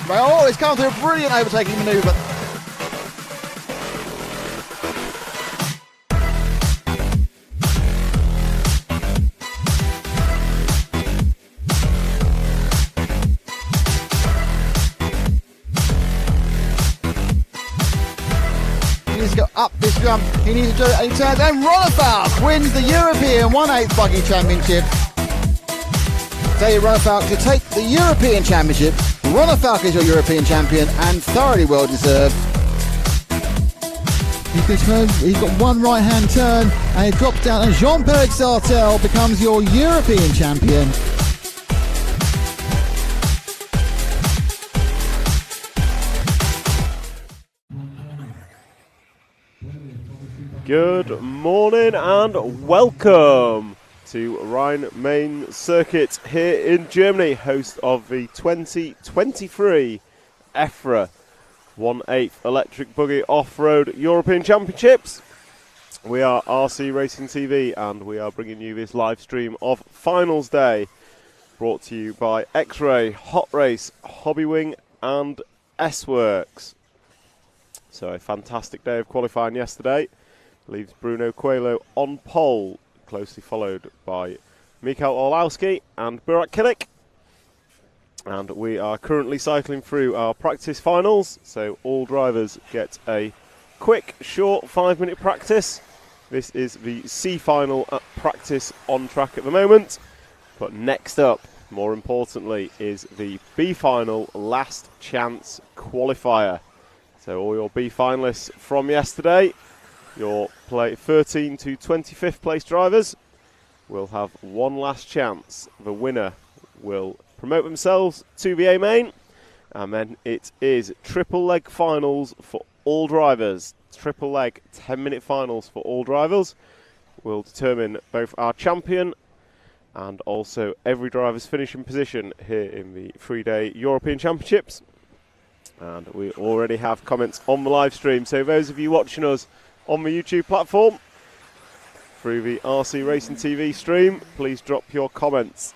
Oh, it's come through a brilliant overtaking manoeuvre. He needs to go up this jump. He needs to do it, and he turns, and Ronafalk wins the European 1/8 Buggy Championship. Tell you, Ronafalk, to take the European Championship. Ronafalk is your European champion and thoroughly well deserved. He can turn, he's got one right hand turn and it drops down, and Jean-Pierre Sartel becomes your European champion. Good morning and welcome to Rhine Main Circuit here in Germany, host of the 2023 EFRA 1/8 Electric Buggy Off-Road European Championships. We are RC Racing TV and we are bringing you this live stream of Finals Day, brought to you by X-Ray, Hot Race, Hobbywing and S-Works. So a fantastic day of qualifying yesterday leaves Bruno Coelho on pole, closely followed by Mikael Orlowski and Burak Kilik. And we are currently cycling through our practice finals, so all drivers get a quick, short 5-minute practice. This is the C final at practice on track at the moment. But next up, more importantly, is the B final last chance qualifier. So all your B finalists from yesterday, your 13 to 25th place drivers, will have one last chance. The winner will promote themselves to the A main, and then it is triple leg finals for all drivers. Triple leg 10-minute finals for all drivers will determine both our champion and also every driver's finishing position here in the 3-day European Championships. And we already have comments on the live stream, so those of you watching us on the YouTube platform through the RC Racing TV stream, please drop your comments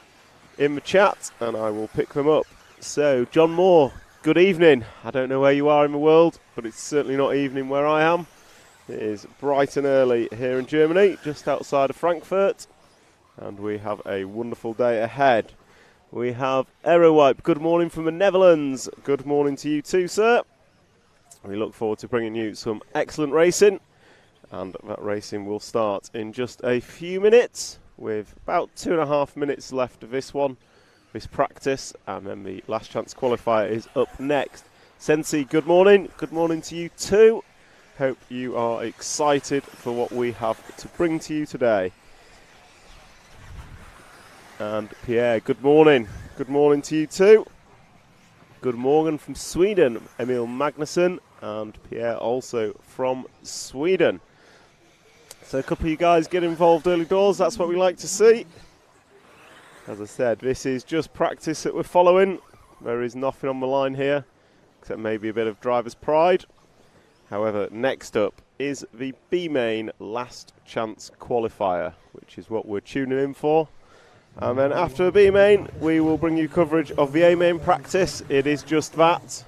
in the chat and I will pick them up. So, John Moore, good evening. I don't know where you are in the world, but it's certainly not evening where I am. It is bright and early here in Germany, just outside of Frankfurt, and we have a wonderful day ahead. We have Aerowipe, good morning from the Netherlands. Good morning to you too, sir. We look forward to bringing you some excellent racing, and that racing will start in just a few minutes, with about 2.5 minutes left of this one, this practice, and then the last chance qualifier is up next. Sensi, good morning. Good morning to you too. Hope you are excited for what we have to bring to you today. And Pierre, good morning. Good morning to you too. Good morning from Sweden, Emil Magnusson, and Pierre also from Sweden. So a couple of you guys get involved early doors, that's what we like to see. As I said, this is just practice that we're following. There is nothing on the line here, except maybe a bit of driver's pride. However, next up is the B main last chance qualifier, which is what we're tuning in for. And then after the B main, we will bring you coverage of the A main practice. It is just that.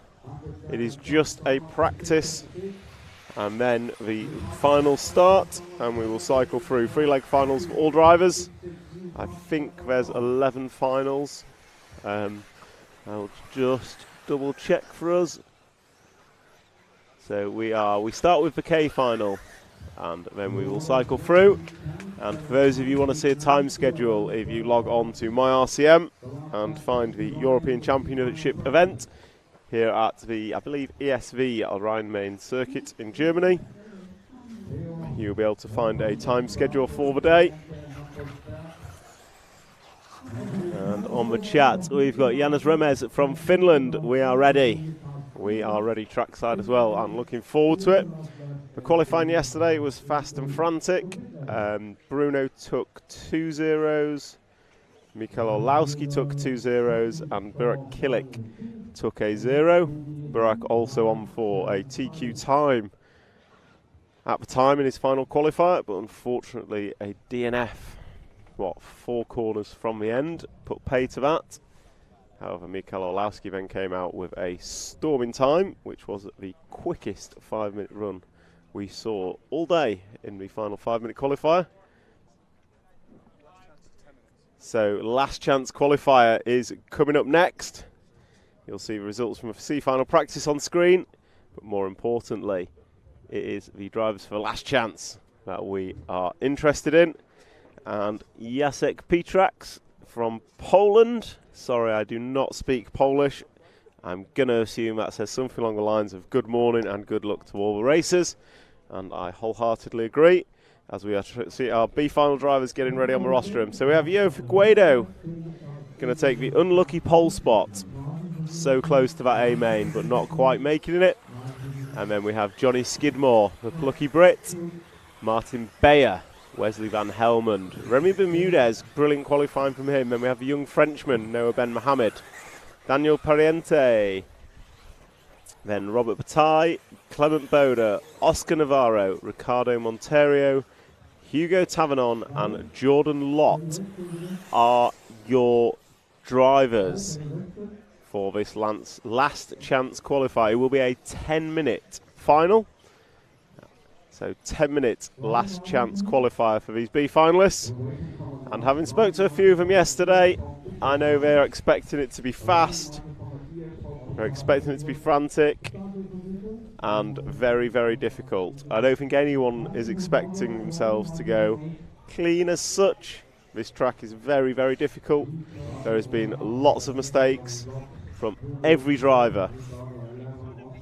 It is just a practice. And then the final start, and we will cycle through 3-leg finals for all drivers. I think there's 11 finals. I'll just double check for us. So we start with the K final, and then we will cycle through. And for those of you who want to see a time schedule, if you log on to MyRCM and find the European Championship event here at the, I believe, ESV Rhine Main Circuit in Germany, you'll be able to find a time schedule for the day. And on the chat, we've got Janis Remes from Finland. We are ready. We are ready trackside as well. I'm looking forward to it. The qualifying yesterday was fast and frantic. Bruno took 2 zeros. Mikael Orlowski took 2 zeros. And Burak Kilik took a 0. Burak also on for a TQ time at the time in his final qualifier, but unfortunately a DNF. 4 corners from the end, put pay to that. However, Mikael Orlowski then came out with a storming time, which was the quickest 5-minute run we saw all day in the final 5-minute qualifier. So last chance qualifier is coming up next. You'll see the results from a C final practice on screen, but more importantly, it is the drivers for last chance that we are interested in. And Jacek Pietraks from Poland. Sorry, I do not speak Polish. I'm going to assume that says something along the lines of good morning and good luck to all the racers. And I wholeheartedly agree, as we are see our B final drivers getting ready on the rostrum. So we have Yo Figueiredo going to take the unlucky pole spot. So close to that A main, but not quite making it. And then we have Johnny Skidmore, the plucky Brit, Martin Beyer, Wesley Van Helmond, Remy Bermudez, brilliant qualifying from him. Then we have the young Frenchman, Noah Ben Mohamed, Daniel Pariente, then Robert Bataille, Clement Boda, Oscar Navarro, Ricardo Monteiro, Hugo Tavernon and Jordan Lott are your drivers for this last chance qualifier. It will be a 10-minute final. So 10-minute last chance qualifier for these B finalists. And having spoke to a few of them yesterday, I know they're expecting it to be fast. They're expecting it to be frantic and very, very difficult. I don't think anyone is expecting themselves to go clean as such. This track is very, very difficult. There has been lots of mistakes from every driver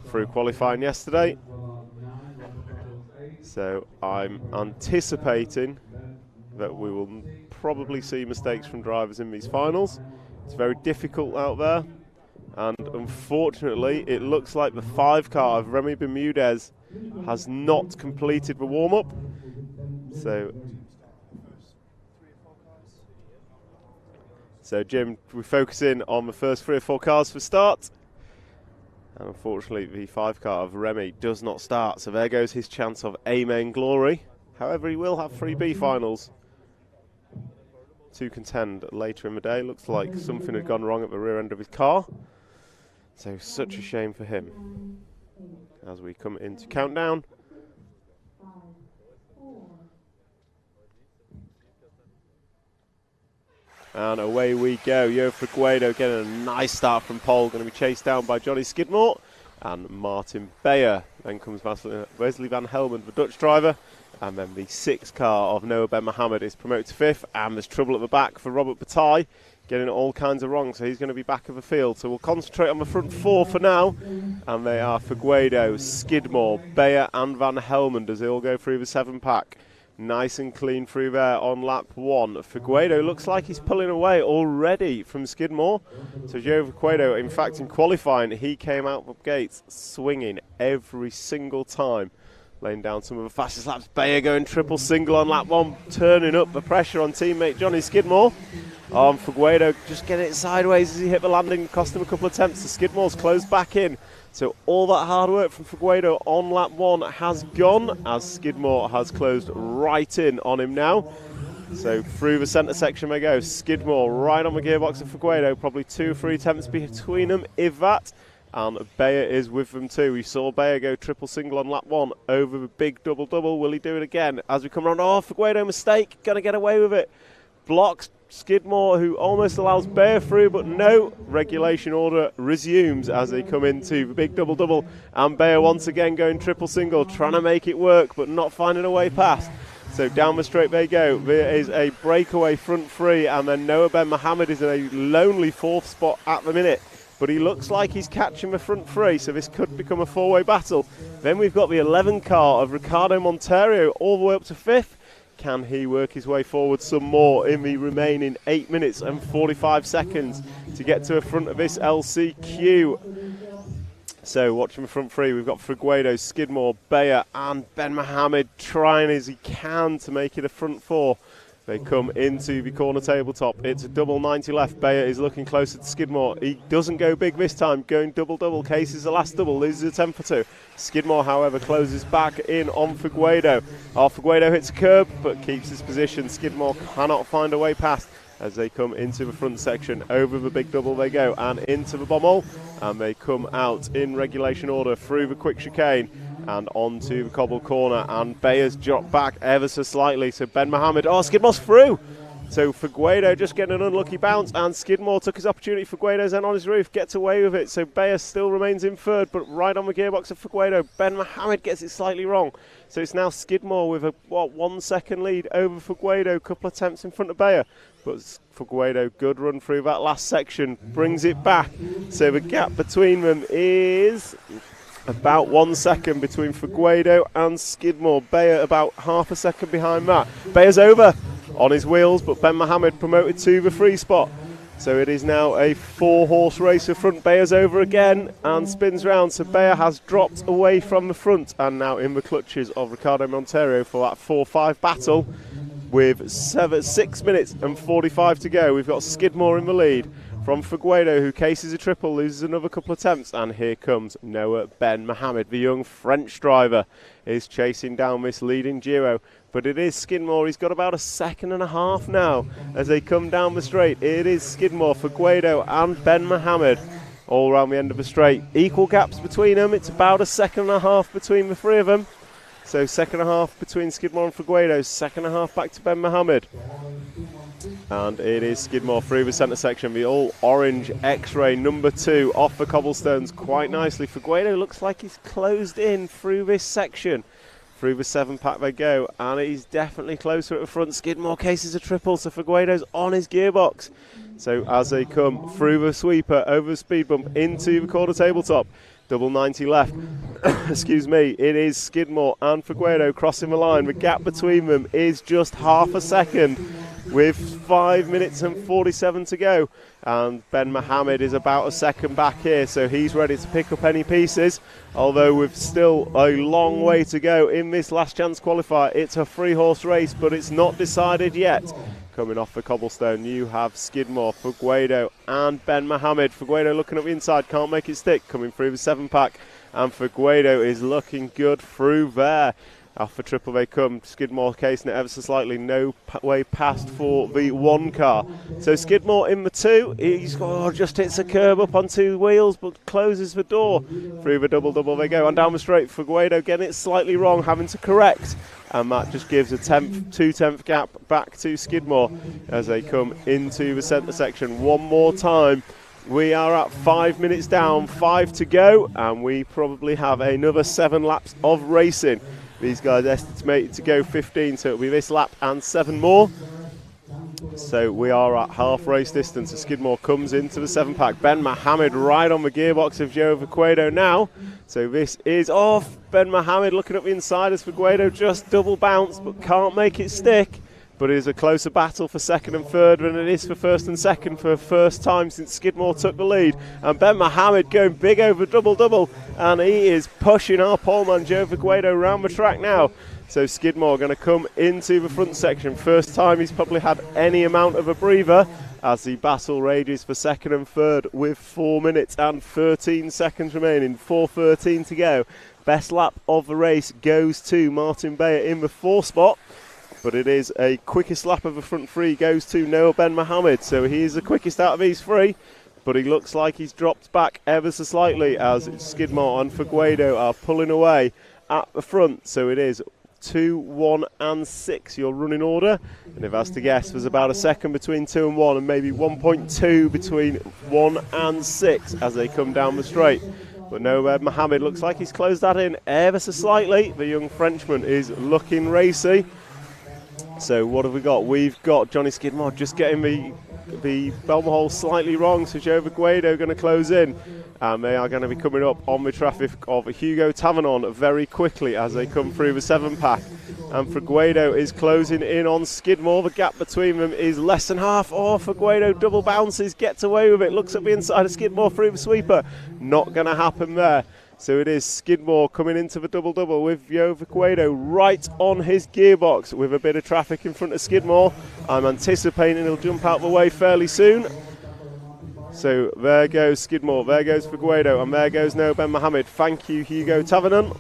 through qualifying yesterday. So I'm anticipating that we will probably see mistakes from drivers in these finals. It's very difficult out there. And unfortunately, it looks like the 5 car of Remy Bermudez has not completed the warm-up. So Jim, we focus in on the first 3 or 4 cars for start. And unfortunately, the 5 car of Remy does not start. So there goes his chance of A main glory. However, he will have 3 B finals to contend later in the day. Looks like something had gone wrong at the rear end of his car. So such a shame for him. As we come into countdown. And away we go. Yo Figueiredo getting a nice start from pole. Going to be chased down by Johnny Skidmore and Martin Beyer. Then comes Wesley Van Helmond, the Dutch driver. And then the 6 car of Noah Ben Mohamed is promoted to 5th. And there's trouble at the back for Robert Bataille, getting all kinds of wrong. So he's going to be back of the field. So we'll concentrate on the front 4 for now. And they are Figueiredo, Skidmore, Beyer and Van Helmond as they all go through the 7-pack. Nice and clean through there on lap 1. Figueiredo looks like he's pulling away already from Skidmore. So Joe Figueiredo, in fact, in qualifying, he came out of the gates swinging every single time, laying down some of the fastest laps. Beyer going triple single on lap 1, turning up the pressure on teammate Johnny Skidmore. Figueiredo just getting it sideways as he hit the landing, cost him a couple of attempts. The Skidmore's closed back in. So all that hard work from Figueiredo on lap 1 has gone, as Skidmore has closed right in on him now. So through the centre section they go. Skidmore right on the gearbox of Figueiredo, probably 2 or 3 attempts between them, if that. And Beyer is with them too. We saw Beyer go triple single on lap 1 over the big double-double. Will he do it again? As we come around, Figueiredo mistake, going to get away with it. Blocks Skidmore, who almost allows Beyer through, but no, regulation order resumes as they come into the big double-double. And Beyer once again going triple single, trying to make it work, but not finding a way past. So down the straight they go. There is a breakaway front 3, and then Noah Ben Mohamed is in a lonely 4th spot at the minute. But he looks like he's catching the front 3, so this could become a 4-way battle. Then we've got the 11 car of Ricardo Monteiro all the way up to 5th. Can he work his way forward some more in the remaining 8 minutes and 45 seconds to get to the front of this LCQ? So watching the front 3, we've got Figueiredo, Skidmore, Beyer and Ben Mohamed trying as he can to make it a front 4. They come into the corner tabletop. It's a double 90 left. Beyer is looking closer to Skidmore. He doesn't go big this time, going double-double. Case is the last double, loses a 10 for 2. Skidmore, however, closes back in on Figueiredo. Figueiredo hits a curb, but keeps his position. Skidmore cannot find a way past. as they come into the front section. Over the big double they go and into the bommel, and they come out in regulation order through the quick chicane and onto the cobble corner, and Bayer's dropped back ever so slightly, so Ben Mohammed, Skidmore's through. So Figueiredo just getting an unlucky bounce, and Skidmore took his opportunity. Figueiredo's then on his roof, gets away with it. So Bayer still remains in third, but right on the gearbox of Figueiredo. Ben Mohammed gets it slightly wrong. So it's now Skidmore with a 1 second lead over Figueiredo. Couple of attempts in front of Bayer, but Figueiredo, good run through that last section, brings it back. So the gap between them is about 1 second between Figueiredo and Skidmore. Bayer about half a second behind that. Bayer's over on his wheels, but Ben Mohammed promoted to the free spot. So it is now a 4-horse race. The front Bayer's over again and spins round. So Bayer has dropped away from the front and now in the clutches of Ricardo Monteiro for that 4-5 battle with 6 minutes and 45 to go. We've got Skidmore in the lead from Figueiredo, who cases a triple, loses another couple of attempts, and here comes Noah Ben Mohammed. The young French driver is chasing down this leading duo, but it is Skidmore. He's got about 1.5 seconds now as they come down the straight. It is Skidmore, Figueiredo and Ben Mohammed all around the end of the straight. Equal gaps between them. It's about 1.5 seconds between the three of them. So 1.5 seconds between Skidmore and Figueiredo, 2.5 back to Ben Mohammed. And it is Skidmore through the centre section, the all-orange X-Ray number 2 off the cobblestones quite nicely. Figueiredo looks like he's closed in through this section. Through the 7-pack they go, and he's definitely closer at the front. Skidmore cases a triple, so Figueiredo's on his gearbox. So as they come through the sweeper, over the speed bump, into the quarter tabletop, double 90 left, excuse me, it is Skidmore and Figueiredo crossing the line. The gap between them is just 0.5 seconds with 5 minutes and 47 to go. And Ben Mohammed is about 1 second back here, so he's ready to pick up any pieces. Although with still a long way to go in this last chance qualifier. It's a 3-horse race, but it's not decided yet. Coming off the cobblestone, you have Skidmore, Figueiredo and Ben Mohammed. Figueiredo looking up the inside, can't make it stick, coming through the 7-pack. And Figueiredo is looking good through there. Off the triple they come, Skidmore casing it ever so slightly, no way past for the 1 car. So Skidmore in the 2, he's just hits a curb up on 2 wheels but closes the door. Through the double they go, and down the straight, Figueiredo getting it slightly wrong, having to correct. And that just gives a 2/10 gap back to Skidmore as they come into the centre section. One more time. We are at 5 minutes down, 5 to go, and we probably have another 7 laps of racing. These guys estimated to go 15, so it'll be this lap and 7 more. So we are at half race distance as Skidmore comes into the 7-pack. Ben Mohammed right on the gearbox of Joe Figueiredo now. So this is off. Ben Mohammed looking up the inside as Figueiredo just double bounced but can't make it stick. But it is a closer battle for second and third than it is for first and second for the first time since Skidmore took the lead. And Ben Mohammed going big over double, and he is pushing our poleman Joe Figueiredo around the track now. So Skidmore going to come into the front section. First time he's probably had any amount of a breather as the battle rages for second and third with 4 minutes and 13 seconds remaining. 4:13 to go. Best lap of the race goes to Martin Bayer in the 4 spot. But it is a quickest lap of the front 3 goes to Noah Ben Mohammed. So he is the quickest out of these 3. But he looks like he's dropped back ever so slightly as Skidmore and Figueiredo are pulling away at the front. So it is 2, 1 and 6 your running order. And if I was to guess, there's about 1 second between 2 and 1 and maybe 1.2 between 1 and 6 as they come down the straight. But Noah Mohammed looks like he's closed that in ever so slightly. The young Frenchman is looking racy. So what have we got? We've got Johnny Skidmore just getting the bell hole slightly wrong, so Joe Figueiredo going to close in. And they are going to be coming up on the traffic of Hugo Tavernon very quickly as they come through the 7-pack. And Figueiredo is closing in on Skidmore. The gap between them is less than half. Figueiredo double bounces, gets away with it, looks at the inside of Skidmore through the sweeper. Not going to happen there. So it is Skidmore coming into the double with Joe Figueiredo right on his gearbox with a bit of traffic in front of Skidmore. I'm anticipating he'll jump out the way fairly soon. So there goes Skidmore, there goes Figueiredo, and there goes Noah Ben Mohammed. Thank you, Hugo Tavernon.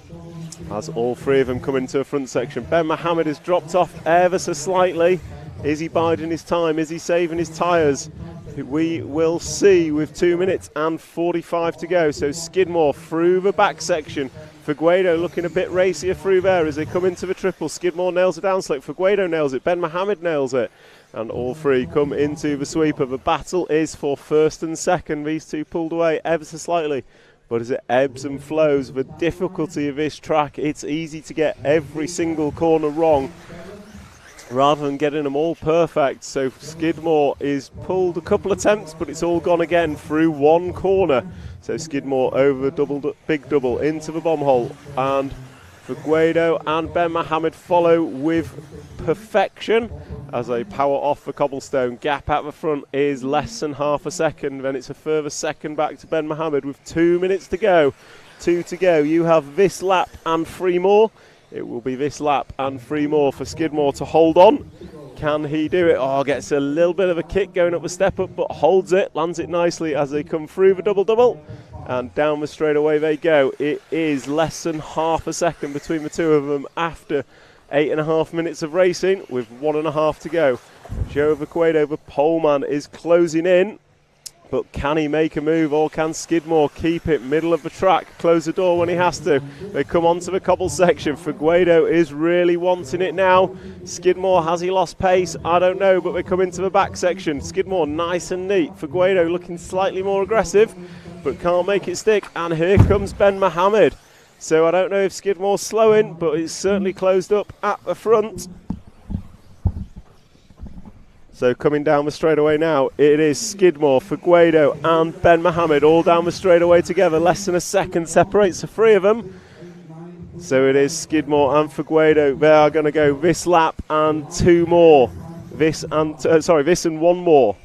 As all 3 of them come into the front section. Ben Mohammed has dropped off ever so slightly. Is he biding his time? Is he saving his tyres? We will see with 2 minutes and 45 to go. So Skidmore through the back section. Figueiredo looking a bit racier through there as they come into the triple. Skidmore nails the downslope. Figueiredo nails it. Ben Mohammed nails it. And all three come into the sweeper. The battle is for first and second. These two pulled away ever so slightly. But as it ebbs and flows, the difficulty of this track, it's easy to get every single corner wrong rather than getting them all perfect. So Skidmore is pulled a couple of attempts, but it's all gone again through one corner. So Skidmore over big double into the bomb hole, and Figueiredo and Ben Mohammed follow with perfection as they power off the cobblestone. Gap at the front is less than half a second. Then it's a further second back to Ben Mohammed with 2 minutes to go. 2 to go. You have this lap and 3 more. It will be this lap and 3 more for Skidmore to hold on. Can he do it? Oh, gets a little bit of a kick going up the step up, but holds it, lands it nicely as they come through the double-double. And down the straightaway they go. It is less than half a second between the two of them after 8.5 minutes of racing with 1.5 to go. Joe Figueiredo, the poleman, is closing in. But can he make a move, or can Skidmore keep it middle of the track, close the door when he has to? They come onto the cobble section. Figueiredo is really wanting it now. Skidmore, has he lost pace? I don't know, but they come into the back section. Skidmore nice and neat. Figueiredo looking slightly more aggressive, but can't make it stick. And here comes Ben Mohammed. So I don't know if Skidmore's slowing, but it's certainly closed up at the front. So coming down the straightaway now, it is Skidmore, Figueiredo and Ben Mohammed all down the straightaway together. Less than a second separates the three of them. So it is Skidmore and Figueiredo. They are going to go this lap and 2 more. This and 1 more.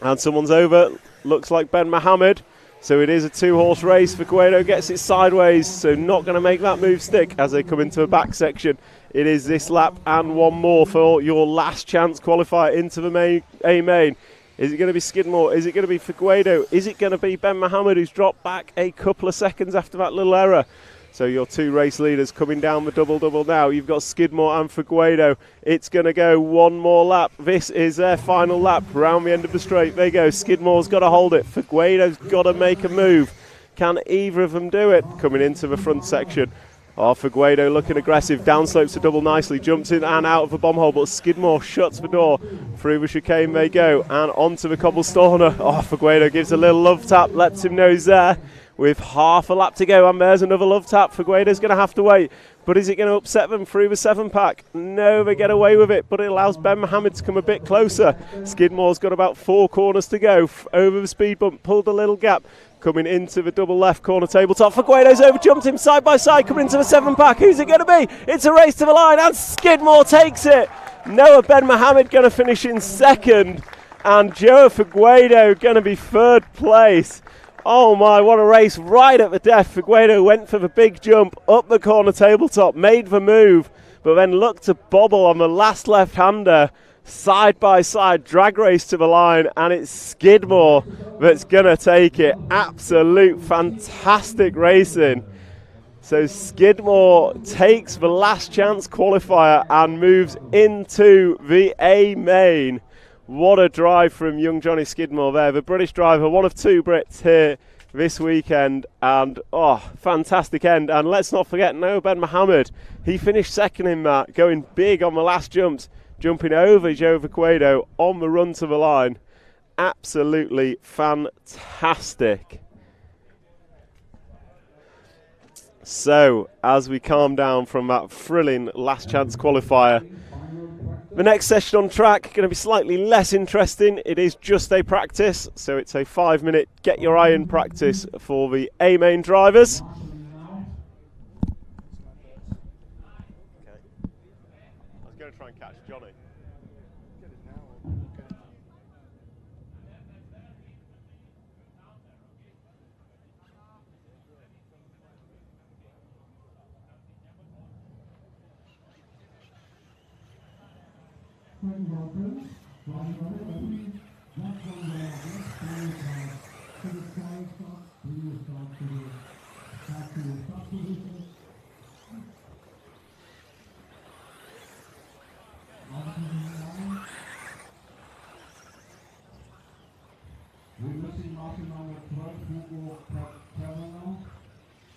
And someone's over. Looks like Ben Mohammed. So it is a 2-horse race. Figueiredo gets it sideways, so not going to make that move stick as they come into the back section. It is this lap and 1 more for your last chance qualifier into the A-main. Is it going to be Skidmore? Is it going to be Figueiredo? Is it going to be Ben Mohammed, who's dropped back a couple of seconds after that little error? So your 2 race leaders coming down the double-double now. You've got Skidmore and Figueiredo. It's going to go 1 more lap. This is their final lap round the end of the straight. There you go. Skidmore's got to hold it. Figueiredo's got to make a move. Can either of them do it? Coming into the front section. Oh, Figueiredo looking aggressive. Downslopes the double nicely. Jumps in and out of the bomb hole, but Skidmore shuts the door. Through the chicane they go. And onto the cobblestone. Oh, Figueiredo gives a little love tap. Lets him know he's there. With half a lap to go, and there's another love tap. Figueiredo's going to have to wait. But is it going to upset them through the 7-pack? No, they get away with it, but it allows Ben Mohammed to come a bit closer. Skidmore's got about 4 corners to go. Over the speed bump, pulled a little gap. Coming into the double left corner tabletop. Figueiredo's over, jumped him side by side, coming into the 7-pack. Who's it going to be? It's a race to the line, and Skidmore takes it. Noah Ben Mohammed going to finish in 2nd, and Joe Figueiredo going to be 3rd place. Oh my, what a race, right at the death. Figueiredo went for the big jump up the corner tabletop, made the move, but then looked to bobble on the last left-hander. Side by side drag race to the line, and it's Skidmore that's going to take it. Absolute fantastic racing. So Skidmore takes the last chance qualifier and moves into the A-main. What a drive from young Johnny Skidmore there, the British driver, one of 2 Brits here this weekend, and fantastic end. And let's not forget Noah Ben Mohammed, he finished 2nd in that, going big on the last jumps, jumping over Joe Figueiredo on the run to the line. Absolutely fantastic. So as we calm down from that thrilling last chance qualifier, the next session on track going to be slightly less interesting. It is just a practice, so it's a 5-minute get your iron practice for the A-main drivers. Okay. I was going to try and catch Johnny.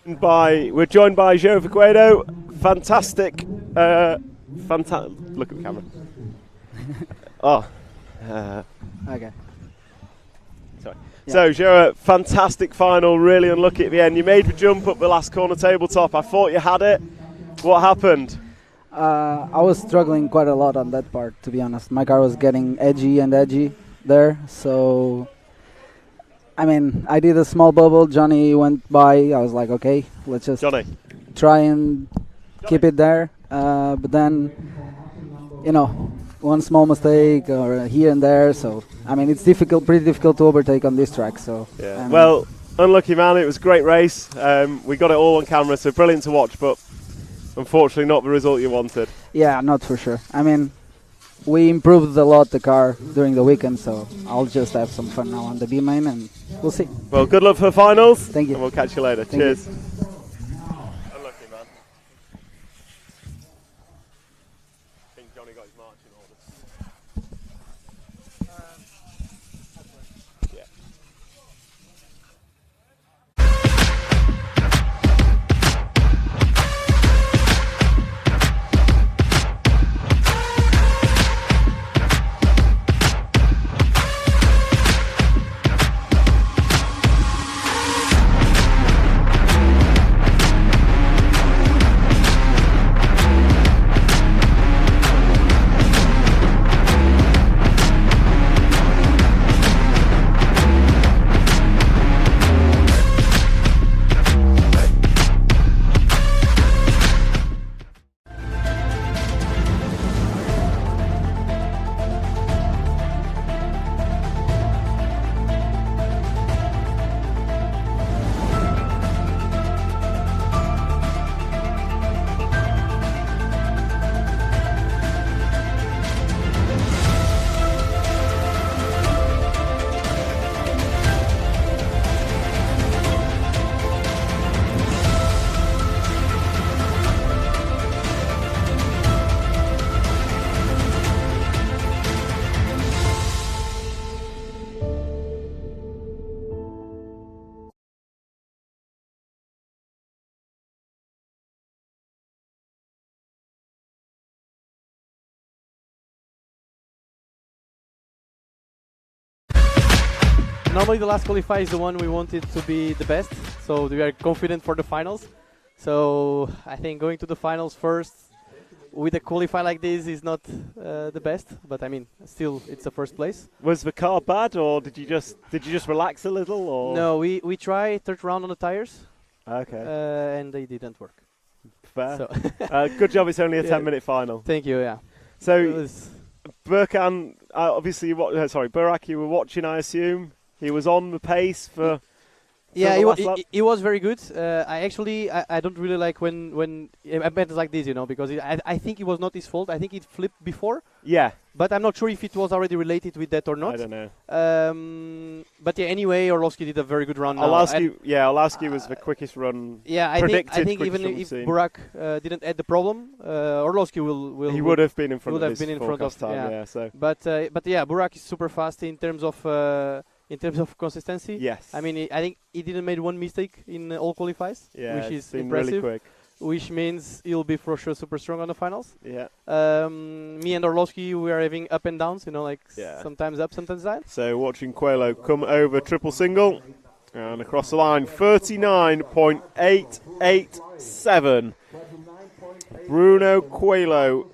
We're joined by Joe Figueiredo. Fantastic. Look at the camera. Okay. Sorry. Yeah. So, Joe, fantastic final, really unlucky at the end. You made the jump up the last corner tabletop. I thought you had it. What happened? I was struggling quite a lot on that part, to be honest. My car was getting edgy there, so I mean, I did a small bubble. Johnny went by. I was like, okay, let's just try and keep it there. But then, you know, one small mistake or here and there. So I mean, it's pretty difficult to overtake on this track. So yeah. Well, unlucky man. It was a great race. We got it all on camera, so brilliant to watch. But unfortunately, not the result you wanted. Yeah, not for sure. I mean, we improved a lot the car during the weekend, so I'll just have some fun now on the B main, and we'll see. Well, good luck for the finals. Thank you. And we'll catch you later. Thank Cheers. You. Unlucky man. I think Johnny got his marching orders. Yeah. Normally the last qualifier is the one we wanted to be the best, so we are confident for the finals. So I think going to the finals first with a qualifier like this is not the best, but I mean still it's the first place. Was the car bad, or did you just relax a little? Or no, we tried third round on the tires. Okay. And they didn't work. Fair. So good job. It's only a 10-minute final. Thank you. Yeah. So Burkan, obviously, Burak, you were watching, I assume. He was on the pace for. Yeah, he was very good. I don't really like when I bet it's like this, you know, because I think it was not his fault. I think it flipped before. Yeah. But I'm not sure if it was already related with that or not. I don't know. But yeah, anyway, Orlovsky did a very good run. Orlovsky was the quickest run. Yeah, I think even if Burak didn't add the problem, Orlovsky will. He would have been in front of his forecast time. Yeah. So. But yeah, Burak is super fast in terms of. In terms of consistency, yes. I mean, I think he didn't make one mistake in all qualifiers, which is impressive. Really quick. Which means he'll be for sure super strong on the finals. Yeah. Me and Orlovsky, we are having up and downs, you know, like sometimes up, sometimes down. So watching Coelho come over triple single and across the line, 39.887. Bruno Coelho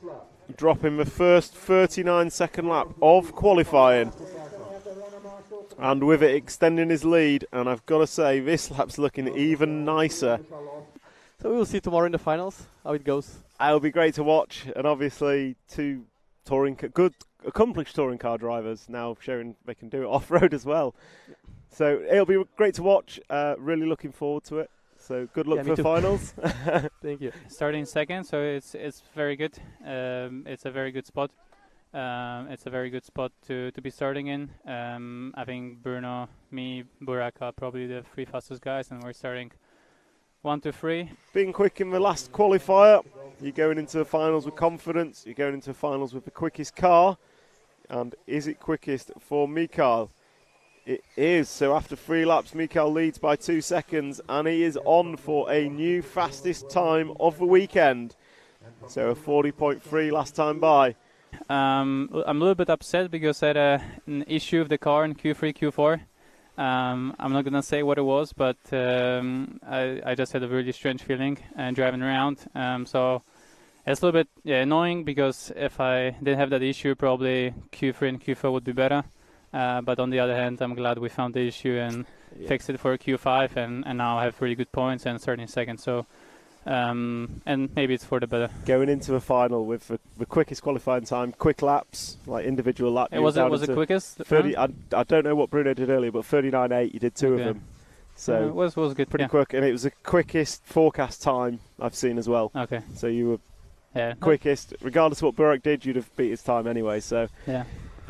dropping the first 39-second lap of qualifying. And with it extending his lead, and I've got to say, this lap's looking even nicer. So we'll see tomorrow in the finals how it goes. It'll be great to watch, and obviously two good, accomplished touring car drivers now showing they can do it off-road as well. So it'll be great to watch. Really looking forward to it. So good luck for the finals. Thank you. Starting second, so it's very good. It's a very good spot. It's a very good spot to be starting in. I think Bruno, me, Burak are probably the three fastest guys, and we're starting 1, 2, 3. Being quick in the last qualifier, you're going into the finals with confidence. You're going into the finals with the quickest car. And is it quickest for Mikael? It is. So after 3 laps, Mikael leads by 2 seconds, and he is on for a new fastest time of the weekend. So a 40.3 last time by. I'm a little bit upset because I had an issue with the car in Q3, Q4. I'm not gonna say what it was, but I just had a really strange feeling driving around. So it's a little bit annoying because if I didn't have that issue, probably Q3 and Q4 would be better. But on the other hand, I'm glad we found the issue and fixed it for Q5, and now I have really good points and 13 seconds. So and maybe it's for the better. Going into a final with the quickest qualifying time, quick laps, like individual laps. It was the quickest. 30. I don't know what Bruno did earlier, but 39.8. You did two of them. So it was good. Pretty quick, and it was the quickest forecast time I've seen as well. Okay. So you were quickest, regardless of what Burak did, you'd have beat his time anyway. So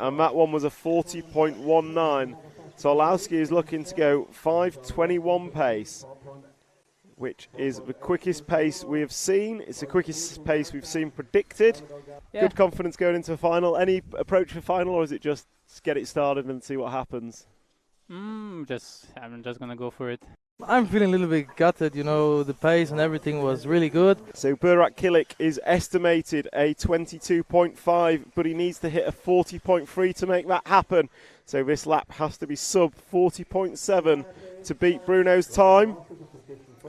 and that one was a 40.19. So Orlowski is looking to go 5:21 pace, which is the quickest pace we have seen. It's the quickest pace we've seen predicted. Good confidence going into a final. Any approach for final, or is it just get it started and see what happens? I'm just gonna go for it. I'm feeling a little bit gutted, you know, the pace and everything was really good. So Burak Kilik is estimated a 22.5, but he needs to hit a 40.3 to make that happen. So this lap has to be sub 40.7 to beat Bruno's time.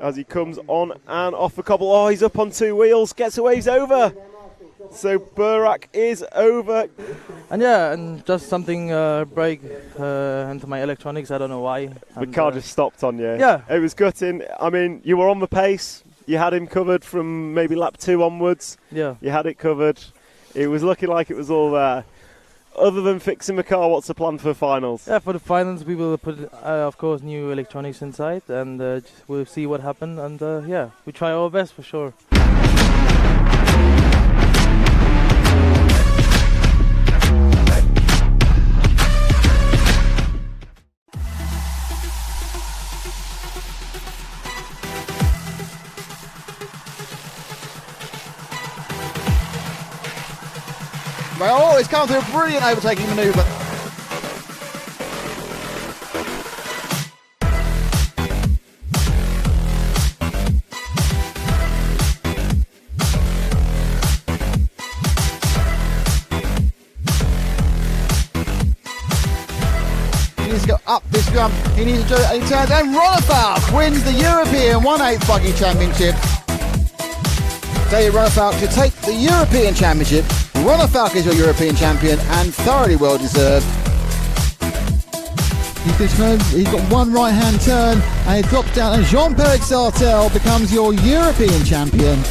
As he comes on and off the cobble. Oh, he's up on 2 wheels, gets away, he's over. So Burak is over. And just something break into my electronics, I don't know why. The car just stopped on you. Yeah. It was gutting. I mean, you were on the pace. You had him covered from maybe lap 2 onwards. Yeah. You had it covered. It was looking like it was all there. Other than fixing the car, what's the plan for finals? Yeah, for the finals we will put, of course, new electronics inside, and we'll see what happens. And we try our best for sure. Oh, it's come through a brilliant overtaking manoeuvre. He needs to go up this jump. He needs to do it. He turns and Ronefalk wins the European 1/8 Buggy Championship. David Ronefalk to take the European Championship. Ronefalk is your European champion and thoroughly well deserved. He's got one right hand turn and it drops down, and Jean-Pierre Sartel becomes your European champion.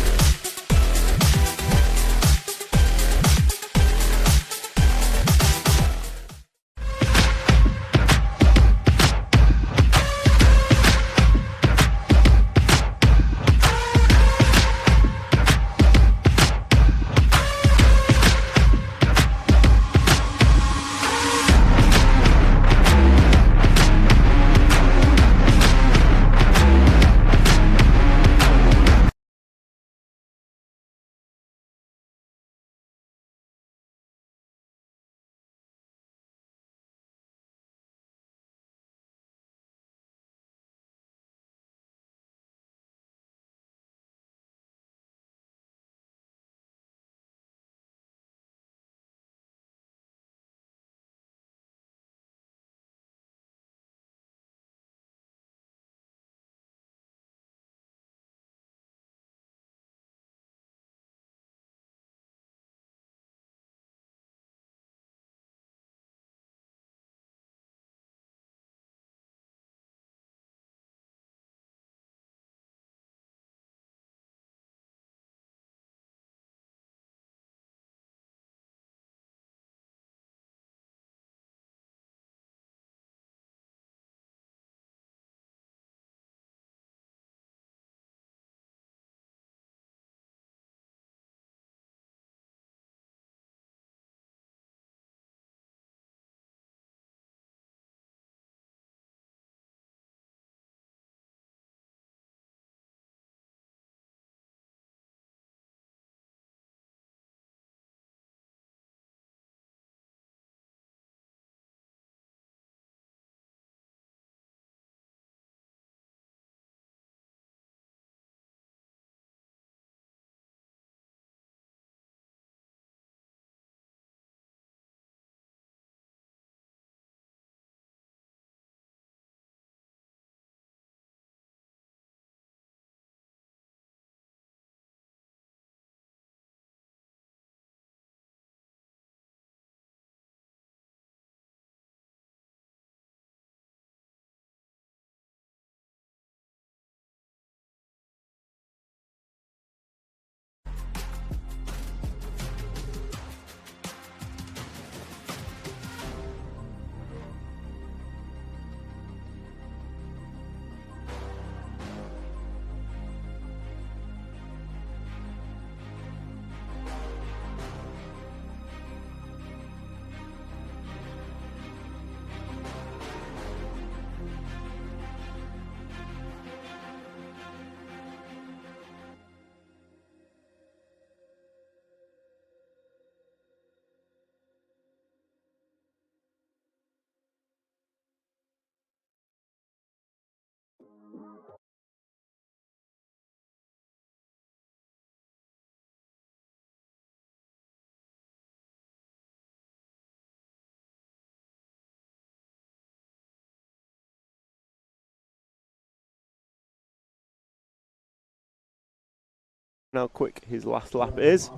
how quick his last lap is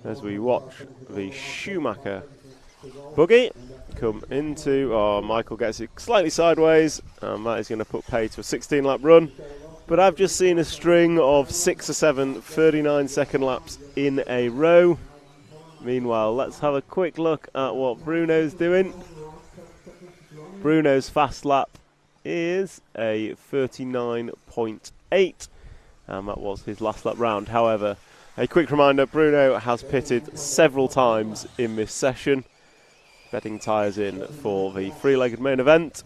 as we watch the Schumacher Buggy come into. Oh, Michael gets it slightly sideways, and that is going to put pay to a 16-lap run. But I've just seen a string of 6 or 7 39-second laps in a row. Meanwhile, let's have a quick look at what Bruno's doing. Bruno's fast lap is a 39.8, and that was his last lap round. However, a quick reminder, Bruno has pitted several times in this session, bedding tyres in for the three-legged main event,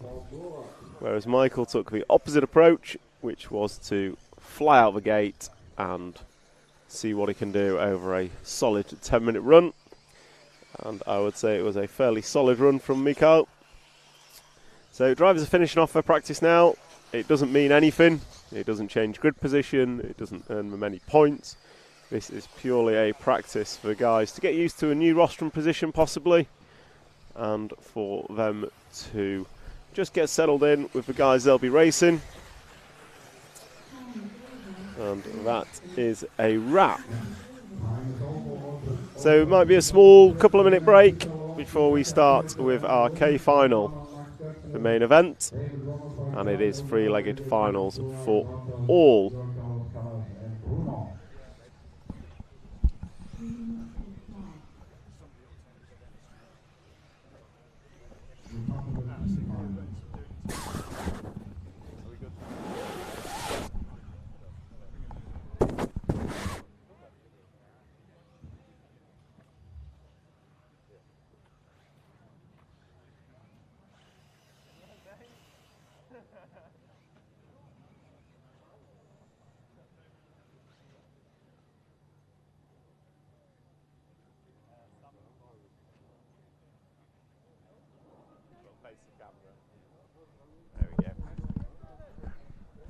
whereas Michael took the opposite approach, which was to fly out the gate and see what he can do over a solid 10-minute run. And I would say it was a fairly solid run from Mikael. So drivers are finishing off their practice now. It doesn't mean anything. It doesn't change grid position. It doesn't earn them any points. This is purely a practice for the guys to get used to a new rostrum position possibly, and for them to just get settled in with the guys they'll be racing. And that is a wrap. So it might be a small couple of minute break before we start with our K final, the main event, and it is three-legged finals for all.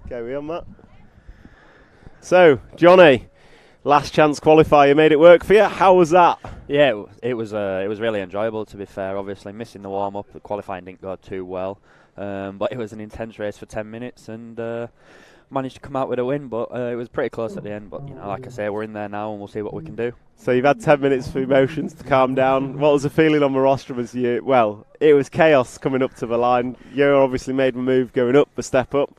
Okay, we on that? So, Johnny, last chance qualifier, you made it work for you. How was that? Yeah, it was really enjoyable, to be fair. Obviously, missing the warm-up, the qualifying didn't go too well, but it was an intense race for 10 minutes and managed to come out with a win, but it was pretty close at the end. But, you know, like I say, we're in there now and we'll see what we can do. So you've had 10 minutes for emotions to calm down. What was the feeling on the rostrum as you... Well, it was chaos coming up to the line. You obviously made the move going up, the step up.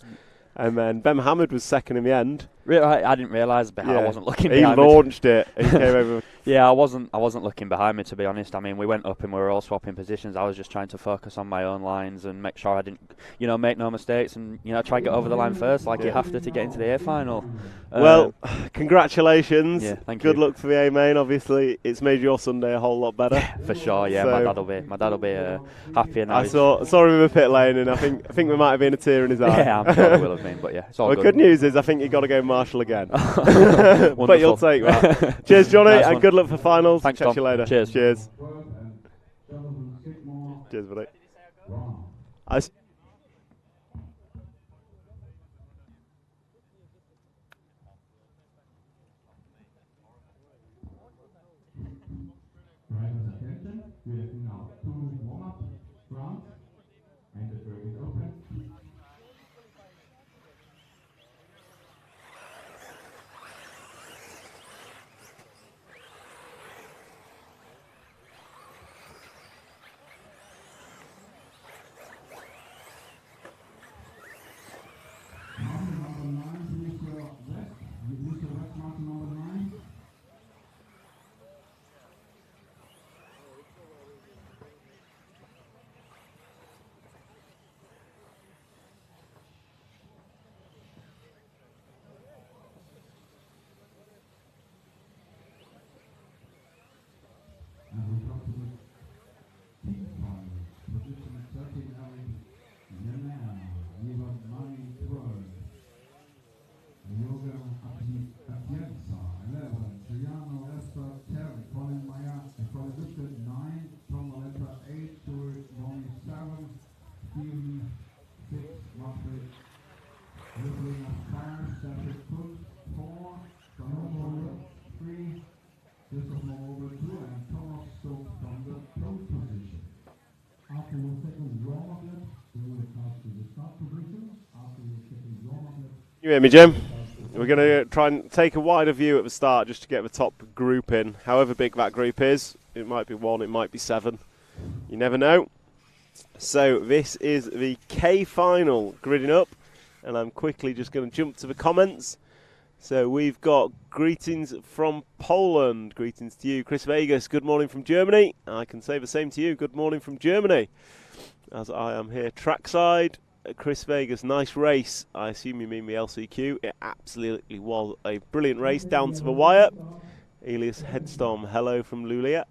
And then Ben Mohammed was second in the end. Really, I didn't realise I wasn't looking he behind me. He launched it. He came over. Yeah, I wasn't looking behind me, to be honest. I mean, we went up and we were all swapping positions. I was just trying to focus on my own lines and make sure I didn't, make no mistakes and, try to get over the line first, like you have to get into the A final. Well, congratulations. Yeah, thank you. Good luck for the A main. Obviously, it's made your Sunday a whole lot better. For sure. Yeah, so my dad'll be happy. Now I saw him in the pit lane, and I think there might have been a tear in his eye. Yeah, I'm sure there will have been, but yeah, it's all well, good. Good news is I think you got to go Marshall again. But you'll take that. Cheers, Johnny, nice and good luck for finals. Thanks, Catch Tom. you later. Cheers. Cheers, buddy. We have now 2 warm-up rounds, and the track is open. You hear me, Jim? We're we're going to try and take a wider view at the start just to get the top group in. However big that group is, it might be 1, it might be 7. You never know. So this is the K final gridding up, and I'm quickly just going to jump to the comments. So we've got greetings from Poland. Greetings to you, Chris Vegas. Good morning from Germany. I can say the same to you. Good morning from Germany. As I am here trackside. Chris Vegas, nice race. I assume you mean the LCQ. It absolutely was a brilliant race down to the wire. Elias Headstorm, hello from Luleå.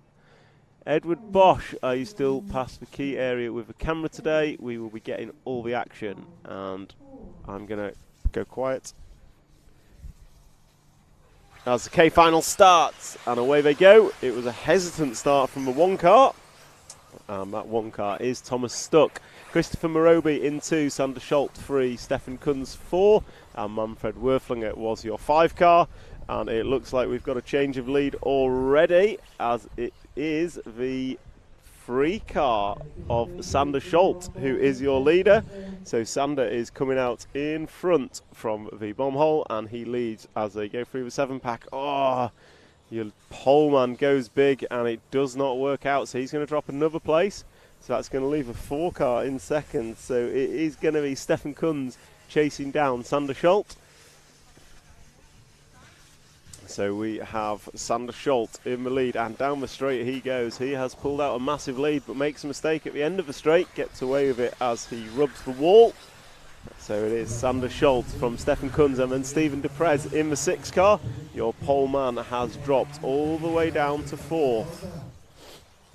Edward Bosch, are you still past the key area with the camera today? We will be getting all the action, and I'm going to go quiet as the K final starts, and away they go. It was a hesitant start from the 1 car, and that 1 car is Thomas Stuck. Christopher Moroby in 2, Sander Schultz 3, Stefan Kunz 4, and Manfred Werflinger was your 5 car. And it looks like we've got a change of lead already, as it is the free car of Sander Schultz, who is your leader. So Sander is coming out in front from the bomb hole, and he leads as they go through the 7-pack. Oh, your poleman goes big, and it does not work out. So he's going to drop another place. So that's going to leave a 4 car in second. So it is going to be Stefan Kunz chasing down Sander Schultz. So we have Sander Schultz in the lead, and down the straight he goes. He has pulled out a massive lead, but makes a mistake at the end of the straight, gets away with it as he rubs the wall. So it is Sander Schultz from Stefan Kunz, and then Stephen Deprez in the 6 car. Your pole man has dropped all the way down to 4th.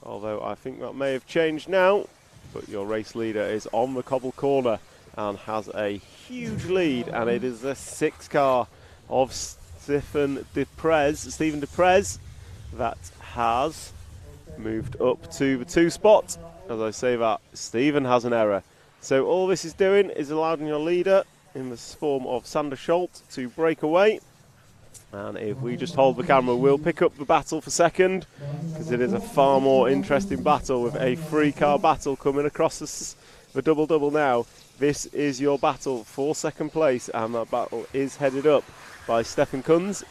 Although I think that may have changed now, but your race leader is on the cobble corner and has a huge lead, and it is the 6 car of Stephen Deprez that has moved up to the 2 spot. As I say that, Stephen has an error. So all this is doing is allowing your leader in the form of Sander Schultz to break away. And if we just hold the camera, we'll pick up the battle for second, because it is a far more interesting battle with a 3-car battle coming across the double-double now. This is your battle for second place, and that battle is headed up by Stefan Kunz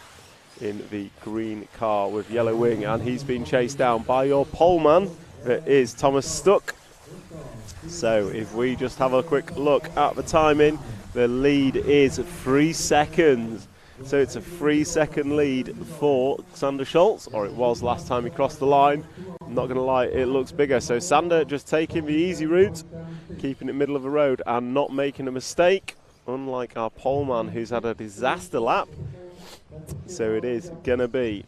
in the green car with yellow wing, and he's been chased down by your poleman, that is Thomas Stuck. So if we just have a quick look at the timing, the lead is 3 seconds. So it's a 3-second lead for Sander Schultz, or it was last time he crossed the line. I'm not going to lie, it looks bigger. So Sander just taking the easy route, keeping it middle of the road and not making a mistake, unlike our poleman who's had a disaster lap. So it is going to be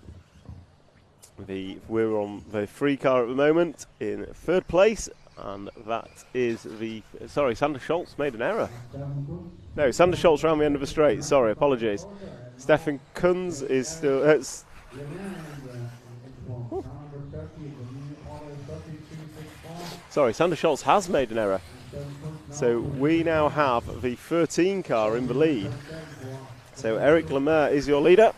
we're on the 3 car at the moment in 3rd place, and that is sorry, Sander Schultz made an error. No, Sander Schultz around the end of the straight. Sorry, apologies. Stefan Kunz is still. Sorry, Sander Schultz has made an error. So we now have the 13 car in the lead. So Eric Lemaire is your leader.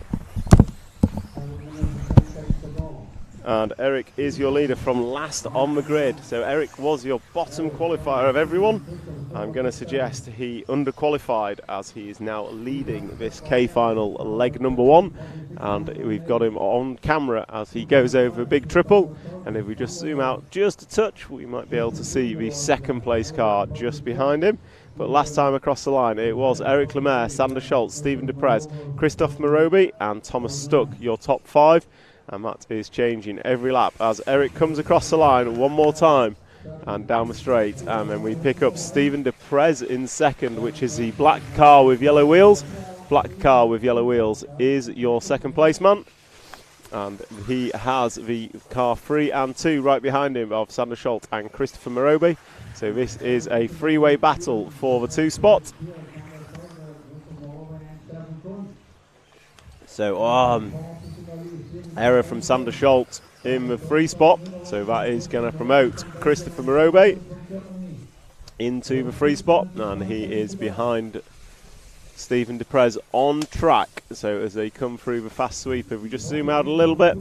And Eric is your leader from last on the grid. So Eric was your bottom qualifier of everyone. I'm going to suggest he underqualified, as he is now leading this K final leg number 1. And we've got him on camera as he goes over a big triple. And if we just zoom out just a touch, we might be able to see the 2nd place car just behind him. But last time across the line, it was Eric Lemaire, Sander Schultz, Stephen Deprez, Christophe Moroby and Thomas Stuck, your top 5. And that is changing every lap as Eric comes across the line one more time and down the straight. And then we pick up Stephen Deprez in 2nd, which is the black car with yellow wheels. Black car with yellow wheels is your 2nd place man. And he has the car 3 and 2 right behind him of Sander Schultz and Christopher Moroby. So this is a 3-way battle for the 2 spot. So error from Sander Schultz in the 3 spot. So that is going to promote Christopher Moroby into the 3 spot. And he is behind Stephen Deprez on track. So as they come through the fast sweep, if we just zoom out a little bit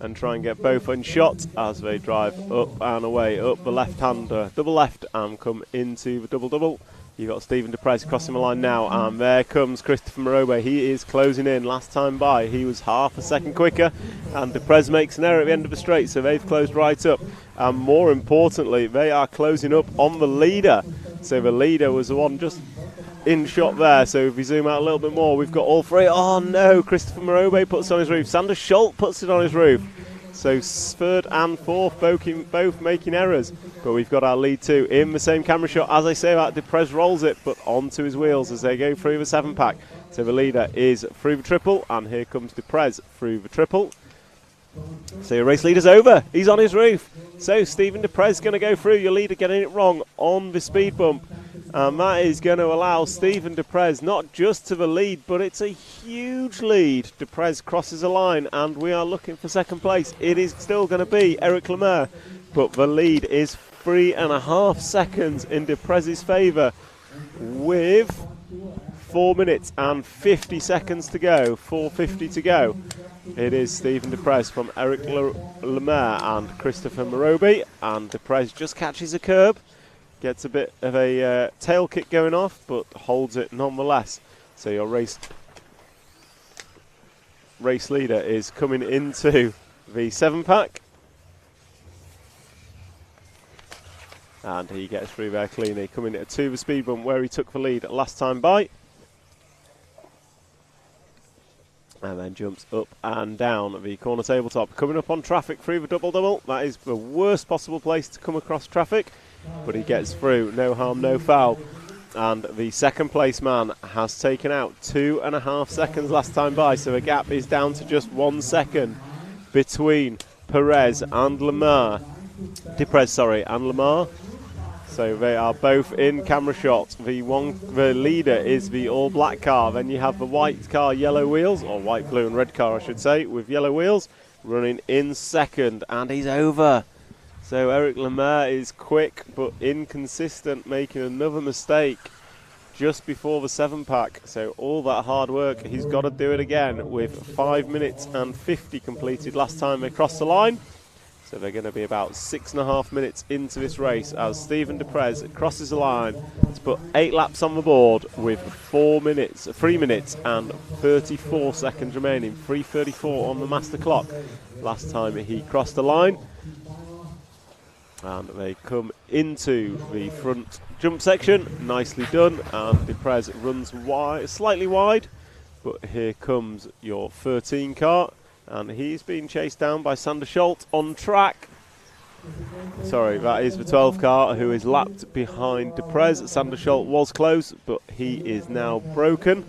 and try and get both in shot as they drive up and away, up the left-hander, double left, and come into the double-double. You've got Stephen Deprez crossing the line now, and there comes Christopher Morobe. He is closing in. Last time by, he was half a second quicker, and Deprez makes an error at the end of the straight, so they've closed right up. And more importantly, they are closing up on the leader. So the leader was the one just in shot there. So if we zoom out a little bit more, we've got all three. Oh no, Christopher Morobe puts it on his roof. Sander Schultz puts it on his roof. So third and fourth both making errors. But we've got our lead two in the same camera shot. As I say that, Deprez rolls it, but onto his wheels as they go through the 7-pack. So the leader is through the triple, and here comes Deprez through the triple. So your race leader's over. He's on his roof. So Stephen Deprez going to go through. Your leader getting it wrong on the speed bump. And that is going to allow Stephen Deprez not just to the lead, but it's a huge lead. Deprez crosses a line, and we are looking for second place. It is still going to be Eric Lemaire, but the lead is 3.5 seconds in Deprez's favour with 4 minutes and 50 seconds to go, 4:50 to go. It is Stephen Deprez from Eric Lemaire and Christopher Morobe, and Deprez just catches a curb. Gets a bit of a tail kick going off, but holds it nonetheless. So your race leader is coming into the 7-pack. And he gets through there cleanly, coming to the speed bump where he took the lead last time by. And then jumps up and down the corner tabletop. Coming up on traffic through the double-double. That is the worst possible place to come across traffic. But he gets through, no harm, no foul. And the second place man has taken out 2.5 seconds last time by, so the gap is down to just 1 second between Deprez and Lemaire. So they are both in camera shot. The leader is the all-black car. Then you have the white car, yellow wheels, or white, blue and red car, I should say, with yellow wheels, running in second, and he's over. So Eric Lemaire is quick but inconsistent, making another mistake just before the 7-pack. So all that hard work, he's got to do it again with 5 minutes and 50 completed last time they crossed the line. So they're going to be about 6.5 minutes into this race as Stephen Deprez crosses the line to put 8 laps on the board with 3 minutes and 34 seconds remaining. 3:34 on the master clock last time he crossed the line. And they come into the front jump section, nicely done, and Deprez runs slightly wide, but here comes your 13 car, and he's being chased down by Sander Schultz on track. Sorry, that is the 12 car who is lapped behind Deprez. Sander Schultz was close, but he is now broken.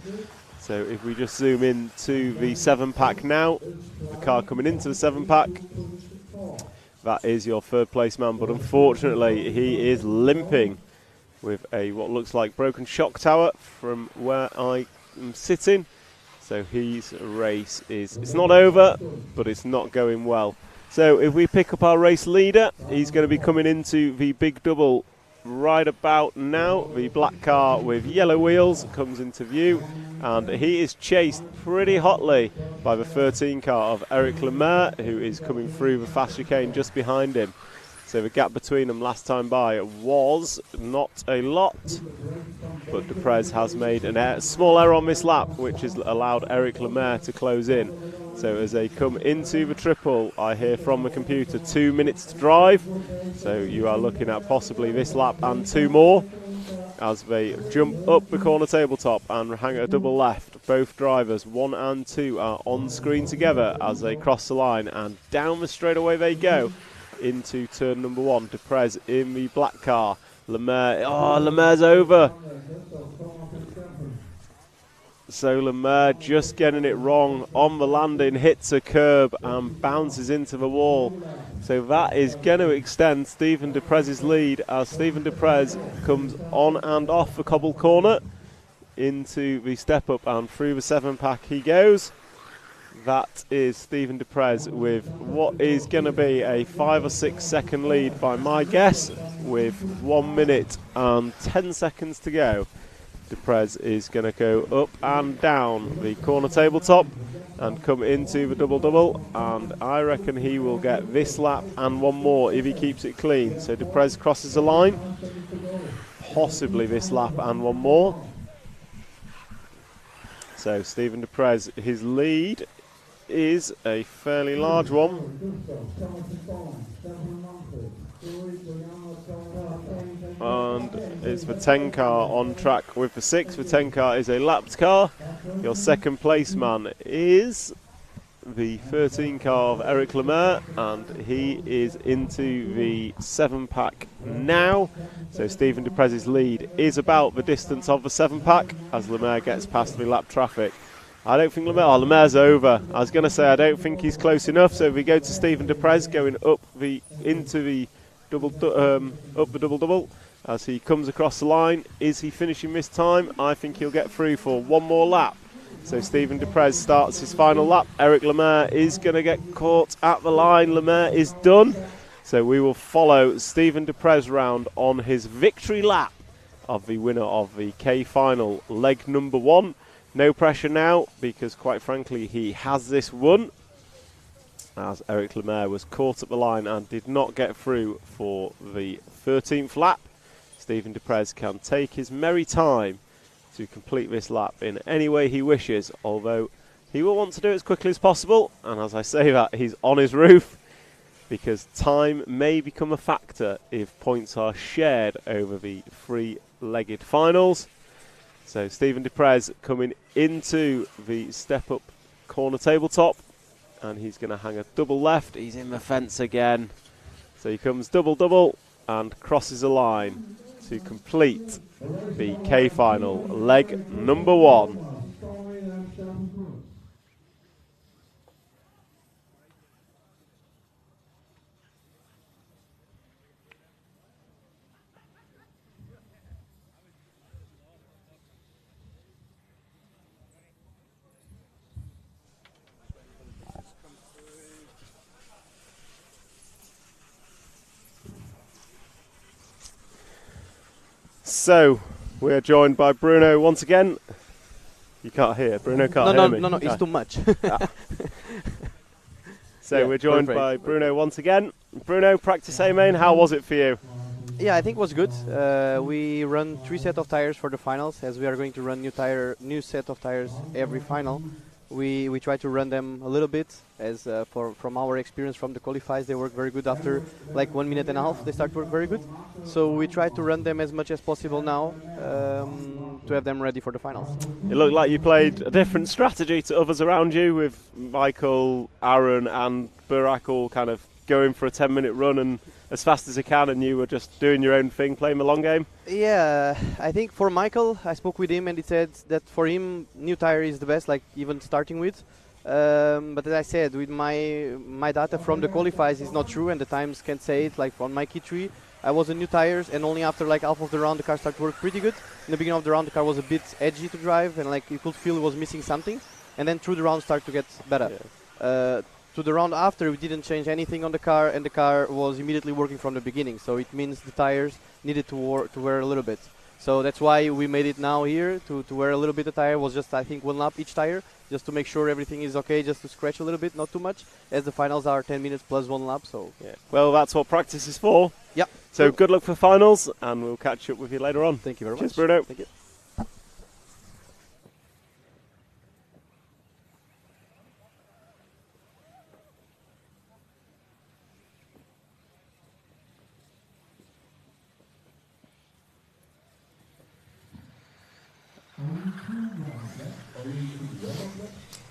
So if we just zoom in to the 7-pack now, the car coming into the 7-pack, that is your third place man, but unfortunately he is limping with what looks like broken shock tower from where I am sitting. So his race it's not over, but it's not going well. So if we pick up our race leader, he's going to be coming into the big double right about now. The black car with yellow wheels comes into view, and he is chased pretty hotly by the 13 car of Eric Lemaire, who is coming through the fast chicane just behind him. So the gap between them last time by was not a lot, but Deprez has made a small error on this lap, which has allowed Eric Lemaire to close in. So as they come into the triple, I hear from the computer 2 minutes to drive. So you are looking at possibly this lap and 2 more as they jump up the corner tabletop and hang a double left. Both drivers, 1 and 2, are on screen together as they cross the line, and down the straightaway they go into turn number 1. Deprez in the black car. Lemaire's over. So Lemaire just getting it wrong on the landing, hits a curb and bounces into the wall. So that is going to extend Stephen Deprez's lead as Stephen Deprez comes on and off the cobble corner into the step up, and through the 7-pack he goes. That is Stephen Deprez with what is going to be a 5 or 6 second lead by my guess, with 1 minute and 10 seconds to go. Deprez is going to go up and down the corner tabletop and come into the double-double, and I reckon he will get this lap and 1 more if he keeps it clean. So Deprez crosses the line, possibly this lap and one more. So Stephen de Prez, his lead is a fairly large one. And it's the 10 car on track with the 6. The 10 car is a lapped car. Your second place man is the 13 car of Eric Lemaire, and he is into the 7-pack now. So Stephen de Prez's lead is about the distance of the 7-pack as Lemaire gets past the lap traffic. I don't think Lemaire's over. I was going to say I don't think he's close enough. So if we go to Stephen de Prez going up into the double as he comes across the line, is he finishing this time? I think he'll get through for one more lap. So Stephen de Prez starts his final lap. Eric Lemaire is going to get caught at the line. Lemaire is done. So we will follow Stephen de Prez round on his victory lap of the winner of the K final, leg number 1. No pressure now, because quite frankly he has this won, as Eric Lemaire was caught at the line and did not get through for the 13th lap. Stephen de Prez can take his merry time to complete this lap in any way he wishes, although he will want to do it as quickly as possible. And as I say that, he's on his roof, because time may become a factor if points are shared over the 3-legged finals. So Stephen de Prez coming into the step-up corner tabletop, and he's going to hang a double left. He's in the fence again. So he comes double and crosses the line to complete the K final, leg number 1. So, we are joined by Bruno once again. You can't hear. Bruno can't hear me. No, it's too much. So, yeah, we're joined by Bruno once again. Bruno, practice A main, how was it for you? Yeah, I think it was good. We run 3 sets of tires for the finals, as we are going to run new set of tires every final. We try to run them a little bit, as from our experience from the qualifiers, they work very good after like 1.5 minutes. They start to work very good. So we try to run them as much as possible now to have them ready for the finals. It looked like you played a different strategy to others around you, with Michael, Aaron and Burak all kind of going for a 10-minute run and as fast as they can, and you were just doing your own thing, playing the long game? Yeah, I think for Michael, I spoke with him and he said that for him, new tire is the best, like even starting with. But as I said, with my data from the qualifiers is not true, and the times can't say it. Like on my K3, I was in new tires, and only after like half of the round the car started to work pretty good. In the beginning of the round the car was a bit edgy to drive, and like you could feel it was missing something. And then through the round started to get better. Yeah. To the round after, we didn't change anything on the car, and the car was immediately working from the beginning. So it means the tires needed to wear a little bit. So that's why we made it now here to wear a little bit of tire. It was just, I think, 1 lap each tire, just to make sure everything is okay, just to scratch a little bit, not too much, as the finals are 10 minutes plus 1 lap. So yeah. Well, that's what practice is for. Yeah. So good luck for finals, and we'll catch up with you later on. Thank you very much. Cheers, Bruno. Thank you.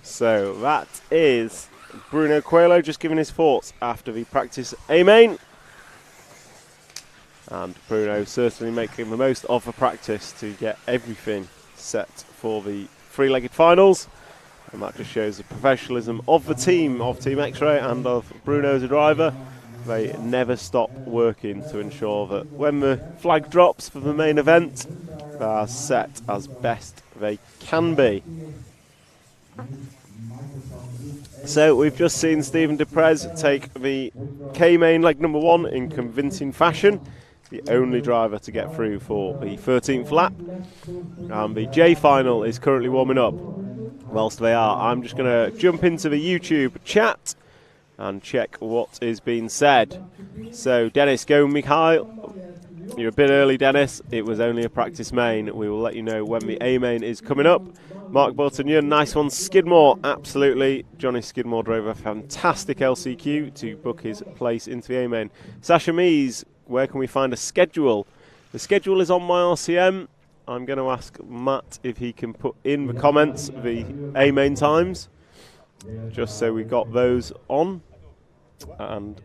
So that is Bruno Coelho just giving his thoughts after the practice A main. And Bruno certainly making the most of the practice to get everything set for the 3-legged finals. And that just shows the professionalism of the team, of Team X-Ray and of Bruno as a driver. They never stop working to ensure that when the flag drops for the main event, they are set as best they can be. So we've just seen Stephen de Prez take the K-main leg number 1 in convincing fashion. The only driver to get through for the 13th lap. And the J final is currently warming up. Whilst they are, I'm just going to jump into the YouTube chat and check what is being said. So Dennis, go Mikhail. You're a bit early, Dennis. It was only a practice main. We will let you know when the A main is coming up. Mark Button, nice one. Skidmore, absolutely. Johnny Skidmore drove a fantastic LCQ to book his place into the A main. Sasha Mees, where can we find a schedule? The schedule is on my RCM. I'm going to ask Matt if he can put in the comments the A main times, just so we got those on. And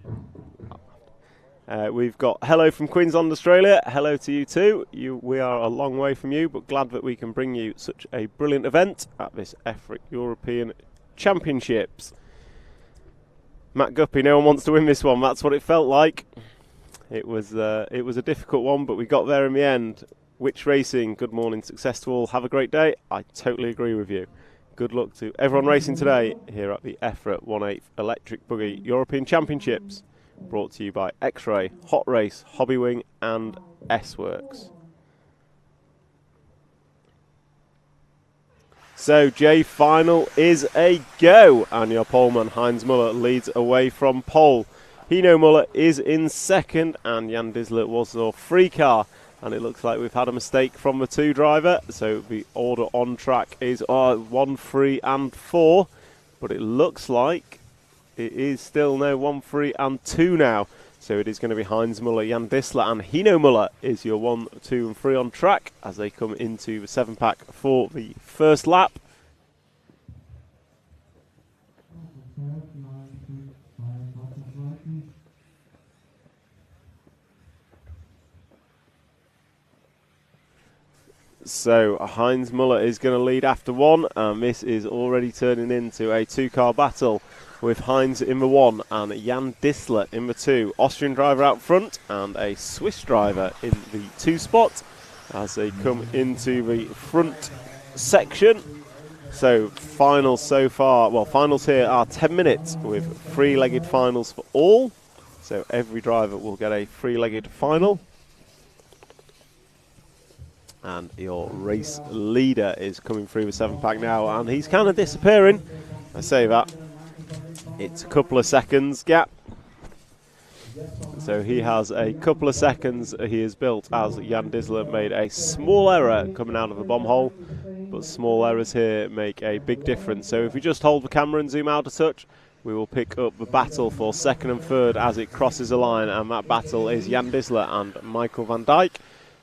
we've got hello from Queensland, Australia. Hello to you too. We are a long way from you, but glad that we can bring you such a brilliant event at this EFRA European Championships. Matt Guppy, no one wants to win this one. That's what it felt like. It was a difficult one, but we got there in the end. Witch Racing, good morning, success to all. Have a great day. I totally agree with you. Good luck to everyone racing today here at the EFRA 1/8 Electric Buggy European Championships. Brought to you by X-Ray, Hot Race, Hobby Wing and S-Works. So J final is a go, and your poleman Heinz Muller leads away from pole. Hino Muller is in second, and Jan Disler was our free car. And it looks like we've had a mistake from the 2 driver, so the order on track is 1, 3 and 4, but it looks like it is still no 1, 3 and 2 now. So it is going to be Heinz Muller, Jan Disler and Hino Muller is your 1, 2 and 3 on track as they come into the 7-pack for the first lap. So Heinz Muller is going to lead after 1, and this is already turning into a 2-car battle with Heinz in the 1 and Jan Disler in the 2. Austrian driver out front and a Swiss driver in the 2 spot as they come into the front section. So finals so far, well, finals here are 10 minutes with 3-legged finals for all. So every driver will get a 3-legged final. And your race leader is coming through the 7-pack now, and he's kind of disappearing. I say that. It's a couple of seconds gap. So he has a couple of seconds he has built as Jan Disler made a small error coming out of the bomb hole. But small errors here make a big difference. So if we just hold the camera and zoom out a touch, we will pick up the battle for 2nd and 3rd as it crosses the line. And that battle is Jan Disler and Michael van Dijk.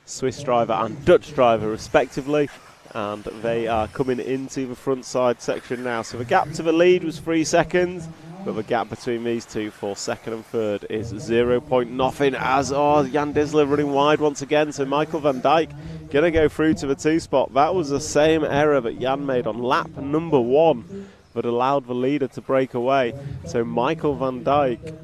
Swiss driver and Dutch driver respectively, and they are coming into the front side section now. So the gap to the lead was 3 seconds, but the gap between these two for 2nd and 3rd is 0.0 as Jan Disler running wide once again. So Michael van Dijk going to go through to the 2 spot. That was the same error that Jan made on lap number 1 that allowed the leader to break away. So Michael van Dijk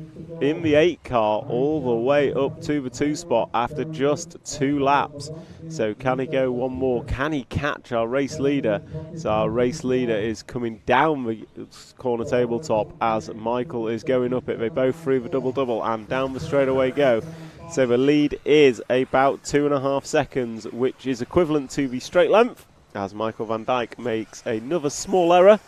in the 8 car all the way up to the 2 spot after just 2 laps. So can he go one more? Can he catch our race leader? So our race leader is coming down the corner tabletop as Michael is going up it. They both through the double-double and down the straightaway go. So the lead is about 2.5 seconds, which is equivalent to the straight length as Michael van Dijk makes another small error.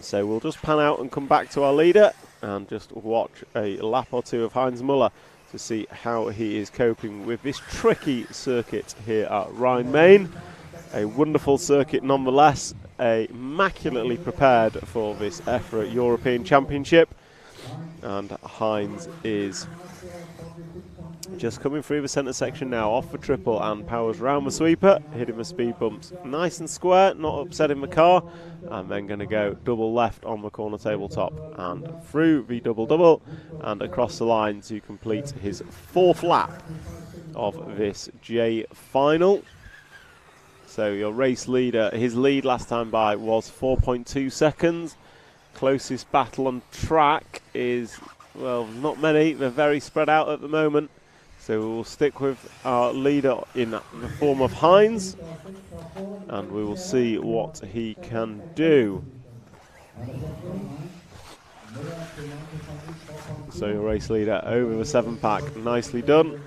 So we'll just pan out and come back to our leader and just watch a lap or 2 of Heinz Muller to see how he is coping with this tricky circuit here at Rhine-Main. A wonderful circuit nonetheless, immaculately prepared for this EFRA European Championship. And Heinz is just coming through the centre section now, off the triple and powers round the sweeper, hitting the speed bumps nice and square, not upsetting the car, and then going to go double left on the corner tabletop and through the double-double and across the line to complete his 4th lap of this J final. So your race leader, his lead last time by was 4.2 seconds. Closest battle on track is, well, not many, they're very spread out at the moment. So we will stick with our leader in the form of Heinz, and we will see what he can do. So your race leader over the 7-pack, nicely done.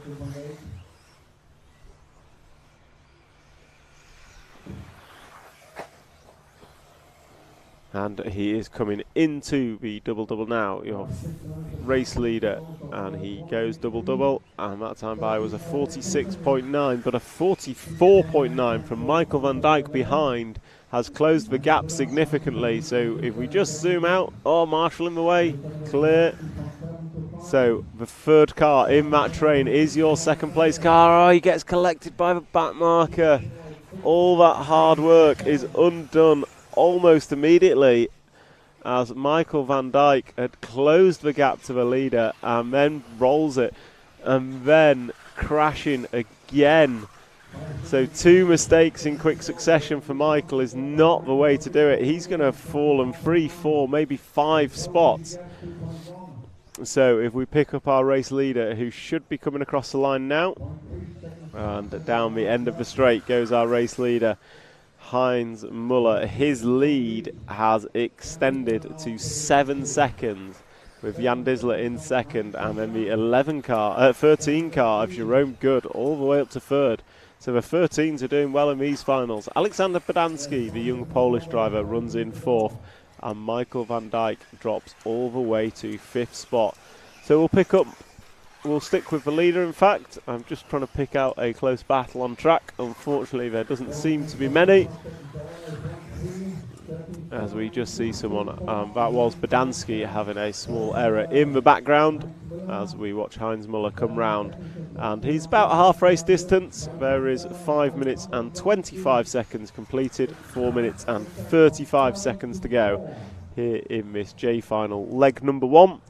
And he is coming into the double-double now. Your race leader, and he goes double-double, and that time by was a 46.9, but a 44.9 from Michael van Dijk behind has closed the gap significantly. So if we just zoom out, oh, Marshall in the way, clear. So the third car in that train is your second place car. Oh, he gets collected by the back marker. All that hard work is undone almost immediately, as Michael van Dijk had closed the gap to the leader and then rolls it and then crashing again. So 2 mistakes in quick succession for Michael is not the way to do it. He's going to have fallen 3, 4, maybe 5 spots. So if we pick up our race leader, who should be coming across the line now, and down the end of the straight goes our race leader, Heinz Muller. His lead has extended to 7 seconds, with Jan Disler in second, and then the 13 car of Jerome Good all the way up to third. So the 13s are doing well in these finals. Alexander Podanski, the young Polish driver, runs in 4th, and Michael van Dijk drops all the way to 5th spot. So we'll stick with the leader. In fact, I'm just trying to pick out a close battle on track. Unfortunately, there doesn't seem to be many, as we just see someone, that was Podanski, having a small error in the background as we watch Heinz Muller come round, and he's about half race distance. There is 5 minutes and 25 seconds completed, 4 minutes and 35 seconds to go here in this J final, leg number 1.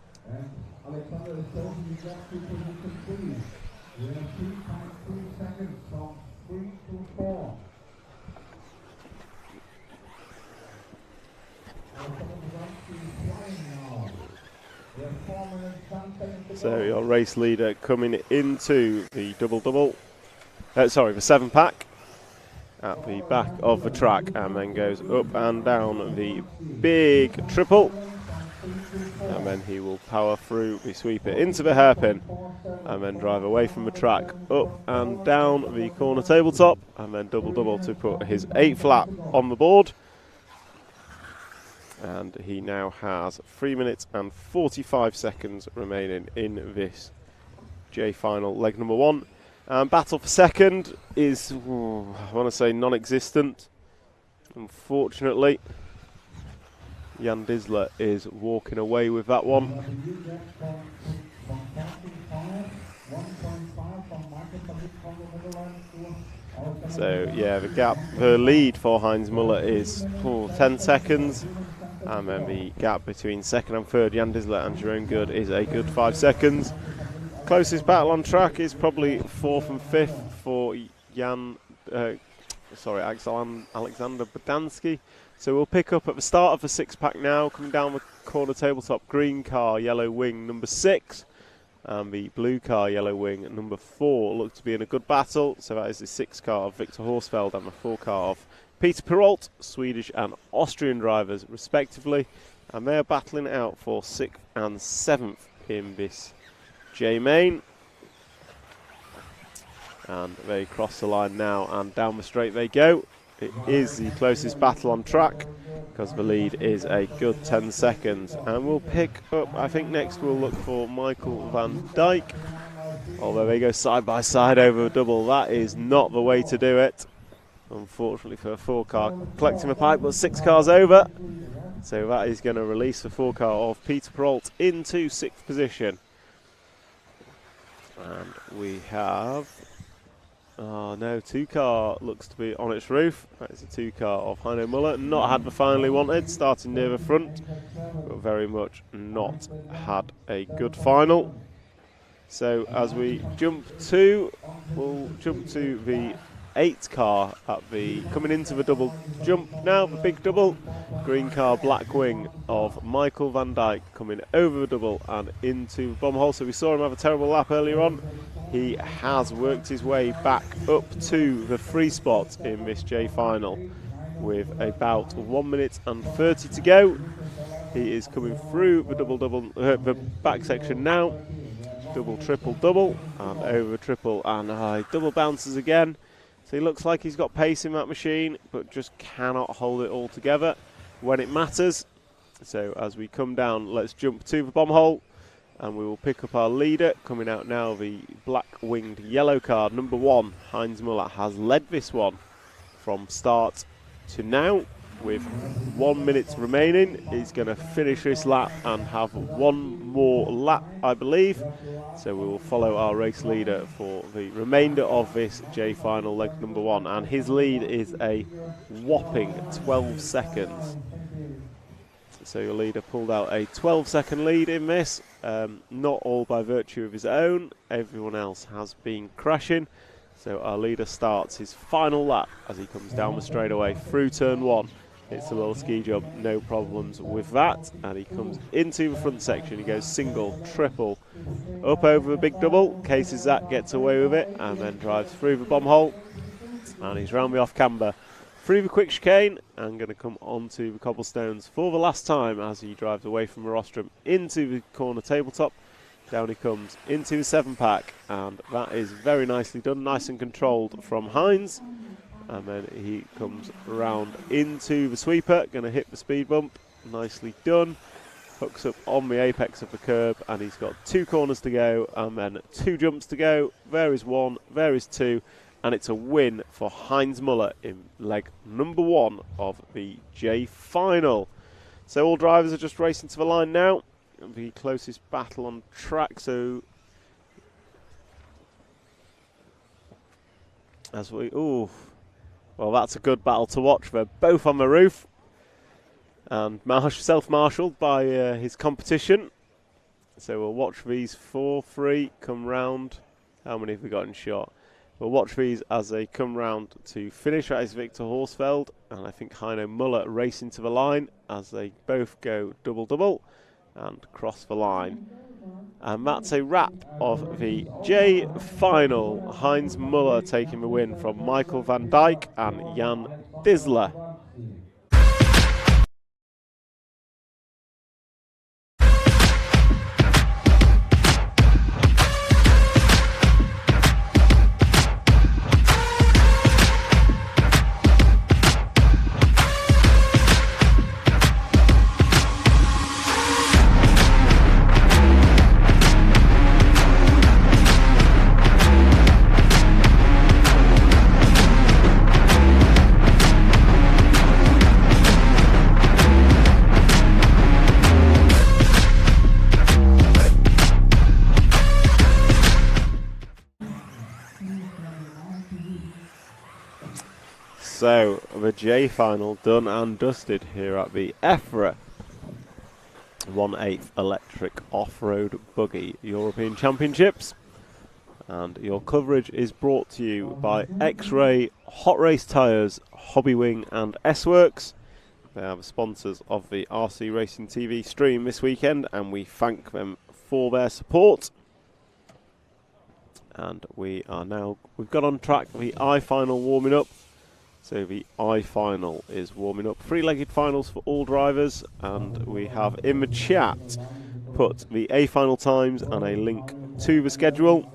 So your race leader coming into the double-double, the 7-pack at the back of the track, and then goes up and down the big triple, and then he will power through the sweeper into the hairpin, and then drive away from the track, up and down the corner tabletop, and then double-double to put his 8th lap on the board. And he now has 3 minutes and 45 seconds remaining in this J final, leg number 1. And battle for second is, I want to say, non-existent. Unfortunately, Jan Disler is walking away with that one. So yeah, the lead for Heinz Muller is 10 seconds. And then the gap between second and third, Jan Disler and Jerome Good, is a good 5 seconds. Closest battle on track is probably 4th and 5th for Alexander Podanski. So we'll pick up at the start of the 6-pack now, coming down the corner tabletop, green car, yellow wing, number 6. And the blue car, yellow wing, number 4, look to be in a good battle. So that is the 6 car of Victor Horsfeld and the 4 car of Peter Perrault, Swedish and Austrian drivers respectively, and they are battling out for 6th and 7th in this J-Main. And they cross the line now, and down the straight they go. It is the closest battle on track, because the lead is a good 10 seconds. And we'll pick up, I think next we'll look for Michael van Dijk, although they go side by side over a double. That is not the way to do it, unfortunately, for a 4-car collecting the pipe, but 6 cars over. So that is going to release the 4-car of Peter Perrault into 6th position. And we have, 2-car looks to be on its roof. That is a 2-car of Heino Muller. Not had the final he wanted, starting near the front, but very much not had a good final. So as we we'll jump to the 8-car coming into the double jump now, the big double. Green car, black wing of Michael van Dijk coming over the double and into the bomb hole. So we saw him have a terrible lap earlier on. He has worked his way back up to the 3 spot in this J final with about 1 minute and 30 to go. He is coming through the the back section now. Double, triple, double, and over the triple, and double bounces again. So he looks like he's got pace in that machine, but just cannot hold it all together when it matters. So as we come down, let's jump to the bomb hole. And we will pick up our leader. Coming out now, the black-winged yellow card, number 1, Heinz Muller, has led this one from start to now. With 1 minute remaining, he's going to finish this lap and have one more lap, I believe. So we will follow our race leader for the remainder of this J final, leg number 1. And his lead is a whopping 12 seconds. So your leader pulled out a 12-second lead in this. Not all by virtue of his own. Everyone else has been crashing. So our leader starts his final lap as he comes down the straightaway through turn 1. It's a little ski jump, no problems with that. And he comes into the front section. He goes single, triple, up over the big double. Cases that, gets away with it, and then drives through the bomb hole. And he's round the off camber, through the quick chicane, and going to come onto the cobblestones for the last time as he drives away from the rostrum into the corner tabletop. Down he comes into the 7-pack, and that is very nicely done, nice and controlled from Heinz. And then he comes round into the sweeper, going to hit the speed bump, nicely done. Hooks up on the apex of the curb, and he's got 2 corners to go, and then 2 jumps to go. There is 1, there is 2. And it's a win for Heinz Muller in leg number 1 of the J final. So all drivers are just racing to the line now. The closest battle on track. So as we, well, that's a good battle to watch. They're both on the roof and self-marshalled by his competition. So we'll watch these 4-3 come round. How many have we got in shot? We'll watch these as they come round to finish. That is Victor Horsfeld, and I think Heino Muller racing to the line as they both go double-double and cross the line. And that's a wrap of the J final. Heinz Muller taking the win from Michael van Dijk and Jan Disler. So, the J final done and dusted here at the EFRA 1/8 Electric Off-Road Buggy European Championships. And your coverage is brought to you by X-Ray, Hot Race Tyres, Hobbywing and S-Works. They are the sponsors of the RC Racing TV stream this weekend, and we thank them for their support. And we've got on track the I-Final warming up. So the I-Final is warming up. 3-legged finals for all drivers, and we have in the chat put the A-Final times and a link to the schedule.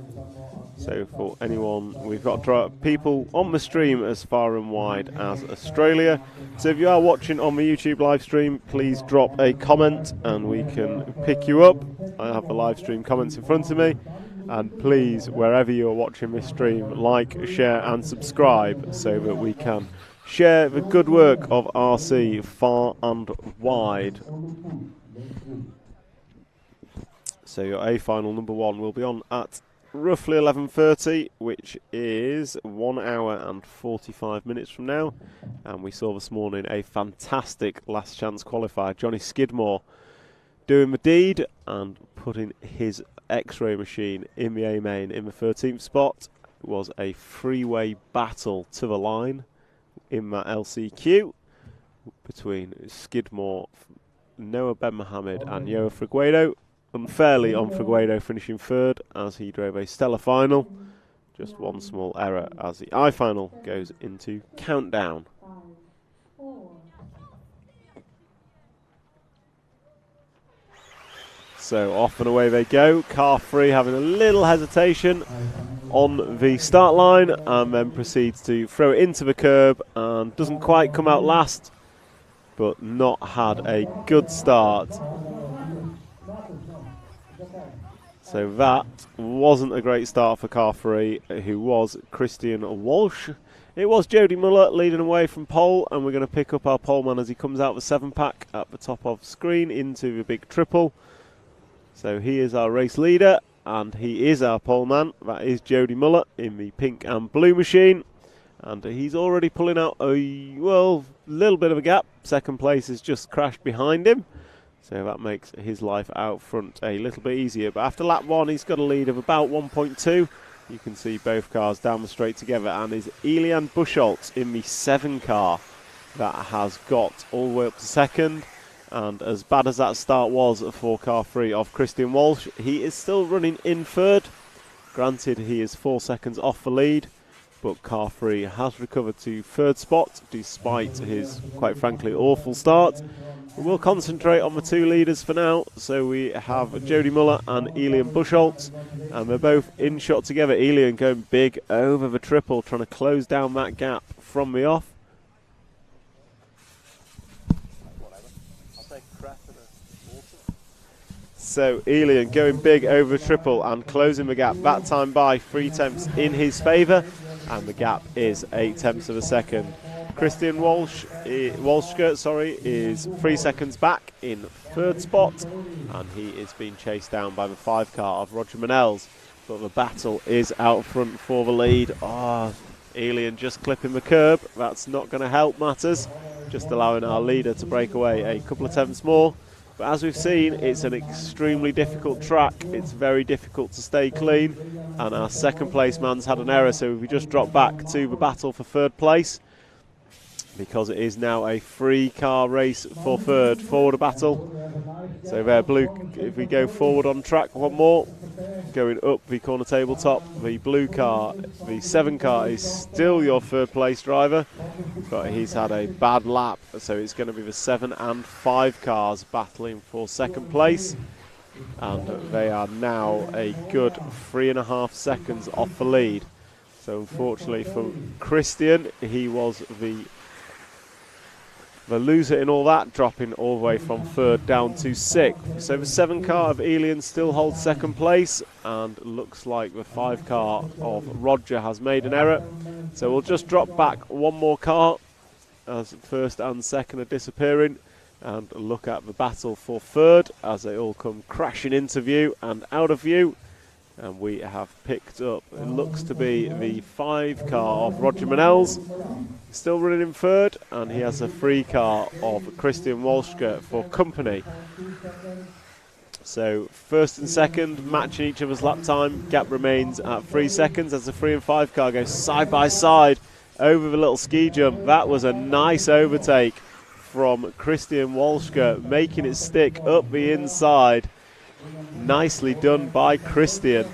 So for anyone, we've got people on the stream as far and wide as Australia. So if you are watching on the YouTube live stream, please drop a comment and we can pick you up. I have the live stream comments in front of me. And please, wherever you're watching this stream, like, share and subscribe so that we can share the good work of RC far and wide. So your A-Final number 1 will be on at roughly 11:30, which is 1 hour and 45 minutes from now. And we saw this morning a fantastic last chance qualifier, Johnny Skidmore, doing the deed and putting his X-ray machine in the A-main in the 13th spot. It was a three-way battle to the line in that LCQ between Skidmore, Noah Ben Mohammed and Yoa Figueiredo. Unfairly on Figueiredo finishing 3rd as he drove a stellar final. Just one small error as the I-Final goes into countdown. So off and away they go. Car 3 having a little hesitation on the start line and then proceeds to throw it into the curb and doesn't quite come out last, but not had a good start. So that wasn't a great start for car 3, who was Christian Walsh. It was Jody Muller leading away from pole, and we're going to pick up our poleman as he comes out of the 7-pack at the top of the screen into the big triple. So he is our race leader, and he is our poleman. That is Jody Muller in the pink and blue machine. And he's already pulling out a, well, little bit of a gap. Second place has just crashed behind him. So that makes his life out front a little bit easier. But after lap 1, he's got a lead of about 1.2. You can see both cars down the straight together. And is Elian Buchholz in the 7 car that has got all the way up to second. And as bad as that start was for car 3 of Christian Walsh, he is still running in third. Granted, he is 4 seconds off the lead. But car 3 has recovered to third spot despite his, quite frankly, awful start. We'll concentrate on the 2 leaders for now. So we have Jody Muller and Elian Buchholz, and they're both in shot together. Elian going big over the triple, trying to close down that gap from the off. So Elian going big over the triple and closing the gap, that time by 3 tenths in his favour. And the gap is 8 tenths of a second. Christian Walshke is 3 seconds back in third spot, and he is being chased down by the 5 car of Roger Manels. But the battle is out front for the lead. Elian just clipping the curb. That's not going to help matters. Just allowing our leader to break away a couple of tenths more. But as we've seen, it's an extremely difficult track. It's very difficult to stay clean. And our second place man's had an error, so we just drop back to the battle for third place. Because it is now a 3-car race for third. Forward a battle. So there, blue, if we go forward on track one more. Going up the corner tabletop, the blue car, the 7 car is still your third place driver, but he's had a bad lap, so it's going to be the 7 and 5 cars battling for second place, and they are now a good 3.5 seconds off the lead. So unfortunately for Christian, he was the loser in all that, dropping all the way from third down to 6th. So the 7 car of Elian still holds second place, and looks like the 5 car of Roger has made an error. So we'll just drop back one more car as first and second are disappearing, and look at the battle for third as they all come crashing into view and out of view. And we have picked up, it looks to be the 5 car of Roger Manels, still running in third, and he has a 3 car of Christian Walshke for company. So first and second matching each other's lap time, gap remains at 3 seconds as the 3 and 5 car goes side by side over the little ski jump. That was a nice overtake from Christian Walshke, making it stick up the inside. Nicely done by Christian.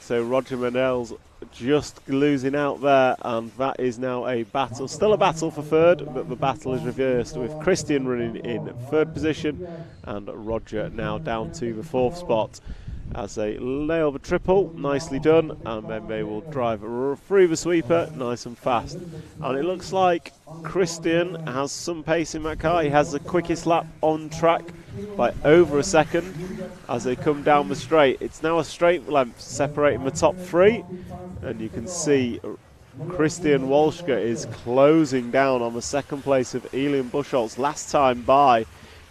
So Roger Manels just losing out there, and that is now a battle, still a battle for third, but the battle is reversed with Christian running in third position and Roger now down to the 4th spot as they nail the triple. Nicely done, and then they will drive through the sweeper nice and fast. And it looks like Christian has some pace in that car. He has the quickest lap on track by over a second as they come down the straight. It's now a straight length separating the top 3, and you can see Christian Walshke is closing down on the second place of Elian Buchholz. Last time by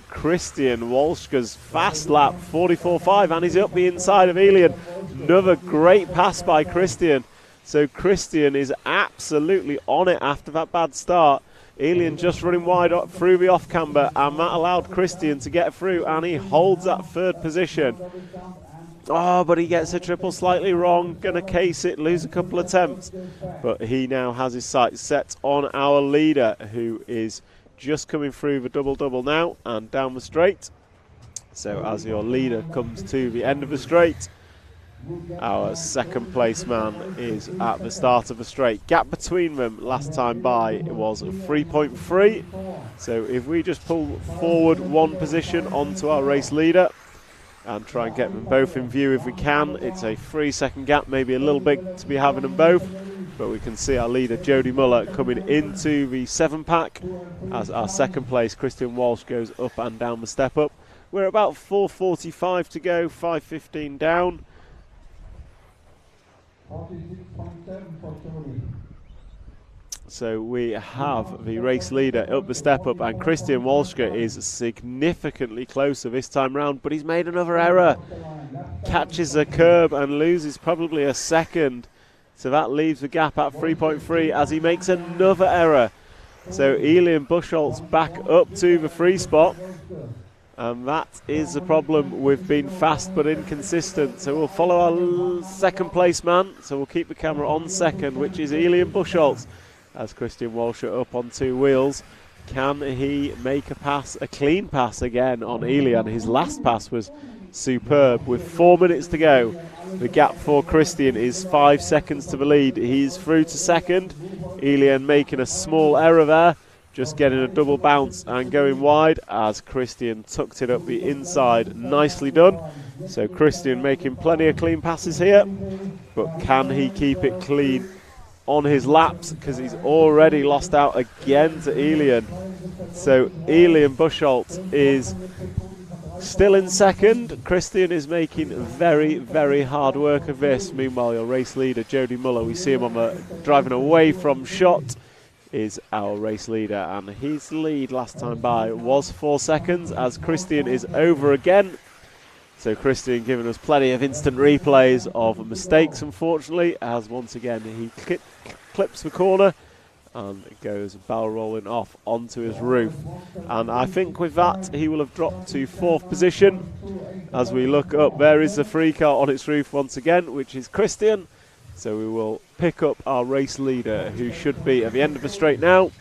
Christian Walshke's fast lap 44.5, and he's up the inside of Elian. Another great pass by Christian. So Christian is absolutely on it after that bad start. Elian just running wide up through the off camber, and that allowed Christian to get through, and he holds that third position. But he gets a triple slightly wrong, gonna case it, lose a couple of attempts, but he now has his sights set on our leader, who is just coming through the double now and down the straight. So as your leader comes to the end of the straight, our second place man is at the start of the straight. Gap between them last time by was 3.3. So if we just pull forward one position onto our race leader and try and get them both in view if we can, it's a 3-second gap, maybe a little big to be having them both. But we can see our leader Jody Muller coming into the 7-pack as our second place Christian Walsh goes up and down the step up. We're about 4:45 to go, 5:15 down. 46.7 for Jody. So we have the race leader up the step up, and Christian Walschke is significantly closer this time round, but he's made another error. Catches a curb and loses probably a second. So that leaves the gap at 3.3 as he makes another error. So Elian Buchholz back up to the free spot. And that is the problem with being fast but inconsistent. So we'll follow our second place man. So we'll keep the camera on second, which is Elian Buchholz. As Christian Walsh up on 2 wheels. Can he make a pass, a clean pass again on Elian? His last pass was superb. With 4 minutes to go, the gap for Christian is 5 seconds to the lead. He's through to second. Elian making a small error there, just getting a double bounce and going wide as Christian tucked it up the inside. Nicely done. So Christian making plenty of clean passes here, but can he keep it clean on his laps, because he's already lost out again to Elian. So Elian Buchholz is still in second. Christian is making very, very hard work of this. Meanwhile, your race leader, Jody Muller, we see him on the driving away from shot, is our race leader, and his lead last time by was 4 seconds as Christian is over again. So Christian giving us plenty of instant replays of mistakes, unfortunately, as once again he clips the corner and it goes barrel rolling off onto his roof. And I think with that he will have dropped to 4th position. As we look up, there is the free car on its roof once again, which is Christian. So we will pick up our race leader, who should be at the end of the straight now,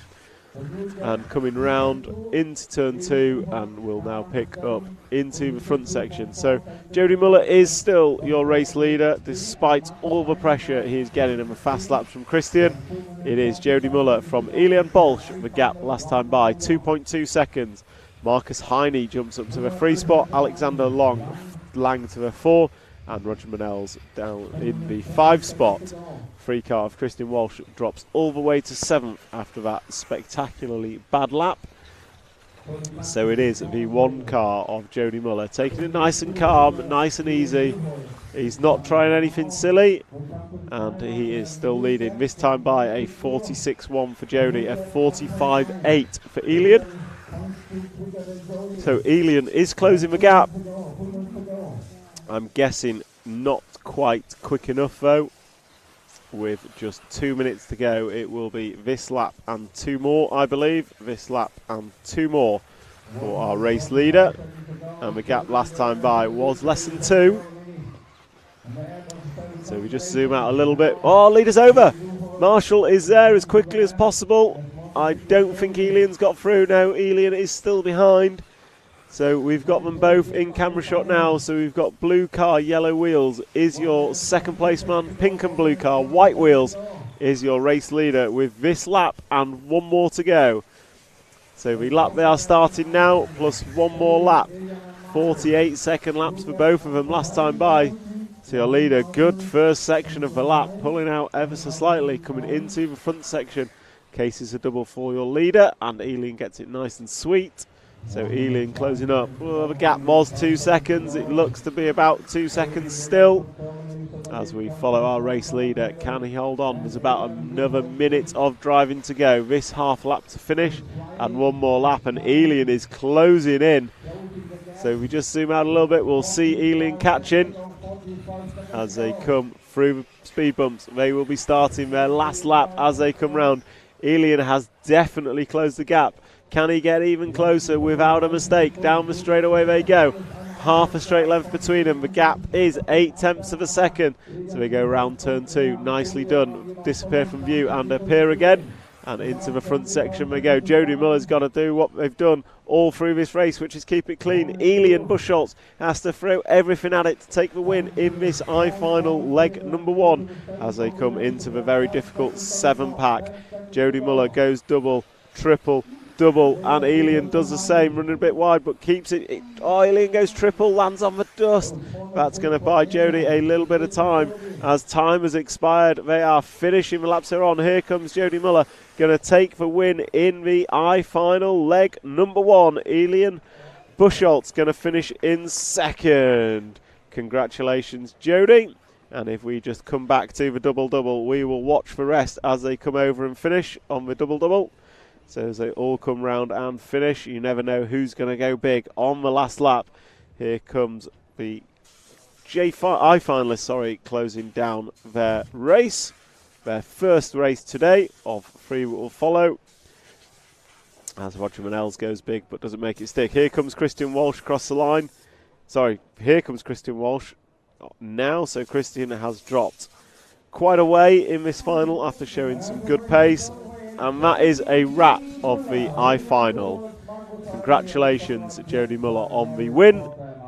and coming round into turn 2, and will now pick up into the front section. So Jody Muller is still your race leader despite all the pressure he is getting in the fast laps from Christian. It is Jody Muller from Elian Bolsch, the gap last time by 2.2 seconds. Marcus Heine jumps up to the 3 spot, Alexander Lang to the 4, and Roger Manels down in the 5 spot. Free car of Christian Walsh drops all the way to 7th after that spectacularly bad lap. So it is the 1 car of Jody Muller, taking it nice and calm, nice and easy. He's not trying anything silly, and he is still leading, this time by a 46.1 for Jody, a 45.8 for Elian. So Elian is closing the gap. I'm guessing not quite quick enough though. With just 2 minutes to go, it will be this lap and 2 more, I believe. This lap and 2 more for our race leader. And the gap last time by was less than 2. So we just zoom out a little bit. Oh, leader's over. Marshall is there as quickly as possible. I don't think Elian's got through. No, Elian is still behind. So we've got them both in camera shot now. So we've got blue car, yellow wheels is your second place man. Pink and blue car, white wheels is your race leader with this lap and 1 more to go. So the lap they are starting now plus 1 more lap. 48-second laps for both of them last time by. So your leader, good first section of the lap, pulling out ever so slightly, coming into the front section. Case is a double for your leader, and Elian gets it nice and sweet. So Elian closing up. Well, the gap was 2 seconds. It looks to be about 2 seconds still. As we follow our race leader, can he hold on? There's about another minute of driving to go. This half lap to finish and 1 more lap, and Elian is closing in. So if we just zoom out a little bit, we'll see Elian catching as they come through the speed bumps. They will be starting their last lap as they come round. Elian has definitely closed the gap. Can he get even closer without a mistake? Down the straightaway they go. Half a straight length between them. The gap is 0.8 of a second. So we go round turn 2. Nicely done. Disappear from view and appear again. And into the front section we go. Jody Muller's got to do what they've done all through this race, which is keep it clean. Elian Buchholz has to throw everything at it to take the win in this I-final leg number 1 as they come into the very difficult 7-pack. Jody Muller goes double, triple, double, and Elian does the same, running a bit wide but keeps it. Oh, Elian goes triple, lands on the dust. That's going to buy Jody a little bit of time. As time has expired, they are finishing the laps they're on. Here comes Jody Muller, going to take the win in the I-final leg number 1. Elian Buschholz going to finish in second. Congratulations, Jody. And if we just come back to the double-double, we will watch the rest as they come over and finish on the double-double. So as they all come round and finish, you never know who's going to go big on the last lap. Here comes the I finalists, closing down their race. Their first race today of three will follow. As Roger Manels goes big but doesn't make it stick. Here comes Christian Walsh across the line. Here comes Christian Walsh now. So Christian has dropped quite a way in this final after showing some good pace. And that is a wrap of the I-final. Congratulations, Jody Muller on the win.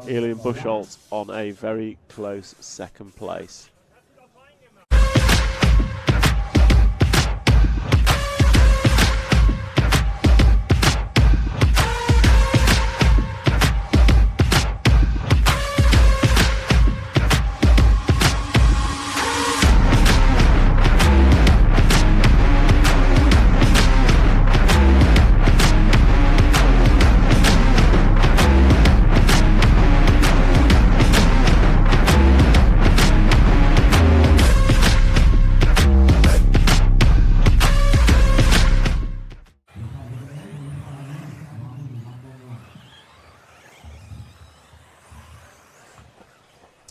Elian Buschholz on a very close second place.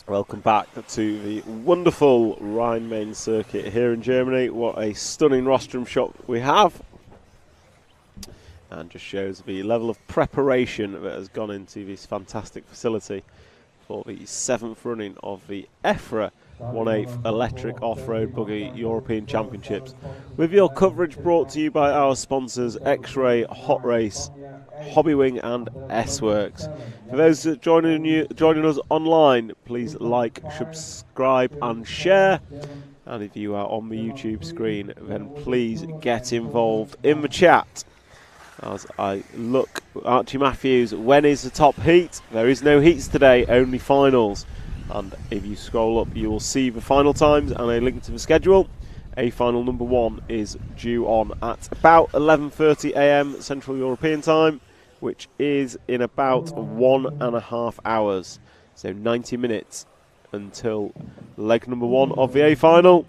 Welcome back to the wonderful Rhine-Main circuit here in Germany. What a stunning rostrum shot we have. And just shows the level of preparation that has gone into this fantastic facility for the 7th running of the EFRA 1/8 Electric Off-Road Buggy European Championships. With your coverage brought to you by our sponsors X-Ray, Hot Race, Hobbywing and S-Works. For those joining us online, please like, subscribe and share. And if you are on the YouTube screen, then please get involved in the chat. As I look, Archie Matthews, when is the top heat? There is no heats today, only finals. And if you scroll up, you will see the final times and a link to the schedule. A final number 1 is due on at about 11:30 AM Central European time, which is in about 1.5 hours. So 90 minutes until leg number 1 of the A final.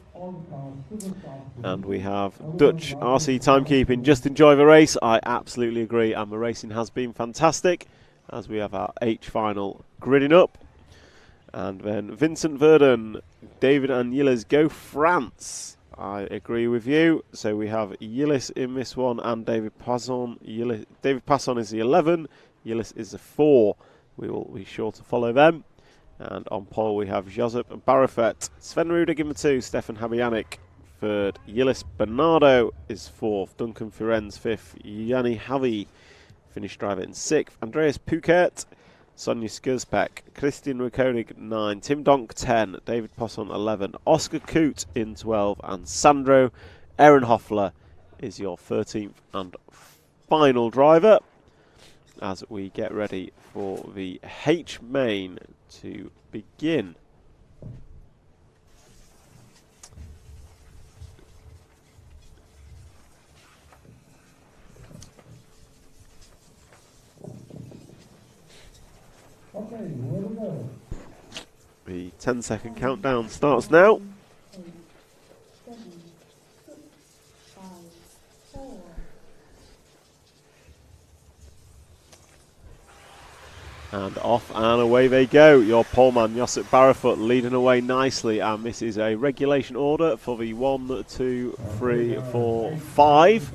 And we have Dutch RC timekeeping. Just enjoy the race. I absolutely agree, and the racing has been fantastic. As we have our H final gridding up. And then Vincent Verdun, David and Yillis go France. I agree with you. So we have Yillis in this one and David Passon. David Passon is the 11. Yillis is the 4. We will be sure to follow them. And on pole we have Josep and Barafet. Sven Rudig in the 2. Stefan Habianic 3rd. Yillis Bernardo is 4th. Duncan Firenze 5th. Yanni Havi finished driver in 6th. Andreas Phuket. Sonia Skurzpek, Christian Rukonig 9, Tim Donk 10, David Posson 11, Oscar Coote in 12, and Sandro Ehrenhoffler is your 13th and final driver as we get ready for the H main to begin. The 10-second countdown starts now. And off and away they go. Your poleman Josip Barafut leading away nicely, and this is a regulation order for the 1, 2, 3, 4, 5.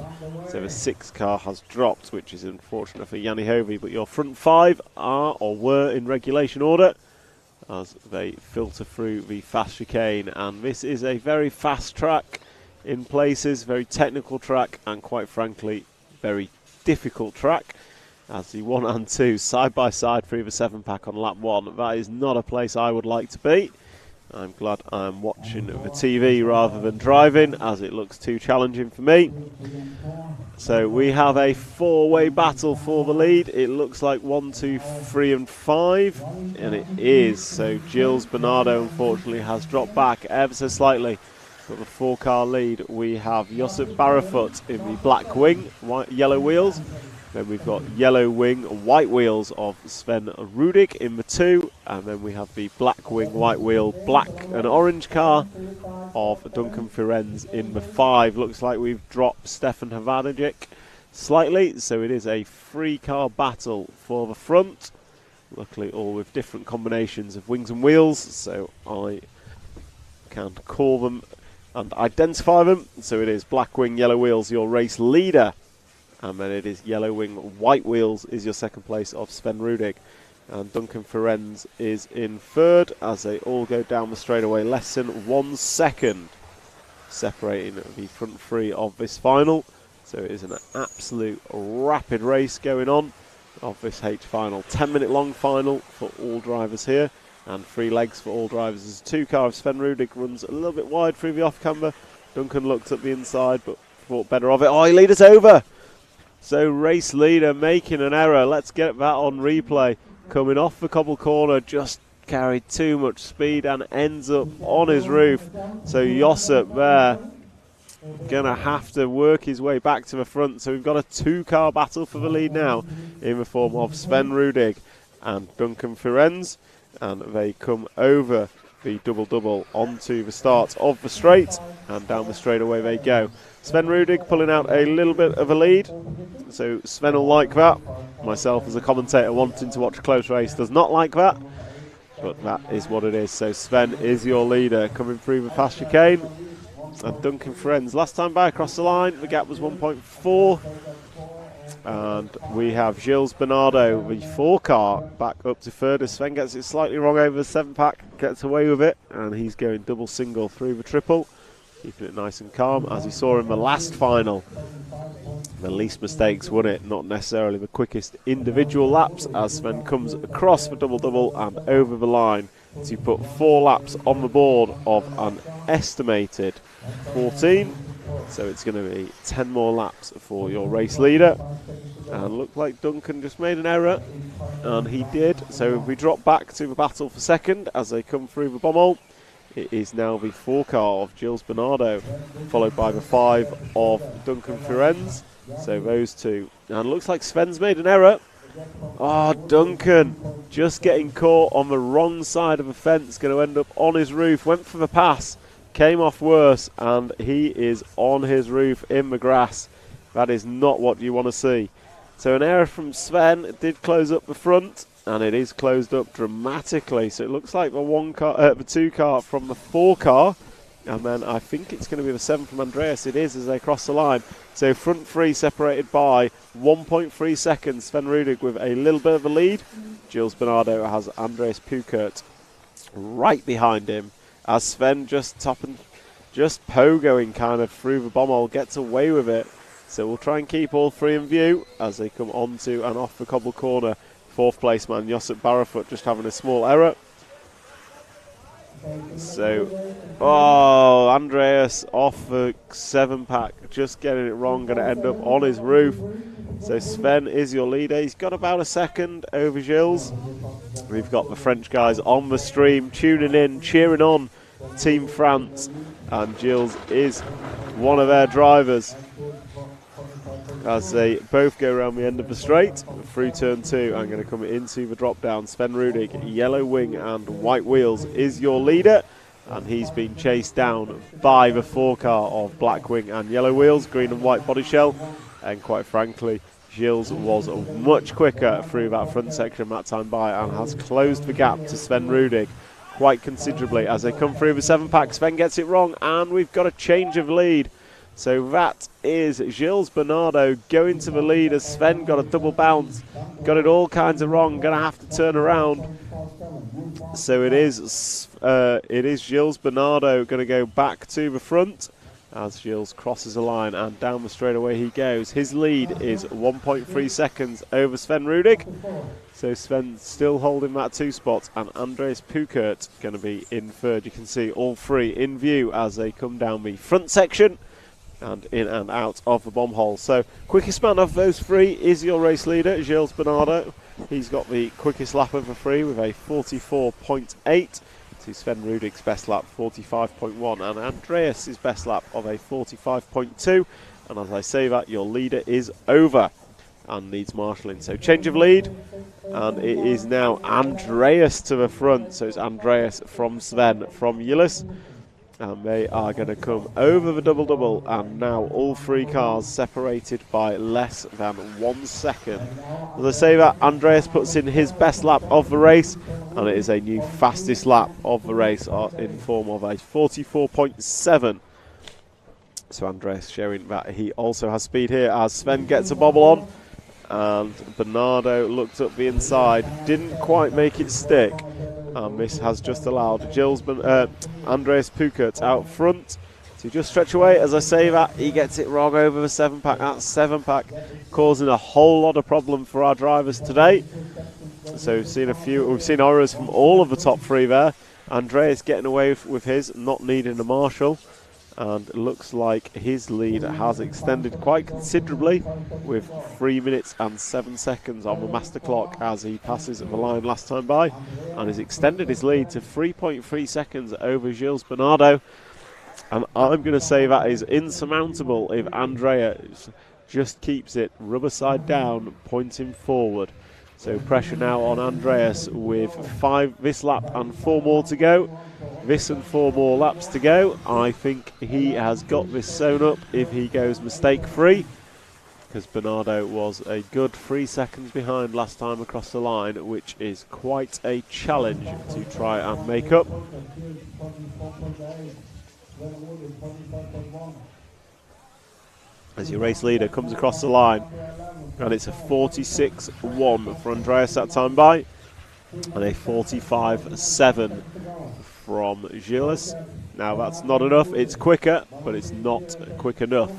So the 6 car has dropped, which is unfortunate for Yanni Hovey, but your front 5 are or were in regulation order as they filter through the fast chicane. And this is a very fast track in places, very technical track, and quite frankly very difficult track. As the 1 and 2 side by side through the 7-pack on lap 1. That is not a place I would like to be. I'm glad I'm watching the TV rather than driving, as it looks too challenging for me. So we have a 4-way battle for the lead. It looks like 1, 2, 3 and 5, and it is. So Gilles Bernardo unfortunately has dropped back ever so slightly. But the 4-car lead, we have Josip Barafut in the black wing, yellow wheels. Then we've got yellow wing, white wheels of Sven Rudig in the 2. And then we have the black wing, white wheel, black and orange car of Duncan Firenze in the 5. Looks like we've dropped Stefan Havanagic slightly, so it is a 3-car battle for the front. Luckily all with different combinations of wings and wheels, so I can call them and identify them. So it is black wing, yellow wheels, your race leader. And then it is yellow wing, white wheels is your second place of Sven Rudig. And Duncan Firenze is in 3rd as they all go down the straightaway. Less than 1 second separating the front 3 of this final. So it is an absolute rapid race going on of this H final. 10-minute long final for all drivers here. And 3 legs for all drivers. As a 2-car of Sven Rudig runs a little bit wide through the off-camber. Duncan looked at the inside but thought better of it. Oh, he lead us over! So race leader making an error. Let's get that on replay. Coming off the cobble corner, just carried too much speed and ends up on his roof. So Josip there gonna have to work his way back to the front. So we've got a 2-car battle for the lead now in the form of Sven Rudig and Duncan Firenze. And they come over the double-double onto the start of the straight, and down the straightaway they go. Sven Rudig pulling out a little bit of a lead, so Sven will like that. Myself as a commentator wanting to watch a close race does not like that, but that is what it is. So Sven is your leader coming through the past chicane, and Duncan Firenze last time by across the line the gap was 1.4. And we have Gilles Bernardo, the 4-car, back up to 3rd as Sven gets it slightly wrong over the 7-pack, gets away with it, and he's going double single through the triple, keeping it nice and calm, as he saw in the last final. The least mistakes won it, not necessarily the quickest individual laps, as Sven comes across the double-double and over the line to put 4 laps on the board of an estimated 14. So it's going to be 10 more laps for your race leader. And looked like Duncan just made an error, and he did. So if we drop back to the battle for second as they come through the bommel, it is now the 4-car of Gilles Bernardo, followed by the 5 of Duncan Firenze. So those 2. And looks like Sven's made an error. Oh, Duncan just getting caught on the wrong side of the fence, going to end up on his roof. Went for the pass, came off worse, and he is on his roof in the grass. That is not what you want to see. So an error from Sven. It did close up the front, and it is closed up dramatically. So it looks like the 2-car from the 4-car, and then I think it's going to be the 7 from Andreas. It is as they cross the line. So front 3 separated by 1.3 seconds. Sven Rudig with a little bit of a lead. Gilles Bernardo has Andreas Pukert right behind him, as Sven just pogoing kind of through the bommel, gets away with it. So we'll try and keep all 3 in view as they come onto and off the cobble corner. 4th place man Josip Barrefoot just having a small error. So, oh, Andreas off the 7-pack, just getting it wrong, going to end up on his roof. So Sven is your leader. He's got about a second over Gilles. We've got the French guys on the stream, tuning in, cheering on Team France, and Gilles is one of their drivers as they both go around the end of the straight through turn 2. I'm going to come into the drop down. Sven Rudig, yellow wing and white wheels, is your leader, and he's been chased down by the 4-car of black wing and yellow wheels, green and white body shell. And quite frankly, Gilles was much quicker through that front section that time by, and has closed the gap to Sven Rudig quite considerably as they come through the 7-pack. Sven gets it wrong, and we've got a change of lead. So that is Gilles Bernardo going to the lead as Sven got a double bounce, got it all kinds of wrong, going to have to turn around. So it is Gilles Bernardo going to go back to the front as Gilles crosses the line, and down the straightaway he goes. His lead is 1.3 seconds over Sven Rudig. So Sven still holding that 2 spot, and Andreas Pukert going to be in 3rd. You can see all 3 in view as they come down the front section and in and out of the bomb hole. So quickest man of those 3 is your race leader, Gilles Bernardo. He's got the quickest lap of the 3 with a 44.8 to Sven Rudig's best lap 45.1, and Andreas's best lap of a 45.2. And as I say that, your leader is over. and needs marshalling. So change of lead, and it is now Andreas to the front. So it's Andreas from Sven from Gilles, and they are going to come over the double-double, and now all three cars separated by less than 1 second. As I say that, Andreas puts in his best lap of the race, and it is a new fastest lap of the race in form of a 44.7. So Andreas showing that he also has speed here as Sven gets a bobble on, and Bernardo looked up the inside, didn't quite make it stick, and this has just allowed Andreas Pukert out front to just stretch away. As I say that, he gets it wrong over the 7-pack. That 7-pack causing a whole lot of problem for our drivers today. So we've seen errors from all of the top three there. Andreas getting away with his, not needing a marshal. And it looks like his lead has extended quite considerably with 3 minutes and 7 seconds on the master clock as he passes the line last time by, and has extended his lead to 3.3 seconds over Gilles Bernardo. And I'm going to say that is insurmountable if Andreas just keeps it rubber side down, pointing forward. So pressure now on Andreas with this lap and 4 more to go. This and 4 more laps to go. I think he has got this sewn up if he goes mistake-free, because Bernardo was a good 3 seconds behind last time across the line, which is quite a challenge to try and make up. As your race leader comes across the line, and it's a 46.1 for Andreas that time by, and a 45.7 from Gilles. Now that's not enough, it's quicker, but it's not quick enough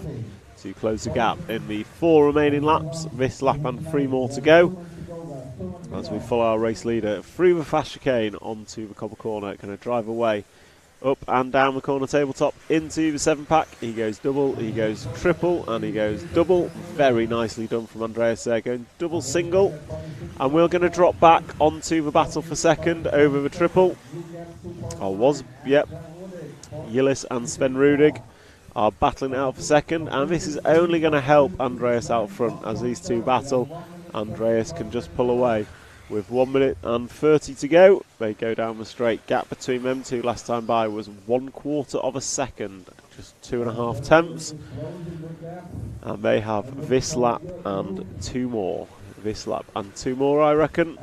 to close the gap in the 4 remaining laps. This lap and 3 more to go, as we follow our race leader through the fast chicane onto the cobble corner, going to drive away up and down the corner tabletop into the 7-pack. He goes double, he goes triple, and he goes double. Very nicely done from Andreas there, going double single. And we're going to drop back onto the battle for second over the triple. Gilles and Sven Rudig are battling it out for second, and this is only going to help Andreas out front as these two battle. Andreas can just pull away. With 1 minute and 30 to go, they go down the straight. Gap between them two last time by was 1/4 of a second, just 2.5 tenths. And they have this lap and 2 more. This lap and 2 more, I reckon.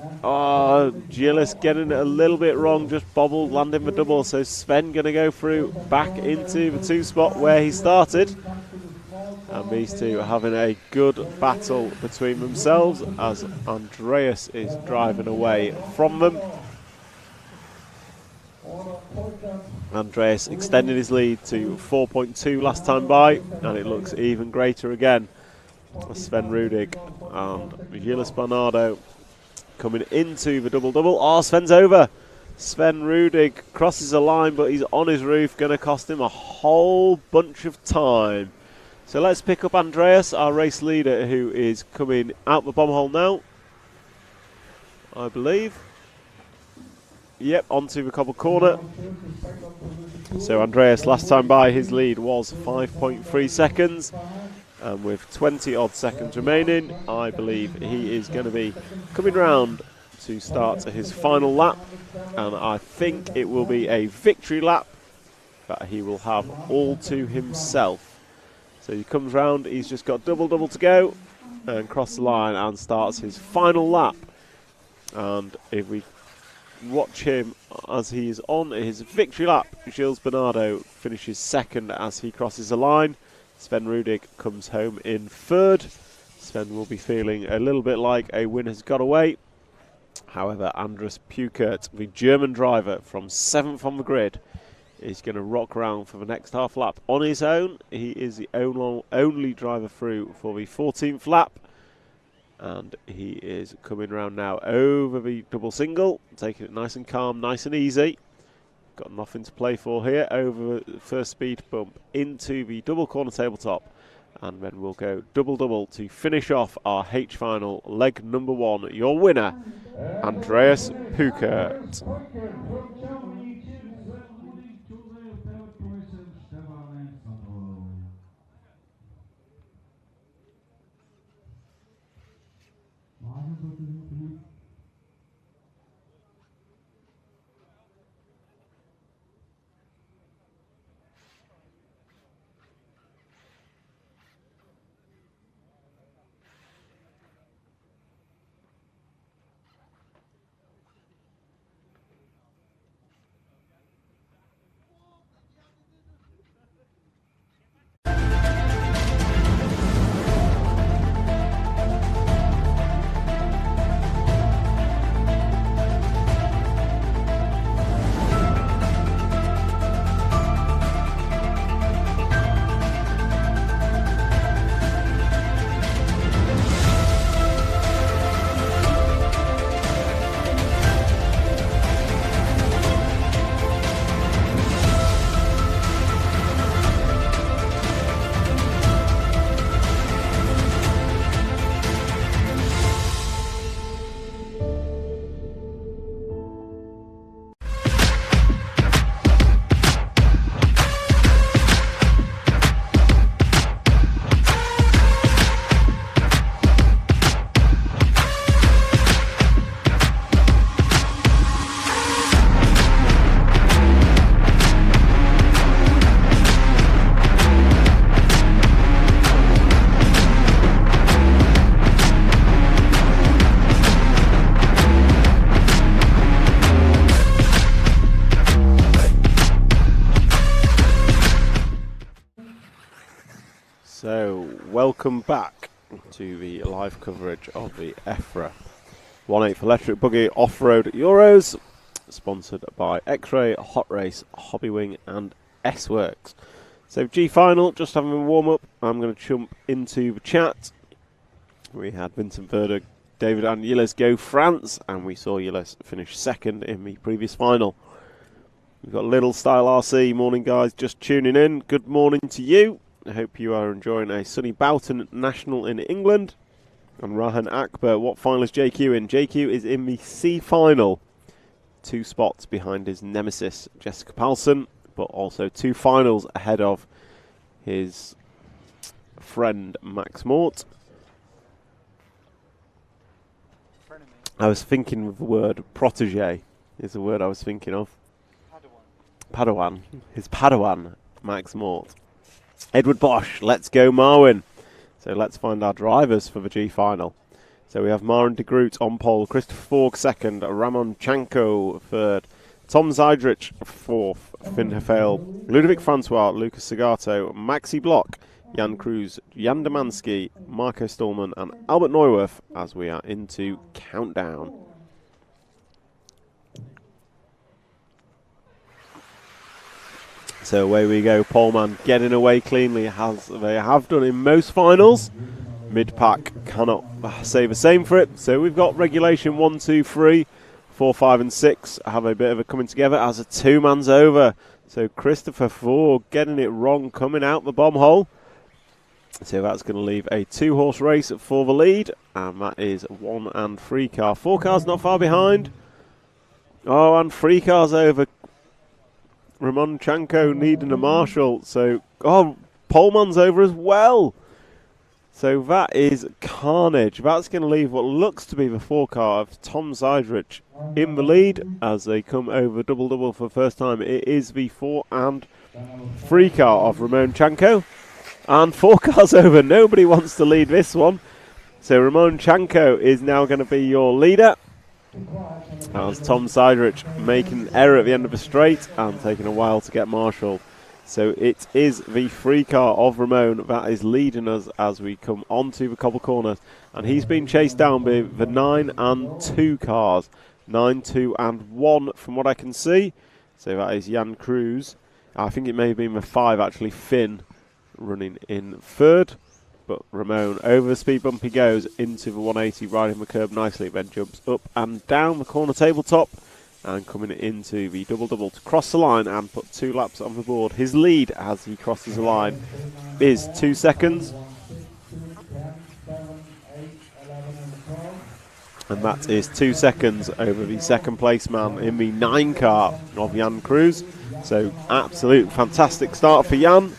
Gilles getting it a little bit wrong, just bobbled, landing the double. So Sven going to go through back into the 2 spot where he started. And these two are having a good battle between themselves as Andreas is driving away from them. Andreas extended his lead to 4.2 last time by, and it looks even greater again. Sven Rudig and Gilles Bernardo coming into the double-double. Sven's over. Sven Rudig crosses the line, but he's on his roof, going to cost him a whole bunch of time. So let's pick up Andreas, our race leader, who is coming out the bomb hole now, I believe. Yep, onto the cobble corner. So Andreas, last time by, his lead was 5.3 seconds. And with 20 odd seconds remaining, I believe he is going to be coming round to start his final lap. And I think it will be a victory lap that he will have all to himself. So he comes round, he's just got double-double to go, and cross the line and starts his final lap. And if we watch him as he's on his victory lap, Gilles Bernardo finishes second as he crosses the line. Sven Rudig comes home in third. Sven will be feeling a little bit like a win has got away. However, Andreas Pukert, the German driver from 7th on the grid, is going to rock around for the next half lap on his own. He is the only driver through for the 14th lap. And he is coming around now over the double single, taking it nice and calm, nice and easy. Got nothing to play for here. Over the first speed bump into the double corner tabletop. And then we'll go double-double to finish off our H final, leg number 1. Your winner, Andreas Pukert. So, welcome back to the live coverage of the EFRA 1/8 Electric Buggy Off-Road Euros, sponsored by X-Ray, Hot Race, Hobbywing and S-Works. So G final, just having a warm-up, I'm going to jump into the chat. We had Vincent Verder, David and Yilles go France, and we saw Yilles finish second in the previous final. We've got Little Style RC, morning guys, just tuning in. Good morning to you. I hope you are enjoying a sunny Boughton National in England. And Rahan Akbar, what final is JQ in? JQ is in the C final. 2 spots behind his nemesis, Jessica Palsson, but also 2 finals ahead of his friend Max Mort. I was thinking of the word protege, is the word I was thinking of. Padawan. His Padawan, Max Mort. Edward Bosch, let's go Marwin. So let's find our drivers for the G final. So we have Maren de Groot on pole, Christopher Forg second, Ramon Chanko third, Tom Zeidrich fourth, Finn Hefel, Ludovic Francois, Lucas Segato, Maxi Block, Jan Cruz, Jan Demansky, Marco Stallman and Albert Neuwirth as we are into countdown. So away we go, Poleman getting away cleanly as they have done in most finals. Mid-pack cannot say the same for it. So we've got regulation 1, 2, 3, 4, 5 and 6 have a bit of a coming together as a 2-man's over. So Christopher Ford getting it wrong, coming out the bomb hole. So that's going to leave a 2-horse race for the lead. And that is 1 and 3 car. 4 cars not far behind. Oh, and 3 cars over. Ramon Chanko needing a marshal. So, oh, Poleman's over as well. So that is carnage. That's going to leave what looks to be the 4 car of Tom Zeidrich in the lead as they come over double-double for the first time. It is the 4 and 3 car of Ramon Chanko. And 4 cars over. Nobody wants to lead this one. So Ramon Chanko is now going to be your leader. As Tom Zeidrich making an error at the end of the straight and taking a while to get marshalled. So it is the 3 car of Ramon that is leading us as we come onto the cobble corners. And he's been chased down by the 9 and 2 cars. 9, 2 and 1 from what I can see. So that is Jan Cruz. I think it may have been the 5 actually, Finn, running in third. But Ramon over the speed bump he goes into the 180, riding the curb nicely, then jumps up and down the corner tabletop and coming into the double-double to cross the line and put 2 laps on the board. His lead as he crosses the line is 2 seconds. And that is 2 seconds over the second place man in the 9 car of Jan Cruz. So absolute fantastic start for Jan.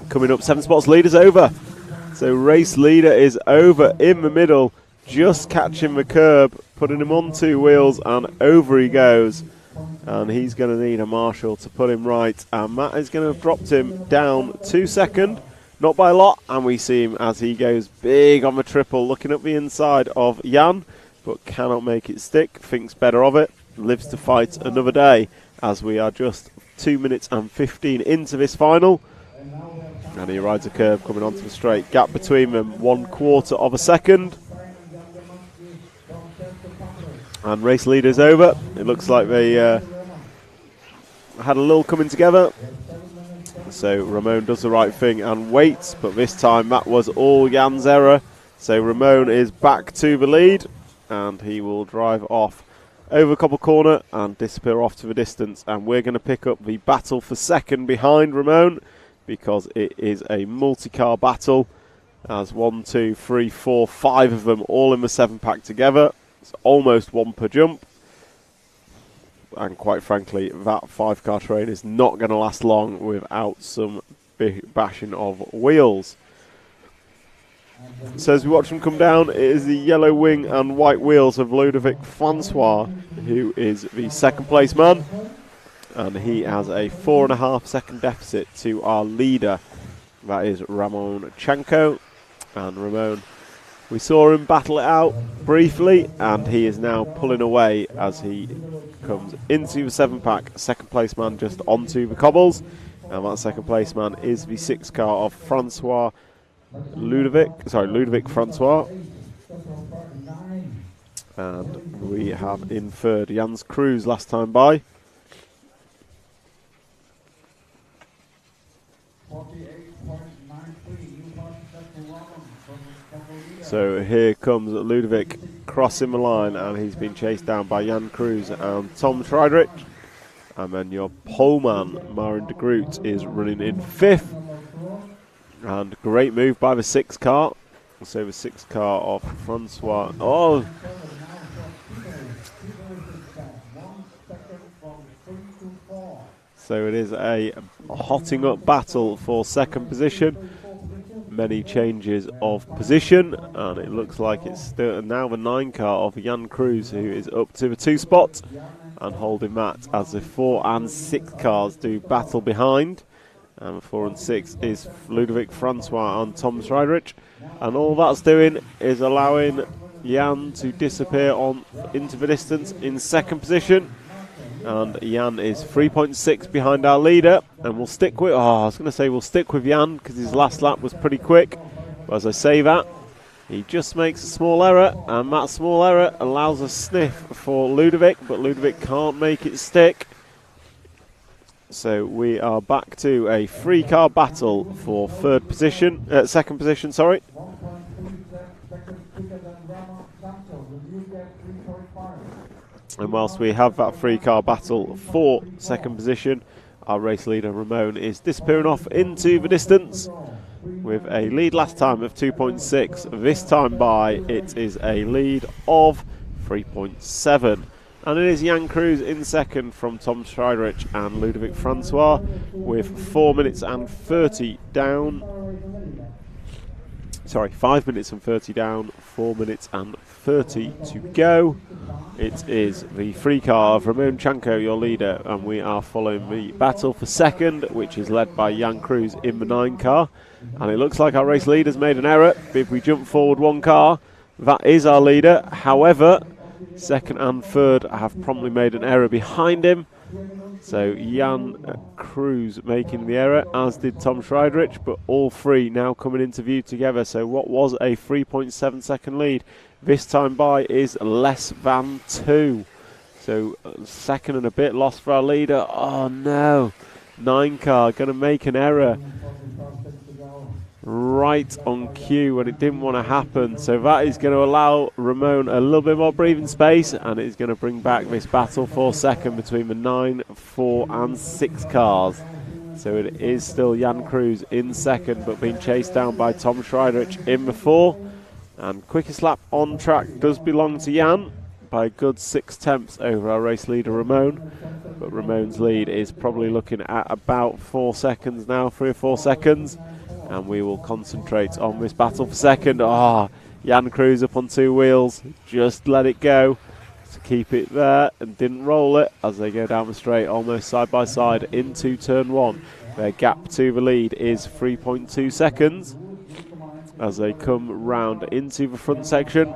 Coming up 7 spots, leader's over. So race leader is over in the middle, just catching the curb, putting him on 2 wheels and over he goes. And he's going to need a marshal to put him right. And Matt is going to have dropped him down 2 seconds, not by a lot. And we see him as he goes big on the triple, looking up the inside of Jan, but cannot make it stick, thinks better of it, lives to fight another day as we are just 2 minutes and 15 into this final. And he rides a curve coming onto the straight. Gap between them, 1/4 of a second. And race leader's over. It looks like they had a little coming together. So Ramon does the right thing and waits. But this time that was all Jan's error. So Ramon is back to the lead. And he will drive off over Cobble Corner and disappear off to the distance. And we're going to pick up the battle for second behind Ramon, because it is a multi-car battle as 1, 2, 3, 4, 5 of them all in the 7-pack together. It's almost 1 per jump. And quite frankly, that 5-car train is not going to last long without some bashing of wheels. So as we watch them come down, it is the yellow wing and white wheels of Ludovic Francois, who is the second place man. And he has a 4.5 second deficit to our leader. That is Ramon Chanko. And Ramon, we saw him battle it out briefly, and he is now pulling away as he comes into the 7-pack. Second place man just onto the cobbles. And that second place man is the 6th car of Francois Ludovic Francois. And we have in third Jans Cruz last time by. So here comes Ludovic crossing the line, and he's been chased down by Jan Cruz and Tom Friedrich. And then your pole man, Marin de Groot, is running in 5th. And great move by the 6th car. So the 6th car of Francois. Oh! So it is a hotting up battle for second position. Many changes of position, and it looks like it's still now the 9 car of Jan Cruz who is up to the 2 spot and holding that as the 4 and 6 cars do battle behind. And 4 and 6 is Ludovic Francois and Tom Friedrich, and all that's doing is allowing Jan to disappear into the distance in second position. And Jan is 3.6 behind our leader, and we'll stick with. We'll stick with Jan because his last lap was pretty quick. But as I say that, he just makes a small error, and that small error allows a sniff for Ludovic, but Ludovic can't make it stick. So we are back to a 3-car battle for second position. Sorry. And whilst we have that 3-car battle for second position, our race leader Ramon is disappearing off into the distance with a lead last time of 2.6. This time by it is a lead of 3.7. And it is Jan Cruz in second from Tom Friedrich and Ludovic Francois with 4 minutes and 30 down. Sorry, 5 minutes and 30 down, 4 minutes and 30 to go. It is the 3-car of Ramon Chanko, your leader, and we are following the battle for second, which is led by Jan Cruz in the 9-car. And it looks like our race leader's made an error. If we jump forward 1 car, that is our leader. However, second and third have promptly made an error behind him. So Jan Cruz making the error, as did Tom Friedrich, but all 3 now coming into view together. So what was a 3.7 second lead this time by is less than 2. So second and a bit lost for our leader. Oh no, 9-car going to make an error right on cue when it didn't want to happen. So that is going to allow Ramon a little bit more breathing space, and it is going to bring back this battle for second between the 9, 4 and 6 cars. So it is still Jan Cruz in second, but being chased down by Tom Friedrich in the 4. And quickest lap on track does belong to Jan by a good 6 tenths over our race leader Ramon. But Ramon's lead is probably looking at about 4 seconds now, 3 or 4 seconds. And we will concentrate on this battle for second. Jan Cruz up on 2 wheels, just let it go to keep it there and didn't roll it as they go down the straight almost side by side into turn 1. Their gap to the lead is 3.2 seconds as they come round into the front section,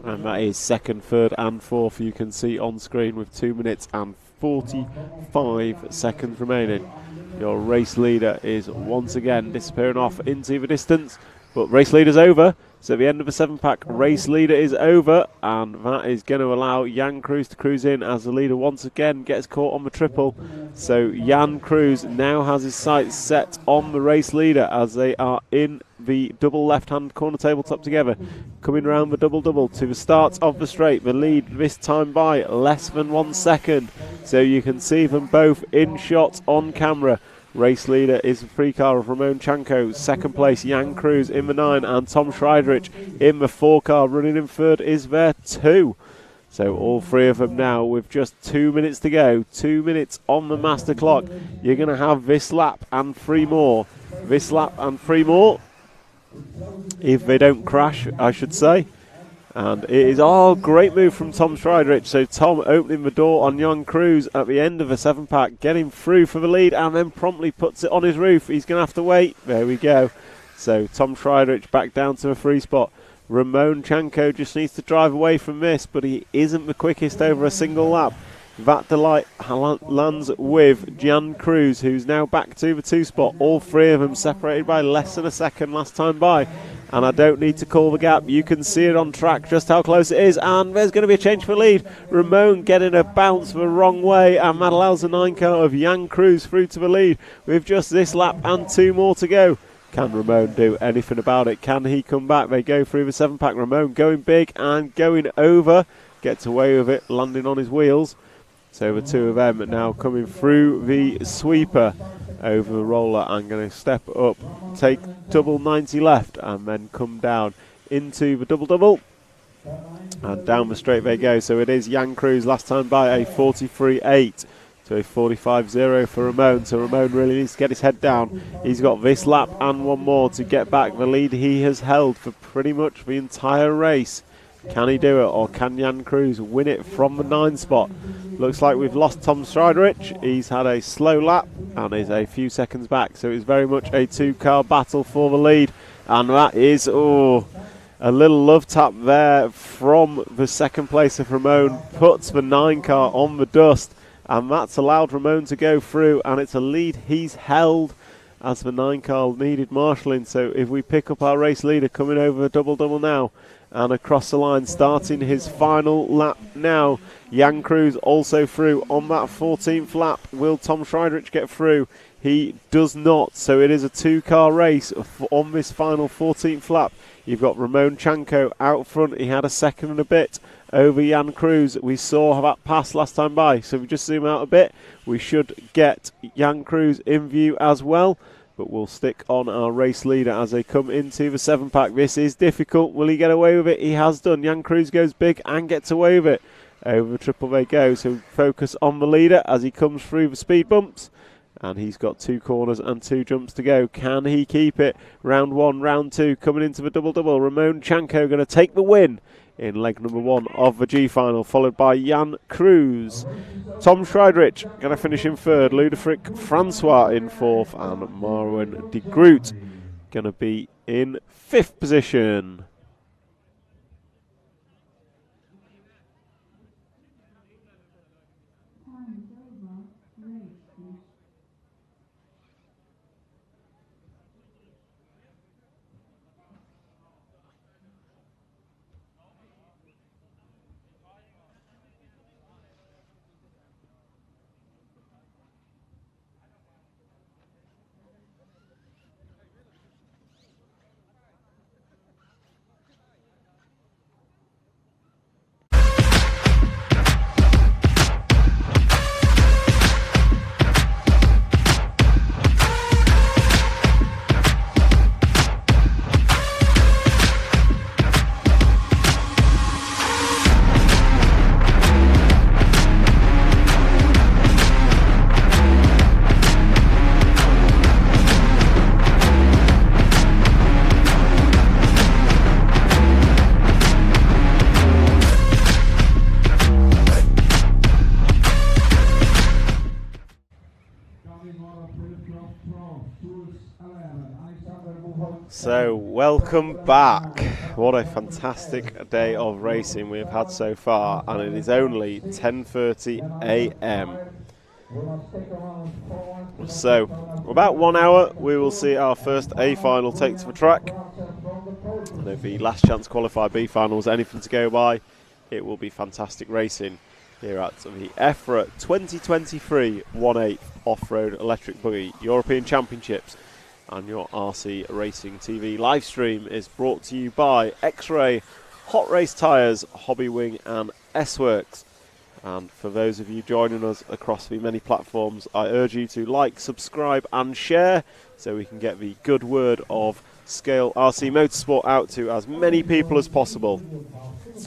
and that is second, third and fourth you can see on screen with 2 minutes and 45 seconds remaining. Your race leader is once again disappearing off into the distance, but race leader's over. So at the end of the 7-pack, race leader is over, and that is going to allow Jan Cruz to cruise in as the leader once again gets caught on the triple. So Jan Cruz now has his sights set on the race leader as they are in the double left-hand corner tabletop together, coming around the double-double to the start of the straight. The lead this time by less than 1 second, so you can see them both in shot on camera. Race leader is the 3-car of Ramon Chanko. Second place, Jan Cruz in the 9, and Tom Friedrich in the 4-car. Running in third is there 2. So all 3 of them now with just 2 minutes to go. 2 minutes on the master clock. You're going to have this lap and 3 more. This lap and 3 more. If they don't crash, I should say. And it is, great move from Tom Friedrich. So Tom opening the door on Jan Cruz at the end of the 7-pack, getting through for the lead, and then promptly puts it on his roof. He's going to have to wait. There we go. So Tom Friedrich back down to a 3 spot. Ramon Chanko just needs to drive away from this, but he isn't the quickest over a single lap. That Delight lands with Jan Cruz, who's now back to the 2 spot. All 3 of them separated by less than a second last time by. And I don't need to call the gap. You can see it on track just how close it is. And there's going to be a change for lead. Ramon getting a bounce the wrong way. And that allows the 9 car of Jan Cruz through to the lead with just this lap and 2 more to go. Can Ramon do anything about it? Can he come back? They go through the 7-pack. Ramon going big and going over. Gets away with it, landing on his wheels. So the 2 of them now coming through the sweeper over the roller and going to step up, take double 90 left and then come down into the double and down the straight they go. So it is Jan Cruz last time by a 43.8 to a 45.0 for Ramon. So Ramon really needs to get his head down. He's got this lap and 1 more to get back the lead he has held for pretty much the entire race. Can he do it, or can Jan Cruz win it from the 9 spot? Looks like we've lost Tom Striderich. He's had a slow lap and is a few seconds back. So it's very much a 2-car battle for the lead. And that is, a little love tap there from the 2nd place of Ramon. Puts the 9 car on the dust. And that's allowed Ramon to go through. And it's a lead he's held as the 9 car needed marshalling. So if we pick up our race leader coming over a double now, and across the line, starting his final lap now. Jan Cruz also through on that 14th lap. Will Tom Striderich get through? He does not. So it is a 2-car race on this final 14th lap. You've got Ramon Chanko out front. He had a second and a bit over Jan Cruz. We saw that pass last time by. So if we just zoom out a bit, we should get Jan Cruz in view as well. But we'll stick on our race leader as they come into the 7-pack. This is difficult. Will he get away with it? He has done. Jan Cruz goes big and gets away with it. Over the triple they go. So focus on the leader as he comes through the speed bumps. And he's got 2 corners and 2 jumps to go. Can he keep it? Round 1, round 2, coming into the double. Ramon Chanko going to take the win in leg number 1 of the G final, followed by Jan Cruz. Tom Striderich going to finish in 3rd, Ludefric Francois in 4th, and Marwin de Groot going to be in 5th position. So welcome back. What a fantastic day of racing we've had so far, and it is only 10:30 a.m. So about 1 hour we will see our first A final take to the track, and if the last chance qualifier B final was anything to go by, it will be fantastic racing here at the EFRA 2023 1/8 Off-Road Electric Buggy European Championships. And your RC Racing TV live stream is brought to you by X-Ray, Hot Race Tyres, Hobby Wing and S-Works. And for those of you joining us across the many platforms, I urge you to like, subscribe and share so we can get the good word of Scale RC Motorsport out to as many people as possible.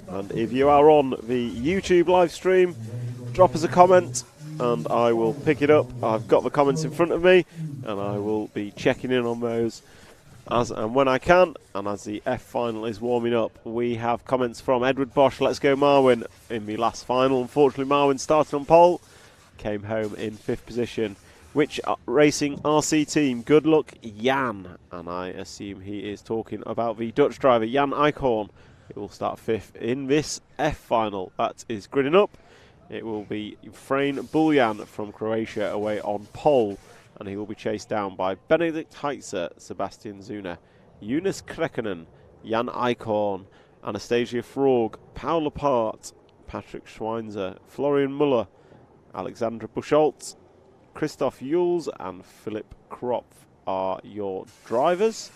And if you are on the YouTube live stream, drop us a comment and I will pick it up. I've got the comments in front of me and I will be checking in on those as and when I can. And as the F final is warming up, we have comments from Edward Bosch, Let's Go Marwin, in the last final. Unfortunately, Marwin started on pole, came home in 5th position. Which racing RC team? Good luck, Jan. And I assume he is talking about the Dutch driver, Jan Eichhorn. It will start 5th in this F final. That is gridding up. it will be Frane Buljan from Croatia away on pole, and he will be chased down by Benedikt Heitzer, Sebastian Zuna, Jonas Krekkonen, Jan Eichhorn, Anastasia Frog, Paul Lepart, Patrick Schweinzer, Florian Muller, Alexandra Buchholz, Christoph Jules and Philip Kropf are your drivers.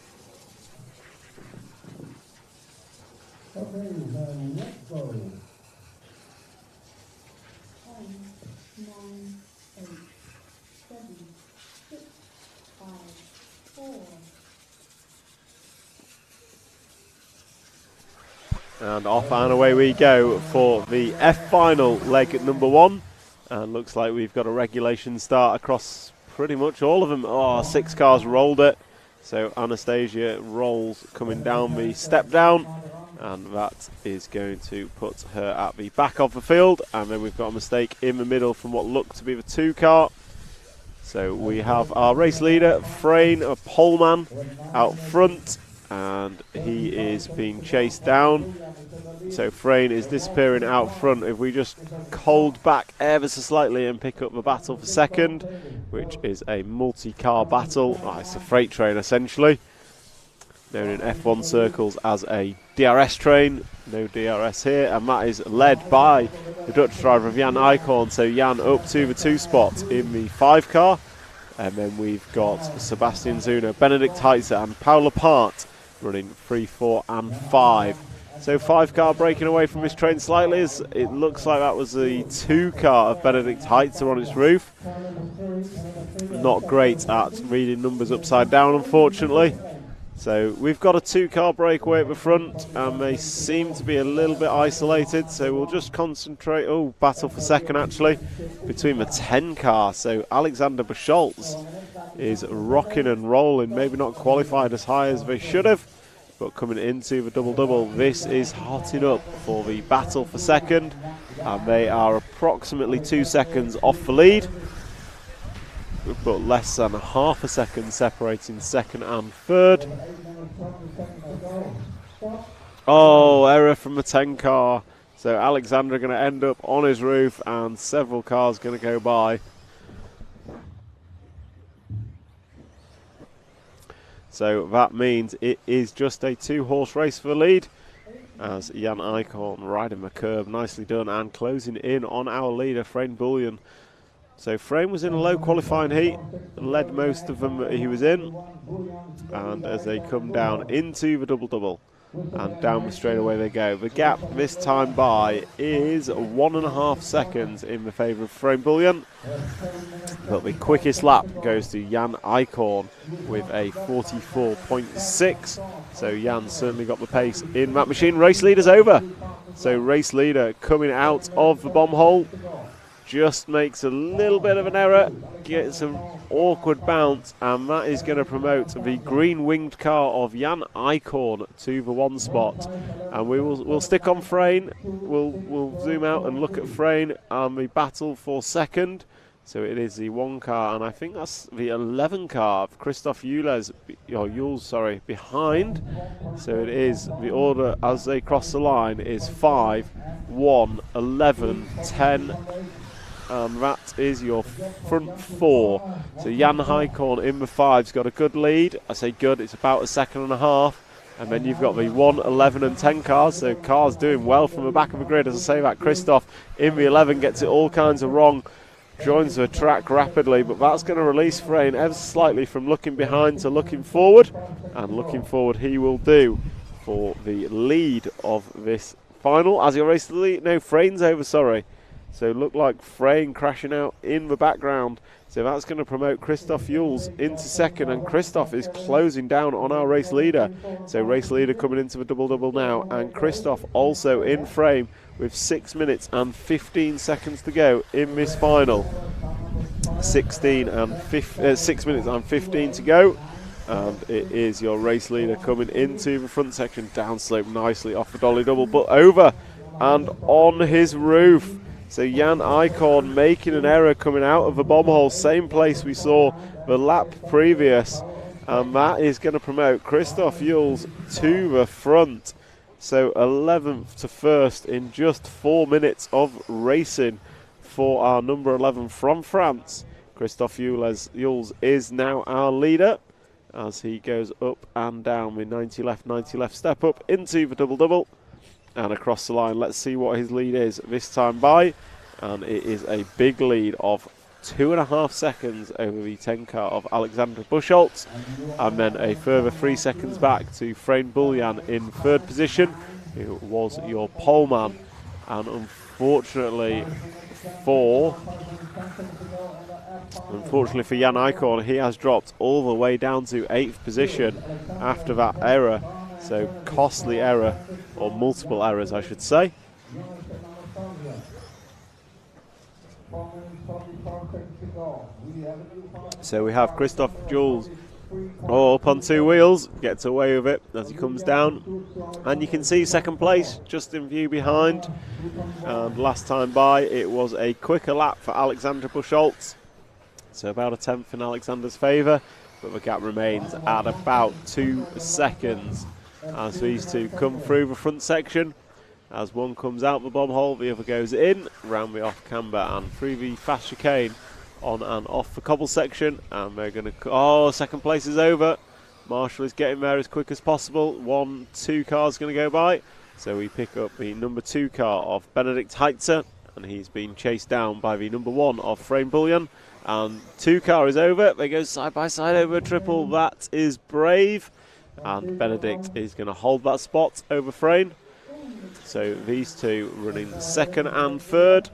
Okay, then let's go. 10, 9, 8, 7, 6, 5, 4. And off and away we go for the F final leg at number 1. And looks like we've got a regulation start across pretty much all of them. Oh, 6 cars rolled it. So Anastasia rolls coming down the step down. And that is going to put her at the back of the field. And then we've got a mistake in the middle from what looked to be the 2 car. So we have our race leader, Frane, a poleman, out front. And he is being chased down. So Frane is disappearing out front. If we just hold back ever so slightly and pick up the battle for second, which is a multi-car battle. Oh, it's a freight train essentially, known in F1 circles as a DRS train. No DRS here, and that is led by the Dutch driver of Jan Eichhorn. So Jan up to the 2 spot in the 5 car, and then we've got Sebastian Zuna, Benedikt Heitzer and Paul Lepart running 3, 4 and 5. So 5 car breaking away from this train slightly, as it looks like that was the 2 car of Benedikt Heitzer on its roof. Not great at reading numbers upside down, unfortunately. So we've got a 2 car breakaway at the front, and they seem to be a little bit isolated, so we'll just concentrate. Oh, battle for second actually between the 10 car. So Alexander Buchholz is rocking and rolling, maybe not qualified as high as they should have, but coming into the double-double, this is hotting up for the battle for second, and they are approximately 2 seconds off the lead. We've got less than half a second separating second and third. Oh, error from the 10 car. So Alexander going to end up on his roof, and several cars going to go by. So that means it is just a 2-horse race for the lead, as Jan Eichhorn riding the curb, nicely done, and closing in on our leader, Frane Buljan. So Frane was in a low qualifying heat, led most of them that he was in, and as they come down into the double-double, and down the straightaway they go. The gap this time by is 1.5 seconds in the favour of Frane Buljan, but the quickest lap goes to Jan Eichhorn with a 44.6. So Jan certainly got the pace in that machine. Race leader's over. So race leader coming out of the bomb hole, just makes a little bit of an error, gets an awkward bounce, and that is going to promote the green winged car of Jan Eichhorn to the 1 spot. And we'll stick on Frane. We'll zoom out and look at Frane and the battle for second. So it is the 1 car, and I think that's the 11 car of Christoph Jules behind. So it is the order as they cross the line is 5, 1, 11, 10. That is your front 4. So Jan Eichhorn in the 5's got a good lead. I say good, it's about 1.5 seconds. And then you've got the 1, 11 and 10 cars. So cars doing well from the back of the grid. As I say, that Christoph in the 11 gets it all kinds of wrong. Joins the track rapidly, but that's going to release Frane ever slightly from looking behind to looking forward. And looking forward he will do for the lead of this final. As he races the lead, no, Frane's over, sorry. So look like Frane crashing out in the background. So that's going to promote Christoph Jules into second, and Christoph is closing down on our race leader. So race leader coming into the double-double now, and Christoph also in frame with 6 minutes and 15 seconds to go in this final. 6 minutes and 15 to go. And it is your race leader coming into the front section, downslope nicely off the dolly double, but over and on his roof. So Jan Eichhorn making an error coming out of the bomb hole, same place we saw the lap previous, and that is going to promote Christoph Jules to the front. So 11th to 1st in just 4 minutes of racing for our number 11 from France. Christophe Jules is now our leader as he goes up and down with 90 left, step up into the double-double and across the line. Let's see what his lead is this time by, and it is a big lead of 2.5 seconds over the 10 car of Alexander Buschholz, and then a further 3 seconds back to Frein Bullian in third position, who was your poleman. And unfortunately for Jan Eichhorn, he has dropped all the way down to 8th position after that error. So costly error, or multiple errors I should say. So we have Christophe Jules all up on 2 wheels, gets away with it as he comes down, and you can see second place just in view behind. And last time by it was a quicker lap for Alexander Buschholz, so about a 10th in Alexander's favour, but the gap remains at about 2 seconds as these two come through the front section. As one comes out the bomb hole, the other goes in, round the off camber and through the fast chicane on and off the cobble section, and they're going to, second place is over. Marshall is getting there as quick as possible. 1-2 cars going to go by, so we pick up the number 2 car of Benedikt Heitzer, and he's been chased down by the number 1 of Frein Bullian, and 2 car is over. They go side by side over a triple. That is brave, and Benedikt is going to hold that spot over Frein. So these two running second and third,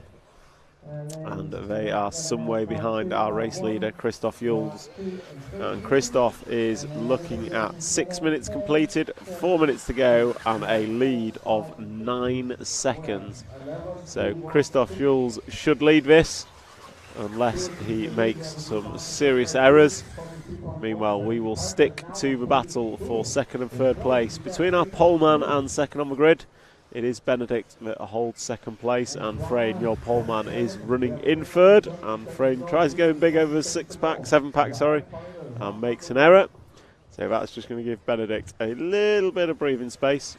and they are some way behind our race leader Christophe Jules, and Christophe is looking at 6 minutes completed, 4 minutes to go, and a lead of 9 seconds. So Christophe Jules should lead this unless he makes some serious errors. Meanwhile, we will stick to the battle for second and third place between our poleman and second on the grid. It is Benedikt that holds second place, and Frein, your poleman, is running in third, and Frein tries going big over the 7 pack, and makes an error. So that's just going to give Benedikt a little bit of breathing space.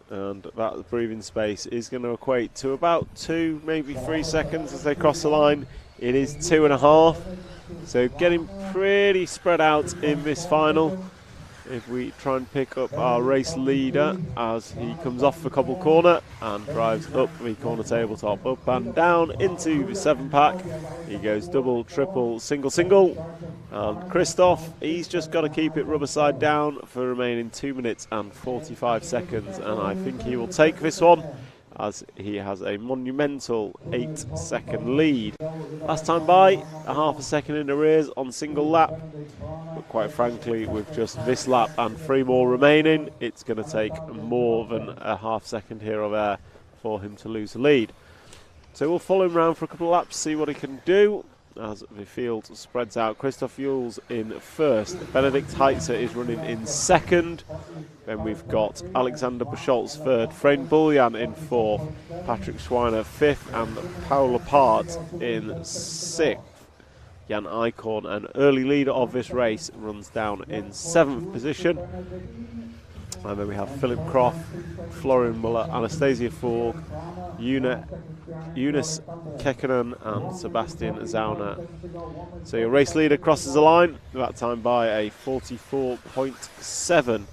And that breathing space is going to equate to about 2, maybe 3 seconds as they cross the line. It is 2.5, so getting pretty spread out in this final. If we try and pick up our race leader as he comes off the cobble corner and drives up the corner tabletop, up and down into the 7 pack. He goes double, triple, single, and Christophe, he's just got to keep it rubber side down for remaining 2 minutes and 45 seconds, and I think he will take this one as he has a monumental 8-second lead. Last time by, a half a second in arrears on single lap, but quite frankly, with just this lap and 3 more remaining, it's going to take more than a half second here or there for him to lose the lead. So we'll follow him around for a couple of laps, see what he can do as the field spreads out. Christophe Jules in first, Benedikt Heitzer is running in second, then we've got Alexander Buschholz third, Frein Bullian in fourth, Patrick Schweiner fifth, and Paul Lepart in sixth. Jan Eichhorn, an early leader of this race, runs down in 7th position. And then we have Philip Croft, Florian Muller, Anastasia Forg, Eunice Kekkonen and Sebastian Zauner. So your race leader crosses the line, that time by a 44.7,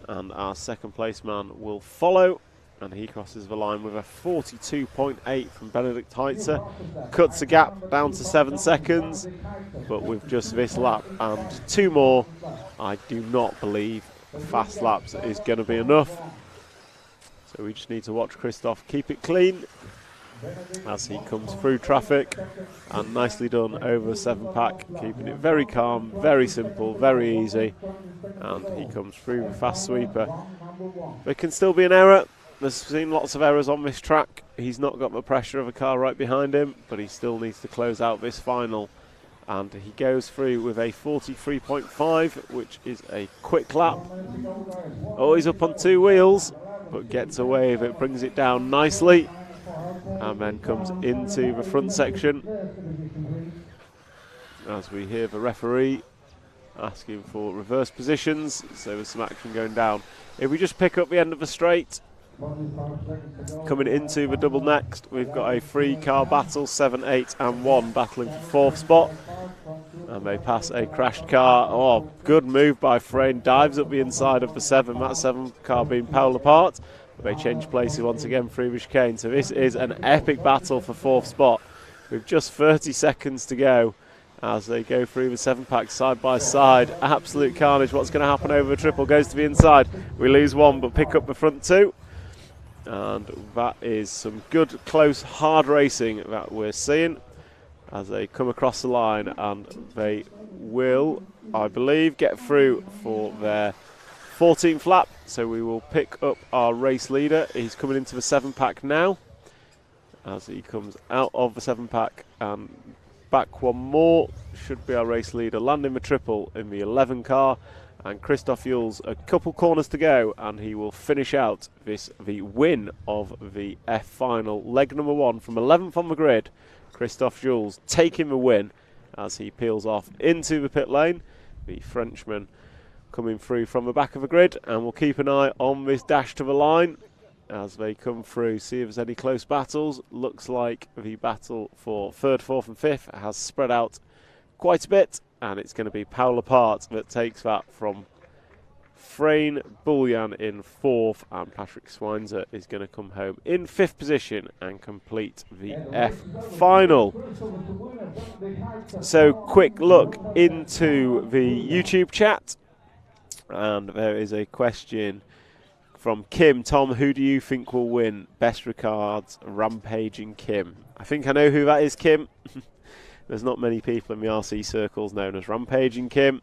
and our second place man will follow, and he crosses the line with a 42.8 from Benedikt Heitzer. Cuts the gap down to 7 seconds, but with just this lap and 2 more, I do not believe fast laps is going to be enough. So we just need to watch Christophe keep it clean as he comes through traffic, and nicely done over a 7 pack, keeping it very calm, very simple, very easy, and he comes through the fast sweeper. There can still be an error. There's been lots of errors on this track. He's not got the pressure of a car right behind him, but he still needs to close out this final, and he goes through with a 43.5, which is a quick lap. Oh, he's up on 2 wheels, but gets away with it, brings it down nicely, and then comes into the front section as we hear the referee asking for reverse positions. So there's some action going down. If we just pick up the end of the straight, Coming into the double next, we've got a 3-car battle, 7, 8 and 1 battling for 4th spot. And they pass a crashed car. Oh, good move by Frayne, dives up the inside of the 7, that 7 car being powered apart. They change places once again through the chicane. So this is an epic battle for 4th spot with just 30 seconds to go as they go through the 7-pack side by side. Absolute carnage. What's going to happen over the triple? Goes to the inside. We lose one but pick up the front 2. And that is some good, close, hard racing that we're seeing as they come across the line, and they will, I believe, get through for their 14th lap. So we will pick up our race leader. He's coming into the 7-pack now as he comes out of the 7-pack, and back one more should be our race leader, landing the triple in the 11 car. And Christoph Jules, a couple corners to go, and he will finish out the win of the F final. Leg number 1 from 11th on the grid. Christoph Jules taking the win as he peels off into the pit lane. The Frenchman coming through from the back of the grid, and we'll keep an eye on this dash to the line as they come through, see if there's any close battles. Looks like the battle for 3rd, 4th and 5th has spread out quite a bit, and it's going to be Paul Apart that takes that from Frayne Bullion in 4th, and Patrick Swinzer is going to come home in 5th position and complete the F final. So quick look into the YouTube chat, and there is a question from Kim. Tom, who do you think will win? Best regards, Rampaging Kim. I think I know who that is, Kim. There's not many people in the RC circles known as Rampaging Kim,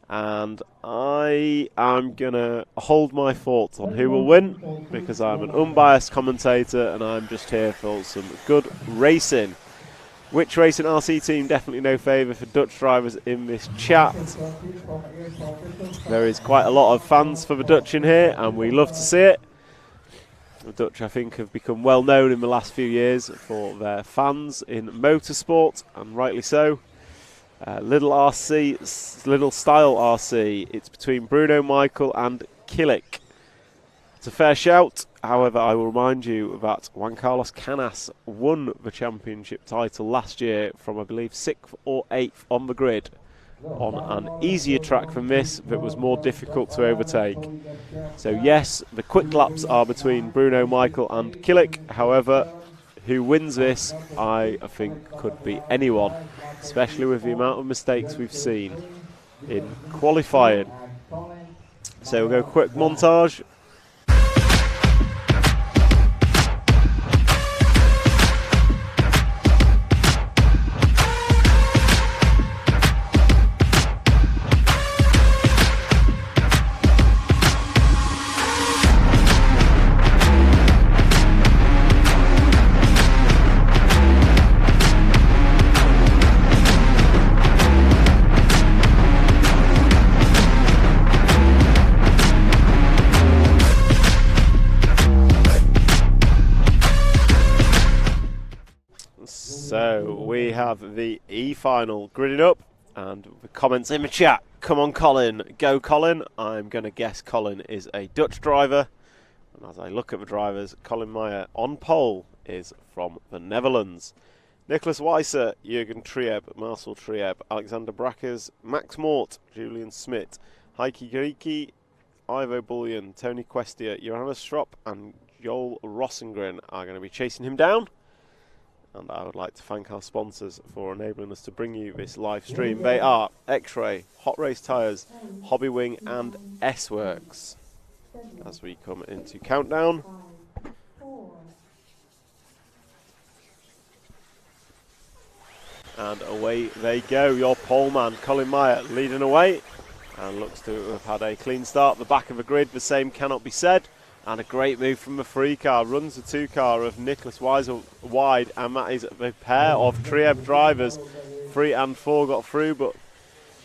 and I am going to hold my thoughts on who will win because I'm an unbiased commentator and I'm just here for some good racing. Which racing RC team? Definitely no favour for Dutch drivers in this chat. There is quite a lot of fans for the Dutch in here, and we love to see it. The Dutch, I think, have become well known in the last few years for their fans in motorsport, and rightly so. Little RC, Little Style RC. It's between Bruno Michael and Killick. It's a fair shout. However, I will remind you that Juan Carlos Canas won the championship title last year from, I believe, 6th or 8th on the grid on an easier track than this that was more difficult to overtake. So yes, the quick laps are between Bruno Michael and Killick. However, who wins this, I think, could be anyone, especially with the amount of mistakes we've seen in qualifying. So we'll go quick montage. So we have the E final gridded up, and the comments in the chat. Come on, Colin, go Colin. I'm going to guess Colin is a Dutch driver, and as I look at the drivers, Colin Meyer on pole is from the Netherlands. Nicholas Weiser, Jürgen Trieb, Marcel Trieb, Alexander Brackers, Max Mort, Julian Smith, Heike Grieky, Ivo Bullion, Tony Questia, Johannes Strop and Joel Rossengren are going to be chasing him down. And I would like to thank our sponsors for enabling us to bring you this live stream. They are X-Ray, Hot Race Tyres, Hobby Wing and S-Works. As we come into countdown. And away they go. Your pole man, Colin Meyer, leading away. And looks to have had a clean start. The back of the grid, the same cannot be said. And a great move from the 3 car. Runs the 2 car of Nicholas Weiser wide. And that is a pair of Trieb drivers. 3 and 4 got through, but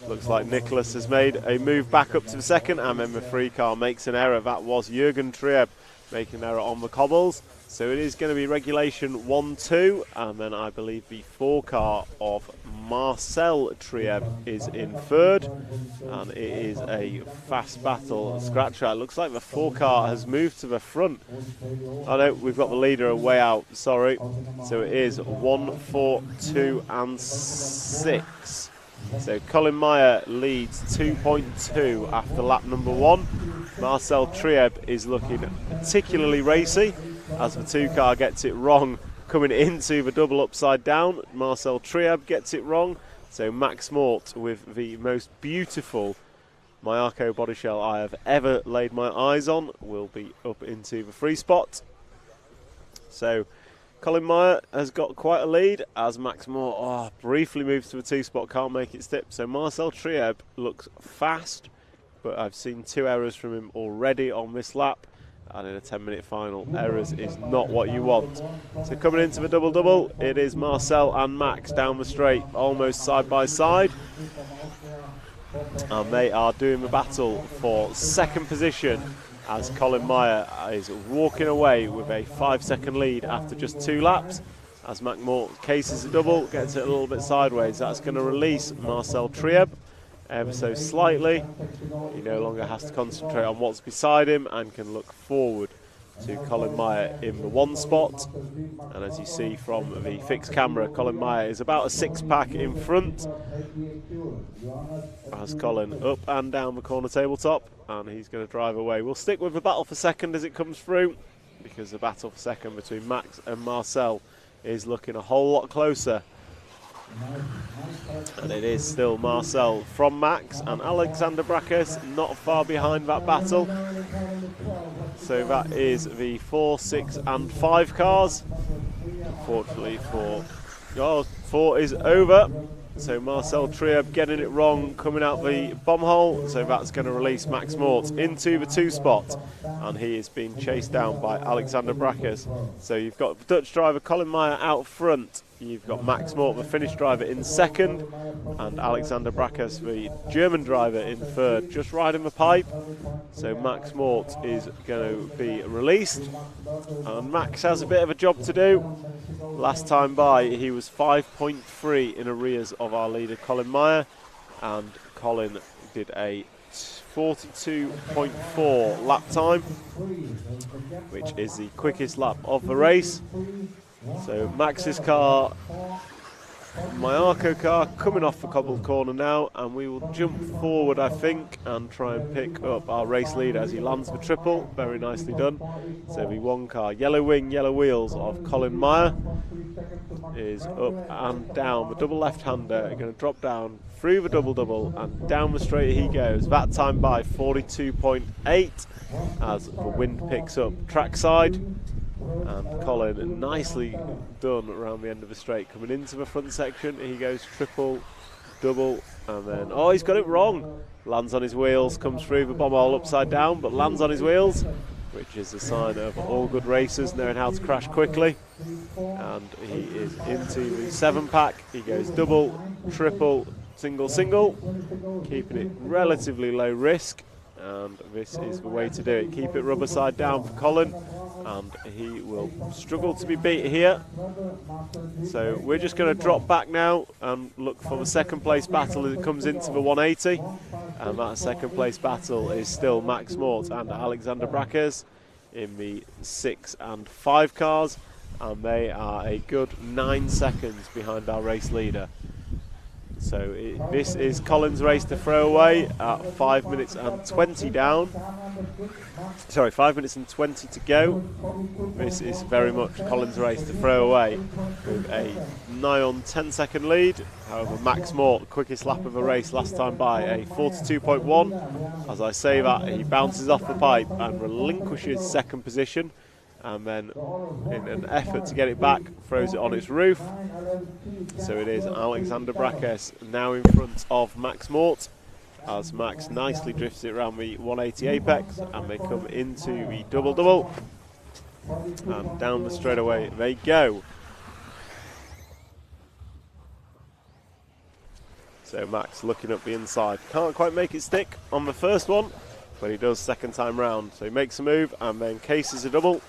looks like Nicholas has made a move back up to the 2nd. And then the 3 car makes an error. That was Jürgen Trieb making an error on the cobbles. So it is going to be regulation 1-2, and then I believe the 4 car of Marcel Trieb is in third, and it is a fast battle. Scratcher, it looks like the 4 car has moved to the front. Oh no, we've got the leader way out, sorry. So it is 1, 4, 2 and 6. So Colin Meyer leads 2.2 after lap number 1. Marcel Trieb is looking particularly racy as the 2 car gets it wrong coming into the double upside down. Marcel Trieb gets it wrong. So Max Mort with the most beautiful Mayako body shell I have ever laid my eyes on will be up into the 3 spot. So Colin Meyer has got quite a lead as Max Mort briefly moves to the 2 spot, can't make it stip. So Marcel Trieb looks fast, but I've seen 2 errors from him already on this lap, and in a 10-minute final, errors is not what you want. So coming into the double-double, it is Marcel and Max down the straight, almost side by side. And they are doing the battle for 2nd position as Colin Meyer is walking away with a 5-second lead after just 2 laps. As Max Mort cases a double, gets it a little bit sideways. That's going to release Marcel Trieb ever so slightly. He no longer has to concentrate on what's beside him and can look forward to Colin Meyer in the 1 spot. And as you see from the fixed camera, Colin Meyer is about a 6-pack in front as Colin up and down the corner tabletop, and he's going to drive away. We'll stick with the battle for 2nd as it comes through, because the battle for 2nd between Max and Marcel is looking a whole lot closer. And it is still Marcel from Max, and Alexander Brackus not far behind that battle. So that is the 4, 6 and 5 cars. Unfortunately for 4 is over. So Marcel Trieb getting it wrong, coming out the bomb hole. So that's going to release Max Mort into the 2 spot, and he is being chased down by Alexander Brackus. So you've got Dutch driver Colin Meyer out front. You've got Max Mort, the Finnish driver, in 2nd, and Alexander Brackus, the German driver, in 3rd, just riding the pipe. So Max Mort is going to be released, and Max has a bit of a job to do. Last time by, he was 5.3 in arrears of our leader Colin Meyer, and Colin did a 42.4 lap time, which is the quickest lap of the race. So Max's car, Mayako car, coming off the cobbled corner now, and we will jump forward, I think, and try and pick up our race leader as he lands the triple. Very nicely done. So the 1 car, yellow wing, yellow wheels of Colin Meyer is up and down. The double left-hander are going to drop down through the double-double, and down the straight he goes. That time by 42.8 as the wind picks up trackside. And Colin, nicely done around the end of the straight. Coming into the front section, he goes triple, double, and then, he's got it wrong. Lands on his wheels, comes through the bomb hole upside down, but lands on his wheels, which is a sign of all good racers knowing how to crash quickly. And he is into the 7-pack. He goes double, triple, single, single, keeping it relatively low risk. And this is the way to do it. Keep it rubber side down for Colin, and he will struggle to be beat here. So we're just going to drop back now and look for the 2nd place battle as it comes into the 180. And that 2nd place battle is still Max Mort and Alexander Brackus in the 6 and 5 cars, and they are a good 9 seconds behind our race leader. So this is Colin's race to throw away at 5 minutes and 20 down. Sorry, 5 minutes and 20 to go. This is very much Colin's race to throw away with a nigh on 10-second lead. However, Max Mort, quickest lap of the race last time by, a 42.1. As I say that, he bounces off the pipe and relinquishes 2nd position, and then in an effort to get it back, throws it on its roof. So it is Alexander Brackus now in front of Max Mort, as Max nicely drifts it around the 180 apex, and they come into the double-double, and down the straightaway they go. So Max looking up the inside, can't quite make it stick on the first one, but he does second time round. So he makes a move and then cases a double,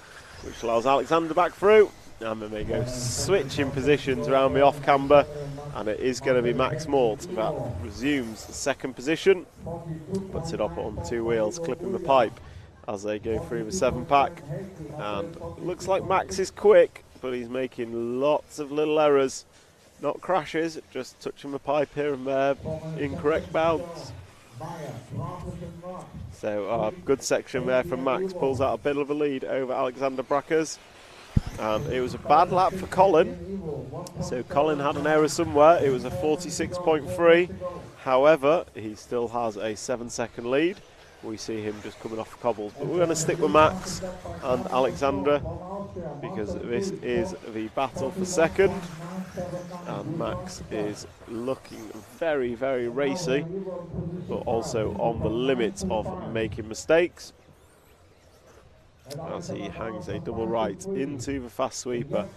which allows Alexander back through. And then they go switching positions around the off camber, and it is going to be Max Mort that resumes second position. Puts it up on two wheels, clipping the pipe as they go through the 7-pack. And it looks like Max is quick, but he's making lots of little errors. Not crashes, just touching the pipe here and there, incorrect bounce. So a good section there from Max, pulls out a bit of a lead over Alexander Brackers. And it was a bad lap for Colin. So Colin had an error somewhere. It was a 46.3. However, he still has a 7-second lead. We see him just coming off the cobbles. But we're going to stick with Max and Alexander because this is the battle for second. And Max is looking very, very racy, but also on the limit of making mistakes, as he hangs a double right into the fast sweeper.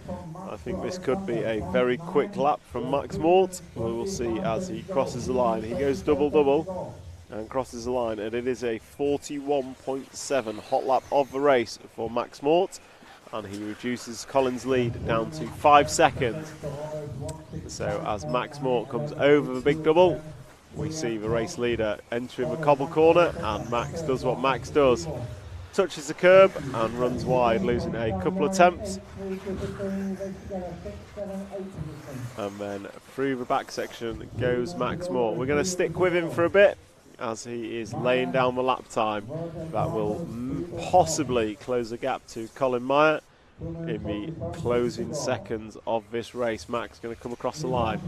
I think this could be a very quick lap from Max Mort. We will see as he crosses the line. He goes double and crosses the line, and it is a 41.7 hot lap of the race for Max Mort, and he reduces Colin's lead down to 5 seconds. So as Max Mort comes over the big double, we see the race leader entering the cobble corner, and Max does what Max does. Touches the curb and runs wide, losing a couple of attempts. And then through the back section goes Max Mort. We're going to stick with him for a bit as he is laying down the lap time. That will possibly close the gap to Colin Meyer in the closing seconds of this race. Max going to come across the line,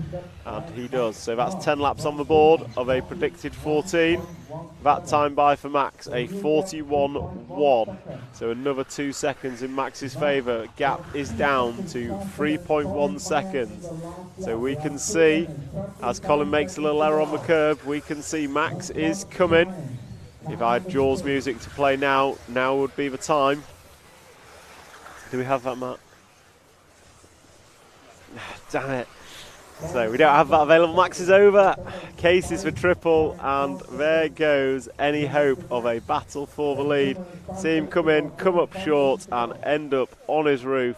and he does. So that's 10 laps on the board of a predicted 14. That time by for Max, a 41.1. So another 2 seconds in Max's favour. Gap is down to 3.1 seconds. So we can see, as Colin makes a little error on the curb, we can see Max is coming. If I had Jaws music to play now would be the time. Do we have that, Matt? Damn it. So we don't have that available. Max is over. Cases for triple, and there goes any hope of a battle for the lead. See him come in, come up short, and end up on his roof.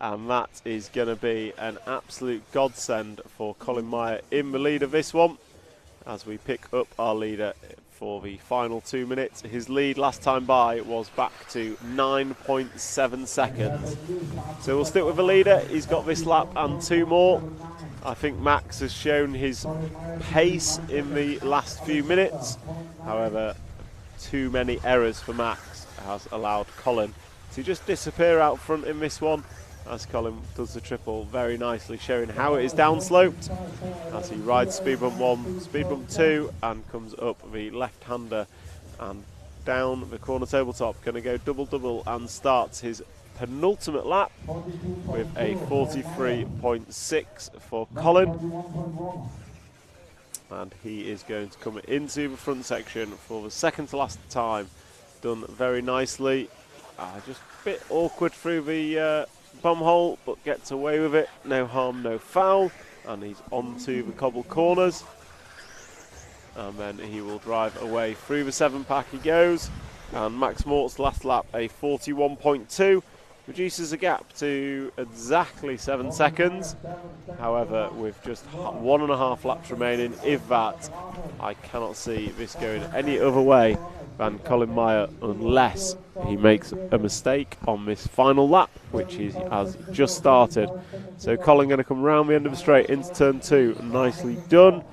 And that is going to be an absolute godsend for Colin Meyer in the lead of this one, as we pick up our leader for the final 2 minutes. His lead last time by was back to 9.7 seconds. So we'll stick with the leader. He's got this lap and 2 more. I think Max has shown his pace in the last few minutes. However, too many errors for Max has allowed Colin to just disappear out front in this one, as Colin does the triple very nicely, showing how it is downsloped as he rides speed bump 1, speed bump 2, and comes up the left-hander and down the corner tabletop. Going to go double and starts his penultimate lap with a 43.6 for Colin. And he is going to come into the front section for the second to last time. Done very nicely. Just a bit awkward through the bum hole, but gets away with it. No harm, no foul. And he's onto the cobble corners. And then he will drive away through the 7-pack he goes. And Max Mort's last lap, a 41.2. Reduces the gap to exactly 7 seconds. However, with just 1.5 laps remaining, if that, I cannot see this going any other way than Colin Meyer, unless he makes a mistake on this final lap, which he has just started. So Colin going to come round the end of the straight into turn 2, nicely done.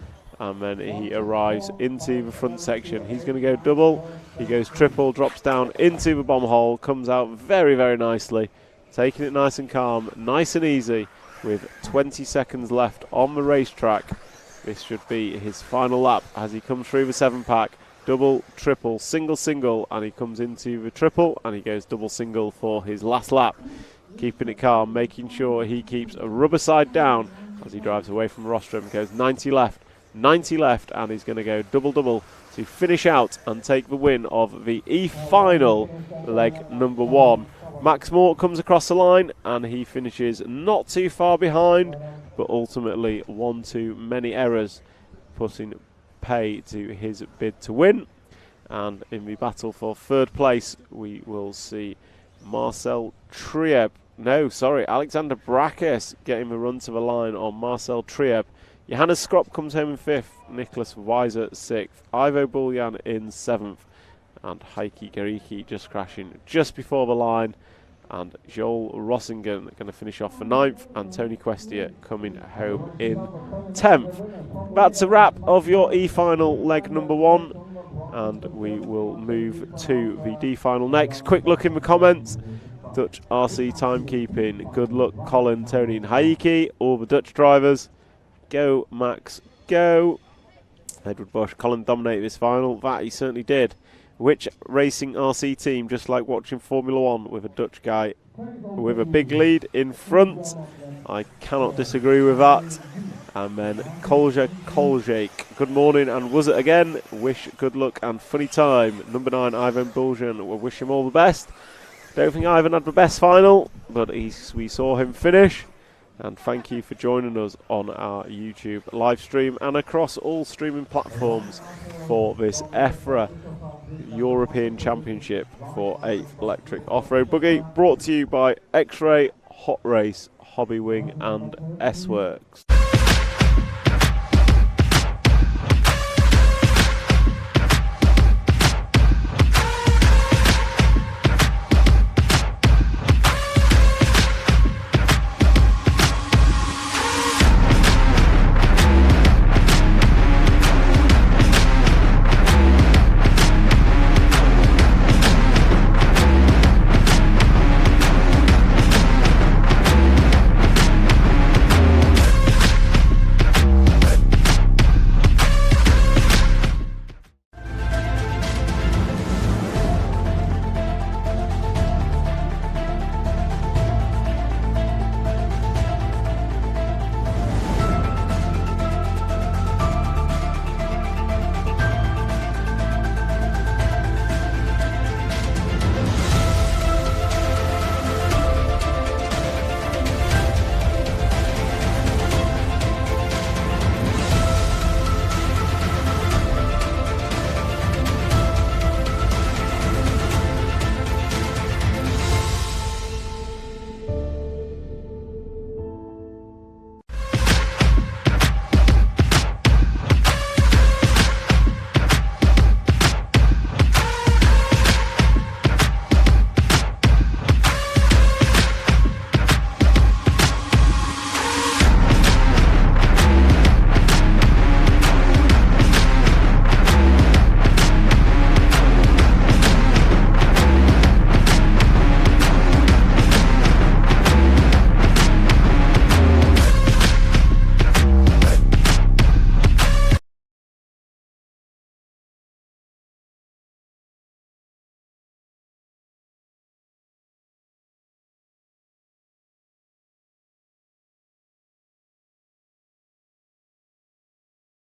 And then he arrives into the front section. He's going to go double, he goes triple, drops down into the bomb hole, comes out very, very nicely, taking it nice and calm, nice and easy, with 20 seconds left on the racetrack. This should be his final lap as he comes through the 7-pack. Double, triple, single, and he comes into the triple, and he goes double, single for his last lap. Keeping it calm, making sure he keeps a rubber side down as he drives away from rostrum. Goes 90 left, and he's going to go double to finish out and take the win of the E-final leg number 1. Max Mort comes across the line and he finishes not too far behind, but ultimately one too many errors, putting pay to his bid to win. And in the battle for third place, we will see Marcel Trieb. No, sorry, Alexander Brakes getting the run to the line on Marcel Trieb. Johannes Skrop comes home in 5th, Nicholas Weiser 6th, Ivo Buljan in 7th, and Heikki Garicki just crashing just before the line. And Joel Rossingen going to finish off for 9th, and Tony Questia coming home in 10th. That's a wrap of your E-final leg number 1, and we will move to the D final next. Quick look in the comments. Dutch RC timekeeping. Good luck, Colin, Tony and Heikki, all the Dutch drivers. Go, Max, go. Edward Bush, Colin dominated this final. That he certainly did. Which racing RC team, just like watching Formula 1 with a Dutch guy with a big lead in front? I cannot disagree with that. And then Koljak, good morning, and was it again? Wish good luck and funny time. Number 9, Ivan Buljan, we'll wish him all the best. Don't think Ivan had the best final, but we saw him finish. And thank you for joining us on our YouTube live stream and across all streaming platforms for this EFRA European Championship for 8th Electric Off-Road Buggy, brought to you by X-Ray, Hot Race, Hobby Wing and S-Works.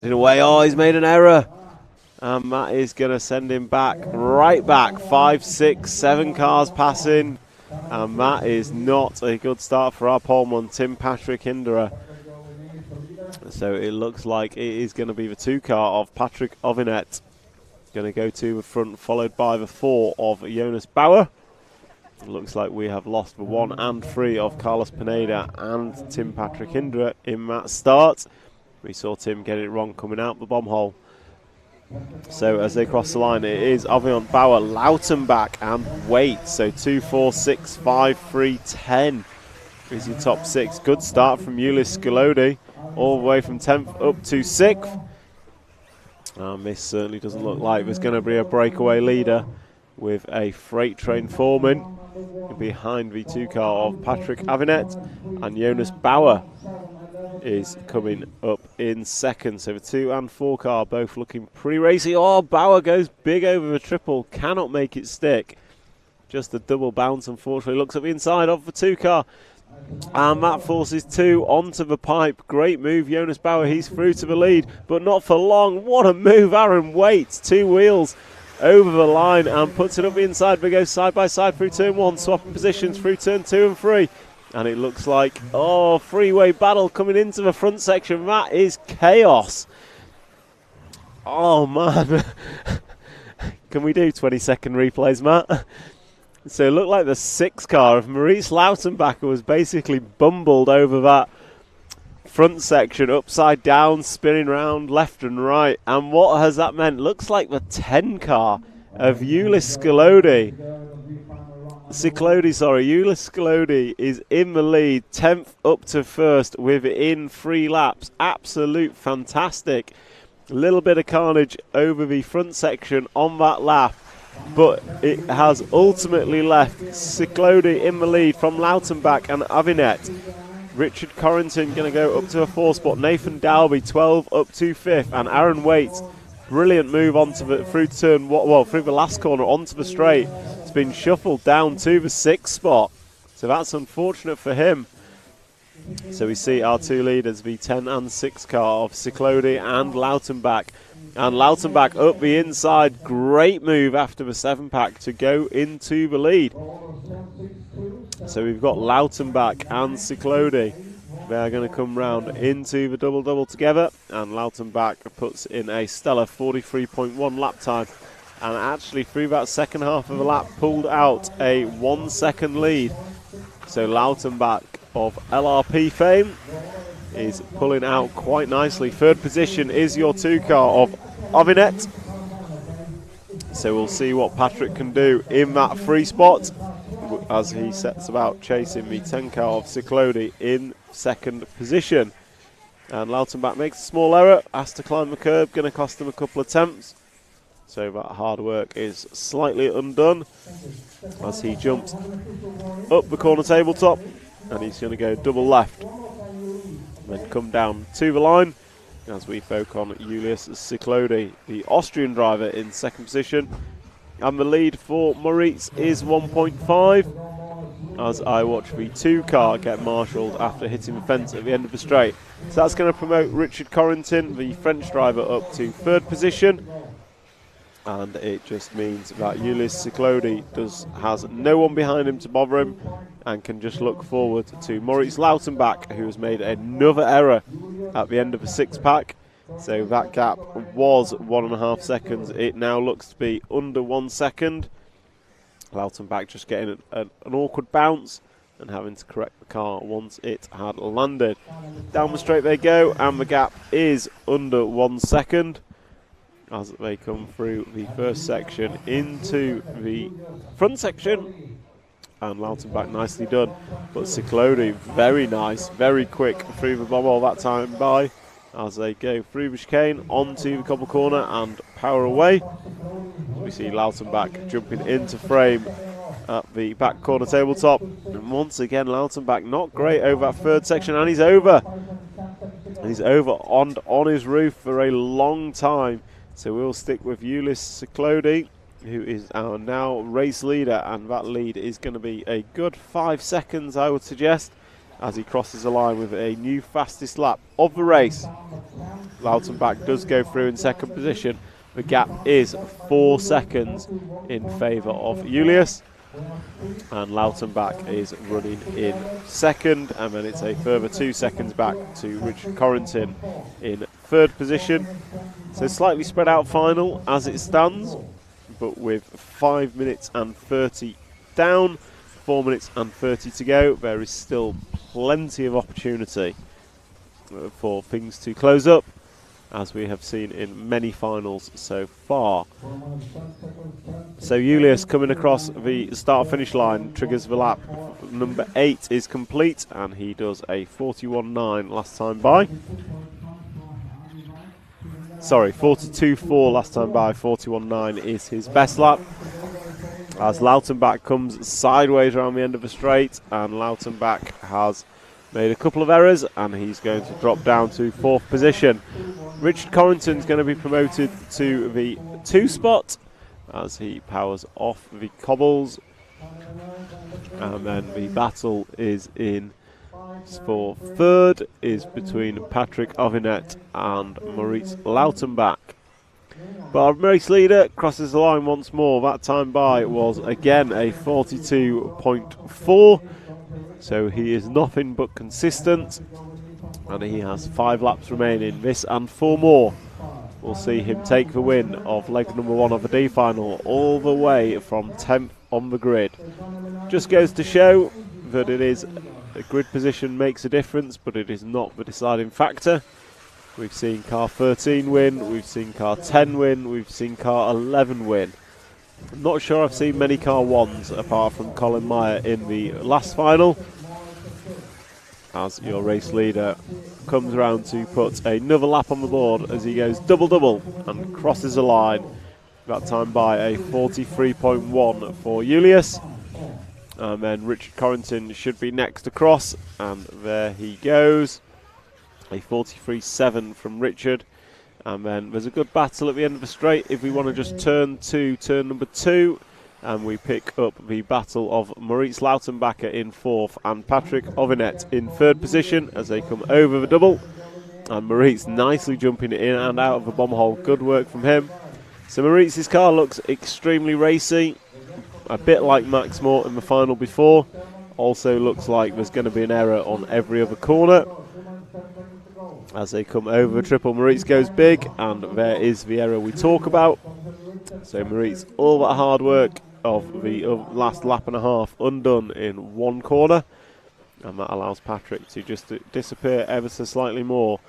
Away. Oh, he's made an error. And that is going to send him back, right back. 5, 6, 7 cars passing. And that is not a good start for our poleman, Tim Patrick Hinderer. So it looks like it is going to be the 2 car of Patrick Ovinet. Going to go to the front, followed by the 4 of Jonas Bauer. It looks like we have lost the 1 and 3 of Carlos Pineda and Tim Patrick Hinderer in that start. We saw Tim get it wrong coming out the bomb hole. So as they cross the line, it is Oviant, Bauer, Lautenbach and Waite. So 2, 4, 6, 5, 3, 10 is your top 6. Good start from Ulyss Scolodi, all the way from 10th up to 6th. And this certainly doesn't look like there's going to be a breakaway leader with a freight train foreman behind the 2 car of Patrick Avinet, and Jonas Bauer is coming up in 2nd. So the 2 and 4 car both looking pretty racy. Oh, Bauer goes big over the triple, cannot make it stick. Just a double bounce, unfortunately. Looks at the inside of the 2 car, and that forces 2 onto the pipe. Great move, Jonas Bauer. He's through to the lead, but not for long. What a move, Aaron Waite. 2 wheels over the line and puts it up the inside. They go side by side through turn 1, swapping positions through turn 2 and 3. And it looks like, oh, freeway battle coming into the front section. That is chaos. Oh, man. Can we do 20-second replays, Matt? So it looked like the 6 car of Maurice Lautenbacher was basically bumbled over that front section, upside down, spinning round left and right. And what has that meant? Looks like the 10 car of Ulyss Ciclodi. Ulyss Ciclodi is in the lead, 10th up to 1st within 3 laps. Absolute fantastic. A little bit of carnage over the front section on that lap, but it has ultimately left Ciclodi in the lead from Lautenbach and Avinet. Richard Corrington going to go up to a 4 spot. Nathan Dalby 12 up to 5th, and Aaron Waite, brilliant move onto the through the last corner onto the straight. It's been shuffled down to the 6th spot, so that's unfortunate for him. So we see our 2 leaders, the 10 and 6 car of Ciclodi and Lautenbach. And Lautenbach up the inside, great move after the 7 pack to go into the lead. So we've got Lautenbach and Ciclodi. They're going to come round into the double-double together, and Lautenbach puts in a stellar 43.1 lap time. And actually through that second half of the lap pulled out a 1 second lead. So Lautenbach of LRP fame is pulling out quite nicely. 3rd position is your 2 car of Avinet. So we'll see what Patrick can do in that 3 spot as he sets about chasing the 10 car of Ciclodi in 2nd position. And Lautenbach makes a small error, has to climb the curb, going to cost him a couple of attempts. So that hard work is slightly undone as he jumps up the corner tabletop, and he's going to go double left, then come down to the line as we focus on Ulyss Ciclodi, the Austrian driver, in 2nd position. And the lead for Maurice is 1.5 as I watch the 2 car get marshalled after hitting the fence at the end of the straight. So that's going to promote Richard Corrington, the French driver, up to 3rd position. And it just means that Ulyss Ciclodi has no one behind him to bother him, and can just look forward to Maurice Lautenbach, who has made another error at the end of the 6 pack. So that gap was 1.5 seconds. It now looks to be under 1 second. Lautenbach just getting an awkward bounce and having to correct the car once it had landed. Down the straight they go, and the gap is under 1 second as they come through the 1st section into the front section. And Lautenbach nicely done, but Ciclodi very nice, very quick through the bomb all that time by as they go through the chicane onto the cobble corner and power away. We see Lautenbach jumping into frame at the back corner tabletop, and once again Lautenbach not great over that 3rd section, and he's over on his roof for a long time. So we'll stick with Ulyss Ciclodi, who is our now race leader, and that lead is going to be a good 5 seconds, I would suggest, as he crosses the line with a new fastest lap of the race. Lautenbach does go through in 2nd position. The gap is 4 seconds in favour of Ulyss, and Lautenbach is running in 2nd, and then it's a further 2 seconds back to Richard Corrington in 3rd position. So slightly spread out final as it stands, but with 5 minutes and 30 down, 4 minutes and 30 to go, there is still plenty of opportunity for things to close up, as we have seen in many finals so far. So Ulyss coming across the start-finish line, triggers the lap. Number 8 is complete, and he does a 41.9 last time by. Sorry, 42.4 last time by, 41.9 is his best lap. As Lautenbach comes sideways around the end of the straight, and Lautenbach has made a couple of errors, and he's going to drop down to 4th position. Richard Corrington's going to be promoted to the 2 spot as he powers off the cobbles, and then the battle is in for 3rd is between Patrick Avinet and Maurice Lautenbach. But our race leader crosses the line once more. That time by was again a 42.4, so he is nothing but consistent, and he has 5 laps remaining, this and 4 more, will see him take the win of leg number 1 of the D final all the way from 10th on the grid. Just goes to show that it is a grid position makes a difference, but it is not the deciding factor. We've seen car 13 win, we've seen car 10 win, we've seen car 11 win. I'm not sure I've seen many car 1s apart from Colin Meyer in the last final, as your race leader comes around to put another lap on the board as he goes double-double and crosses the line, that time by a 43.1 for Julius. And then Richard Corrington should be next across, and there he goes, a 43.7 from Richard. And then there's a good battle at the end of the straight if we want to just turn to turn number 2, and we pick up the battle of Maurice Lautenbacher in 4th and Patrick Ovinet in 3rd position as they come over the double. And Maurice nicely jumping in and out of the bomb hole, good work from him. So Maurice's car looks extremely racy, a bit like Max Moore in the final before. Also looks like there's going to be an error on every other corner. As they come over the triple, Maurice goes big, and there is the error we talk about. So Maurice, all that hard work of the last lap and a half undone in one corner, and that allows Patrick to just disappear ever so slightly more.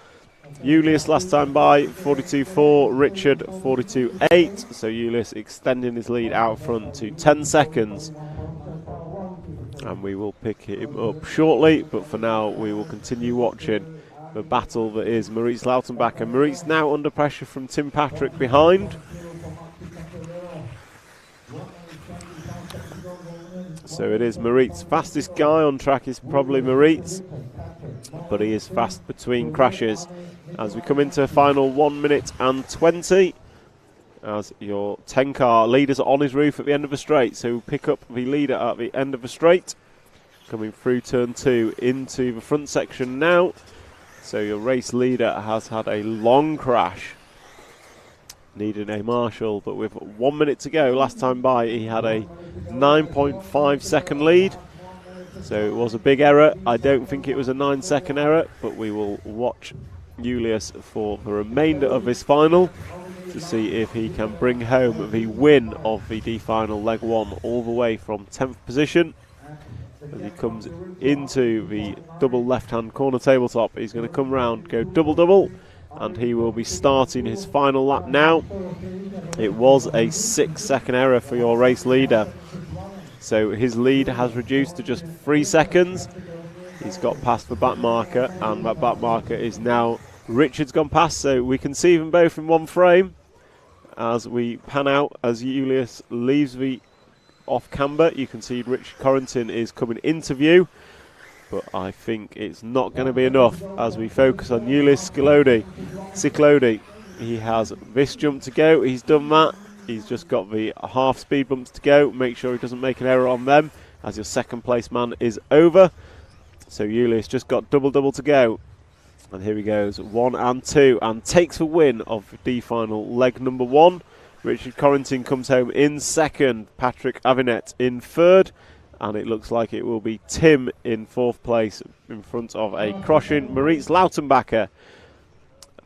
Julius last time by 42.4, Richard 42.8, so Julius extending his lead out front to 10 seconds. And we will pick him up shortly, but for now we will continue watching the battle that is Maurice Lautenbacher. Maurice now under pressure from Tim Patrick behind. So it is Maurice. Fastest guy on track is probably Maurice, but he is fast between crashes. As we come into a final 1 minute and 20, as your 10 car leaders are on his roof at the end of the straight, so pick up the leader at the end of the straight, coming through turn 2 into the front section now. So your race leader has had a long crash, needing a marshal, but with 1 minute to go, last time by he had a 9.5 second lead. So it was a big error. I don't think it was a 9-second error, but we will watch Julius for the remainder of this final to see if he can bring home the win of the D final leg 1 all the way from 10th position. As he comes into the double left-hand corner tabletop, he's going to come round, go double-double, and he will be starting his final lap now. It was a 6-second error for your race leader, so his lead has reduced to just 3 seconds. He's got past the back marker, and that back marker is now Richard's gone past, so we can see them both in one frame as we pan out as Julius leaves the off camber. You can see Richard Corrington is coming into view, but I think it's not going to be enough as we focus on Julius Ciclodi. He has this jump to go, he's done that, he's just got the half speed bumps to go. Make sure he doesn't make an error on them as your second place man is over. So Julius just got double to go, and here he goes, 1 and 2, and takes the win of D final leg number 1. Richard Corrington comes home in second, Patrick Avinet in third, and it looks like it will be Tim in 4th place in front of a crushing Maurice Lautenbacher.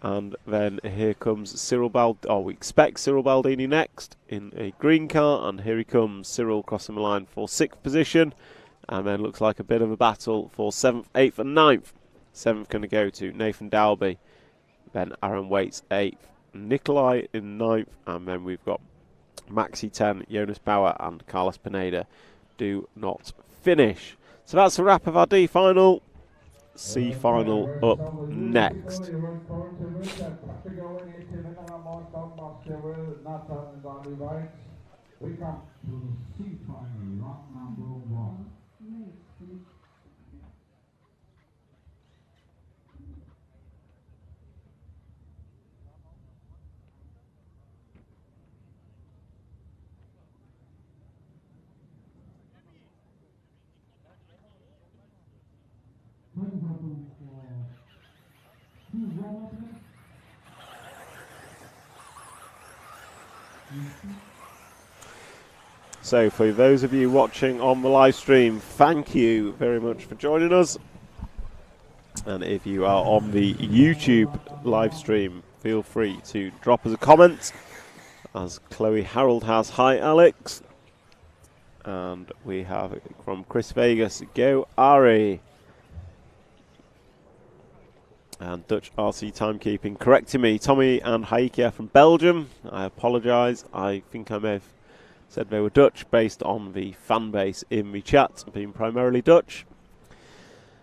And then here comes Cyril we expect Cyril Baldini next in a green car, and here he comes, Cyril crossing the line for 6th position, and then looks like a bit of a battle for 7th, 8th and 9th. 7th going to go to Nathan Dalby, then Aaron Waits 8th. Nikolai in 9th, and then we've got Maxi 10, Jonas Bauer and Carlos Pineda do not finish. So that's a wrap of our D final. C final up next. We come to C final, round number 1. So for those of you watching on the live stream, thank you very much for joining us. And if you are on the YouTube live stream, feel free to drop us a comment. As Chloe Harold has, hi Alex. And we have from Chris Vegas, go Ari. And Dutch RC timekeeping correcting me. Tommy and Haiki from Belgium. I apologise. I think I may have said they were Dutch based on the fan base in the chat being primarily Dutch.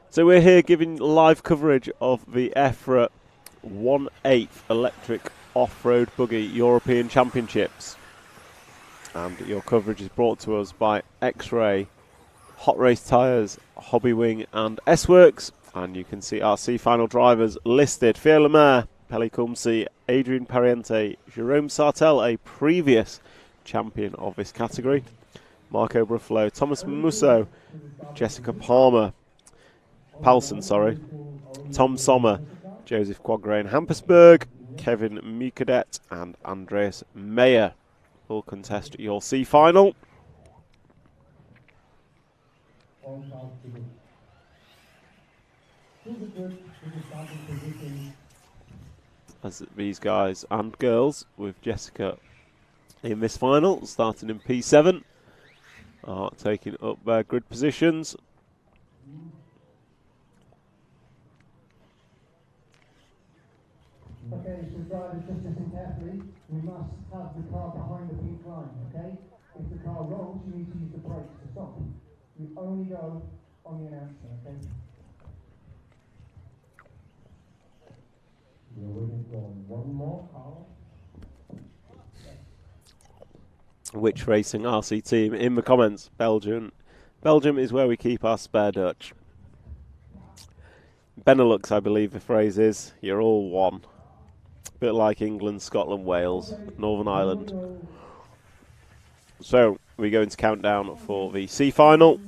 So we're here giving live coverage of the EFRA 1/8 electric off-road buggy European Championships. And your coverage is brought to us by X-Ray, Hot Race Tyres, Hobby Wing and S-Works. And you can see our C-final drivers listed. Pierre Lemaire, Pelle Kumsi, Adrian Pariente, Jerome Sartel, a previous champion of this category, Marco Bruffalo, Thomas Musso, Jessica Palmer, Paulson, Tom Sommer, Joseph Quagrain Hampersburg, Kevin Mukadet and Andreas Meyer will contest your C-final. As these guys and girls with Jessica in this final, starting in P7, are taking up their grid positions. Okay, so drivers, just listen carefully. We must have the car behind the pink line, okay? If the car rolls, you need to use the brakes to stop. We only go on the announcer, okay? We're waiting for one more car. Which racing RC team? In the comments, Belgium. Belgium is where we keep our spare Dutch. Benelux, I believe the phrase is. You're all one. A bit like England, Scotland, Wales, Northern Ireland. So we go into countdown for the C final.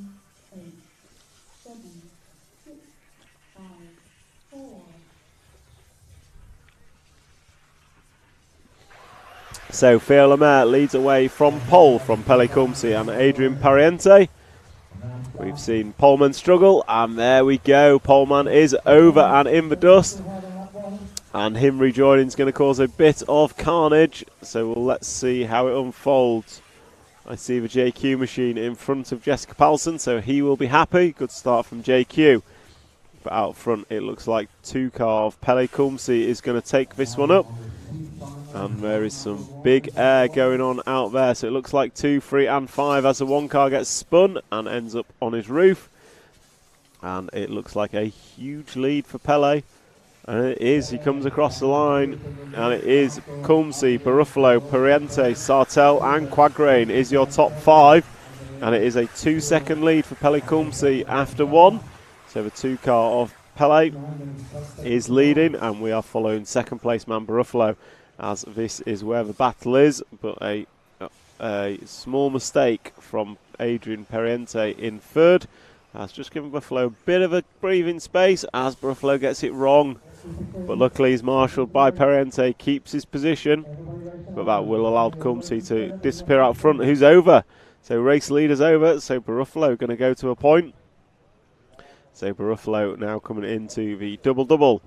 8, 7, 6, 5, 4. So Pierre Lemaire leads away from pole from Pelle Kumsi and Adrian Pariente. We've seen Poleman struggle, and there we go. Poleman is over and in the dust. And him rejoining is going to cause a bit of carnage. So let's see how it unfolds. I see the JQ machine in front of Jessica Paulson, so he will be happy. Good start from JQ. But out front, it looks like two car of Pelle Kumsi is going to take this one up. And there is some big air going on out there. So it looks like 2, 3 and 5 as the one car gets spun and ends up on his roof. And it looks like a huge lead for Pelle. And it is, he comes across the line. And it is Kumsi, Baruffalo, Pariente, Sartel and Quagrain is your top 5. And it is a 2-second lead for Pelle Kumsi after 1. So the 2 car of Pelle is leading. And we are following second place man Baruffalo, as this is where the battle is. But a small mistake from Adrian Pariente in third has just given Buffalo a bit of a breathing space as Buffalo gets it wrong. But luckily he's marshalled by Pariente, keeps his position, but that will allow Kumsi to disappear out front, who's over. So race leader's over, so Baruffalo going to go to a point. So Baruffalo now coming into the double-double.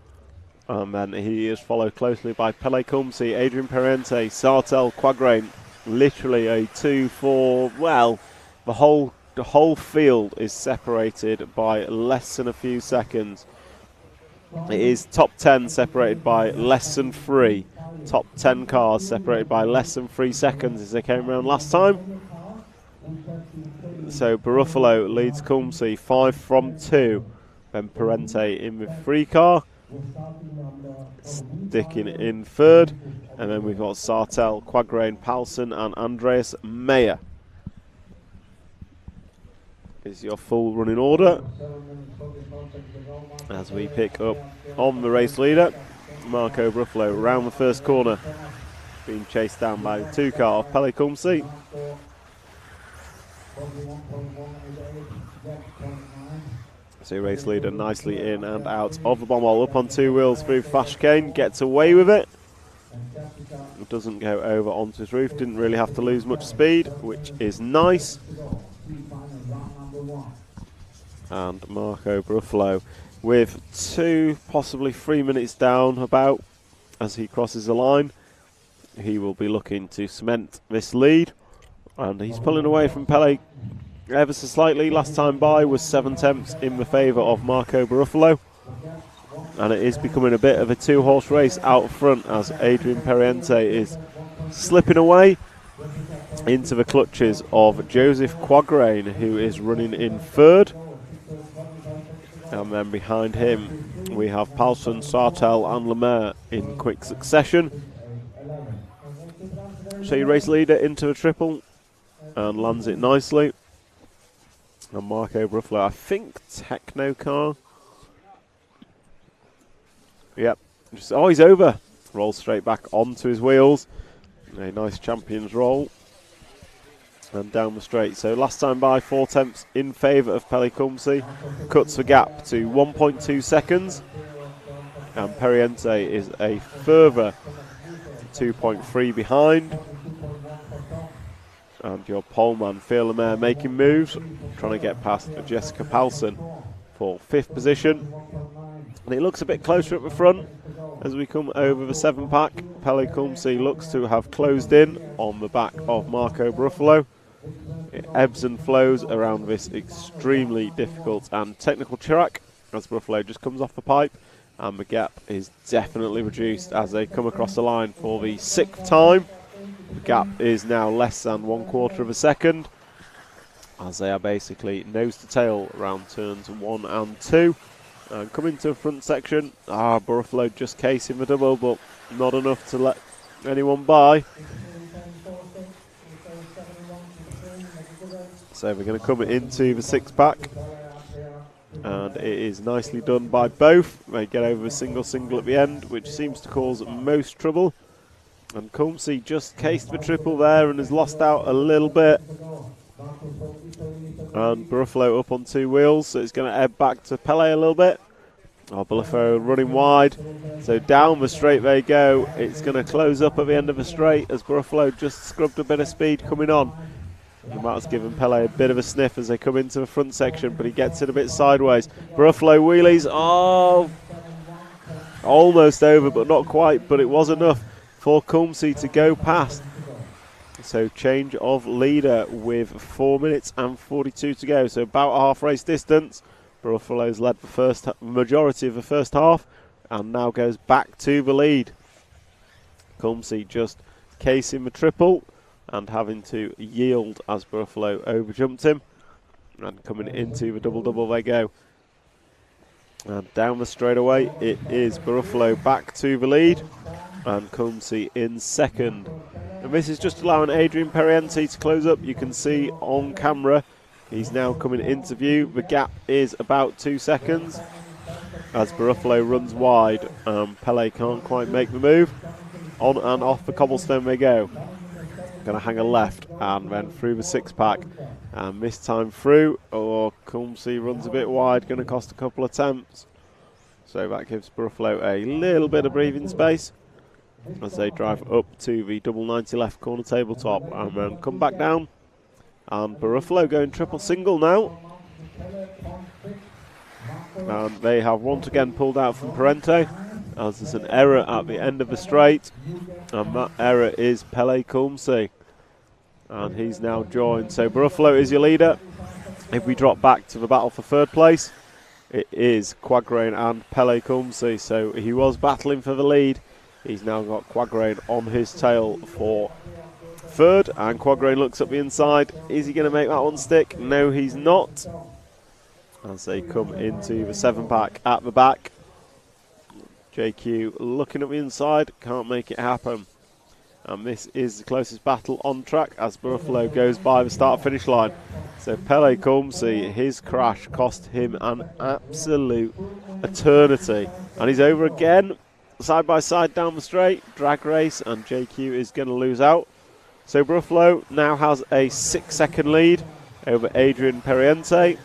And then he is followed closely by Pelle Kumsi, Adrian Pariente, Sartel, Quagrain. Literally a 2-4, well, the whole field is separated by less than a few seconds. It is top 10 separated by less than 3. Top 10 cars separated by less than 3 seconds as they came around last time. So Baruffalo leads Kumsi 5 from 2. Then Pariente in with 3 car. Sticking in third. And then we've got Sartel, Quagrain, Paulson and Andreas Meyer. Is your full running order as we pick up on the race leader. Marco Bruffalo round the first corner, being chased down by the 2 car of Pelle Kumsi. So race leader nicely in and out of the bomb wall, up on 2 wheels through flash chicane, gets away with it. Doesn't go over onto his roof, didn't really have to lose much speed, which is nice. And Marco Bruffalo with 2, possibly 3 minutes down about as he crosses the line. He will be looking to cement this lead, and he's pulling away from Pele ever so slightly. Last time by was 7 tenths in the favour of Marco Baruffalo, and it is becoming a bit of a two-horse race out front as Adrian Periente is slipping away into the clutches of Joseph Quagrain, who is running in third. And then behind him we have Paulson, Sartel and Lemaire in quick succession. So you race leader into a triple and lands it nicely. And Marco Baruffalo, I think Techno car. Yep. He's over. Rolls straight back onto his wheels. A nice champion's roll. And down the straight. So last time by 4 tenths in favour of Pele Kumsi. Cuts the gap to 1.2 seconds. And Periente is a further 2.3 behind. And your poleman, Phil Lemaire, making moves. Trying to get past Jessica Paulson for 5th position. And it looks a bit closer at the front as we come over the 7-pack. Pele Kumsi looks to have closed in on the back of Marco Baruffalo. It ebbs and flows around this extremely difficult and technical track as Baruffalo just comes off the pipe, and the gap is definitely reduced as they come across the line for the 6th time. The gap is now less than 1/4 of a second as they are basically nose to tail around turns 1 and 2. And coming to the front section, Baruffalo just casing the double, but not enough to let anyone by. So we're going to come into the 6-pack, and it is nicely done by both. They get over a single at the end, which seems to cause most trouble. And Kumsi just cased the triple there and has lost out a little bit. And Baruffalo up on 2 wheels, so it's going to ebb back to Pele a little bit. Baruffalo running wide, so down the straight they go. It's going to close up at the end of the straight as Baruffalo just scrubbed a bit of speed coming on. And that's given Pele a bit of a sniff as they come into the front section, but he gets it a bit sideways. Baruffalo wheelies, almost over, but not quite, but it was enough for Kumsi to go past. So change of leader with 4 minutes and 42 to go, so about a half race distance. Baruffalo's led the majority of the first half and now goes back to the lead. Kumsi just casing the triple and having to yield as Baruffalo overjumped him. And coming into the double-double they go. And down the straightaway it is Baruffalo back to the lead and Kumsi in second. And this is just allowing Adrian Periente to close up. You can see on camera he's now coming into view. The gap is about 2 seconds as Baruffalo runs wide. Pele can't quite make the move. On and off the cobblestone they go. Going to hang a left and then through the 6-pack. And this time through, Kumsi runs a bit wide, going to cost a couple of attempts. So that gives Baruffalo a little bit of breathing space as they drive up to the double 90 left corner tabletop and then come back down. And Baruffalo going triple single now. And they have once again pulled out from Periente as there's an error at the end of the straight. And that error is Pele Kumsi. And he's now joined. So Baruffalo is your leader. If we drop back to the battle for 3rd place, it is Quagrain and Pele Kumsi. So he was battling for the lead. He's now got Quagrain on his tail for 3rd. And Quagrain looks up the inside. Is he going to make that one stick? No, he's not. As they come into the 7-pack at the back. JQ looking at the inside, can't make it happen. And this is the closest battle on track as Baruffalo goes by the start-finish line. So Pele Kumsi, his crash cost him an absolute eternity. And he's over again, side by side down the straight, drag race, and JQ is going to lose out. So Baruffalo now has a 6-second lead over Adrian Periente.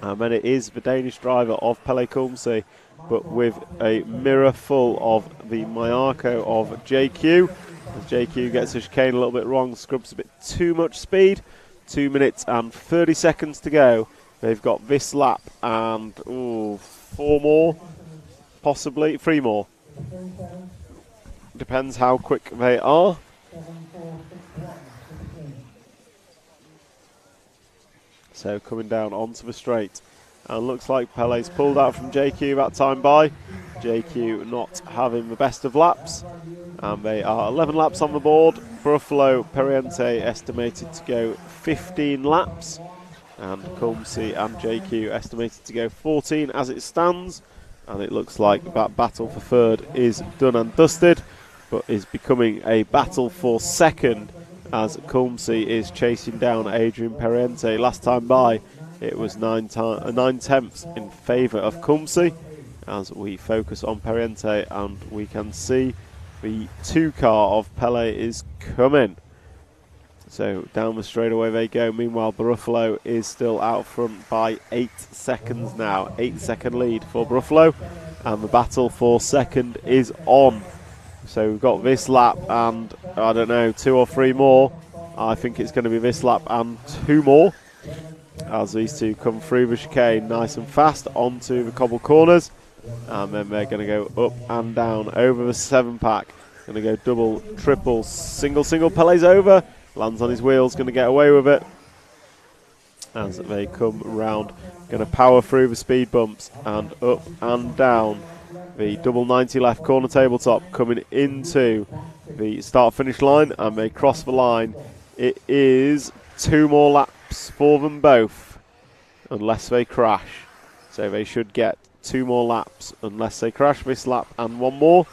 And then it is the Danish driver of Pele Kumsi, but with a mirror full of the Mayako of JQ. As JQ gets the chicane a little bit wrong, scrubs a bit too much speed. 2 minutes and 30 seconds to go. They've got this lap and 4 more, possibly 3 more. depends how quick they are. So coming down onto the straight. And looks like Pele's pulled out from JQ that time by. JQ not having the best of laps. And they are 11 laps on the board. Buffalo Periente estimated to go 15 laps. And Colmsey and JQ estimated to go 14 as it stands. And it looks like that battle for third is done and dusted, but is becoming a battle for second as Colmsey is chasing down Adrian Periente. Last time by, it was 9 tenths in favour of Colmsey. As we focus on Periente, and we can see the 2 car of Pele is coming. So down the straightaway they go. Meanwhile, Buffalo is still out front by 8 seconds now. 8-second lead for Buffalo, and the battle for second is on. So we've got this lap and, I don't know, 2 or 3 more. I think it's going to be this lap and 2 more, as these two come through the chicane nice and fast onto the cobble corners. And then they're going to go up and down over the 7-pack. Going to go double, triple, single. Pele's over. Lands on his wheels, going to get away with it. As they come round, going to power through the speed bumps and up and down the double 90 left corner tabletop, coming into the start-finish line, and they cross the line. It is 2 more laps for them both, unless they crash. So they should get 2 more laps unless they crash this lap and 1 more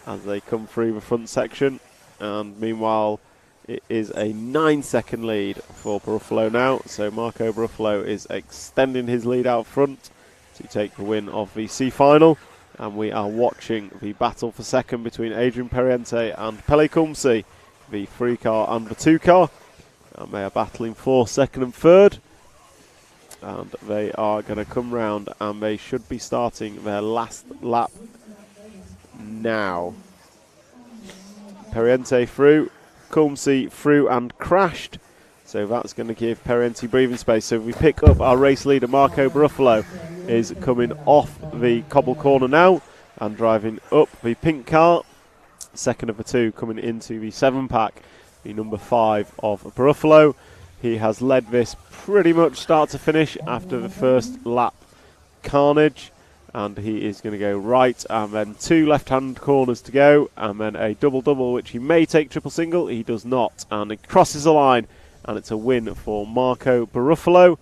as they come through the front section. And meanwhile, it is a 9-second lead for Buffalo now. So Marco Buffalo is extending his lead out front to take the win of the C final. And we are watching the battle for second between Adrian Periente and Pele Colmsey, the 3 car and the 2 car. And they are battling for second and third. And they are going to come round, and they should be starting their last lap now. Periente through, Colmsey through and crashed. So that's going to give Periente breathing space. So if we pick up our race leader, Marco Buffalo is coming off the cobble corner now and driving up the pink car. Second of the 2 coming into the 7-pack, the number 5 of Buffalo. He has led this pretty much start to finish after the first lap carnage, and he is going to go right, and then 2 left-hand corners to go, and then a double-double, which he may take triple-single. He does not, and he crosses the line, and it's a win for Marco Buffalo.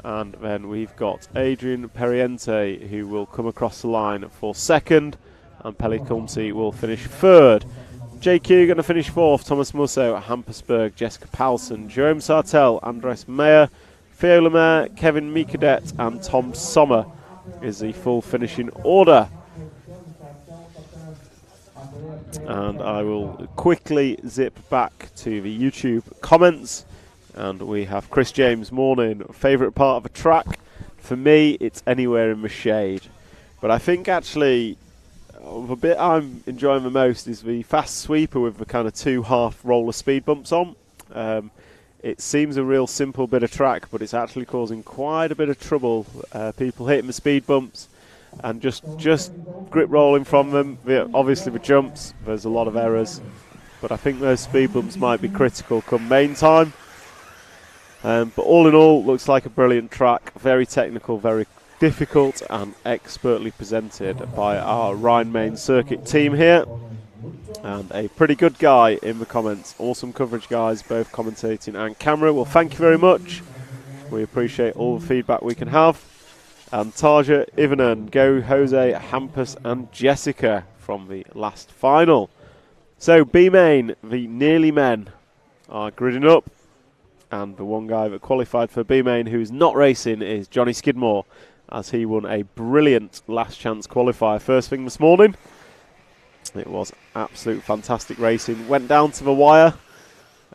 And then we've got Adrian Periente, who will come across the line for second, and Pele Colmsey will finish third. JQ going to finish 4th, Thomas Musso, Hampersburg, Jessica Paulson, Jerome Sartell, Andres Meyer, Theo Lemaire, Kevin Mikadet and Tom Sommer is the full finishing order. And I will quickly zip back to the YouTube comments, and we have Chris James, morning, favourite part of a track? For me, it's anywhere in the shade. But I think actually the bit I'm enjoying the most is the fast sweeper with the kind of 2 half roller speed bumps on. It seems a real simple bit of track, but it's actually causing quite a bit of trouble. People hitting the speed bumps and just grip rolling from them. Obviously the jumps, there's a lot of errors, but I think those speed bumps might be critical come main time. But all in all, looks like a brilliant track, very technical, very difficult and expertly presented by our Rhine-Main circuit team here, and a pretty good guy in the comments. Awesome coverage, guys, both commentating and camera. Well, thank you very much. We appreciate all the feedback we can have. And Tarja, Ivanen, Go, Jose, Hampus and Jessica from the last final. So B-Main, the nearly men, are gridding up, and the one guy that qualified for B-Main who's not racing is Johnny Skidmore, as he won a brilliant last chance qualifier first thing this morning. It was absolute fantastic racing. Went down to the wire,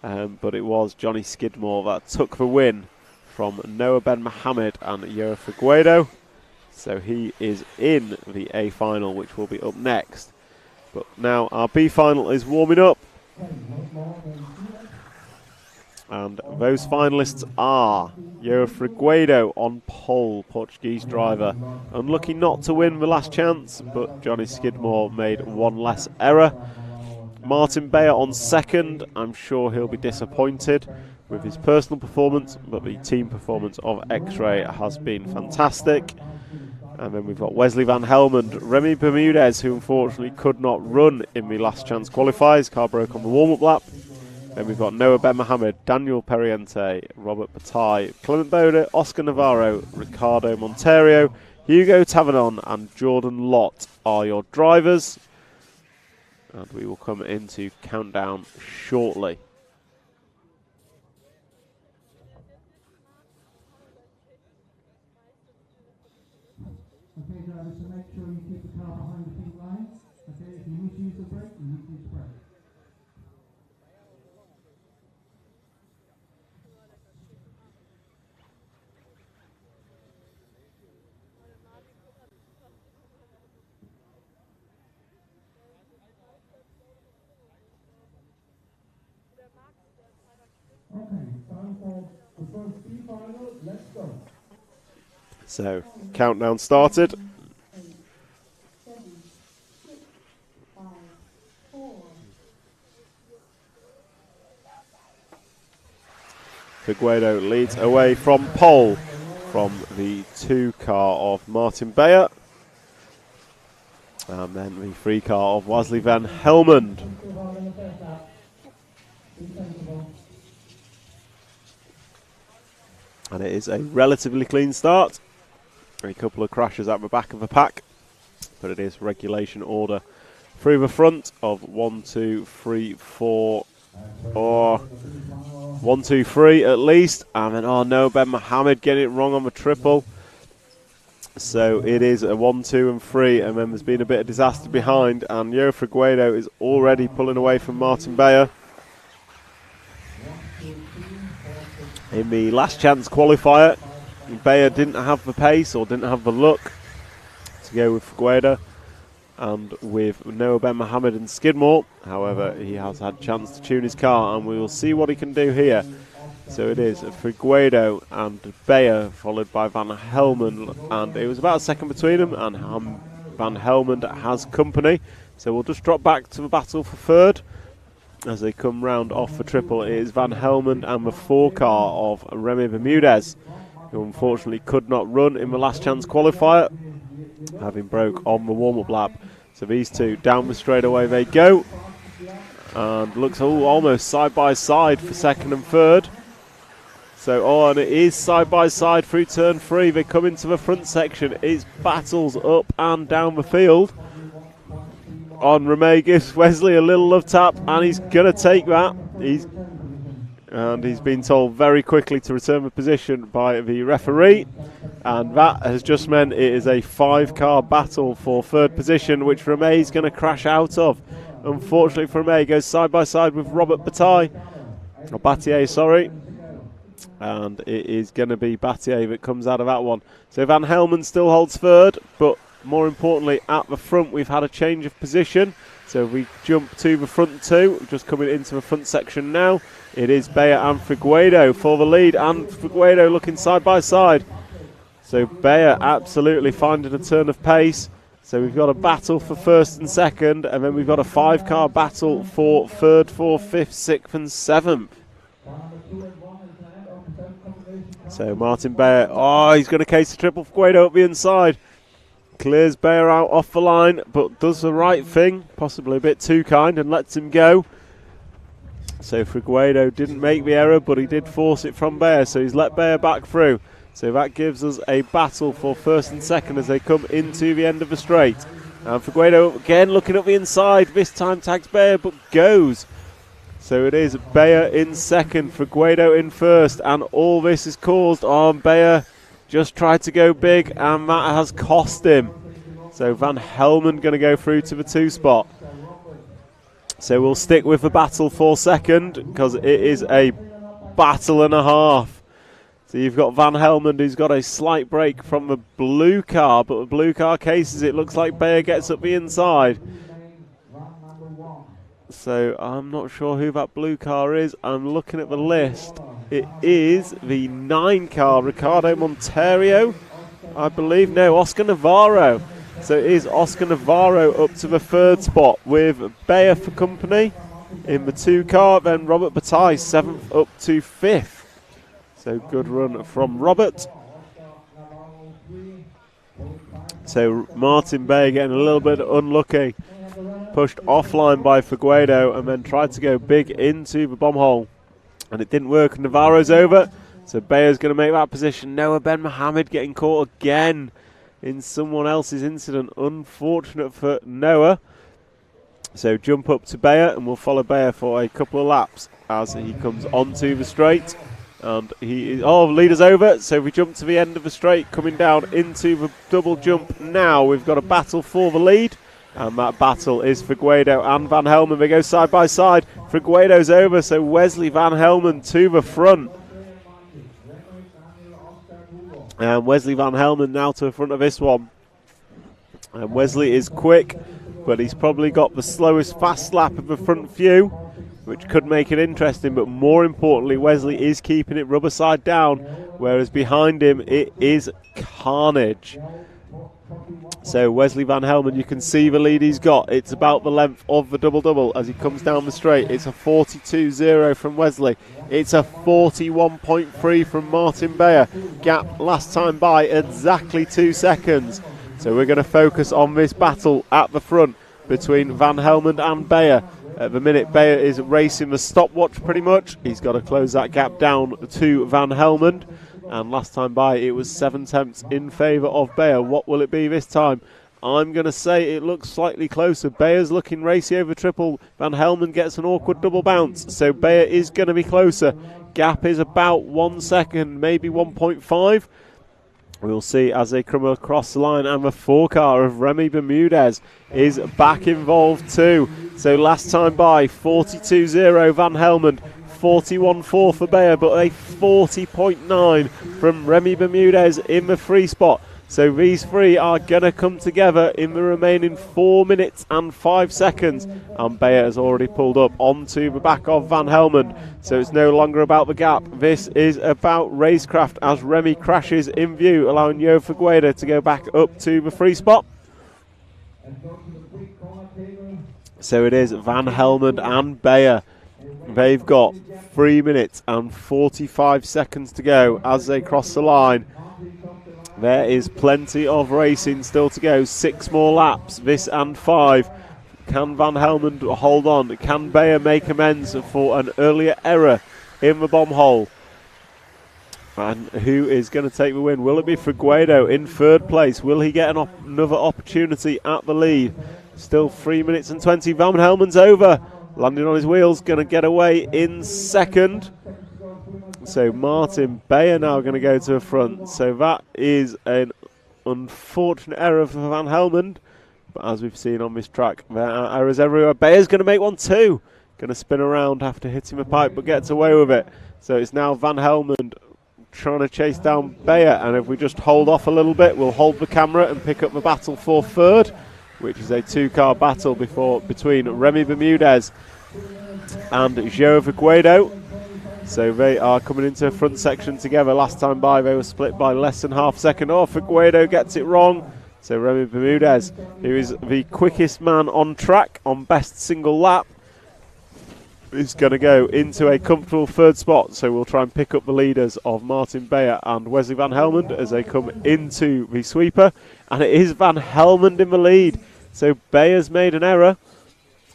but it was Johnny Skidmore that took the win from Noah Ben Mohammed and Yura Figueredo. So he is in the A final, which will be up next. But now our B final is warming up. And those finalists are Yura Figueredo on pole, Portuguese driver. Unlucky not to win the last chance, but Johnny Skidmore made one less error. Martin Beyer on second. I'm sure he'll be disappointed with his personal performance, but the team performance of X-Ray has been fantastic. And then we've got Wesley Van Helmond, Remy Bermudez, who unfortunately could not run in the last chance qualifiers. Car broke on the warm-up lap. Then we've got Noah Ben Mohamed, Daniel Periente, Robert Bataille, Clement Bode, Oscar Navarro, Ricardo Monterio, Hugo Tavernon and Jordan Lott are your drivers. And we will come into countdown shortly. Okay, drivers, so make sure you keep the car behind the pink line. Okay, if you need to use the brake, you need to use the brake. Okay, time for the first B final. Let's go. So, countdown started. 8, 7, 6, 5, 4. Figueiredo leads away from pole from the 2 car of Martin Beyer. And then the 3 car of Wesley Van Helmond. And it is a relatively clean start. A couple of crashes at the back of the pack, but it is regulation order through the front of 1, 2, 3, 4, or 1, 2, 3 at least. And then, oh no, Ben Mohamed getting it wrong on the triple. So it is a 1, 2 and 3, and then there's been a bit of disaster behind, and Yo Figueiredo is already pulling away from Martin Beyer. In the last chance qualifier, Beyer didn't have the pace or didn't have the look to go with Figueiredo and with Noah Ben Mohamed and Skidmore. However, he has had a chance to tune his car, and we will see what he can do here. So it is Figueiredo and Beyer, followed by Van Helmond, and it was about a second between them, and Van Helmond has company. So we'll just drop back to the battle for third. As they come round off the triple, it is Van Helmond and the 4 car of Remy Bermudez, who unfortunately could not run in the last chance qualifier, having broke on the warm-up lap. So these two down the straightaway they go, and looks almost side by side for second and third. So, and it is side by side through turn 3. They come into the front section. It's battles up and down the field. On Remey gives Wesley a little love tap, and he's going to take that. He's been told very quickly to return the position by the referee, and that has just meant it is a 5-car battle for third position, which Remey is going to crash out of. Unfortunately for Remey, goes side by side with Robert Bataille, or Batier, sorry, and it is going to be Batier that comes out of that one. So Van Helmond still holds third, but more importantly, at the front, we've had a change of position. So we jump to the front 2, just coming into the front section now. It is Beyer and Figueiredo for the lead, and Figueiredo looking side by side. So Beyer absolutely finding a turn of pace. So we've got a battle for first and second, and then we've got a 5-car battle for third, fourth, fifth, sixth and seventh. So Martin Beyer, he's going to case the triple. Figueiredo up the inside. Clears Beyer out off the line, but does the right thing, possibly a bit too kind, and lets him go. So Figueiredo didn't make the error, but he did force it from Beyer, so he's let Beyer back through. So that gives us a battle for first and second as they come into the end of the straight. And Figueiredo again looking up the inside, this time tags Beyer, but goes. So it is Beyer in second, Figueiredo in first, and all this is caused on Beyer. Just tried to go big, and that has cost him. So Van Helmond going to go through to the 2 spot. So we'll stick with the battle for second, because it is a battle and a half. So you've got Van Helmond, who's got a slight break from the blue car, but the blue car cases, it looks like Beyer gets up the inside. So I'm not sure who that blue car is. I'm looking at the list. It is the 9 car, Ricardo Monterio, I believe. No, Oscar Navarro. So it is Oscar Navarro up to the 3rd spot with Bayer for company in the 2 car, then Robert Bataille 7th up to 5th. So good run from Robert. So Martin Bayer getting a little bit unlucky. Pushed offline by Figueiredo and then tried to go big into the bomb hole. And it didn't work. Navarro's over. So Bayer's going to make that position. Noah Ben Mohammed getting caught again in someone else's incident. Unfortunate for Noah. So jump up to Bayer and we'll follow Bayer for a couple of laps as he comes onto the straight. And he is, leader's over. So we jump to the end of the straight, coming down into the double jump now. We've got a battle for the lead. And that battle is Figueiredo and Van Helmen. They go side by side. Figueiredo's over, so Wesley Van Helmen to the front. And Wesley Van Helmen now to the front of this one. And Wesley is quick, but he's probably got the slowest fast lap of the front few, which could make it interesting. But more importantly, Wesley is keeping it rubber side down, whereas behind him it is carnage. So Wesley Van Helmen, you can see the lead he's got. It's about the length of the double-double as he comes down the straight. It's a 42.0 from Wesley. It's a 41.3 from Martin Bayer. Gap last time by exactly 2 seconds. So we're going to focus on this battle at the front between Van Helmen and Bayer. At the minute, Bayer is racing the stopwatch pretty much. He's got to close that gap down to Van Helmen. And last time by, it was 7 tenths in favour of Bayer. What will it be this time? I'm going to say it looks slightly closer. Bayer's looking racy over triple. Van Helmen gets an awkward double bounce. So Bayer is going to be closer. Gap is about 1 second, maybe 1.5. We'll see as they come across the line. And the 4 car of Remy Bermudez is back involved too. So last time by, 42.0 Van Helmen. 41.4 for Bayer, but a 40.9 from Remy Bermudez in the 3 spot. So these 3 are going to come together in the remaining 4 minutes and 5 seconds. And Bayer has already pulled up onto the back of Van Helmen. So it's no longer about the gap. This is about racecraft as Remy crashes in view, allowing Yo Figueiredo to go back up to the 3 spot. So it is Van Helmen and Bayer. They've got 3 minutes and 45 seconds to go as they cross the line. There is plenty of racing still to go. 6 more laps, this and 5. Can Van Helmen hold on? Can Bayer make amends for an earlier error in the bomb hole? And who is going to take the win? Will it be Figueiredo in 3rd place? Will he get another opportunity at the lead? Still 3 minutes and 20. Van Helmen's over. Landing on his wheels, going to get away in 2nd. So Martin Bayer now going to go to the front. So that is an unfortunate error for Van Helmen. But as we've seen on this track, there are errors everywhere. Bayer's going to make one too. Going to spin around after hitting the pipe, but gets away with it. So it's now Van Helmen trying to chase down Bayer. And if we just hold off a little bit, we'll hold the camera and pick up the battle for 3rd, which is a 2-car battle between Remy Bermudez and João Figueiredo. So they are coming into the front section together. Last time by, they were split by less than half a second. Figueiredo gets it wrong. So Remy Bermudez, who is the quickest man on track on best single lap, is going to go into a comfortable 3rd spot. So we'll try and pick up the leaders of Martin Bayer and Wesley Van Helmen as they come into the sweeper. And it is Van Helmen in the lead. So Bayer's made an error.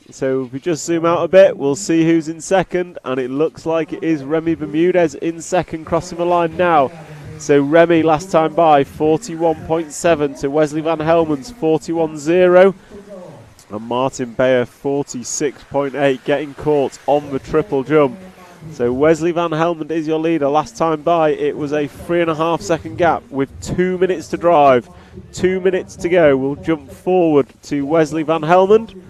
So if we just zoom out a bit, we'll see who's in 2nd. And it looks like it is Remy Bermudez in 2nd, crossing the line now. So Remy last time by, 41.7 to Wesley Van Helmen's 41.0. And Martin Bayer 46.8, getting caught on the triple jump. So Wesley Van Helmen is your leader. Last time by, it was a 3.5 second gap with 2 minutes to drive. 2 minutes to go. We'll jump forward to Wesley Van Helmen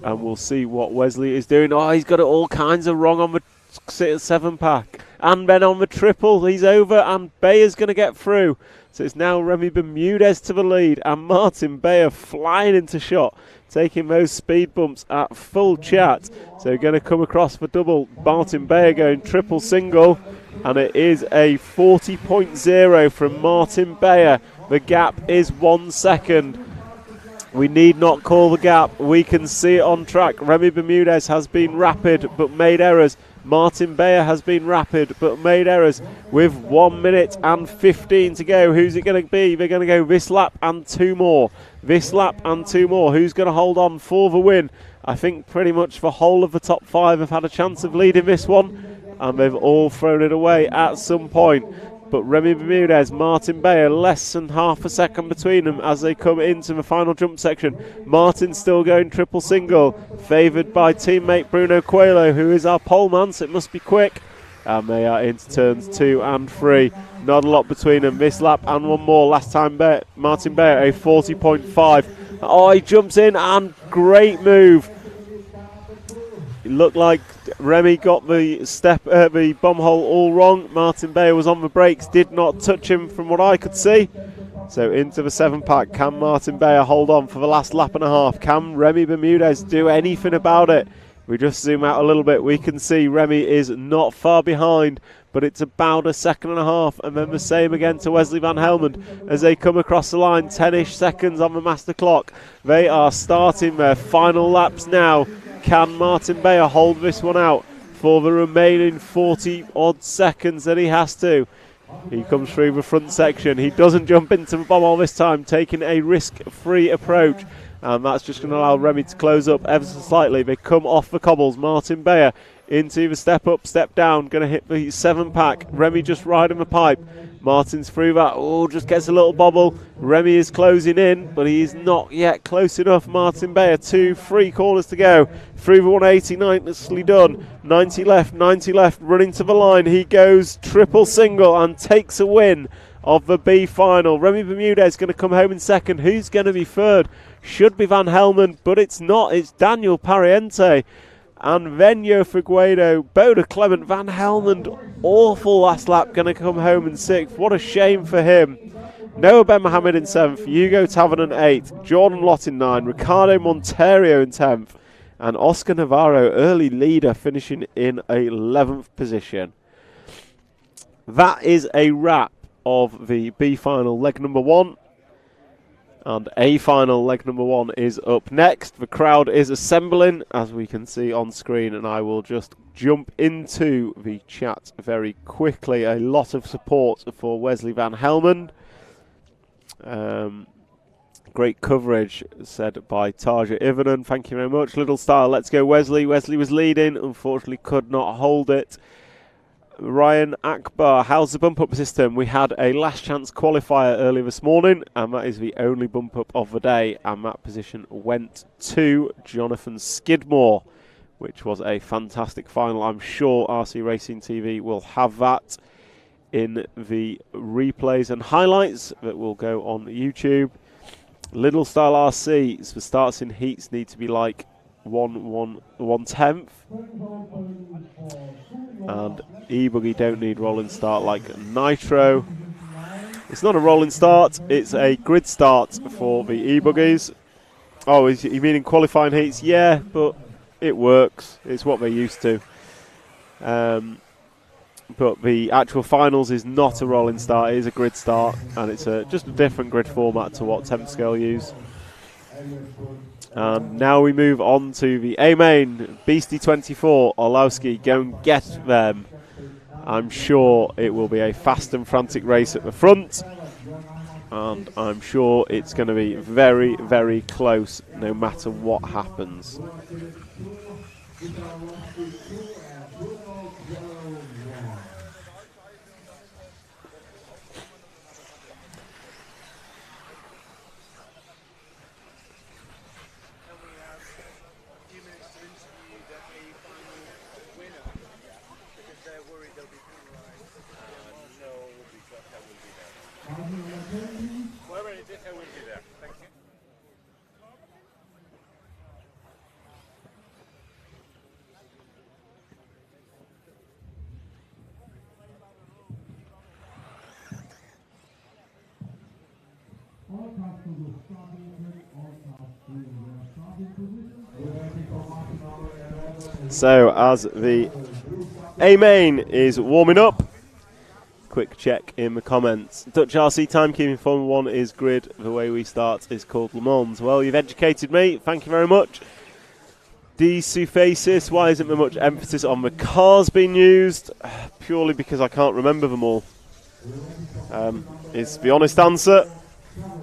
and we'll see what Wesley is doing. He's got it all kinds of wrong on the 7-pack. And then on the triple, he's over and Bayer's going to get through. So it's now Remy Bermudez to the lead and Martin Bayer flying into shot, taking those speed bumps at full chat. So going to come across for double. Martin Bayer going triple single. And it is a 40.0 from Martin Bayer. The gap is 1 second. We need not call the gap. We can see it on track. Remy Bermudez has been rapid but made errors. Martin Beyer has been rapid but made errors. With 1 minute and 15 to go, who's it going to be? They're going to go this lap and 2 more. This lap and 2 more. Who's going to hold on for the win? I think pretty much the whole of the top 5 have had a chance of leading this one, and they've all thrown it away at some point. But Remy Bermudez, Martin Beyer, less than half a second between them as they come into the final jump section. Martin still going triple single, favoured by teammate Bruno Coelho, who is our pole man, so it must be quick. And they are into turns 2 and 3. Not a lot between them. This lap and 1 more. Last time Martin Beyer, a 40.5. Oh, he jumps in and great move. It looked like Remy got the bomb hole all wrong. Martin Beyer was on the brakes, did not touch him from what I could see. So into the 7-pack. Can Martin Beyer hold on for the last lap and a half? Can Remy Bermudez do anything about it? We just zoom out a little bit. We can see Remy is not far behind, but it's about a second and a half. And then the same again to Wesley Van Helmond as they come across the line. 10-ish seconds on the master clock. They are starting their final laps now. Can Martin Beyer hold this one out for the remaining 40-odd seconds that he has to? He comes through the front section. He doesn't jump into the bomb hole this time, taking a risk-free approach. And that's just going to allow Remy to close up ever so slightly. They come off the cobbles. Martin Beyer into the step up, step down. Going to hit the 7-pack. Remy just riding the pipe. Martin's through that. Oh, just gets a little bobble. Remy is closing in, but he's not yet close enough. Martin Beyer, 3 corners to go. Through the 180, nicely done. 90 left, running to the line. He goes triple single and takes a win of the B final. Remy Bermudez going to come home in second. Who's going to be third? Should be Van Helmond, but it's not. It's Daniel Pariente and Venyo Figueredo. Boda Clement, Van Helmond, awful last lap, going to come home in 6th. What a shame for him. Noah Ben Mohammed in 7th, Hugo Tavernan 8th, Jordan Lott in 9th, Ricardo Monterio in 10th, and Oscar Navarro, early leader, finishing in 11th position. That is a wrap of the B final leg number 1. And A final leg number 1 is up next. The crowd is assembling, as we can see on screen, and I will just jump into the chat very quickly. A lot of support for Wesley Van Helmond. Great coverage, said by Tarja Ivanen. Thank you very much. Little style, let's go Wesley. Wesley was leading, unfortunately could not hold it. Ryan Akbar, how's the bump up system? We had a last chance qualifier earlier this morning, and that is the only bump up of the day, and that position went to Jonathan Skidmore, which was a fantastic final. I'm sure RC Racing TV will have that in the replays and highlights that will go on YouTube. Little Style RC, the starts in heats need to be like 1/10, and E-Buggy don't need rolling start like Nitro. It's not a rolling start, it's a grid start for the E-Buggies. Oh, you mean in qualifying heats? Yeah, but it works. It's what they're used to. But the actual finals is not a rolling start, it is a grid start, and it's just a different grid format to what Temp Scale use. And now we move on to the A-Main. Beastie 24, Orlowski, go and get them. I'm sure it will be a fast and frantic race at the front, and I'm sure it's going to be very, very close no matter what happens. So as the A-Main is warming up, quick check in the comments. Dutch RC timekeeping Formula 1 is grid. The way we start is called Le Mans. Well, you've educated me. Thank you very much. Suffaces, why isn't there much emphasis on the cars being used? Purely because I can't remember them all. Is the honest answer.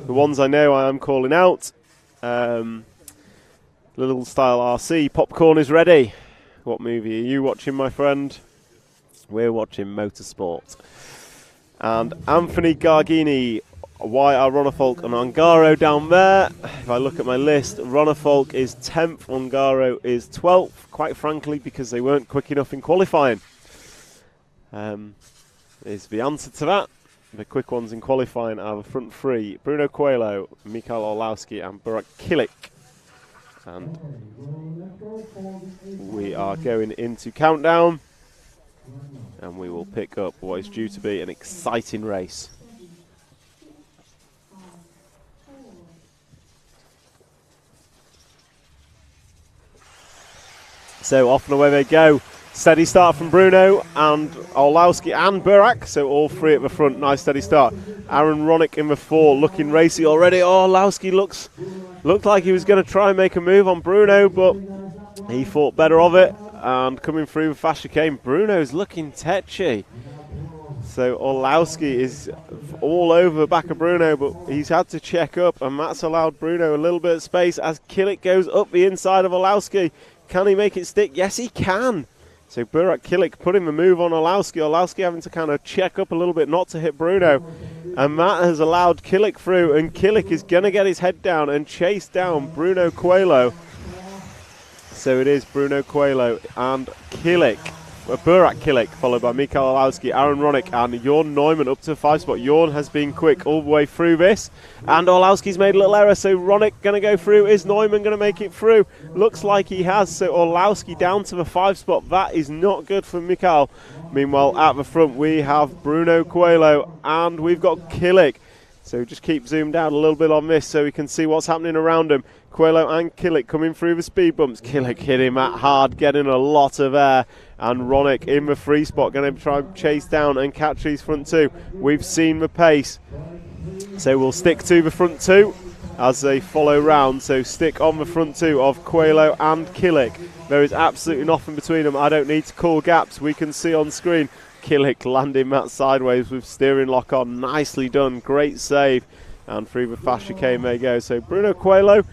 The ones I know I am calling out. Little Style RC, popcorn is ready. What movie are you watching, my friend? We're watching Motorsport. And Anthony Gargini, why are Ronnefalk and Ongaro down there? If I look at my list, Ronnefalk is 10th, Ongaro is 12th, quite frankly, because they weren't quick enough in qualifying. Is the answer to that. The quick ones in qualifying are the front three, Bruno Coelho, Mikael Orlowski and Burak Kilik. And we are going into countdown. And we will pick up what is due to be an exciting race. So off and away they go. Steady start from Bruno and Orlowski and Burak. So all three at the front. Nice steady start. Aaron Ronick in the 4, looking racy already. Orlowski looked like he was going to try and make a move on Bruno, but he thought better of it. And coming through with fast chicane, Bruno's looking tetchy. So Orlowski is all over the back of Bruno, but he's had to check up, and that's allowed Bruno a little bit of space as Kilik goes up the inside of Orlowski. Can he make it stick? Yes, he can. So Burak Kilik putting the move on Orlowski. Orlowski having to kind of check up a little bit not to hit Bruno. And that has allowed Kilik through, and Kilik is going to get his head down and chase down Bruno Coelho. So it is Bruno Coelho and Kilik, Burak Kilik, followed by Mikael Orlowski, Aaron Ronick and Jorn Neumann up to 5 spot. Jorn has been quick all the way through this, and Orlowski's made a little error, so Ronick going to go through. Is Neumann going to make it through? Looks like he has, so Orlowski down to the 5 spot. That is not good for Mikael. Meanwhile, at the front we have Bruno Coelho and we've got Kilik. So just keep zoomed out a little bit on this so we can see what's happening around him. Coelho and Kilik coming through the speed bumps. Kilik hit him at hard, getting a lot of air. And Ronick in the 3 spot, going to try and chase down and catch these front 2. We've seen the pace. So we'll stick to the front 2 as they follow round. So stick on the front 2 of Coelho and Kilik. There is absolutely nothing between them. I don't need to call gaps. We can see on screen Kilik landing that sideways with steering lock on. Nicely done. Great save. And through the fast chicane they go. So Bruno Coelho,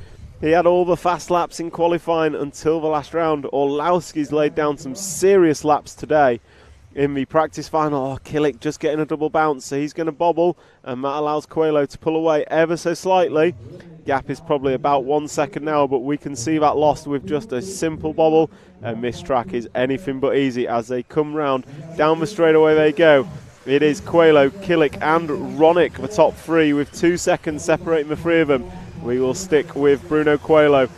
he had all the fast laps in qualifying until the last round. Orlowski's laid down some serious laps today in the practice final. Oh, Kilik just getting a double bounce, so he's going to bobble, and that allows Coelho to pull away ever so slightly. Gap is probably about 1 second now, but we can see that lost with just a simple bobble, and this track is anything but easy as they come round. Down the straightaway they go. It is Coelho, Kilik and Ronick, the top 3, with 2 seconds separating the 3 of them. We will stick with Bruno Coelho,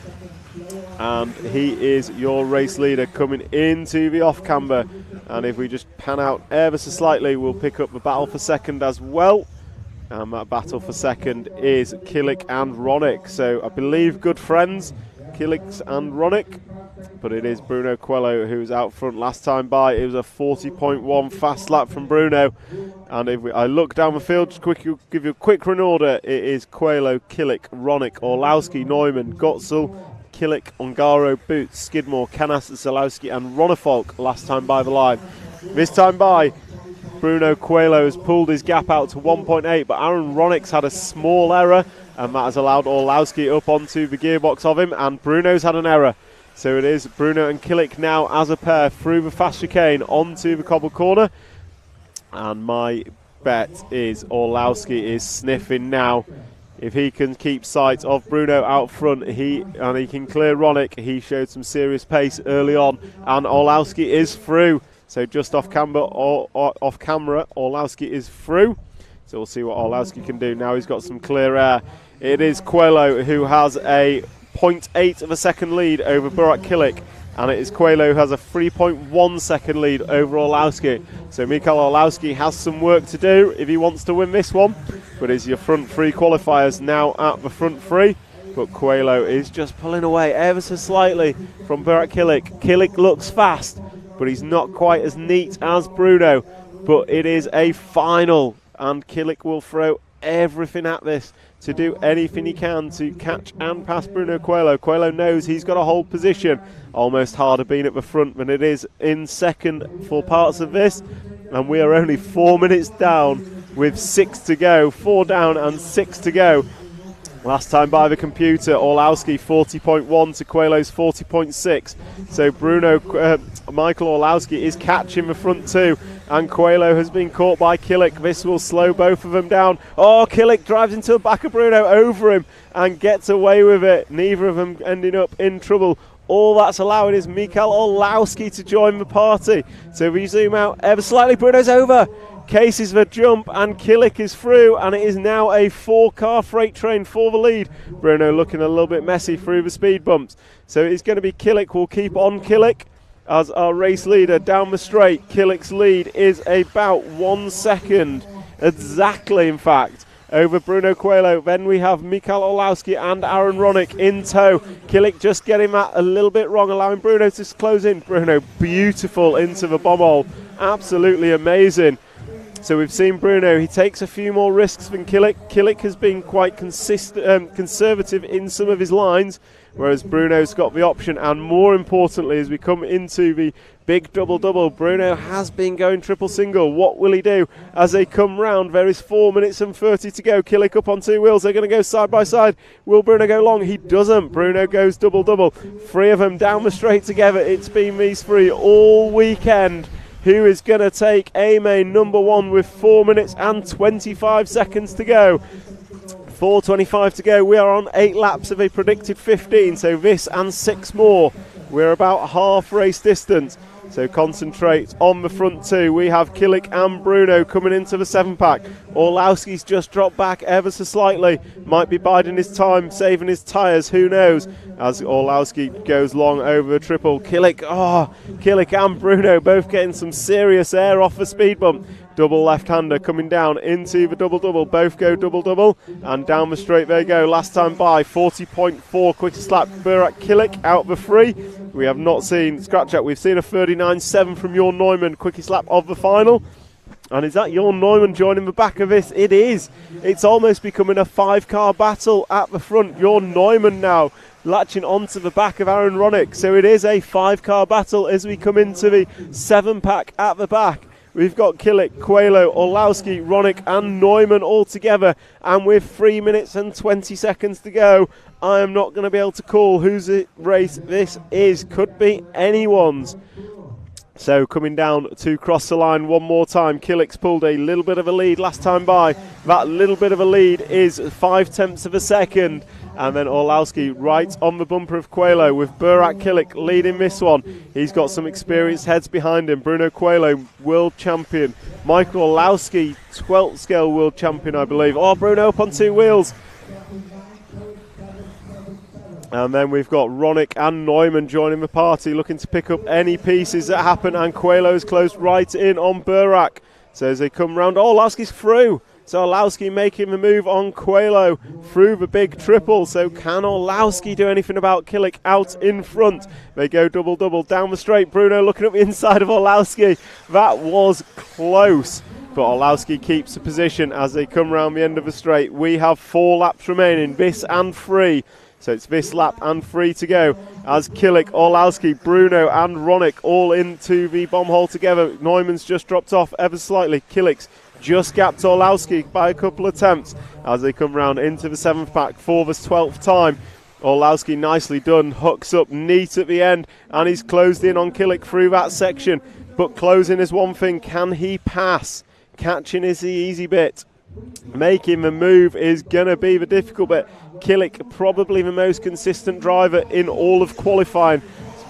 and he is your race leader coming into the off-camber. And if we just pan out ever so slightly, we'll pick up the battle for second as well. And that battle for second is Kilik and Ronick. So I believe good friends, Kilik and Ronick. But it is Bruno Coelho who's out front. Last time by, it was a 40.1 fast lap from Bruno. And if I look down the field, just give you a quick run order. It is Coelho, Kilik, Ronick, Orlowski, Neumann, Gotzel, Kilik, Ongaro, Boots, Skidmore, Canas, Zalowski and Ronnefalk last time by the line. This time by, Bruno Coelho has pulled his gap out to 1.8, but Aaron Ronick's had a small error, and that has allowed Orlowski up onto the gearbox of him, and Bruno's had an error. So it is Bruno and Kilik now as a pair through the fast chicane onto the cobble corner. And my bet is Orlowski is sniffing now. If he can keep sight of Bruno out front, he can clear Ronick. He showed some serious pace early on, and Orlowski is through. So just off camera, Orlowski is through. So we'll see what Orlowski can do now. He's got some clear air. It is Coelho who has a 0.8 of a second lead over Burak Kilik, and it is Coelho who has a 3.1 second lead over Orlowski. So Mikael Orlowski has some work to do if he wants to win this one, but is your front 3 qualifiers now at the front 3. But Coelho is just pulling away ever so slightly from Burak Kilik. Kilik looks fast, but he's not quite as neat as Bruno. but it is a final, and Killick will throw everything at this to do anything he can to catch and pass Bruno Coelho. Coelho knows he's got to hold position. Almost harder being at the front than it is in second for parts of this, and we are only 4 minutes down with 6 to go. 4 down and 6 to go. Last time by the computer, Orlowski 40.1 to Coelho's 40.6. So Michael Orlowski is catching the front two, and Coelho has been caught by Killick. This will slow both of them down. Oh, Killick drives into the back of Bruno, over him, and gets away with it. Neither of them ending up in trouble. All that's allowing is Mikael Orlowski to join the party. So we zoom out ever slightly, Bruno's over. Cases the jump, and Killick is through, and it is now a 4-car freight train for the lead. Bruno looking a little bit messy through the speed bumps. So it's going to be Killick. We'll keep on Killick as our race leader down the straight. Killick's lead is about 1 second, exactly in fact, over Bruno Coelho. Then we have Mikael Orlowski and Aaron Ronick in tow. Killick just getting that a little bit wrong, allowing Bruno to close in. Bruno beautiful into the bomb hole. Absolutely amazing. So we've seen Bruno, he takes a few more risks than Killick. Killick has been quite conservative in some of his lines, whereas Bruno's got the option. And more importantly, as we come into the big double-double, Bruno has been going triple-single. What will he do as they come round? There is 4 minutes and 30 to go. Killick up on 2 wheels. They're going to go side by side. Will Bruno go long? He doesn't. Bruno goes double-double. 3 of them down the straight together. It's been these 3 all weekend. Who is going to take A-Main number 1 with 4 minutes and 25 seconds to go? 4:25 to go. We are on 8 laps of a predicted 15, so this and 6 more. We're about half race distance. So concentrate on the front two. We have Killick and Bruno coming into the 7-pack. Orlowski's just dropped back ever so slightly. Might be biding his time, saving his tyres, who knows, as Orlowski goes long over the triple. Killick and Bruno both getting some serious air off the speed bump. Double left-hander coming down into the double-double. Both go double-double, and down the straight they go. Last time by, 40.4 quickest lap. Burak Killick out the 3. We have not seen scratch out. We've seen a 39.7 from Jorn Neumann, quickest lap of the final. And is that Jorn Neumann joining the back of this? It is. It's almost becoming a 5-car battle at the front. Jorn Neumann now latching onto the back of Aaron Ronick. So it is a 5-car battle as we come into the 7-pack at the back. We've got Killick, Coelho, Orlowski, Ronick and Neumann all together. And with 3 minutes and 20 seconds to go, I am not going to be able to call whose race this is. Could be anyone's. So coming down to cross the line one more time. Killick's pulled a little bit of a lead last time by. That little bit of a lead is 0.5 of a second. And then Orlowski right on the bumper of Coelho with Burak Killick leading this one. He's got some experienced heads behind him. Bruno Coelho, world champion. Michael Orlowski, 12th scale world champion, I believe. Oh, Bruno up on 2 wheels. And then we've got Ronick and Neumann joining the party, looking to pick up any pieces that happen. And Coelho's closed right in on Burak. So as they come round, Orlowski's through. So Orlowski making the move on Coelho through the big triple. So can Orlowski do anything about Killick out in front? They go double-double down the straight. Bruno looking at the inside of Orlowski. That was close. But Orlowski keeps the position as they come round the end of the straight. We have 4 laps remaining, this and 3. So it's this lap and 3 to go as Killick, Orlowski, Bruno and Ronick all into the bomb hole together. Neumann's just dropped off ever slightly. Killick's just gapped Orlowski by a couple of attempts as they come round into the 7th pack for the 12th time. Orlowski nicely done, hooks up neat at the end, and he's closed in on Killick through that section. But closing is one thing, can he pass? Catching is the easy bit. Making the move is going to be the difficult bit. Killick, probably the most consistent driver in all of qualifying.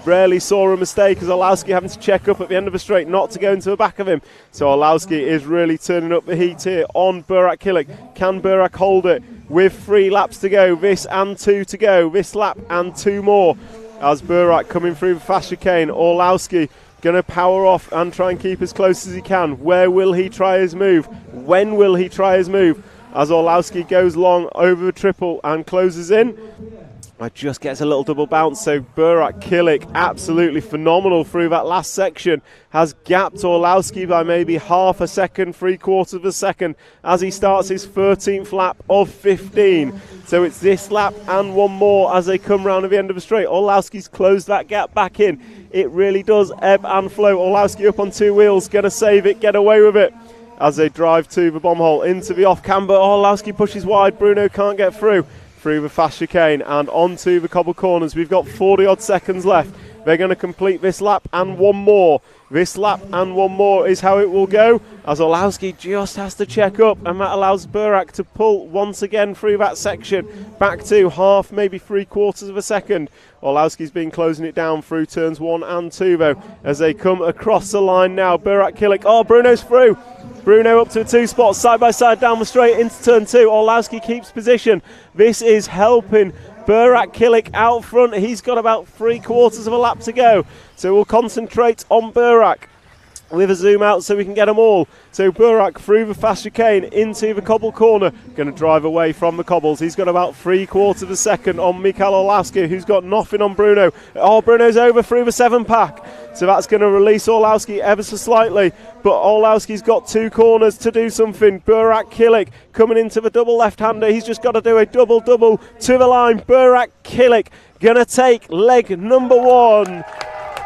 Rarely saw a mistake as Orlowski having to check up at the end of the straight not to go into the back of him. So Orlowski is really turning up the heat here on Burak Killick. Can Burak hold it with 3 laps to go? This and 2 to go. This lap and 2 more. As Burak coming through the fast chicane. Orlowski going to power off and try and keep as close as he can. Where will he try his move? When will he try his move? As Orlowski goes long over the triple and closes in. Just gets a little double bounce, so Burak Kilik, absolutely phenomenal through that last section, has gapped Orlowski by maybe half a second, 3/4 of a second, as he starts his 13th lap of 15. So it's this lap and one more as they come round at the end of the straight. Orlowski's closed that gap back in. It really does ebb and flow. Orlowski up on 2 wheels, going to save it, get away with it. As they drive to the bomb hole, into the off-camber, Orlowski pushes wide, Bruno can't get through the fast chicane and onto the cobble corners. We've got 40 odd seconds left. They're going to complete this lap and one more. This lap and one more is how it will go, as Orlowski just has to check up, and that allows Burak to pull once again through that section back to half, maybe 3/4 of a second. Orlowski's been closing it down through turns 1 and 2 though, as they come across the line now. Burak Kilik, oh, Bruno's through. Bruno up to 2 spots, side by side down the straight into turn 2. Orlowski keeps position. This is helping Burak Kilik out front. He's got about 3/4 of a lap to go. So we'll concentrate on Burak with a zoom out so we can get them all. So Burak through the fast chicane into the cobble corner, going to drive away from the cobbles. He's got about 3/4 of a second on Mikael Orlowski, who's got nothing on Bruno. Oh, Bruno's over through the 7-pack. So that's going to release Orlowski ever so slightly. But Orlowski's got 2 corners to do something. Burak Kilik coming into the double left-hander. He's just got to do a double-double to the line. Burak Kilik going to take leg number 1.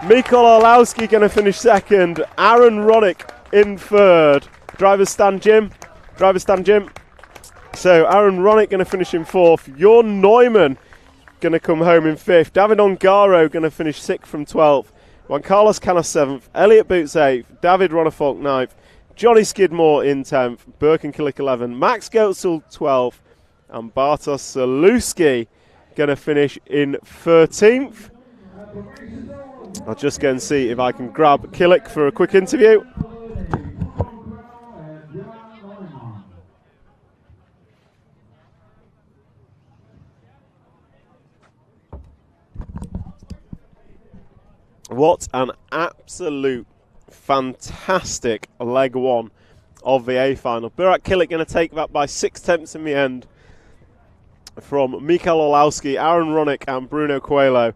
Mikael Orlowski going to finish second. Aaron Ronick in third. Driver's stand, Jim. So Aaron Ronick going to finish in 4th. Jorn Neumann going to come home in 5th. David Ongaro going to finish 6th from 12th. Juan Carlos Canos 7th. Elliot Boots 8th. David Ronafalk 9th. Johnny Skidmore in 10th. Birkin Kilik 11th. Max Goetzel 12th. And Bartosz Zaluski going to finish in 13th. I'll just go and see if I can grab Kilik for a quick interview. What an absolute fantastic leg 1 of the A final. Burak Kilik going to take that by 6/10 in the end from Mikael Orlowski, Aaron Ronick and Bruno Coelho.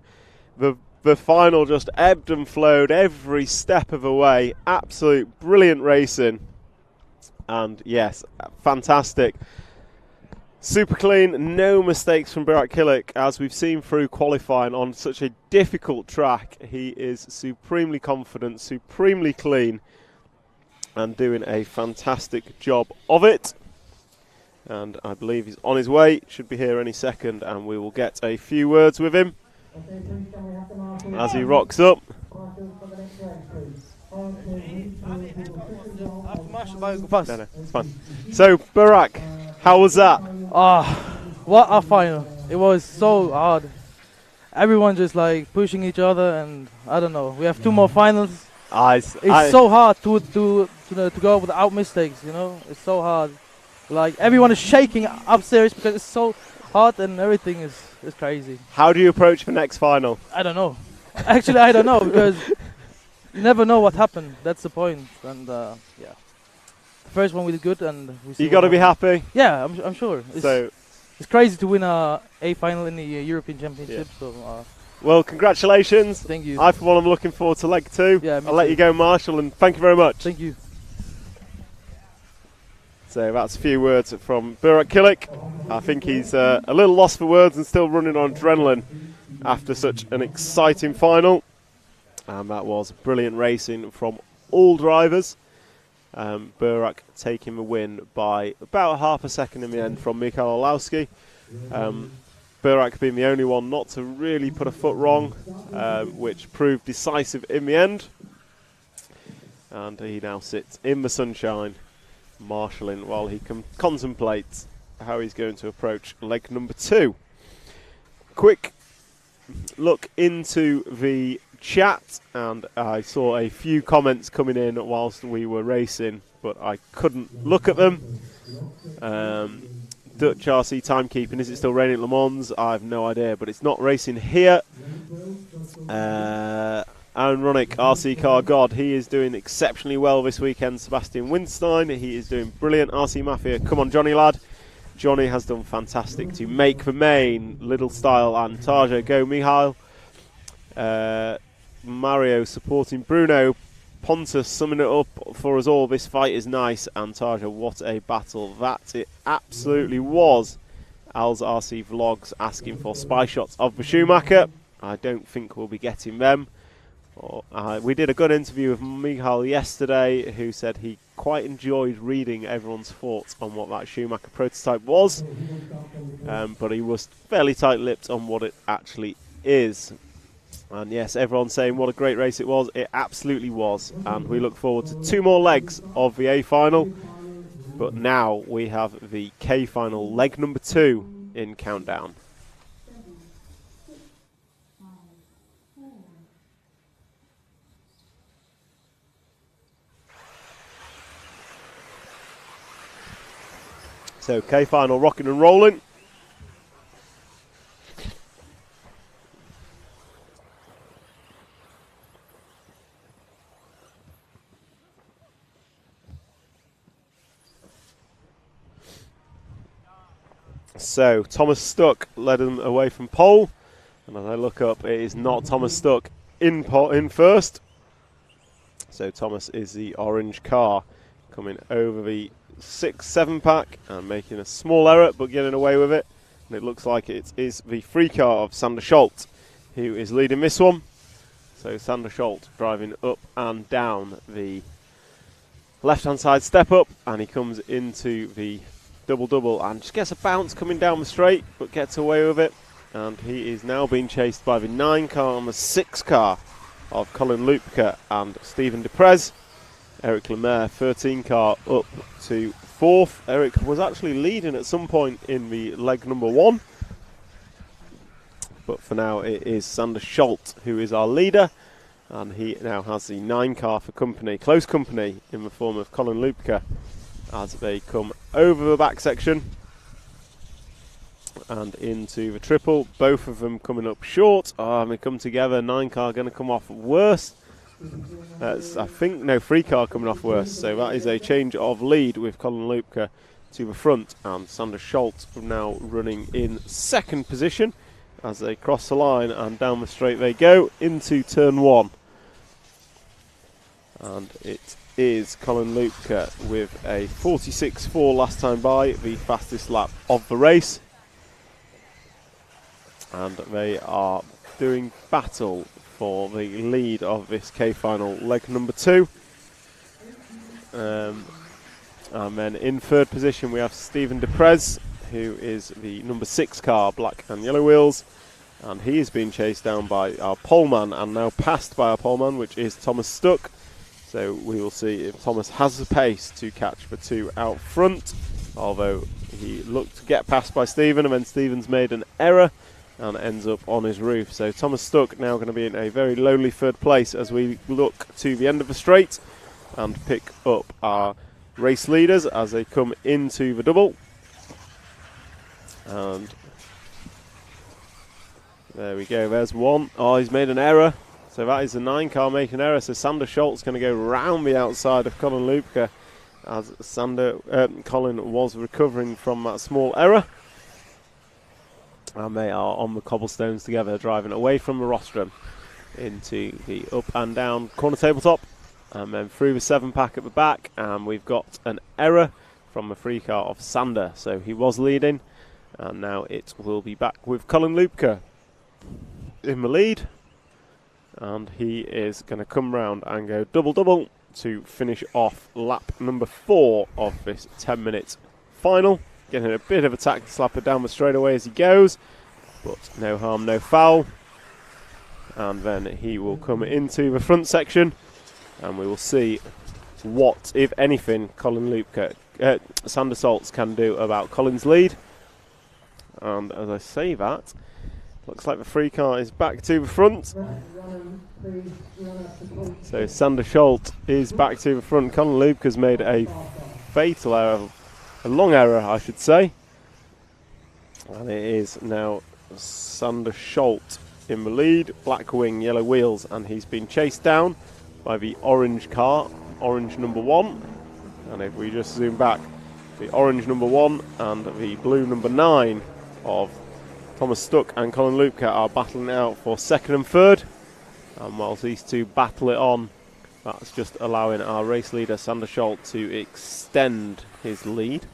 The final just ebbed and flowed every step of the way. Absolute brilliant racing. And yes, fantastic. Super clean, no mistakes from Burak Kilik, as we've seen through qualifying on such a difficult track. He is supremely confident, supremely clean, and doing a fantastic job of it. And I believe he's on his way, should be here any second, and we will get a few words with him as he rocks up. No, it's fine. So, Burak, how was that? What a final. It was so hard. Everyone just like pushing each other, and I don't know. We have 2 more finals. It's so hard to go without mistakes, you know? It's so hard. Like, everyone is shaking upstairs because it's so hot and everything is crazy. How do you approach the next final? I don't know. Actually, I don't know, because you never know what happened. That's the point. And yeah, the first one we did good, and we see you got to be happy. Yeah, I'm sure. It's crazy to win a final in the European Championship. Yeah. So. Well, congratulations. Thank you. I, for one, am looking forward to leg 2. Yeah, I'll let you go, Marshall, and thank you very much. Thank you. So that's a few words from Burak Kilik. I think he's a little lost for words and still running on adrenaline after such an exciting final. And that was brilliant racing from all drivers. Burak taking the win by about half a second in the end from Mikael Orlowski. Burak being the only one not to really put a foot wrong, which proved decisive in the end. And he now sits in the sunshine, marshalling while he contemplates how he's going to approach leg number 2. Quick look into the chat, and I saw a few comments coming in whilst we were racing, but I couldn't look at them. Dutch RC timekeeping, is it still raining at Le Mans? I have no idea, but it's not racing here. Aaron Ronick, RC Car God, he is doing exceptionally well this weekend. Sebastian Winstein, he is doing brilliant. RC Mafia, come on Johnny lad. Johnny has done fantastic to make the main. Little Style and Tarja go. Mihail. Mario supporting Bruno. Pontus summing it up for us all. This fight is nice. And Tarja, what a battle that it absolutely was. Al's RC Vlogs asking for spy shots of the Schumacher. I don't think we'll be getting them. We did a good interview with Michal yesterday, who said he quite enjoyed reading everyone's thoughts on what that Schumacher prototype was, but he was fairly tight-lipped on what it actually is. And yes, everyone's saying what a great race it was. It absolutely was, and we look forward to 2 more legs of the A final. But now we have the K final, leg number 2 in countdown. So K final rocking and rolling. So Thomas Stuck led him away from pole, and as I look up, it is not Thomas Stuck in first. So Thomas is the orange car coming over the 6-7 pack and making a small error but getting away with it, and it looks like it is the free car of Sander Scholt who is leading this one. So Sander Scholt driving up and down the left hand side step up, and he comes into the double and just gets a bounce coming down the straight but gets away with it, and he is now being chased by the 9 car and the 6 car of Colin Lupke and Stephen Deprez. Eric Lemaire 13 car up to 4th. Eric was actually leading at some point in the leg number 1, but for now it is Sander Scholt who is our leader, and he now has the 9 car for company, close company in the form of Colin Lupke, as they come over the back section and into the triple. Both of them coming up short. They come together. 9 car going to come off worst. I think no 3 car coming off worst. So that is a change of lead with Colin Lupke to the front, and Sander Scholt now running in 2nd position as they cross the line and down the straight they go into turn 1. And it is Colin Lupke with a 46.4 last time by, the fastest lap of the race. And they are doing battle for the lead of this K final leg number 2. And then in 3rd position we have Stephen Deprez, who is the number 6 car, black and yellow wheels, and he is being chased down by our poleman and now passed by our poleman, which is Thomas Stuck. So we will see if Thomas has the pace to catch the 2 out front, although he looked to get past by Stephen, and then Stephen's made an error and ends up on his roof. So Thomas Stuck now going to be in a very lowly 3rd place as we look to the end of the straight and pick up our race leaders as they come into the double. And there we go, there's one. Oh, he's made an error. So that is the 9 car making an error. So Sander Scholt's going to go round the outside of Colin Lupke as Colin was recovering from that small error. And they are on the cobblestones together, driving away from the rostrum into the up and down corner tabletop, and then through the 7 pack at the back. And we've got an error from the 3 car of Sander. So he was leading, and now it will be back with Colin Lupke in the lead. And he is going to come round and go double to finish off lap number 4 of this 10-minute final. Getting a bit of a tackle slapper down the straightaway as he goes, but no harm, no foul. And then he will come into the front section, and we will see what, if anything, Colin Lupke, Sander Scholtz can do about Colin's lead. And as I say that, looks like the 3 car is back to the front. So Sander Scholtz is back to the front. Colin Lupke has made a fatal error, a long error I should say. And it is now Sander Scholtz in the lead, black wing, yellow wheels, and he's been chased down by the orange car, orange number 1. And if we just zoom back, the orange number 1 and the blue number 9 of Thomas Stuck and Colin Lupke are battling it out for second and third. And whilst these two battle it on, that's just allowing our race leader Sander Scholt to extend his lead.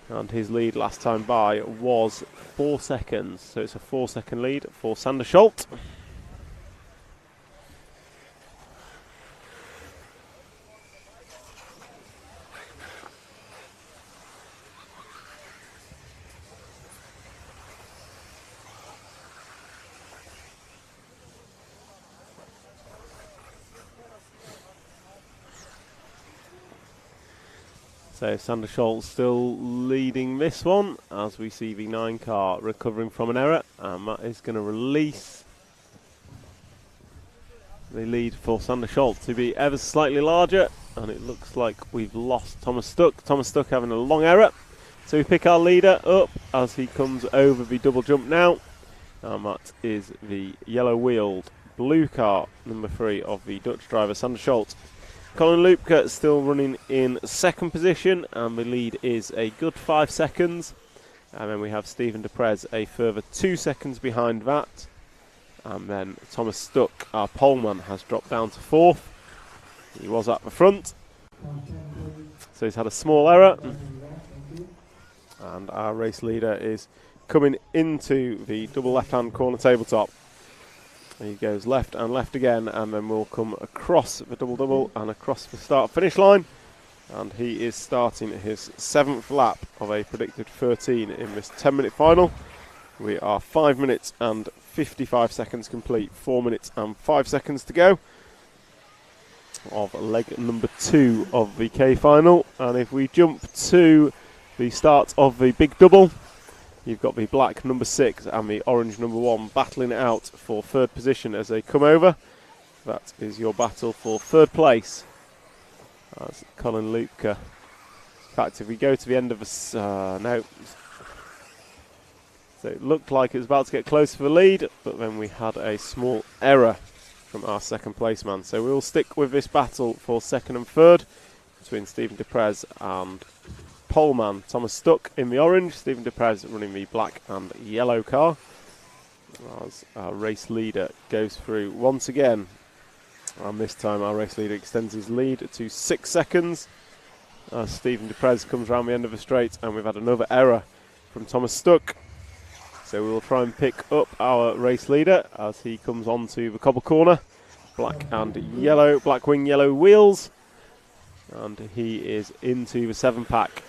And his lead last time by was 4 seconds. So it's a 4-second lead for Sander Scholt. So Sander Scholt still leading this one as we see the 9 car recovering from an error, and that is going to release the lead for Sander Scholt to be ever slightly larger, and it looks like we've lost Thomas Stuck. Thomas Stuck having a long error, so we pick our leader up as he comes over the double jump now, and that is the yellow wheeled blue car number 3 of the Dutch driver Sander Scholt. Colin Lupke still running in second position, and the lead is a good 5 seconds. And then we have Stephen Deprez a further 2 seconds behind that. And then Thomas Stuck, our poleman, has dropped down to 4th. He was at the front, so he's had a small error. And our race leader is coming into the double left-hand corner tabletop. He goes left and left again, and then we'll come across the double-double and across the start-finish line. And he is starting his 7th lap of a predicted 13 in this 10-minute final. We are 5 minutes and 55 seconds complete, 4 minutes and 5 seconds to go of leg number 2 of the K final. And if we jump to the start of the big double, you've got the black number 6 and the orange number 1 battling it out for 3rd position as they come over. That is your battle for 3rd place. That's Colin Lupke. In fact, if we go to the end of the... no. So it looked like it was about to get close for the lead, but then we had a small error from our 2nd place man. So we'll stick with this battle for 2nd and 3rd between Stephen Deprez and poleman Thomas Stuck in the orange, Stephen Deprez running the black and yellow car, as our race leader goes through once again, and this time our race leader extends his lead to 6 seconds as Stephen Deprez comes round the end of the straight, and we've had another error from Thomas Stuck, so we'll try and pick up our race leader as he comes onto the cobble corner, black and yellow, black wing, yellow wheels, and he is into the 7-pack.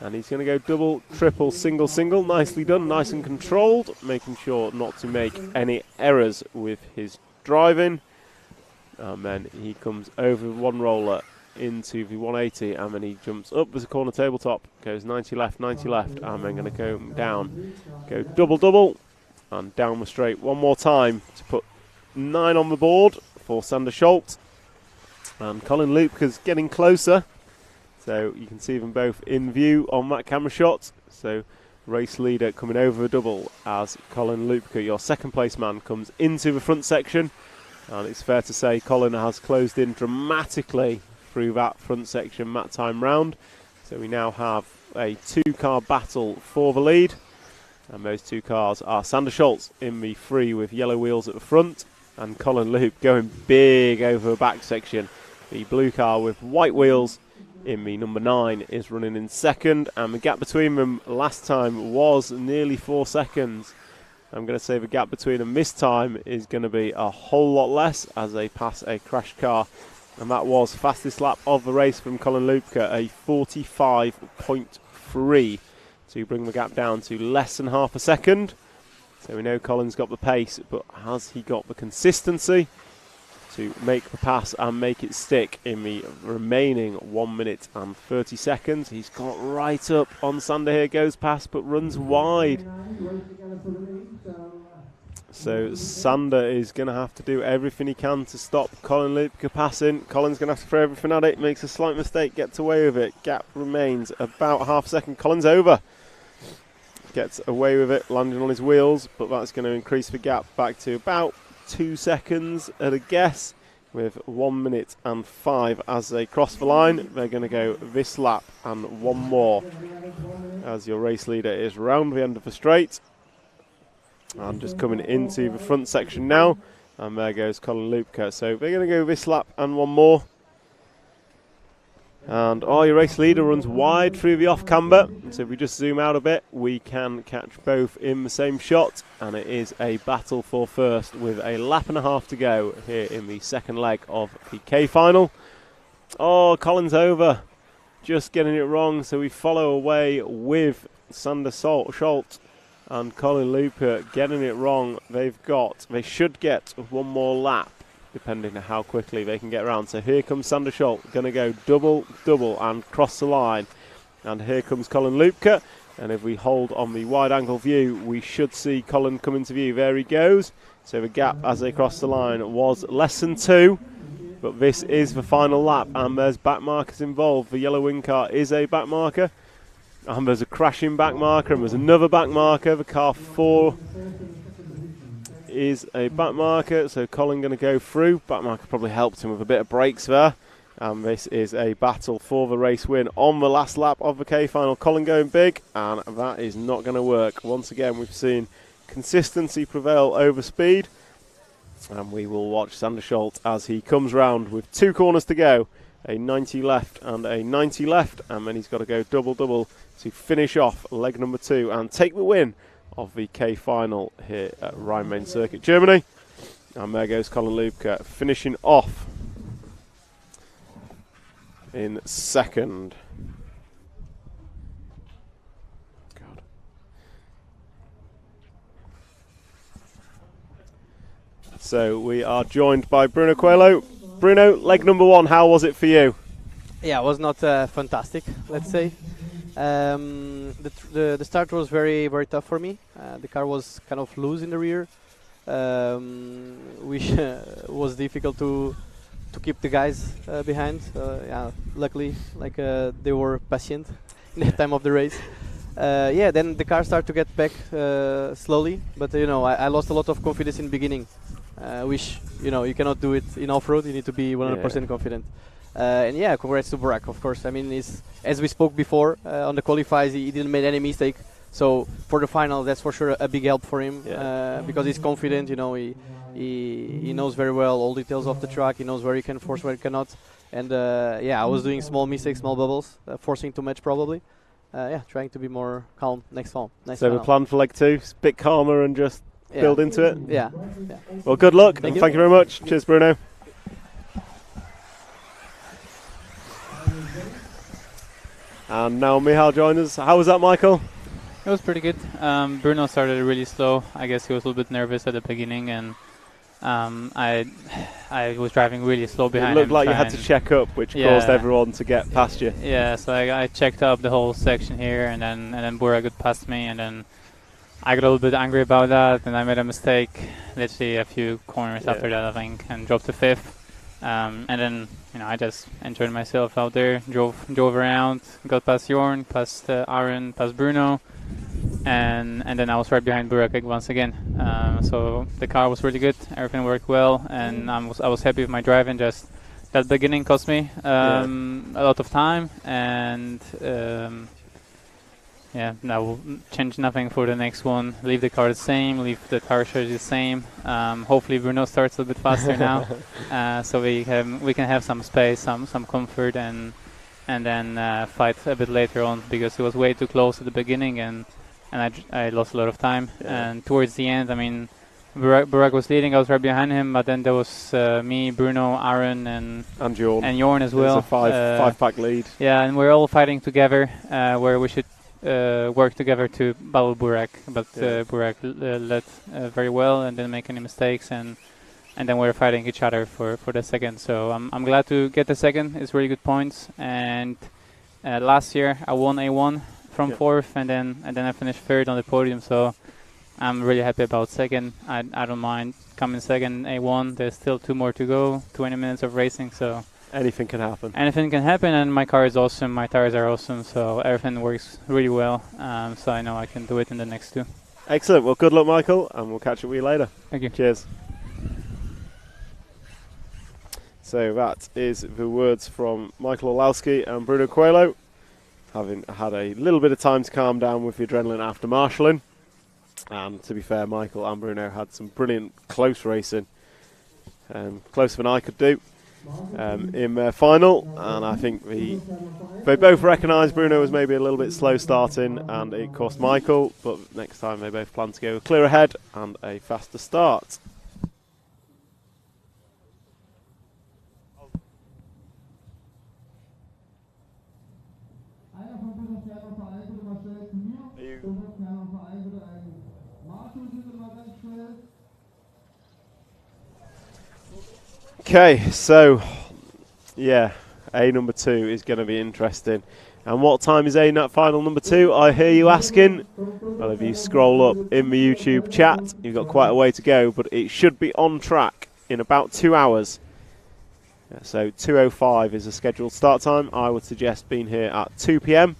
And he's going to go double, triple, single, single. Nicely done, nice and controlled, making sure not to make any errors with his driving. And then he comes over one roller into the 180, and then he jumps up as a corner tabletop, goes 90 left, and then going to go down. Go double, double, and down the straight one more time to put 9 on the board for Sander Scholt. And Colin Lupke's getting closer. So you can see them both in view on that camera shot. So race leader coming over the double as Colin Lupke, your 2nd place man, comes into the front section. And it's fair to say Colin has closed in dramatically through that front section that time round. So we now have a 2-car battle for the lead. And those 2 cars are Sander Scholt in the 3 with yellow wheels at the front, and Colin Lupke going big over the back section. The blue car with white wheels in the number 9 is running in 2nd, and the gap between them last time was nearly 4 seconds. I'm going to say the gap between them this time is going to be a whole lot less as they pass a crashed car, and that was fastest lap of the race from Colin Lupke, a 45.3 to bring the gap down to less than half a second. So we know Colin's got the pace, but has he got the consistency to make the pass and make it stick in the remaining 1 minute and 30 seconds. He's got right up on Sander here, goes past but runs wide. So Sander is going to have to do everything he can to stop Colin Lupke passing. Colin's going to have to throw everything at it, makes a slight mistake, gets away with it. Gap remains about half a second. Colin's over. Gets away with it, landing on his wheels, but that's going to increase the gap back to about 2 seconds at a guess. with 1 minute and 5 as they cross the line. They're going to go this lap and one more as your race leader is round the end of the straight. And just coming into the front section now. And there goes Colin Lupke. So they're going to go this lap and one more. And your race leader runs wide through the off camber. So if we just zoom out a bit, we can catch both in the same shot. And it is a battle for first with a lap and a half to go here in the second leg of the K final. Oh, Colin's over. Just getting it wrong. So we follow away with Sander Scholt and Colin Looper getting it wrong. They should get one more lap, depending on how quickly they can get around. So here comes Sander Scholt, going to go double and cross the line. And here comes Colin Lupke. And if we hold on the wide angle view, we should see Colin come into view. There he goes. So the gap as they cross the line was less than 2. But this is the final lap, and there's back markers involved. The yellow wing car is a back marker. And there's a crashing back marker, and there's another back marker. The car 4 is a back marker, so Colin going to go through. Back marker probably helped him with a bit of brakes there. And this is a battle for the race win on the last lap of the K final. Colin going big, and that is not going to work. Once again, we've seen consistency prevail over speed. And we will watch Sander Scholt as he comes round with 2 corners to go. A 90 left and a 90 left, and then he's got to go double to finish off leg number 2 and take the win of the K final here at Rhine-Main Circuit, Germany. And there goes Colin Lupke finishing off in second. God. So we are joined by Bruno Coelho. Bruno, leg number 1, how was it for you? Yeah, it was not fantastic, let's say. The start was very tough for me. The car was kind of loose in the rear, which was difficult to keep the guys behind. Yeah, luckily, they were patient in the time of the race. Yeah, then the car started to get back slowly, but I lost a lot of confidence in the beginning, which you cannot do it in off-road. You need to be 100% confident. And yeah, congrats to Burak, of course. I mean, as we spoke before on the qualifiers, he didn't make any mistake. So for the final, that's for sure a big help for him, because he's confident. He knows very well all details of the track. He knows where he can force, where he cannot. And yeah, I was doing small mistakes, small bubbles, forcing too much probably. Yeah, trying to be more calm next fall. So the plan for leg 2 is a bit calmer and just build into it. Yeah. Well, good luck. Thank you very much. Cheers, Bruno. And now Michal joins us. How was that, Michael? It was pretty good. Bruno started really slow. I guess he was a little bit nervous at the beginning, and I was driving really slow behind him. It looked like you had to check up, which caused everyone to get past you. Yeah, so I checked up the whole section here, and then Burak got past me, and then I got a little bit angry about that, and I made a mistake literally a few corners after that, I think, and dropped to 5th. And then I just enjoyed myself out there, drove around, got past Jorn, past Aaron, past Bruno, and then I was right behind Burak once again. So the car was really good, everything worked well, and I was happy with my driving. Just that beginning cost me a lot of time, and yeah, that will change nothing for the next one. Leave the car the same, leave the tire charge the same. Hopefully Bruno starts a little bit faster now, so we can have some space, some comfort, and then fight a bit later on, because it was way too close at the beginning, and I lost a lot of time. And towards the end, I mean, Burak was leading, I was right behind him, but then there was me, Bruno, Aaron, and Jorn as well. It's a five-pack lead. Yeah, and we're all fighting together, where we should work together to battle Burak, but Burak led very well and didn't make any mistakes, and then we're fighting each other for the second. So I'm glad to get the second. It's really good points. And last year I won A1 from 4th, and then I finished 3rd on the podium. So I'm really happy about second. I don't mind coming second A1. There's still 2 more to go, 20 minutes of racing. So anything can happen. Anything can happen, and my car is awesome, my tires are awesome, so everything works really well. So I know I can do it in the next 2. Excellent. Well, good luck, Michael, and we'll catch up with you later. Thank you. Cheers. So that is the words from Michael Orlowski and Bruno Coelho, having had a little bit of time to calm down with the adrenaline after marshalling. And to be fair, Michael and Bruno had some brilliant close racing, closer than I could do, in their final. And I think they both recognised Bruno was maybe a little bit slow starting, and it cost Michael. But next time they both plan to go clear ahead and a faster start. Okay, so yeah, A number 2 is going to be interesting. And what time is A final number 2? I hear you asking. Well, if you scroll up in the YouTube chat, you've got quite a way to go, but it should be on track in about 2 hours. Yeah, so 2:05 is a scheduled start time. I would suggest being here at 2 p.m.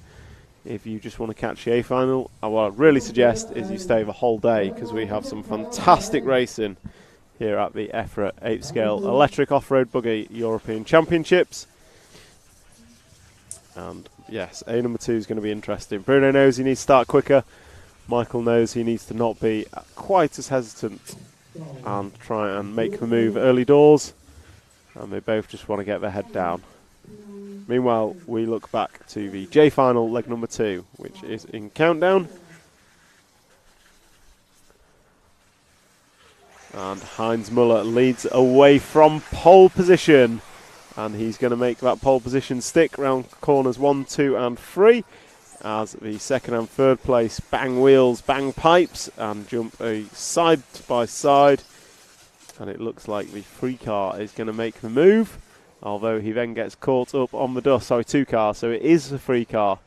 if you just want to catch the A final. And what I'd really suggest is you stay the whole day, because we have some fantastic racing here at the EFRA 8th Scale Electric Off-Road Buggy European Championships. And yes, A number 2 is going to be interesting. Bruno knows he needs to start quicker. Michael knows he needs to not be quite as hesitant and try and make the move early doors. And they both just want to get their head down. Meanwhile, we look back to the J final, leg number 2, which is in countdown. And Heinz Muller leads away from pole position. And he's going to make that pole position stick round corners 1, 2 and 3. As the second and third place bang wheels, bang pipes and jump a side by side. And it looks like the 3 car is going to make the move. Although he then gets caught up on the dust. Sorry, 2 cars. So it is the 3 car.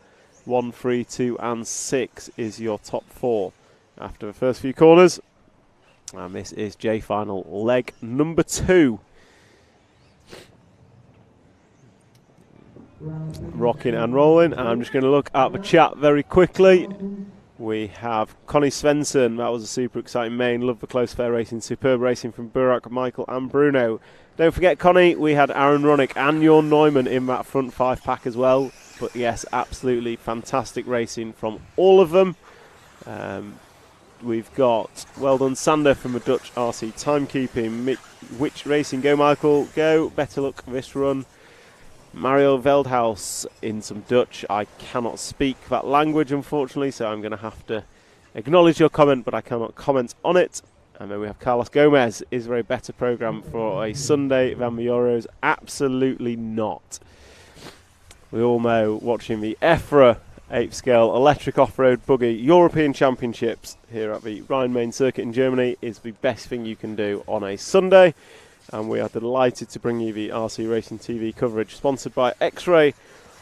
1, 3, 2 and 6 is your top 4 after the first few corners. And this is J final leg number 2. Rocking and rolling. And I'm just going to look at the chat very quickly. We have Connie Svensson. That was a super exciting main. Love the close fair racing. Superb racing from Burak, Michael and Bruno. Don't forget, Connie, we had Aaron Ronick and Jorn Neumann in that front 5 pack as well. But yes, absolutely fantastic racing from all of them. We've got well done Sander from the Dutch RC Timekeeping. Which racing? Go Michael, go. Better luck this run. Mario Veldhaus in some Dutch. I cannot speak that language, unfortunately, so I'm going to have to acknowledge your comment, but I cannot comment on it. And then we have Carlos Gomez. Is there a better programme for a Sunday than the Euros? Absolutely not. We all know watching the EFRA 8th Scale Electric Off-Road Buggy European Championships here at the Rhine-Main Circuit in Germany is the best thing you can do on a Sunday. And we are delighted to bring you the RC Racing TV coverage, sponsored by X-Ray,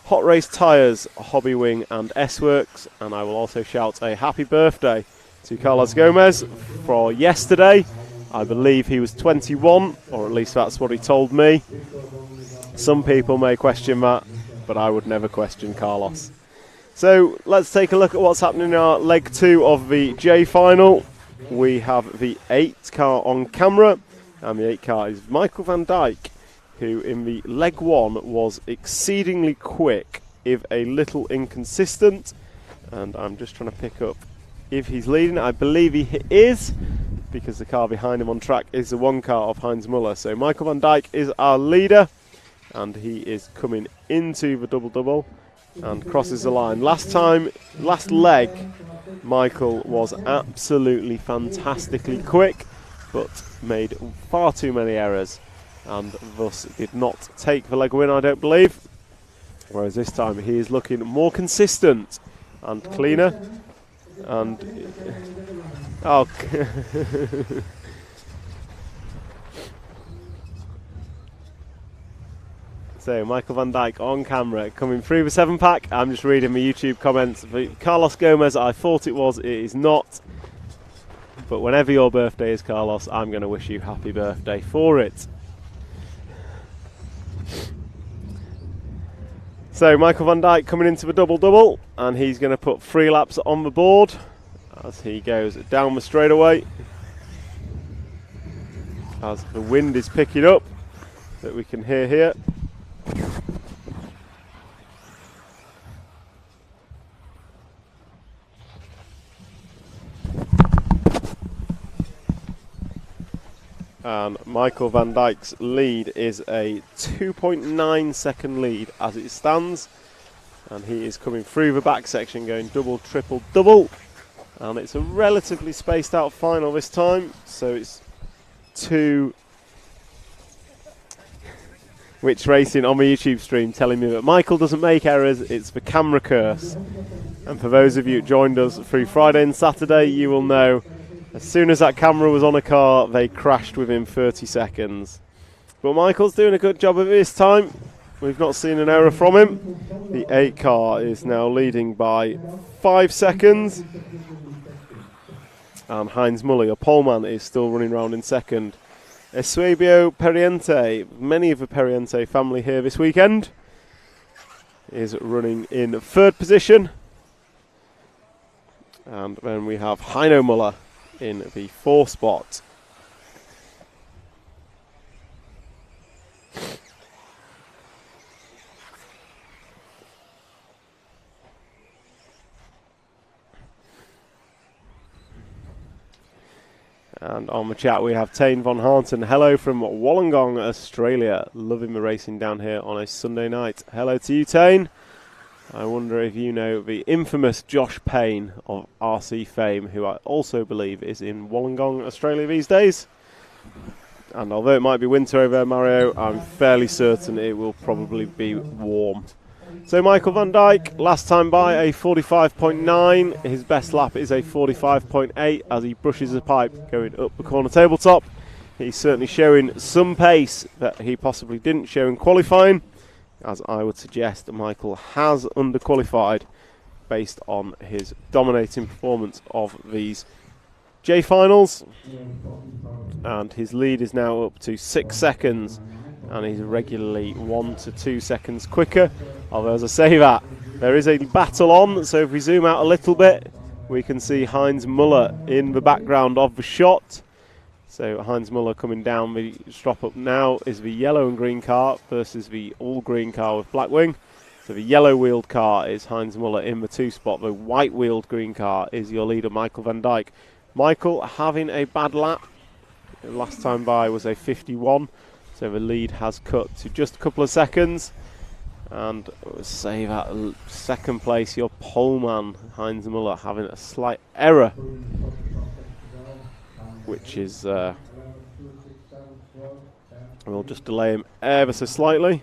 Hot Race Tyres, Hobby Wing and S-Works. And I will also shout a happy birthday to Carlos Gomez for yesterday. I believe he was 21, or at least that's what he told me. Some people may question that, but I would never question Carlos. So let's take a look at what's happening in our leg 2 of the J final. We have the 8 car on camera, and the 8 car is Michael van Dijk, who in the leg 1 was exceedingly quick, if a little inconsistent. And I'm just trying to pick up if he's leading. I believe he is, because the car behind him on track is the 1 car of Heinz Muller. So Michael van Dijk is our leader, and he is coming into the double-double and crosses the line. Last leg, Michael was absolutely fantastically quick, but made far too many errors and thus did not take the leg win, I don't believe. Whereas this time he is looking more consistent and cleaner. And oh, so Michael van Dijk on camera coming through the 7 pack. I'm just reading the YouTube comments. Carlos Gomez, I thought it was, it is not. But whenever your birthday is, Carlos, I'm going to wish you happy birthday for it. So Michael van Dijk coming into the double-double, and he's going to put 3 laps on the board as he goes down the straightaway. As the wind is picking up, that we can hear here. And Michael van Dijk's lead is a 2.9 second lead as it stands. And he is coming through the back section going double, triple, double. And it's a relatively spaced out final this time. So it's Which Racing on my YouTube stream telling me that Michael doesn't make errors, it's the camera curse. And for those of you who joined us through Friday and Saturday, you will know as soon as that camera was on a car, they crashed within 30 seconds. But Michael's doing a good job of it this time. We've not seen an error from him. The 8 car is now leading by 5 seconds. And Heinz Muller, your poleman, is still running around in second. Eusebio Periente, many of the Periente family here this weekend, is running in 3rd position. And then we have Heino Muller in the 4th spot. And on the chat we have Tane von Harnton. Hello from Wollongong, Australia. Loving the racing down here on a Sunday night. Hello to you, Tane. I wonder if you know the infamous Josh Payne of RC fame, who I also believe is in Wollongong, Australia these days. And although it might be winter over there, Mario, I'm fairly certain it will probably be warm. So Michael van Dijk, last time by a 45.9. His best lap is a 45.8 as he brushes the pipe going up the corner tabletop. He's certainly showing some pace that he possibly didn't show in qualifying, as I would suggest Michael has underqualified based on his dominating performance of these J finals. And his lead is now up to 6 seconds, and he's regularly 1 to 2 seconds quicker. Although, as I say that, there is a battle on, so if we zoom out a little bit, we can see Heinz Muller in the background of the shot. So Heinz Muller coming down the strop up now is the yellow and green car versus the all green car with black wing. So the yellow wheeled car is Heinz Muller in the 2 spot. The white wheeled green car is your leader, Michael van Dijk. Michael having a bad lap. Last time by was a 51. So the lead has cut to just a couple of seconds. And say that 2nd place, your poleman, Heinz Muller, having a slight error, which is, we'll just delay him ever so slightly.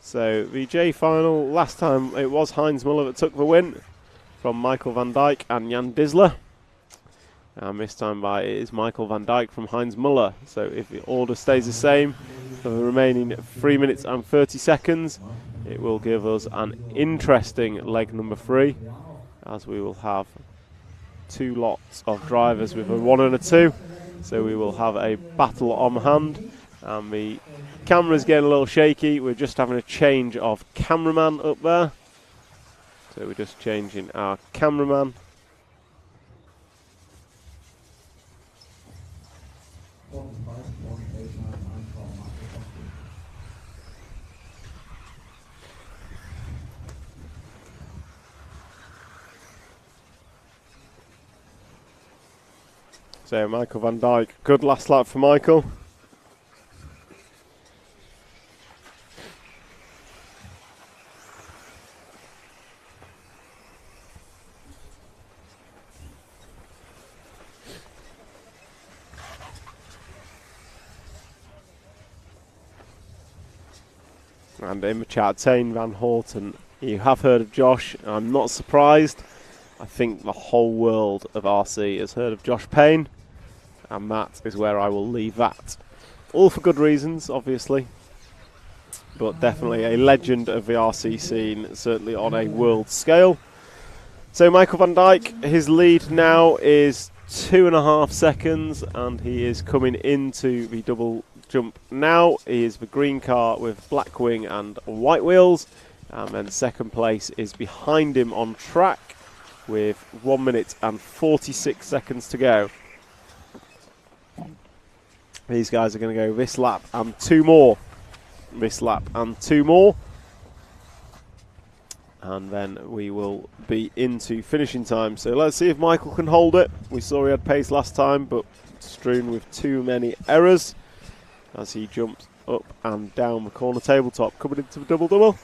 So the J final, last time it was Heinz Muller that took the win from Michael van Dijk and Jan Disler. And this time by it is Michael van Dijk from Heinz Muller. So if the order stays the same for the remaining 3 minutes and 30 seconds, it will give us an interesting leg number 3, as we will have 2 lots of drivers with a 1 and a 2. So we will have a battle on hand. And the camera's getting a little shaky. We're just having a change of cameraman up there. So we're just changing our cameraman. So Michael van Dijk, good last lap for Michael. And in the chat, Tane van Horten, you have heard of Josh. I'm not surprised. I think the whole world of RC has heard of Josh Payne, and that is where I will leave that. All for good reasons, obviously, but definitely a legend of the RC scene, certainly on a world scale. So Michael van Dijk, his lead now is 2.5 seconds, and he is coming into the double jump now. He is the green car with black wing and white wheels, and then 2nd place is behind him on track with 1 minute and 46 seconds to go. These guys are going to go this lap and 2 more. This lap and 2 more. And then we will be into finishing time. So let's see if Michael can hold it. We saw he had pace last time, but strewn with too many errors as he jumps up and down the corner tabletop, coming into the double-double.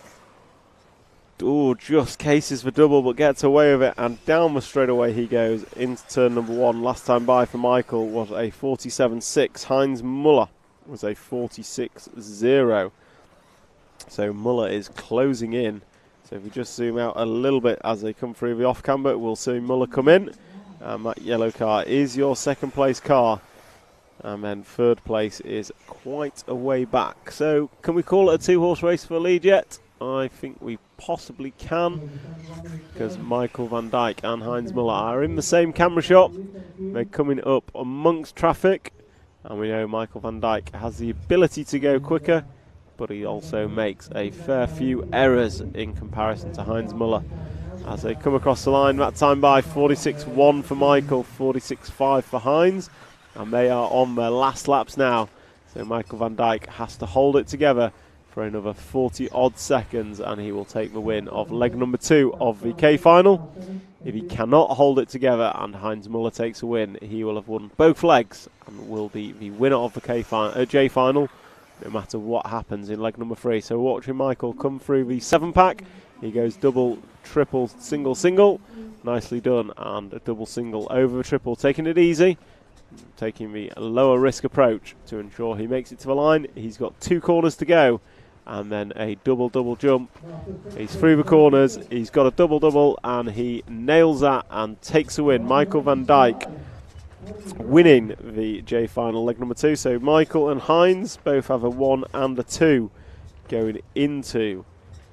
Oh, just cases for double, but gets away with it, and down the straightaway he goes into turn number 1. Last time by for Michael was a 47.6. Heinz Muller was a 46.0. So Muller is closing in. So if we just zoom out a little bit as they come through the off-camber, we'll see Muller come in. And that yellow car is your second place car. And then third place is quite a way back. So can we call it a 2-horse race for the lead yet? I think we possibly can, because Michael van Dijk and Heinz Muller are in the same camera shot. They're coming up amongst traffic, and we know Michael van Dijk has the ability to go quicker, but he also makes a fair few errors in comparison to Heinz Muller. As they come across the line, that time by 46.1 for Michael, 46.5 for Heinz, and they are on their last laps now. So Michael van Dijk has to hold it together for another 40 odd seconds, and he will take the win of leg number 2 of the K final. If he cannot hold it together and Heinz Muller takes a win, he will have won both legs and will be the winner of the J final, no matter what happens in leg number 3. So watching Michael come through the 7-pack, he goes double, triple, single, single, nicely done, and a double single over the triple, taking it easy, taking the lower risk approach to ensure he makes it to the line. He's got 2 corners to go, and then a double jump. He's through the corners, he's got a double, and he nails that and takes a win. Michael van Dijk winning the J final leg number 2. So Michael and Heinz both have a 1 and a 2 going into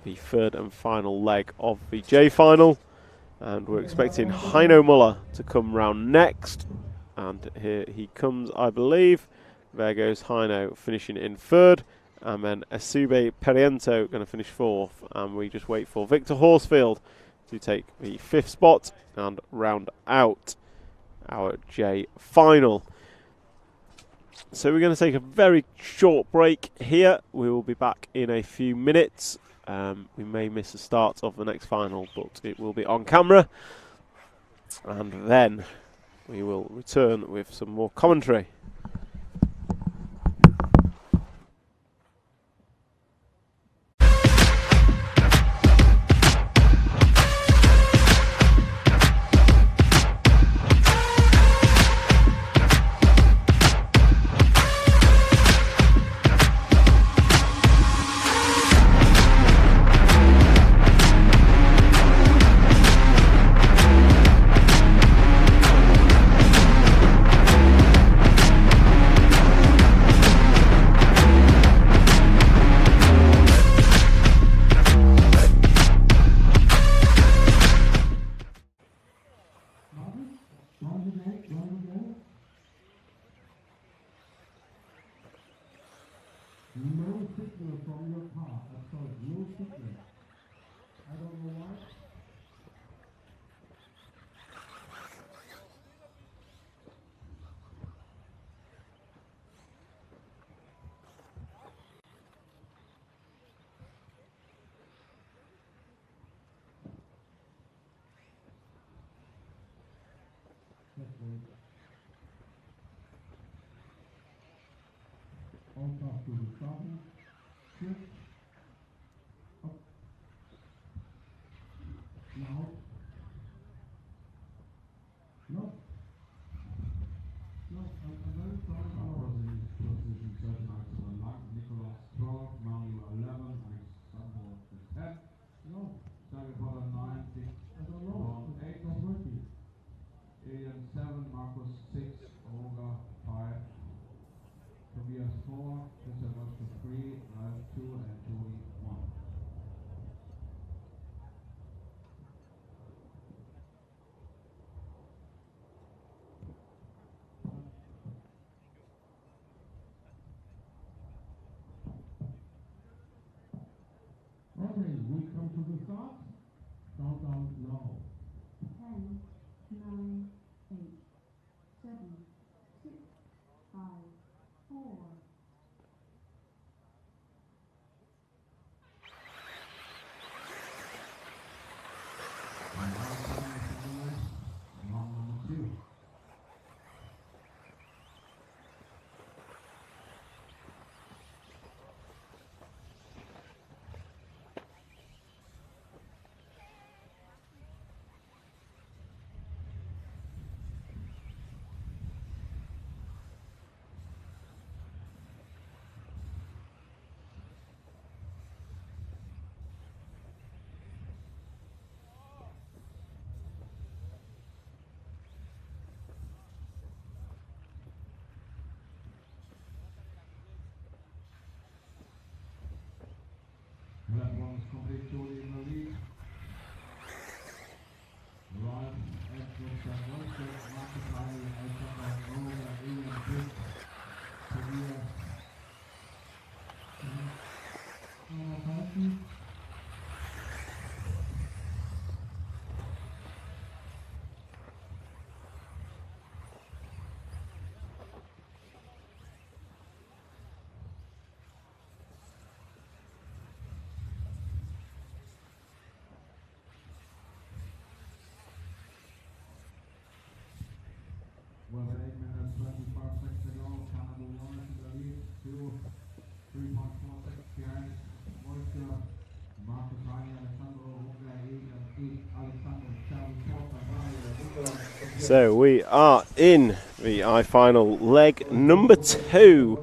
the third and final leg of the J final, and we're expecting Heino Muller to come round next, and here he comes, I believe. There goes Heino finishing in 3rd, and then Asube Periento going to finish 4th, and we just wait for Victor Horsfield to take the 5th spot and round out our J final. So we're going to take a very short break here. We will be back in a few minutes. We may miss the start of the next final, but it will be on camera, and then we will return with some more commentary. No signal from your car. That's all. No signal. I don't know why. All pass to the starting. Switch. Up. Now. No. No, I'm very sorry. Position 7, Axel Lang, Nicholas 12, Manuel 11, Alexander 10. No. David Potter 9, Dick 8, Ian 7, Marcus 6, Olga 5. Tobias 4, Christopher 3, Ralph 2, and Tony 1. Okay, we come to the start. Countdown now. 10, 9, 8, 7, 6, 5, 4, that one is complete. Jody in the lead. Ryan, Edwards, and Wolfgang, Marcus Heine, Alexander Roger, Ian Britt, Tobias. With 8 minutes 25 seconds to go, Canada 1 is in the lead, 3.4 seconds behind. Moisture, Marcus Heine, Alexander Roger, Ian Britt, Alexander Charlie. So we are in the I-final leg number 2.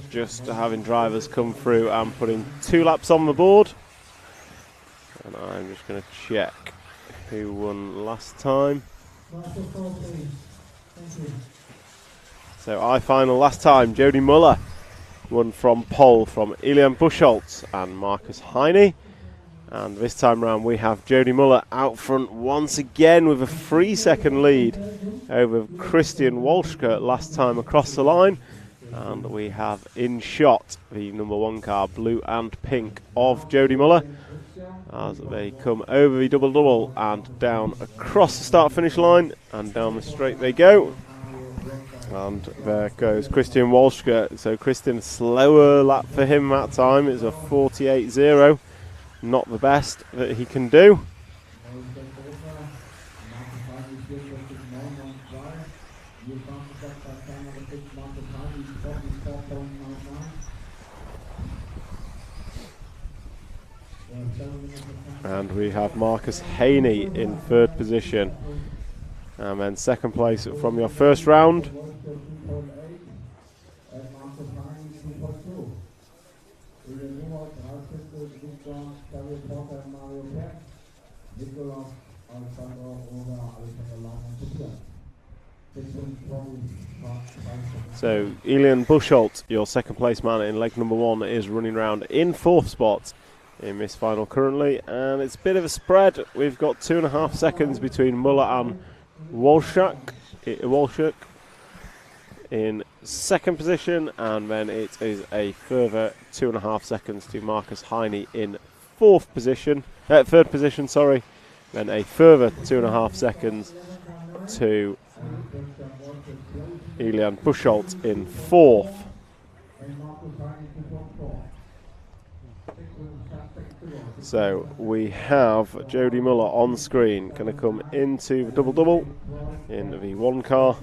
Just having drivers come through and putting 2 laps on the board. And I'm just going to check who won last time. So I-final last time, Jody Muller won from pole from Elian Buschholz and Marcus Heine. And this time round we have Jody Muller out front once again with a 3-second lead over Christian Walschke last time across the line. And we have in shot the number 1 car, blue and pink, of Jody Muller as they come over the double-double and down across the start-finish line, and down the straight they go. And there goes Christian Walschke. So Christian, slower lap for him that time. It's a 48.0. Not the best that he can do. And we have Marcus Heine in 3rd position. And then 2nd place from your first round. So Elian Buschholz, your 2nd place man in leg number 1, is running round in 4th spot in this final currently, and it's a bit of a spread. We've got 2.5 seconds between Muller and Walschke in 2nd position, and then it is a further 2.5 seconds to Marcus Heine in 3rd position, then a further 2.5 seconds to Elian Buschholz in 4th. So we have Jody Muller on screen, going to come into the double-double in the 1 car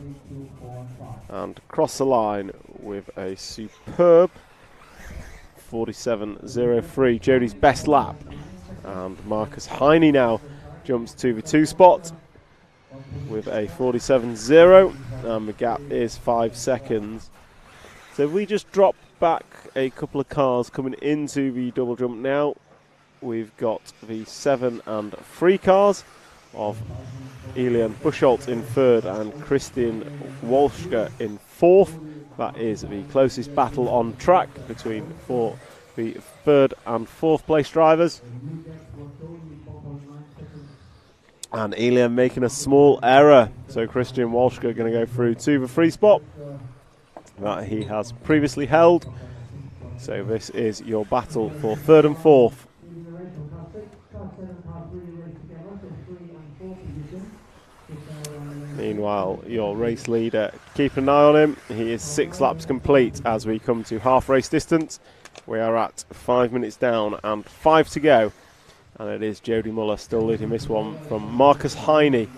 and cross the line with a superb 47.03, Jody's best lap. And Marcus Heine now jumps to the 2 spot with a 47.0, and the gap is 5 seconds. So if we just drop back a couple of cars coming into the double jump now, we've got the 7 and 3 cars of Elian Buschholz in 3rd and Christian Walschke in 4th. That is the closest battle on track between the 3rd and 4th place drivers. And Elian making a small error, so Christian Walschke going to go through to the 3 spot that he has previously held. So this is your battle for 3rd and 4th. Meanwhile, your race leader, keep an eye on him. He is 6 laps complete as we come to half race distance. We are at 5 minutes down and 5 to go. And it is Jody Muller still leading this one from Marcus Heine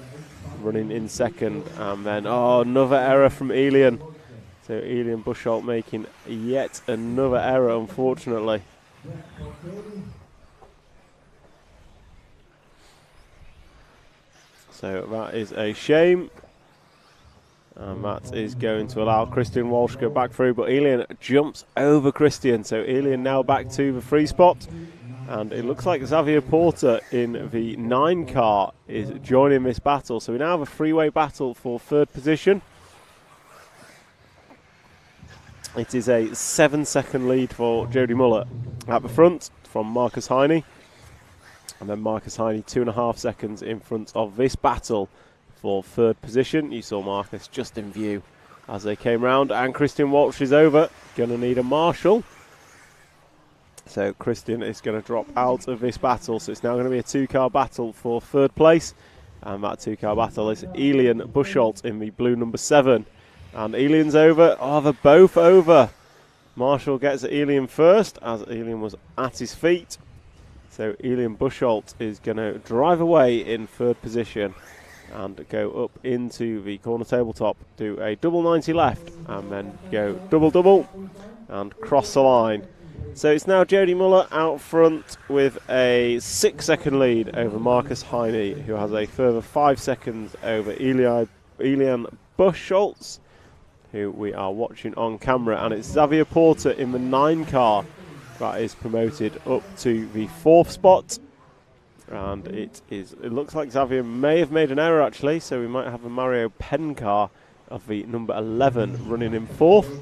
running in 2nd. And then, another error from Elian. So Elian Buschholz making yet another error, unfortunately. So that is a shame. And that is going to allow Christian Walschke back through, but Elian jumps over Christian. So Elian now back to the 3 spot. And it looks like Xavier Porter in the 9 car is joining this battle. So we now have a 3-way battle for 3rd position. It is a 7-second lead for Jody Muller at the front from Marcus Heine. And then Marcus Heine 2.5 seconds in front of this battle for third position. You saw Marcus just in view as they came round. And Christian Walsh is over. Going to need a marshal. So Christian is going to drop out of this battle. So it's now going to be a 2-car battle for third place. And that 2-car battle is Elian Buchholz in the blue number 7. And Elian's over. Oh, they're both over. Marshall gets Elian first as Elian was at his feet. So Elian Buchholz is going to drive away in third position and go up into the corner tabletop, do a double 90 left and then go double and cross the line. So it's now Jody Muller out front with a 6-second lead over Marcus Heine, who has a further 5 seconds over Elian Buchholz, who we are watching on camera. And it's Xavier Porter in the 9 car that is promoted up to the 4th spot. And it looks like Xavier may have made an error actually, so we might have a Mario Penn car of the number 11 running in 4th.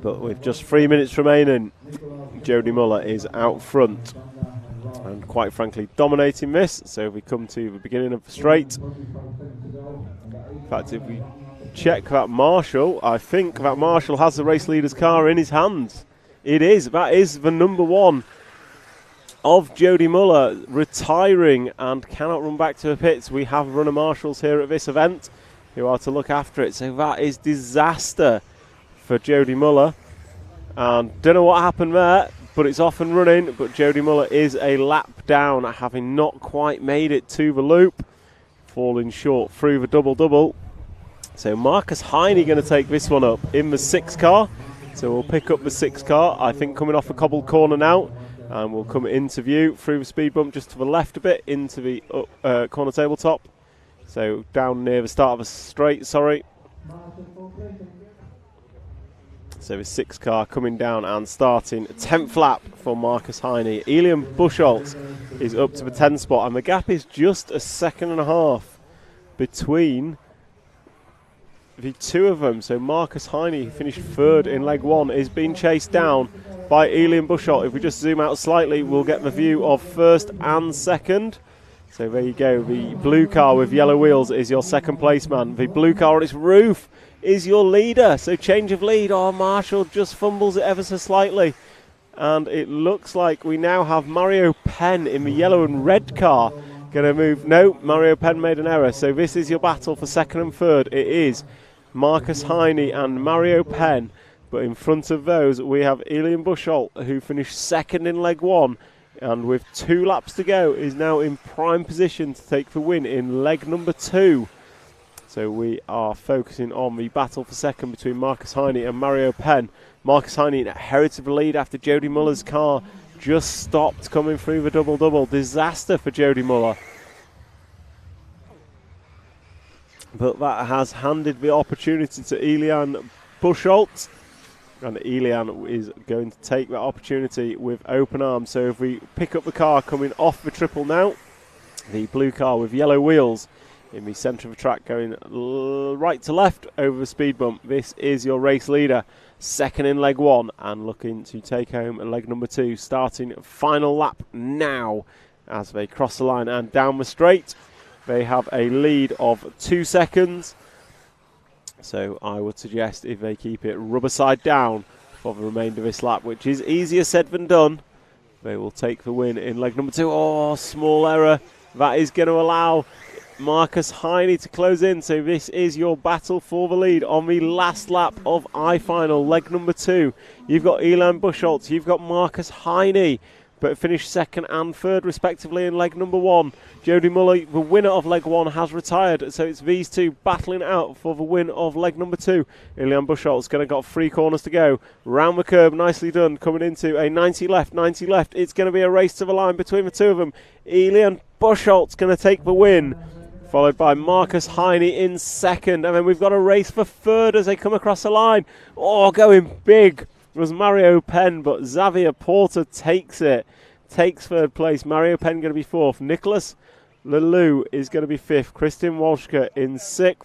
But with just 3 minutes remaining, Jody Muller is out front and quite frankly dominating this. So if we come to the beginning of the straight, in fact if we check that Marshall, I think that Marshall has the race leader's car in his hands. It is, that is the number 1 of Jody Muller retiring and cannot run back to the pits. We have runner marshals here at this event who are to look after it. So that is disaster for Jody Muller. And don't know what happened there, but it's off and running. But Jody Muller is a lap down, having not quite made it to the loop, falling short through the double. So Marcus Heine going to take this one up in the 6 car. So we'll pick up the 6 car, I think coming off a cobbled corner now. And we'll come into view through the speed bump just to the left a bit into the corner tabletop. So down near the start of the straight, sorry. So the 6 car coming down and starting 10th lap for Marcus Heine. Elian Buchholz is up to the 10th spot and the gap is just 1.5 seconds between the 2 of them. So Marcus Heine, who finished 3rd in leg 1, is being chased down by Elian Buchholz. If we just zoom out slightly, we'll get the view of 1st and 2nd. So there you go, the blue car with yellow wheels is your 2nd place man. The blue car on its roof is your leader. So change of lead. Oh, Marshall just fumbles it ever so slightly. And it looks like we now have Mario Penn in the yellow and red car. Going to move. No, Mario Penn made an error. So this is your battle for 2nd and 3rd. It is Marcus Heine and Mario Penn. But in front of those, we have Elian Buchholz, who finished 2nd in leg 1. And with 2 laps to go, is now in prime position to take the win in leg number 2. So we are focusing on the battle for 2nd between Marcus Heine and Mario Penn. Marcus Heine inherited the lead after Jody Muller's car just stopped coming through the double. Disaster for Jody Muller. But that has handed the opportunity to Elian Buchholz. And Elian is going to take that opportunity with open arms. So if we pick up the car coming off the triple now, the blue car with yellow wheels in the centre of the track going right to left over the speed bump. This is your race leader, 2nd in leg 1 and looking to take home leg number 2, starting final lap now as they cross the line and down the straight. They have a lead of 2 seconds. So I would suggest if they keep it rubber side down for the remainder of this lap, which is easier said than done, they will take the win in leg number 2. Oh, small error. That is going to allow Marcus Heine to close in. So this is your battle for the lead on the last lap of I-Final, leg number 2. You've got Elian Buchholz, you've got Marcus Heine, but finished 2nd and 3rd respectively in leg number 1. Jody Muller, the winner of leg 1, has retired, so it's these 2 battling out for the win of leg number 2. Elian Buchholz going to got 3 corners to go. Round the curb, nicely done, coming into a 90 left. It's going to be a race to the line between the 2 of them. Elian Buchholz going to take the win, followed by Marcus Heine in 2nd. And then we've got a race for 3rd as they come across the line. Oh, going big was Mario Penn, but Xavier Porter takes it. Takes 3rd place. Mario Penn going to be 4th. Nicholas Leloup is going to be 5th. Christian Walshka in 6th.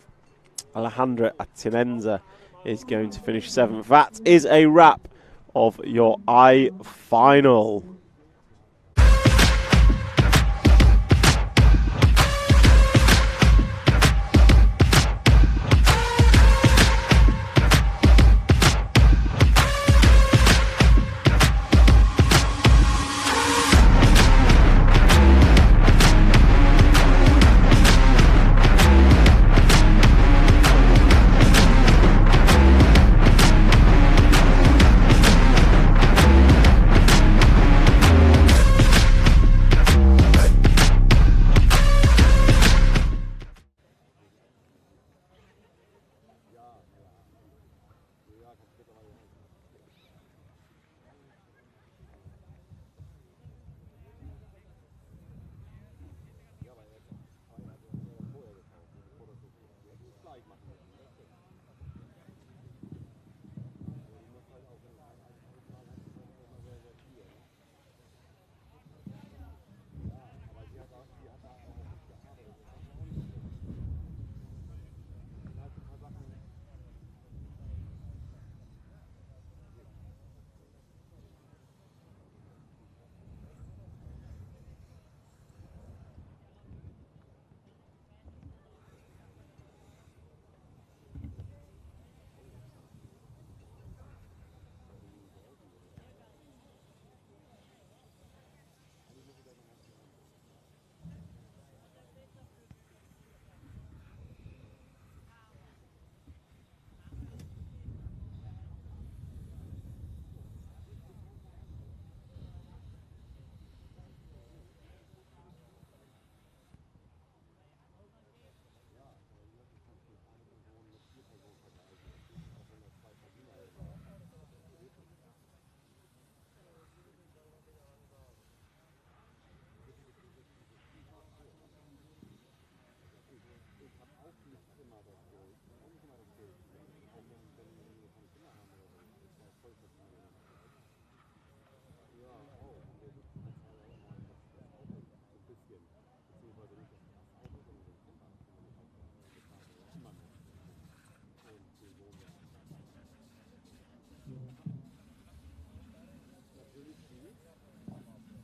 Alejandro Atinenza is going to finish 7th. That is a wrap of your I final.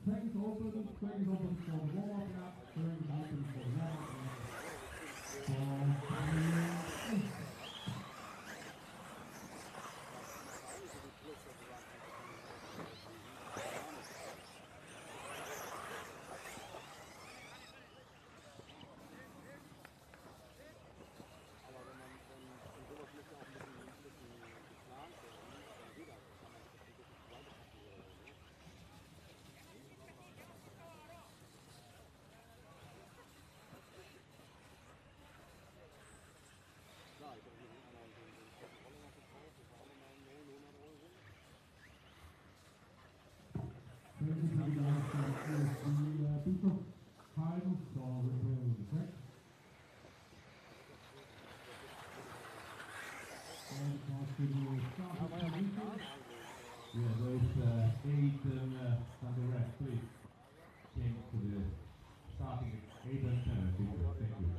Trains open for warm-up lap, trains open for warm-up lap. Yeah, those 8 and on the rest, please. Change to the starting at 8 and 7, people. Thank you.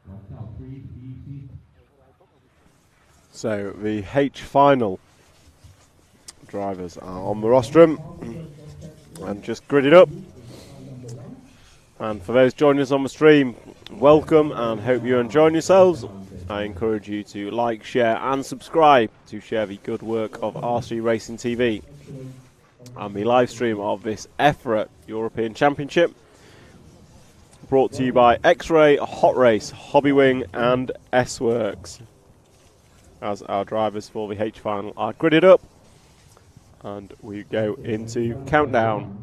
Watch out, 3, easy. So the H final drivers are on the rostrum and just gridded up. And for those joining us on the stream, welcome and hope you're enjoying yourselves. I encourage you to like, share and subscribe to share the good work of RC Racing TV and the live stream of this EFRA European Championship, brought to you by X-Ray, Hot Race, Hobbywing and S-Works, as our drivers for the H final are gridded up and we go into countdown.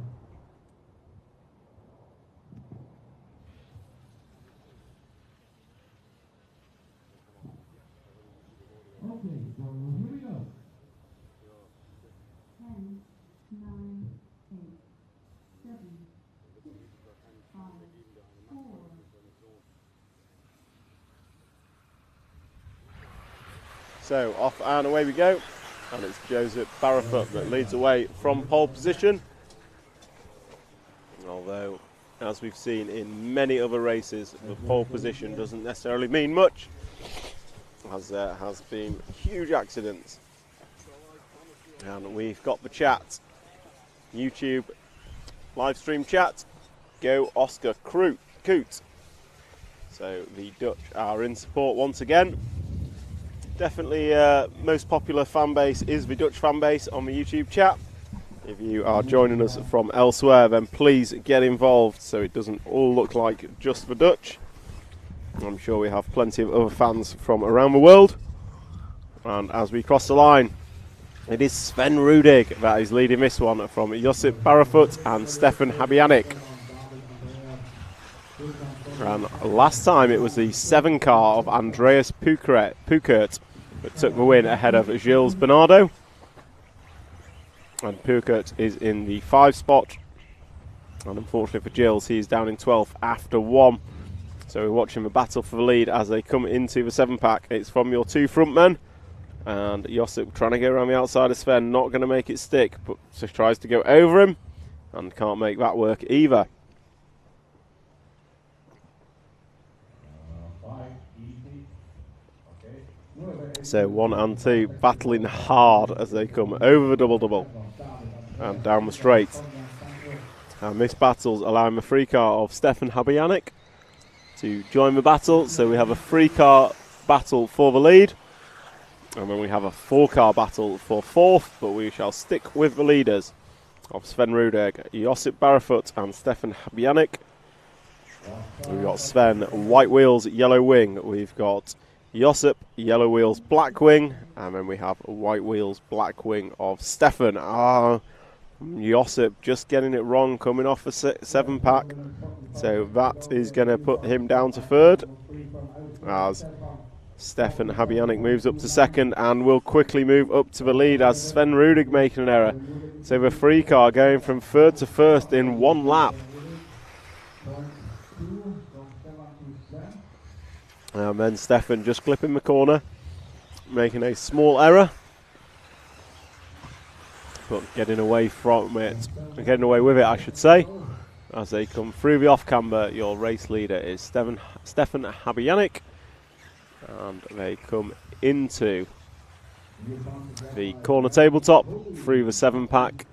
Okay, so here we go. 10, 9, 8, 7, 6, 5, 4. So off and away we go, and it's Joseph Barrafoot that leads away from pole position. Although, as we've seen in many other races, the pole position doesn't necessarily mean much. as there has been huge accidents. And we've got the chat, YouTube live stream chat, go Oscar Koot. So the Dutch are in support once again. Definitely most popular fan base is the Dutch fan base on the YouTube chat. If you are joining us from elsewhere, then please get involved so it doesn't all look like just the Dutch. I'm sure we have plenty of other fans from around the world. And as we cross the line, it is Sven Rudig that is leading this one from Josip Barrefoot and Stefan Habyanik. And last time it was the 7 car of Andreas Pukert that took the win ahead of Gilles Bernardo. And Pukert is in the 5 spot. And unfortunately for Gilles, he is down in 12th after 1. So we're watching the battle for the lead as they come into the 7-pack. It's from your 2 front men. And Josip trying to go around the outside of Sven, not going to make it stick, but just tries to go over him and can't make that work either. So 1 and 2 battling hard as they come over the double and down the straight. And this battle's allowing the 3 car of Stefan Habyanik to join the battle. So we have a 3 car battle for the lead. And then we have a 4 car battle for 4th, but we shall stick with the leaders of Sven Rudig, Josip Barrefoot and Stefan Habyanik. We've got Sven, white wheels, yellow wing. We've got Josip, yellow wheels, black wing, and then we have white wheels, black wing of Stefan. Josip just getting it wrong, coming off a 7-pack, so that is going to put him down to 3rd, as Stefan Habyanik moves up to 2nd and will quickly move up to the lead as Sven Rudig making an error. So the 3 car going from 3rd to 1st in 1 lap. And then Stefan just clipping the corner, making a small error, but getting away from it, getting away with it, I should say. As they come through the off-camber, your race leader is Stefan Habyanik, and they come into the corner tabletop through the 7-pack,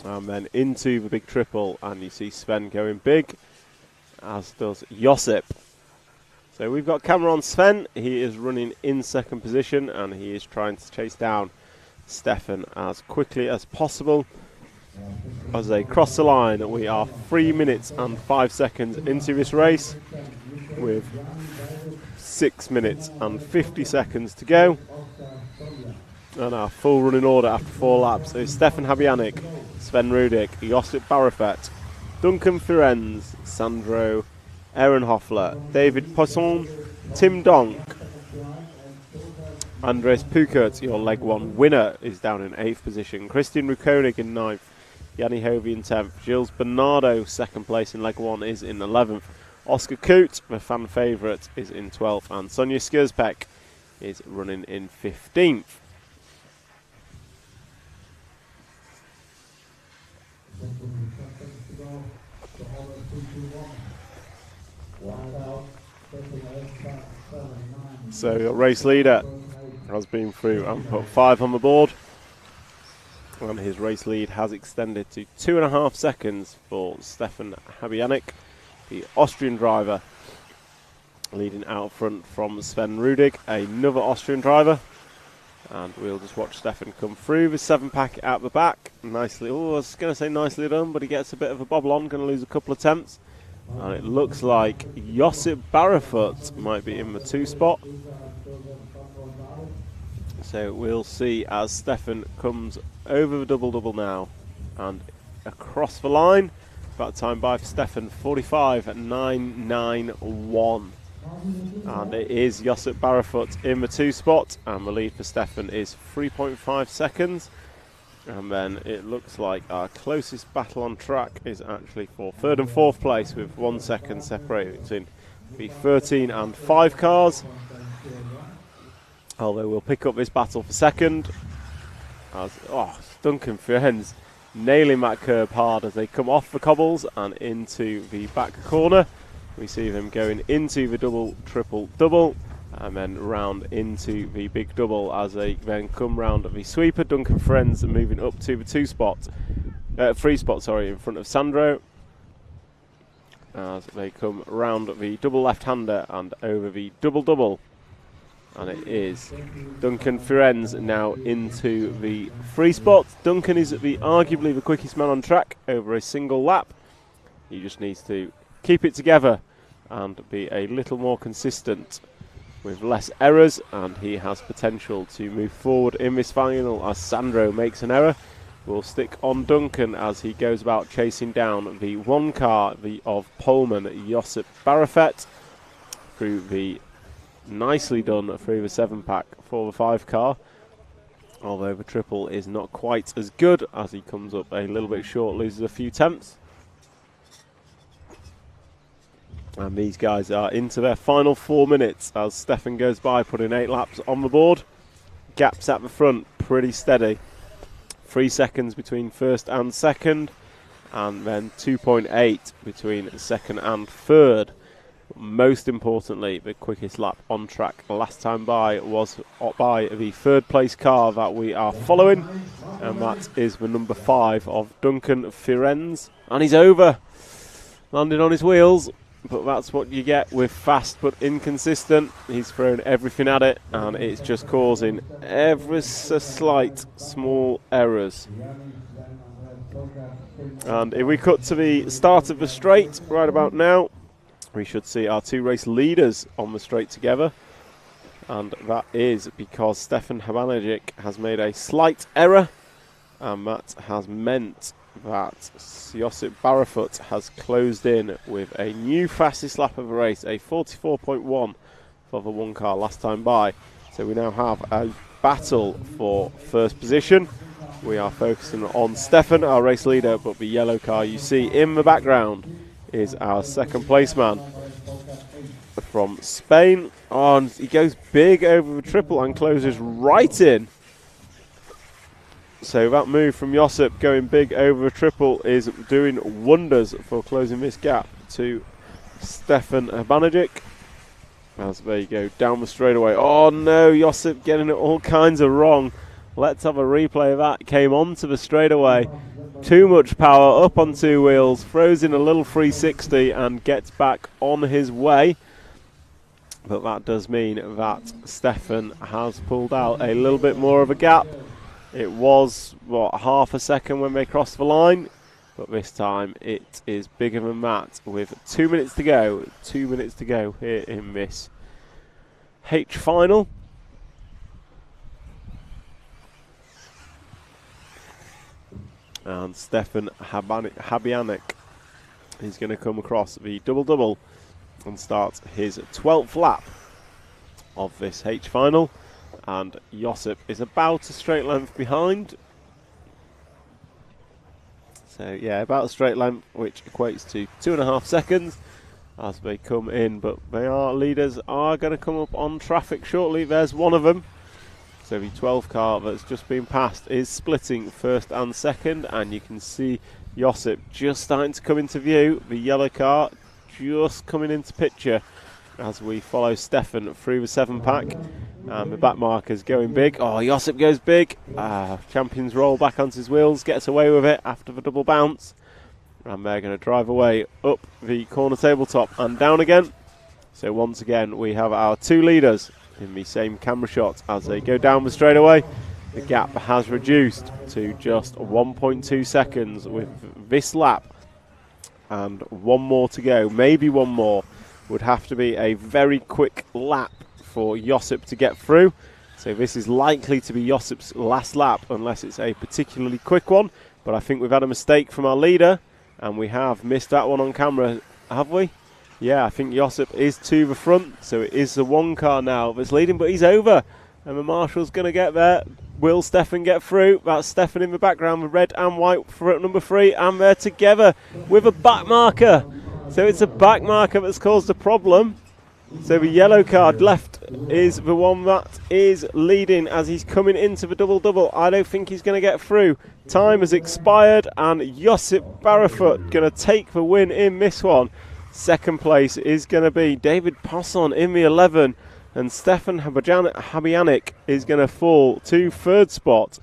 and then into the big triple, and you see Sven going big, as does Josip. So we've got camera on Sven. He is running in 2nd position and he is trying to chase down Stefan as quickly as possible. As they cross the line, we are 3 minutes and 5 seconds into this race with 6 minutes and 50 seconds to go. And our full running order after 4 laps is Stefan Habyanik, Sven Rudig, Josip Barrefoot, Duncan Firenze, Sandro Ehrenhoffler, David Poisson, Tim Donk, Andres Pukert, your leg 1 winner, is down in 8th position. Christian Rukonig in 9th, Yanni Hovey in 10th, Gilles Bernardo 2nd place in leg 1 is in 11th, Oscar Koot, the fan favourite, is in 12th, and Sonja Skierspek is running in 15th. So your race leader has been through and put 5 on the board, and his race lead has extended to 2.5 seconds for Stefan Habyanik, the Austrian driver, leading out front from Sven Rudig, another Austrian driver. And we'll just watch Stefan come through the 7-pack out the back. Nicely, I was going to say nicely done, but he gets a bit of a bobble on, going to lose a couple of attempts. And it looks like Josip Barrefoot might be in the 2 spot. So we'll see as Stefan comes over the double now and across the line. That time by for Stefan, 45.991. And it is Josip Barrefoot in the 2 spot, and the lead for Stefan is 3.5 seconds. And then it looks like our closest battle on track is actually for 3rd and 4th place, with 1 second separating between the 13 and 5 cars. Although we'll pick up this battle for 2nd. As Duncan Firenze nailing that curb hard as they come off the cobbles and into the back corner. We see them going into the double, triple, double, and then round into the big double as they then come round the sweeper. Duncan Friends moving up to the free spot, in front of Sandro, as they come round the double left-hander and over the double-double. And it is Duncan Firenze now into the free spot. Duncan is arguably the quickest man on track over a single lap. He just needs to keep it together and be a little more consistent with less errors, and he has potential to move forward in this final as Sandro makes an error. We'll stick on Duncan as he goes about chasing down the one car of Poleman Josip Barafet through the nicely done through the 7-pack for the 5 car, although the triple is not quite as good as he comes up a little bit short, loses a few tenths. And these guys are into their final 4 minutes as Stefan goes by, putting 8 laps on the board. Gaps at the front pretty steady, 3 seconds between first and second, and then 2.8 between second and third. Most importantly, the quickest lap on track last time by was by the 3rd place car that we are following, and that is the number 5 of Duncan Firenze, and he's over, landing on his wheels, but that's what you get with fast but inconsistent. He's thrown everything at it, and it's just causing ever so slight small errors. And if we cut to the start of the straight right about now, we should see our 2 race leaders on the straight together, and that is because Stefan Habanagic has made a slight error, and that has meant that Josip Barafut has closed in with a new fastest lap of the race, a 44.1 for the 1 car last time by. So we now have a battle for first position. We are focusing on Stefan, our race leader, but the yellow car you see in the background is our 2nd place man from Spain. Oh, and he goes big over the triple and closes right in. So that move from Josip going big over the triple is doing wonders for closing this gap to Stefan Habanagic. As there you go, down the straightaway. Oh no, Josip getting it all kinds of wrong. Let's have a replay of that. Came onto the straightaway. Too much power, up on 2 wheels, throws in a little 360 and gets back on his way. But that does mean that Stefan has pulled out a little bit more of a gap. It was, half a second when they crossed the line, but this time it is bigger than that with 2 minutes to go. 2 minutes to go here in this H final. And Stefan Habanagic is going to come across the double-double and start his 12th lap of this H final. And Josip is about a straight length behind. So yeah, about a straight length, which equates to 2.5 seconds as they come in. But leaders are going to come up on traffic shortly. There's one of them. So the 12 car that's just been passed is splitting first and second, and you can see Josip just starting to come into view. The yellow car just coming into picture as we follow Stefan through the 7-pack. And the back marker's going big. Oh, Josip goes big. Champions roll back onto his wheels, gets away with it after the double bounce. And they're going to drive away up the corner tabletop and down again. So once again, we have our 2 leaders in the same camera shot as they go down the straightaway. The gap has reduced to just 1.2 seconds with this lap. And 1 more to go, maybe 1 more. Would have to be a very quick lap for Josip to get through. So this is likely to be Josip's last lap unless it's a particularly quick one. But I think we've had a mistake from our leader and we have missed that one on camera, have we? Yeah, I think Josip is to the front, so it is the 1 car now that's leading, but he's over. And the marshal's going to get there. Will Stefan get through? That's Stefan in the background with red and white for number 3, and they're together with a back marker. So it's a back marker that's caused a problem. So the yellow card left is the one that is leading as he's coming into the double-double. I don't think he's going to get through. Time has expired, and Josip Barafut going to take the win in this one. Second place is going to be David Posson in the 11. And Stefan Habianic is going to fall to 3rd spot.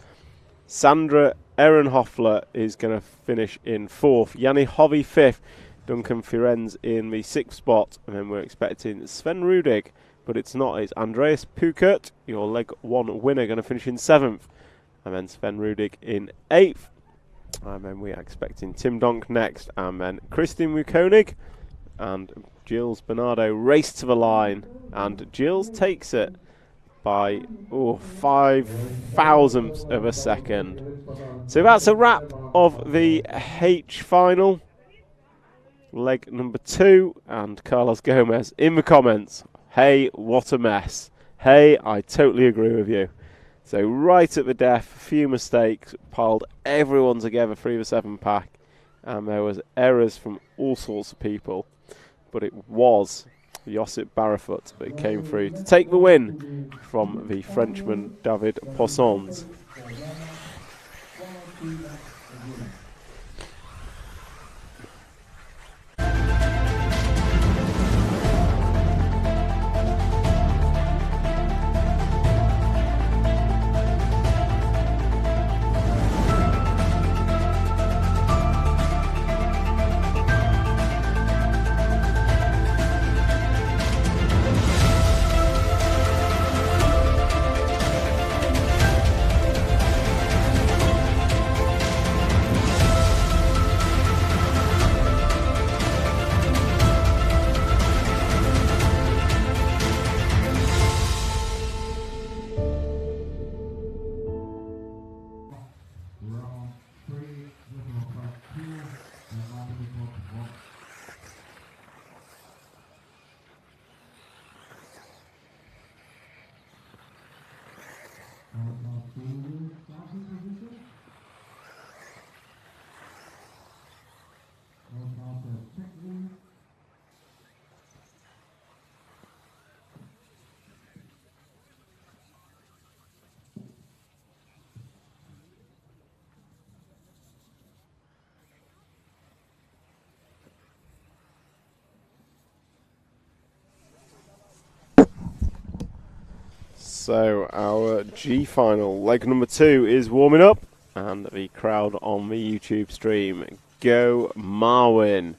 Sandra Ehrenhoffler is going to finish in 4th. Yanni Hovey 5th. Duncan Firenze in the 6th spot. And then we're expecting Sven Rudig, but it's not. It's Andreas Pukert, your leg 1 winner, going to finish in 7th. And then Sven Rudig in 8th. And then we are expecting Tim Donk next. And then Christine Mukonig and Gilles Bernardo race to the line. And Gilles takes it by 5 thousandths of a second. So that's a wrap of the H final. Leg number 2. And Carlos Gomez in the comments. Hey, what a mess. Hey, I totally agree with you. So right at the death, a few mistakes, piled everyone together through the 7-pack, and there was errors from all sorts of people, but it was Josip Barrefoot that came through to take the win from the Frenchman David Poissons. So our G final, leg number 2, is warming up, and the crowd on the YouTube stream go Marwin,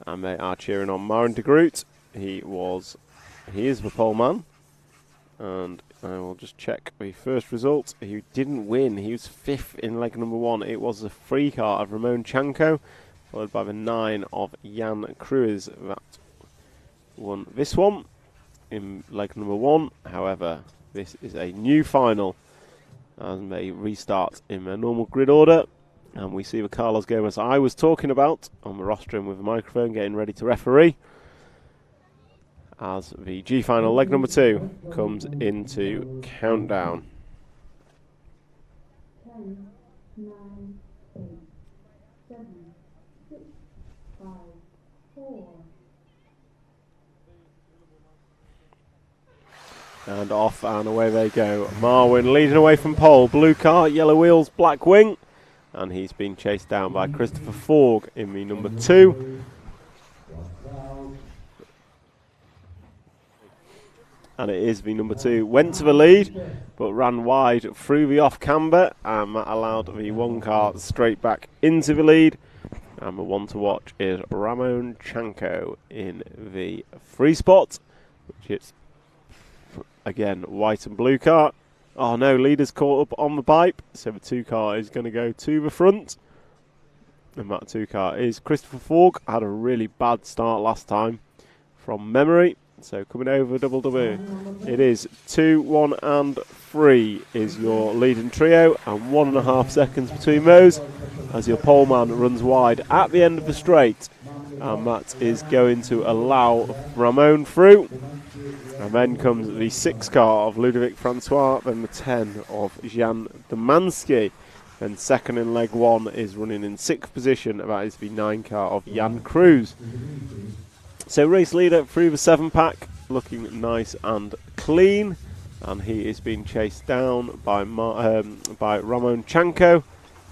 and they are cheering on Marwin de Groot. He is the pole man, and I will just check the first result. He didn't win. He was 5th in leg number 1. It was the free car of Ramon Chanko, followed by the 9 of Jan Cruz that won this one in leg number 1. However, this is a new final, and they restart in their normal grid order. And we see the Carlos Gomez I was talking about on the rostrum with the microphone, getting ready to referee, as the G final, leg number 2, comes into countdown. 10, 9, 8, 7, 6, 5, 4. And off and away they go. Marwin leading away from pole. Blue car, yellow wheels, black wing. And he's been chased down by Christopher Forg in the number 2. And it is the number 2. Went to the lead, but ran wide through the off camber. And that allowed the 1 car straight back into the lead. And the one to watch is Ramon Chanko in the 3 spot, which is again white and blue car. Oh no, leader's caught up on the pipe, so the 2 car is going to go to the front, and that 2 car is Christopher Forg. Had a really bad start last time from memory, so coming over double W. It is 2, 1 and 3 is your leading trio, and 1.5 seconds between those as your pole man runs wide at the end of the straight, and that is going to allow Ramon through. And then comes the 6 car of Ludovic Francois, then the 10 of Jan Domansky. Then second in leg 1 is running in 6th position, that is the 9 car of Jan Cruz. So race leader through the 7-pack, looking nice and clean, and he is being chased down by Ramon Chanko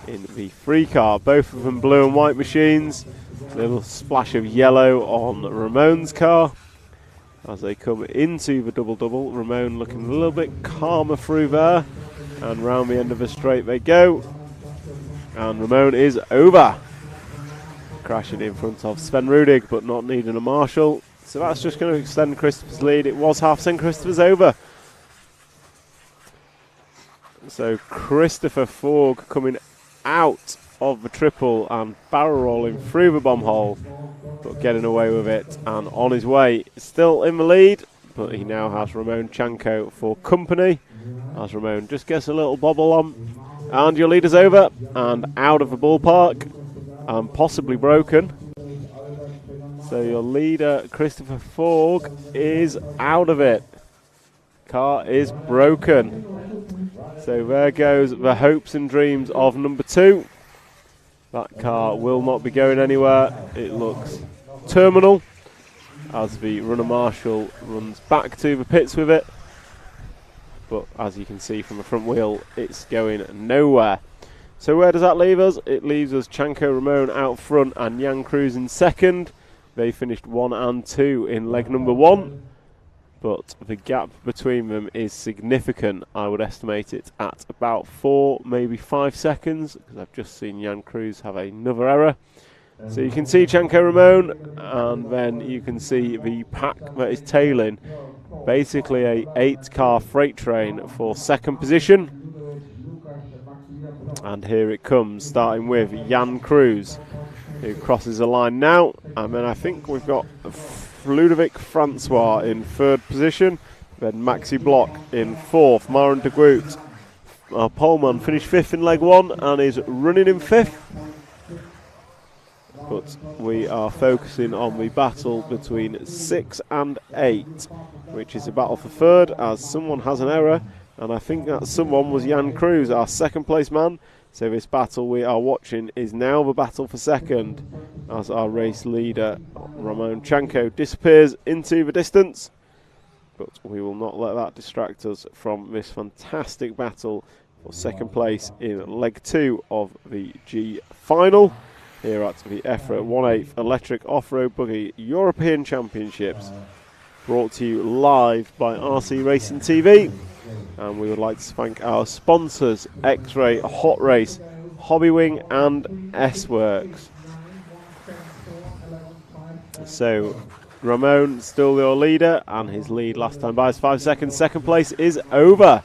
in the 3 car. Both of them blue and white machines, a little splash of yellow on Ramon's car. as they come into the double-double. Ramon looking a little bit calmer through there, and round the end of the straight they go. And Ramon is over, crashing in front of Sven Rudig, but not needing a marshal. So that's just going to extend Christopher's lead. It was half cent. Christopher's over. So Christopher Fogg coming out of the triple and barrel rolling through the bomb hole, but getting away with it and on his way. Still in the lead, but he now has Ramon Chanko for company, as Ramon just gets a little bobble on. And your leader's over and out of the ballpark and possibly broken. So your leader, Christopher Fogg, is out of it. Car is broken. So there goes the hopes and dreams of number 2. That car will not be going anywhere. It looks terminal as the runner marshal runs back to the pits with it. But as you can see from the front wheel, it's going nowhere. So where does that leave us? It leaves us Chanko Ramon out front and Jan Cruz in second. They finished 1 and 2 in leg number 1. But the gap between them is significant. I would estimate it at about 4, maybe 5 seconds, because I've just seen Jan Cruz have another error. So you can see Chanko Ramon, and then you can see the pack that is tailing. Basically a 8-car freight train for second position. And here it comes, starting with Jan Cruz, who crosses the line now. And then I think we've got Ludovic Francois in 3rd position, then Maxi Block in 4th. Maren de Groot, our poleman, finished 5th in leg 1 and is running in 5th. But we are focusing on the battle between 6 and 8, which is a battle for 3rd, as someone has an error, and I think that someone was Jan Cruz, our 2nd place man. So this battle we are watching is now the battle for 2nd, as our race leader Ramon Chanko disappears into the distance. But we will not let that distract us from this fantastic battle for 2nd place in leg 2 of the G final here at the EFRA 1/8 Electric Off-Road Buggy European Championships, brought to you live by RC Racing TV. And we would like to thank our sponsors, X-Ray, Hot Race, Hobbywing and S-Works. So Ramon still your leader, and his lead last time by is 5 seconds. 2nd place is over.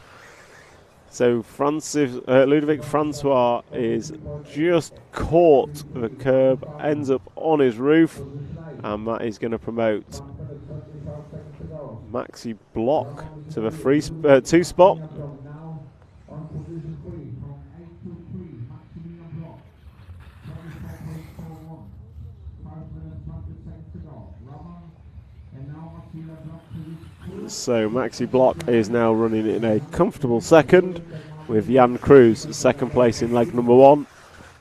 So Ludovic Francois is just caught the curb, ends up on his roof, and that is going to promote Maxi Block to the 2 spot. So Maxi Block is now running in a comfortable 2nd, with Jan Cruz 2nd place in leg number 1,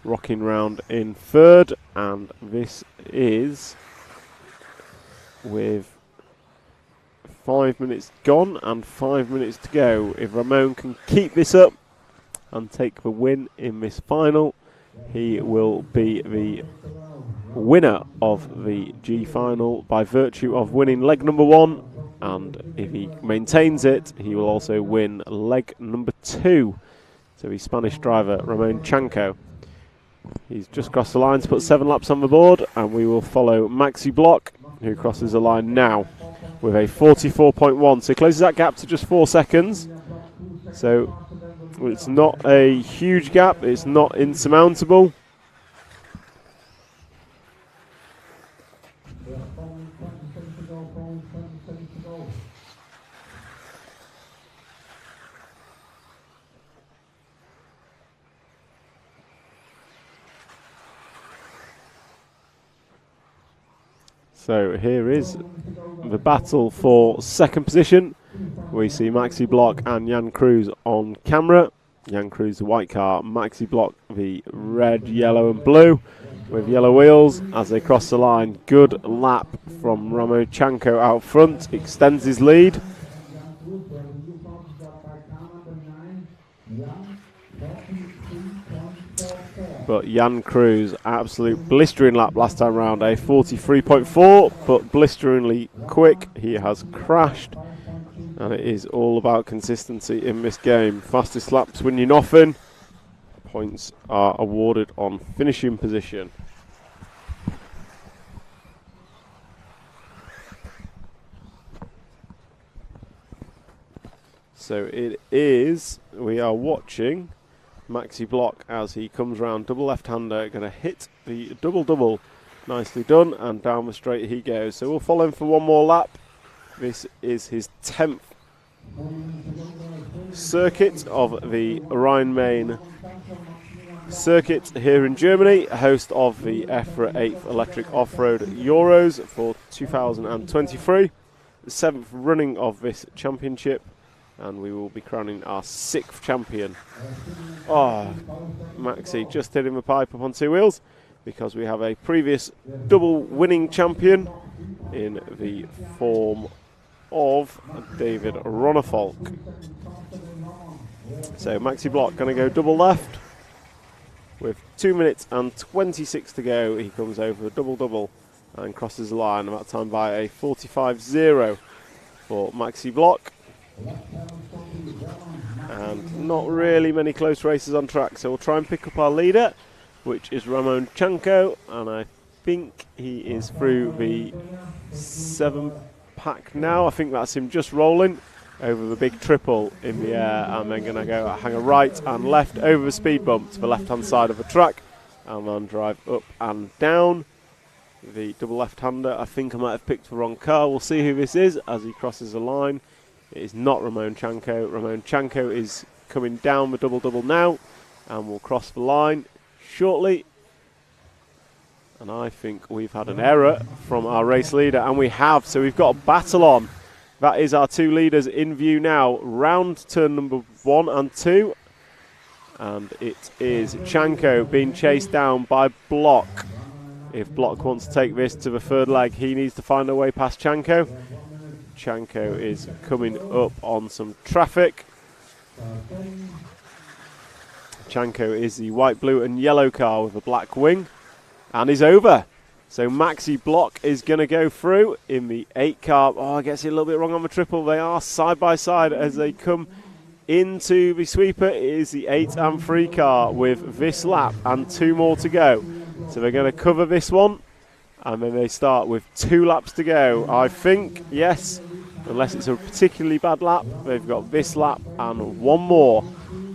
rocking round in 3rd, and this is with 5 minutes gone and 5 minutes to go. If Ramon can keep this up and take the win in this final, he will be the winner of the G final by virtue of winning leg number 1, and if he maintains it, he will also win leg number 2. So the Spanish driver Ramon Chanko, he's just crossed the line to put 7 laps on the board, and we will follow Maxi Block, who crosses the line now with a 44.1. So he closes that gap to just 4 seconds. So it's not a huge gap, it's not insurmountable. So here is the battle for 2nd position. We see Maxi Block and Jan Cruz on camera. Jan Cruz the white car, Maxi Block the red, yellow and blue with yellow wheels as they cross the line. Good lap from Ramon Chanko out front, extends his lead. But Jan Cruz, absolute blistering lap last time round, a 43.4, but blisteringly quick. He has crashed, and it is all about consistency in this game. Fastest laps win you nothing. Points are awarded on finishing position. So it is, we are watching Maxi Block as he comes round, double left-hander, going to hit the double-double. Nicely done, and down the straight he goes. So we'll follow him for one more lap. This is his 10th circuit of the Rhine-Main circuit here in Germany, host of the EFRA 8th Electric Off-Road Euros for 2023. The 7th running of this championship. And we will be crowning our 6th champion. Oh, Maxi just hitting the pipe up on two wheels because we have a previous double winning champion in the form of David Ronnefolk. So Maxi Block going to go double left with 2 minutes and 26 to go. He comes over the double-double and crosses the line, that time by a 45.0 for Maxi Block. And not really many close races on track, so we'll try and pick up our leader, which is Ramon Chanko, and I think he is through the 7-pack now. I think that's him just rolling over the big triple in the air, and then going to go hang a right and left over the speed bump to the left-hand side of the track, and then drive up and down. The double left-hander, I think I might have picked the wrong car. We'll see who this is as he crosses the line. It is not Ramon Chanko. Ramon Chanko is coming down the double-double now and will cross the line shortly. And I think we've had an error from our race leader, and we have. So we've got a battle on. That is our two leaders in view now. Round turn number 1 and 2. And it is Chanko being chased down by Block. If Block wants to take this to the third leg, he needs to find a way past Chanko. Chanko is coming up on some traffic. Chanko is the white, blue and yellow car with a black wing and is over. So Maxi Block is going to go through in the 8 car. Oh, I guess it a little bit wrong on the triple. They are side by side as they come into the sweeper. It is the 8 and 3 car with this lap and 2 more to go. So they're going to cover this one. And then they start with 2 laps to go, I think, yes, unless it's a particularly bad lap. They've got this lap and 1 more.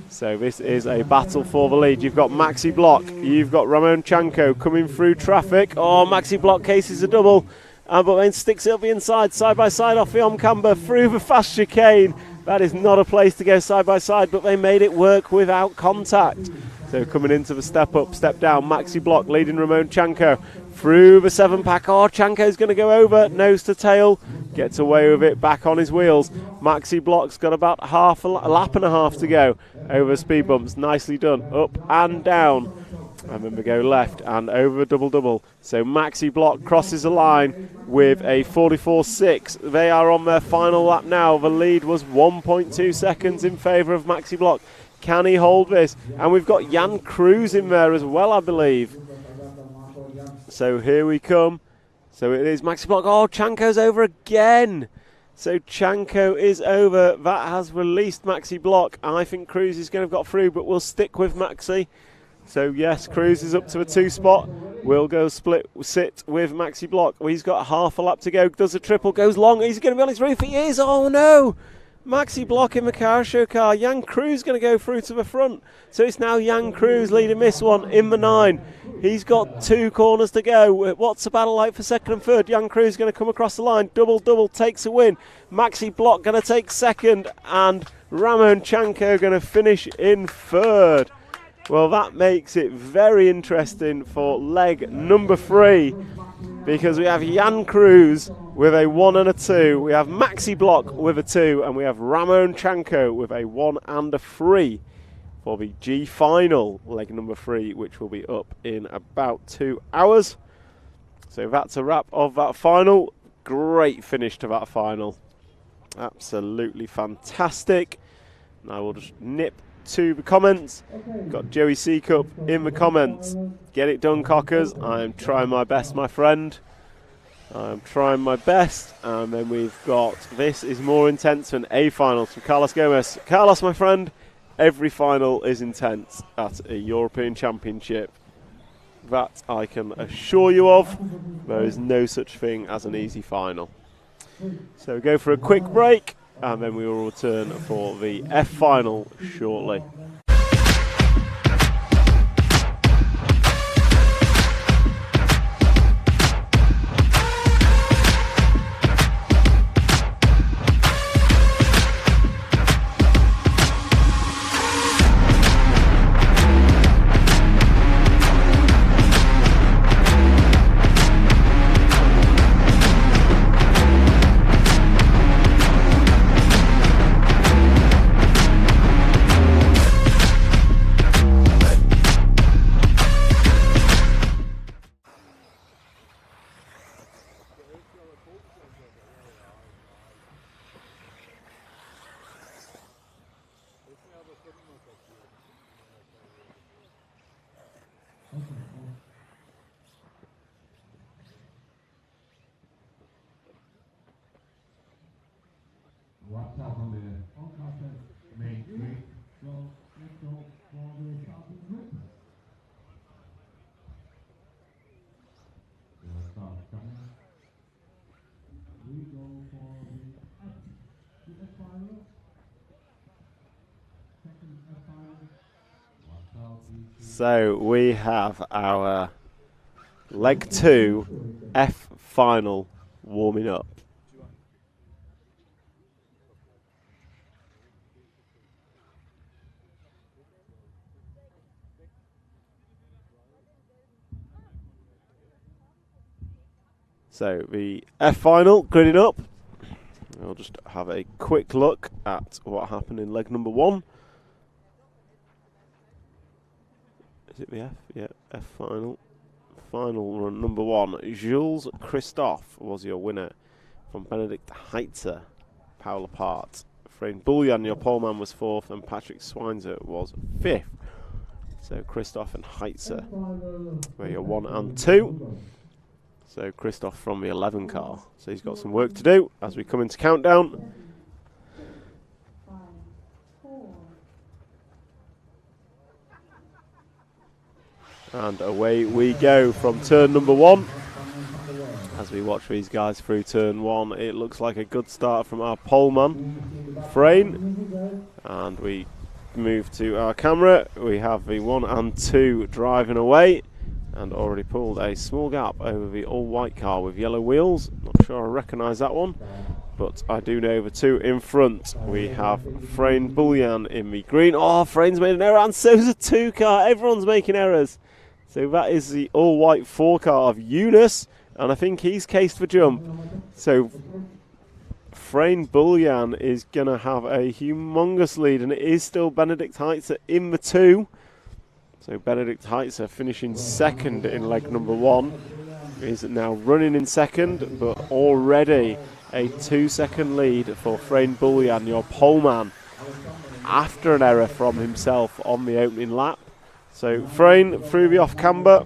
So this is a battle for the lead. You've got Maxi Block, you've got Ramon Chanko coming through traffic. Oh, Maxi Block cases a double, but then sticks it up the inside, side by side off the on-camber, through the fast chicane. That is not a place to go side by side, but they made it work without contact. So coming into the step up, step down, Maxi Block leading Ramon Chanko through the 7-pack. Oh, Chanko's going to go over, nose to tail, gets away with it, back on his wheels. Maxi Block's got about a lap and a half to go over speed bumps. Nicely done, up and down. And then we go left and over a double-double. So Maxi Block crosses the line with a 44.6. They are on their final lap now. The lead was 1.2 seconds in favour of Maxi Block. Can he hold this? And we've got Jan Cruz in there as well, I believe. So here we come. So it is Maxi Block. Oh, Chanko's over again. So Chanko is over. That has released Maxi Block. I think Cruz is going to have got through, but we'll stick with Maxi. So yes, Cruz is up to a 2 spot. We'll go sit with Maxi Block. Well, he's got half a lap to go. Does a triple, goes long. He's going to be on his roof. He is. Oh no. Maxi Block in the car show car. Jan Cruz going to go through to the front. So it's now Jan Cruz leading this one in the 9. He's got 2 corners to go. What's the battle like for second and third? Jan Cruz going to come across the line. Double takes a win. Maxi Block going to take second. And Ramon Chanko going to finish in third. Well, that makes it very interesting for leg number 3. Because we have Jan Cruz with a 1 and a 2. We have Maxi Block with a 2. And we have Ramon Chanko with a 1 and a 3 for the G final, leg number 3, which will be up in about 2 hours. So that's a wrap of that final. Great finish to that final. Absolutely fantastic. Now we'll just nip to the comments. Got Joey C Cup in the comments. Get it done, Cockers. I am trying my best, my friend. I'm trying my best. And then we've got This Is More Intense than A Final from Carlos Gomez. Carlos, my friend, every final is intense at a European Championship. That I can assure you of. There is no such thing as an easy final. So we go for a quick break, and then we will return for the F final shortly. What's up on the on-carpet main street? So let's go for the starting group. The start coming. We go for the F final. Second F final. What's out? So we have our leg 2 F final warming up. So the F final gridding up. We'll just have a quick look at what happened in leg number 1. Is it the F? Yeah, F final. Final run number 1. Jules Christophe was your winner from Benedikt Heitzer, Paul apart. Frame Bullion, your poleman, was 4th, and Patrick Swinzer was 5th. So Christophe and Heitzer were your 1 and 2. So Christophe from the 11 car. So he's got some work to do as we come into countdown. And away we go from turn number 1. As we watch these guys through turn 1, it looks like a good start from our poleman, Frayne. And we move to our camera. We have the 1 and 2 driving away. And already pulled a small gap over the all-white car with yellow wheels. Not sure I recognise that one, but I do know the 2 in front. We have Frayne Bullion in the green. Oh, Frayne's made an error, and so's a 2 car. Everyone's making errors. So that is the all-white 4 car of Eunice, and I think he's cased for jump. So Frayne Bullion is going to have a humongous lead, and it is still Benedikt Heitzer in the 2. So Benedikt Heitzer finishing 2nd in leg number 1 is now running in 2nd, but already a 2-second lead for Frayne Bullion, your poleman, after an error from himself on the opening lap. So Frayne through the off camber,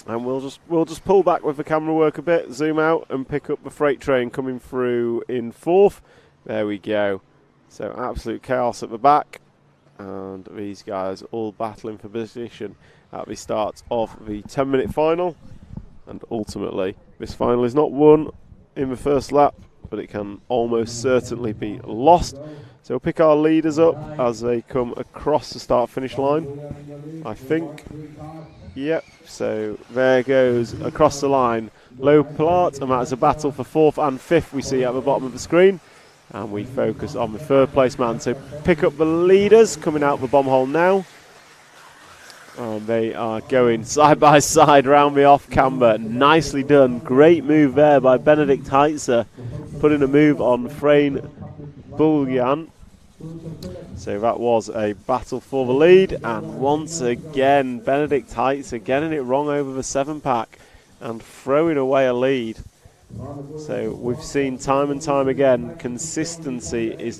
and we'll just pull back with the camera work a bit, zoom out and pick up the freight train coming through in 4th. There we go. So absolute chaos at the back. And these guys all battling for position at the start of the 10-minute final. And ultimately, this final is not won in the first lap, but it can almost certainly be lost. So we'll pick our leaders up as they come across the start-finish line, I think. Yep, so there goes across the line Low Plart, and that is a battle for 4th and 5th we see at the bottom of the screen. And we focus on the 3rd place man. So pick up the leaders coming out the bomb hole now. And they are going side by side around the off camber. Nicely done. Great move there by Benedikt Heitzer, putting a move on Frayne Bullion. So that was a battle for the lead. And once again, Benedikt Heitzer getting it wrong over the 7-pack and throwing away a lead. So we've seen time and time again, consistency is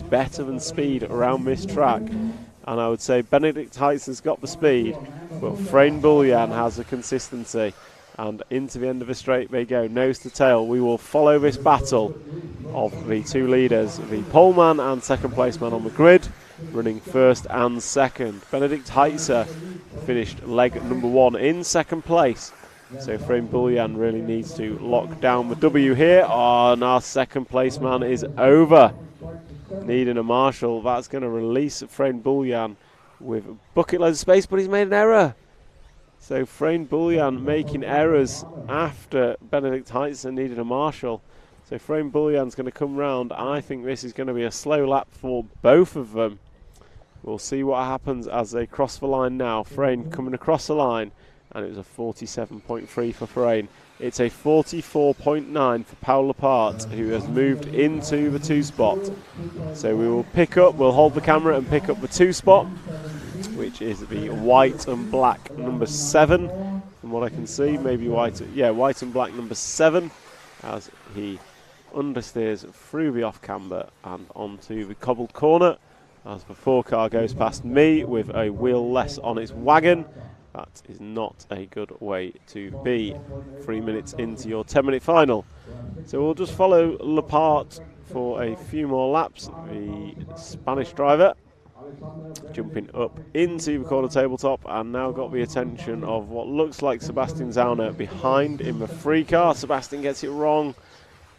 better than speed around this track. And I would say Benedict Heitzer's got the speed, but Frayne Bullian has the consistency. And into the end of the straight they go, nose to tail. We will follow this battle of the two leaders, the poleman and second place man on the grid, running first and second. Benedict Heitzer finished leg number 1 in second place. So Frayne Bullian really needs to lock down the W here. Oh, and our second place man is over. Needing a marshal. That's going to release Frayne Bullian with a bucket load of space, but he's made an error. So Frayne Bullian making errors after Benedict Heitzer needed a marshal. So Frayne Bullian's going to come round. I think this is going to be a slow lap for both of them. We'll see what happens as they cross the line now. Frayne coming across the line, and it was a 47.3 for Frayne. It's a 44.9 for Paul Lepart, who has moved into the 2 spot. So we will we'll hold the camera and pick up the 2 spot, which is the white and black number 7, from what I can see. Maybe white and black number 7, as he understeers through the off camber and onto the cobbled corner, as the 4 car goes past me with a wheel less on its wagon. That is not a good way to be 3 minutes into your 10-minute final. So we'll just follow Lepart for a few more laps. The Spanish driver jumping up into the corner tabletop, and now got the attention of what looks like Sebastian Zauner behind in the 3 car. Sebastian gets it wrong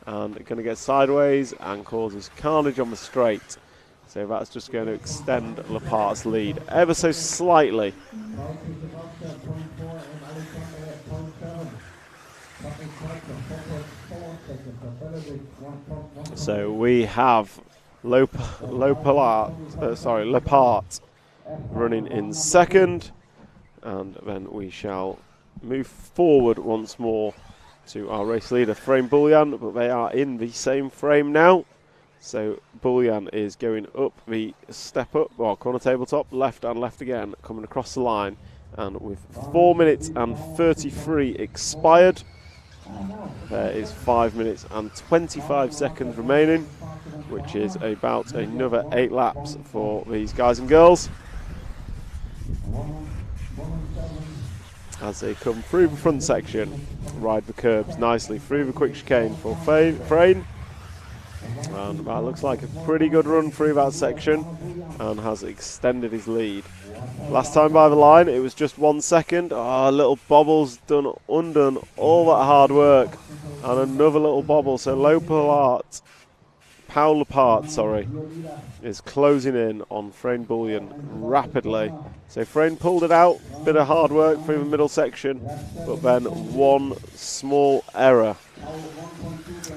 and going to get sideways and causes carnage on the straight. So that's just going to extend Lepart's lead ever so slightly. So we have Lepart running in second, and then we shall move forward once more to our race leader, Frayne Bullian, but they are in the same frame now. So Bullian is going up the step up, or corner tabletop, left and left again, coming across the line, and with 4 minutes and 33 expired, there is 5 minutes and 25 seconds remaining, which is about another 8 laps for these guys and girls, as they come through the front section, ride the curbs nicely through the quick chicane for Frayne. And that looks like a pretty good run through that section, and has extended his lead. Last time by the line it was just 1 second. Little bobbles undone all that hard work, and another little bobble. So Paul Lepart, is closing in on Frayne Bullian rapidly. So Frayne pulled it out, bit of hard work through the middle section, but then one small error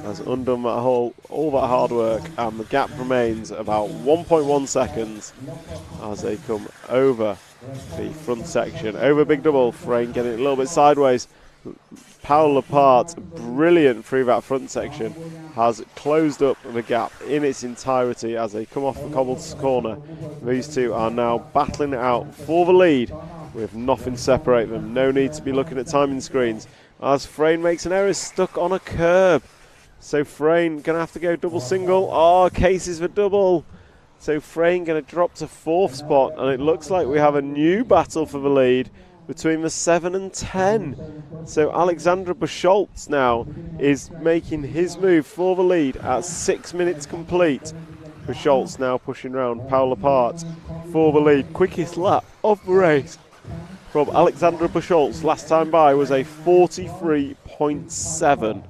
has undone that all that hard work, and the gap remains about 1.1 seconds as they come over the front section. Over big double, Frayne getting it a little bit sideways. Paul Lepart, brilliant through that front section, has closed up the gap in its entirety as they come off the cobbled corner. These two are now battling it out for the lead with nothing separate them. No need to be looking at timing screens as Frayne makes an error, stuck on a curb. So Frayne going to have to go double single. Cases for double. So Frayne going to drop to 4th spot, and it looks like we have a new battle for the lead between the 7 and 10. So Alexander Buscholtz now is making his move for the lead at 6 minutes complete. Buscholtz now pushing round Paul Lepart for the lead. Quickest lap of the race from Alexander Buscholtz last time by was a 43.7.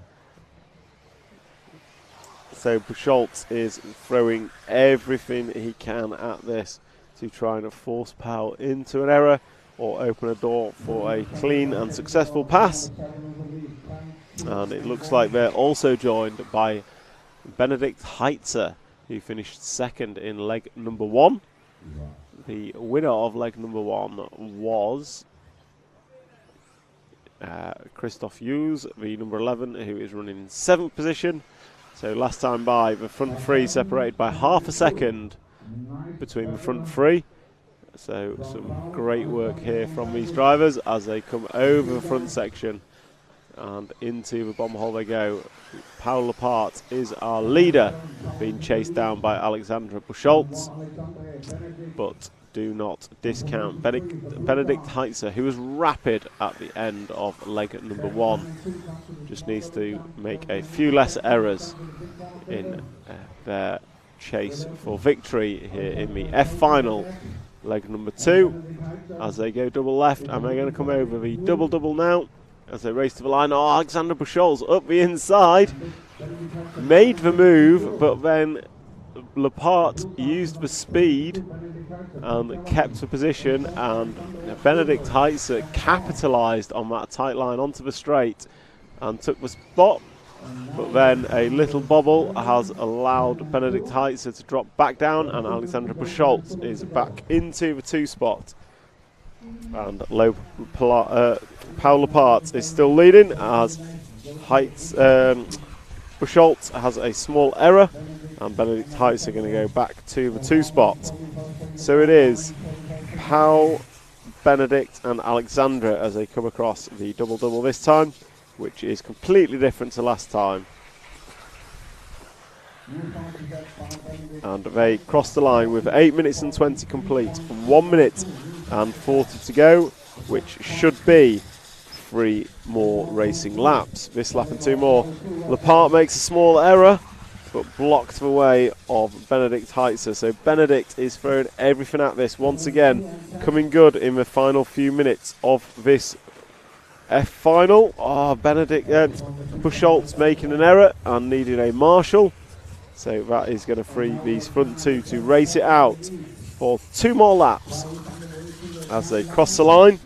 So Buscholtz is throwing everything he can at this to try and force Paul into an error or open a door for a clean and successful pass. And it looks like they're also joined by Benedict Heitzer, who finished second in leg number 1. The winner of leg number 1 was Christoph Hughes, the number 11, who is running in 7th position. So last time by, the front 3 separated by half a second between the front 3. So some great work here from these drivers as they come over the front section and into the bomb hole they go. Paul Lepart is our leader, being chased down by Alexandra Buscholtz, but do not discount Benedikt Heitzer, who was rapid at the end of leg number 1. Just needs to make a few less errors in their chase for victory here in the F final, leg number 2, as they go double left, and they're going to come over the double now as they race to the line. Oh, Alexander Buscholtz up the inside, made the move, but then Lepart used the speed and kept the position, and Benedikt Heitzer capitalised on that tight line onto the straight and took the spot. But then a little bobble has allowed Benedikt Heitzer to drop back down, and Alexandra Buscholtz is back into the 2 spot. And Paul Lepart is still leading as Buscholtz has a small error, and Benedikt Heitzer are going to go back to the 2 spot. So it is Paul, Benedikt and Alexandra as they come across the double-double this time, which is completely different to last time. And they cross the line with 8 minutes and 20 complete, 1 minute and 40 to go, which should be 3 more racing laps. This lap and 2 more. Lepart makes a small error, but blocked the way of Benedikt Heitzer. So Benedikt is throwing everything at this once again, coming good in the final few minutes of this F final. Oh, Buscholtz making an error and needing a marshal. So that is going to free these front 2 to race it out for 2 more laps. As they cross the line,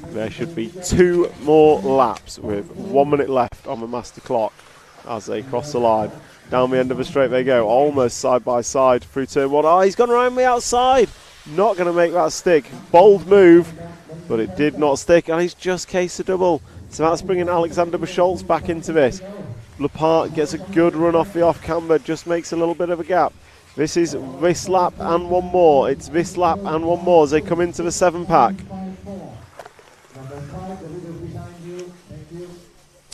there should be 2 more laps with 1 minute left on the master clock as they cross the line. Down the end of the straight they go, almost side by side through turn 1. Oh, he's gone around the outside. Not going to make that stick. Bold move, but it did not stick, and he's just cased a double. So that's bringing Alexander Buscholtz back into this. Lepart gets a good run off the off camber, just makes a little bit of a gap. This is this lap and 1 more. It's this lap and 1 more as they come into the 7 pack.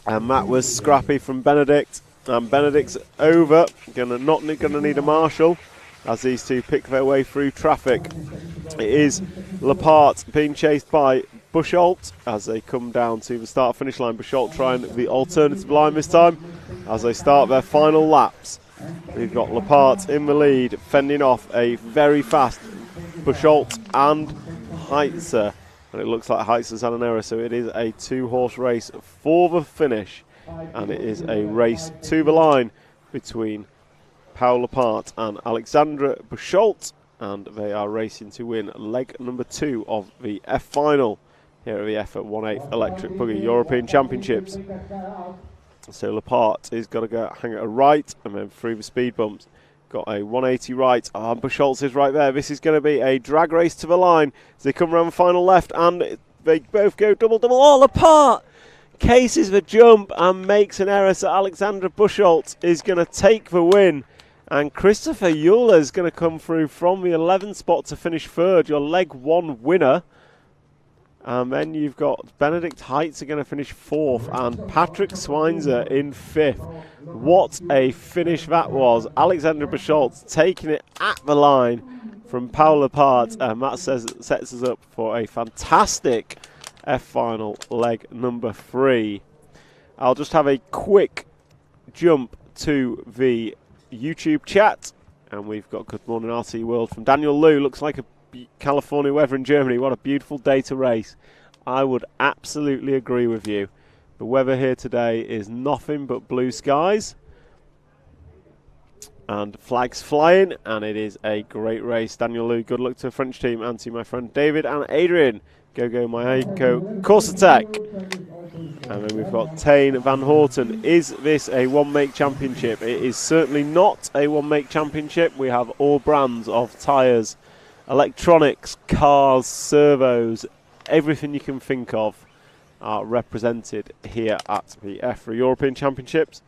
And that was scrappy from Benedikt. And Benedikt's over, not going to need a marshal as these 2 pick their way through traffic. It is Lepart being chased by Buscholtz as they come down to the start finish line. Buscholtz trying the alternative line this time as they start their final laps. We've got Lepart in the lead, fending off a very fast Buscholtz and Heitzer. And it looks like Heitzer's had an error, so it is a 2-horse race for the finish. And it is a race to the line between Paul Lepart and Alexandra Buscholtz, and they are racing to win leg number 2 of the F final here at the EFRA 1/8 Electric Buggy European Championships. So Lepart is got to go hang at a right and then through the speed bumps. Got a 180 right, and Buscholtz is right there. This is going to be a drag race to the line as they come around the final left, and they both go double-double. Oh, Lepart cases the jump and makes an error, so Alexandra Buscholtz is going to take the win. And Christopher Euler is going to come through from the 11th spot to finish 3rd, your leg 1 winner. And then you've got Benedikt Heitzer going to finish 4th and Patrick Swinzer in 5th. What a finish that was. Alexandra Buscholtz taking it at the line from Paul Lepart, and that sets us up for a fantastic F final leg number 3. I'll just have a quick jump to the YouTube chat, and we've got Good Morning RT World from Daniel Liu. Looks like a California weather in Germany. What a beautiful day to race. I would absolutely agree with you. The weather here today is nothing but blue skies and flags flying, and it is a great race. Daniel Liu, good luck to the French team and to my friend David and Adrian. Go Maiko Corsa-Tech. And then we've got Tane Van Horten. Is this a one-make championship? It is certainly not a one-make championship. We have all brands of tyres, electronics, cars, servos, everything you can think of are represented here at the EFRA European Championships.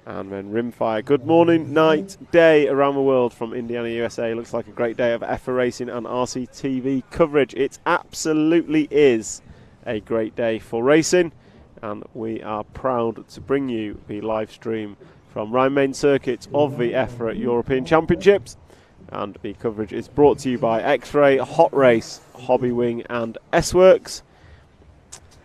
And then Rimfire. Good morning, night, day around the world from Indiana, USA. Looks like a great day of EFRA racing and RCTV coverage. It absolutely is a great day for racing. and we are proud to bring you the live stream from Rhine Main Circuit of the EFRA European Championships. And the coverage is brought to you by X-Ray, Hot Race, Hobby Wing and S-Works.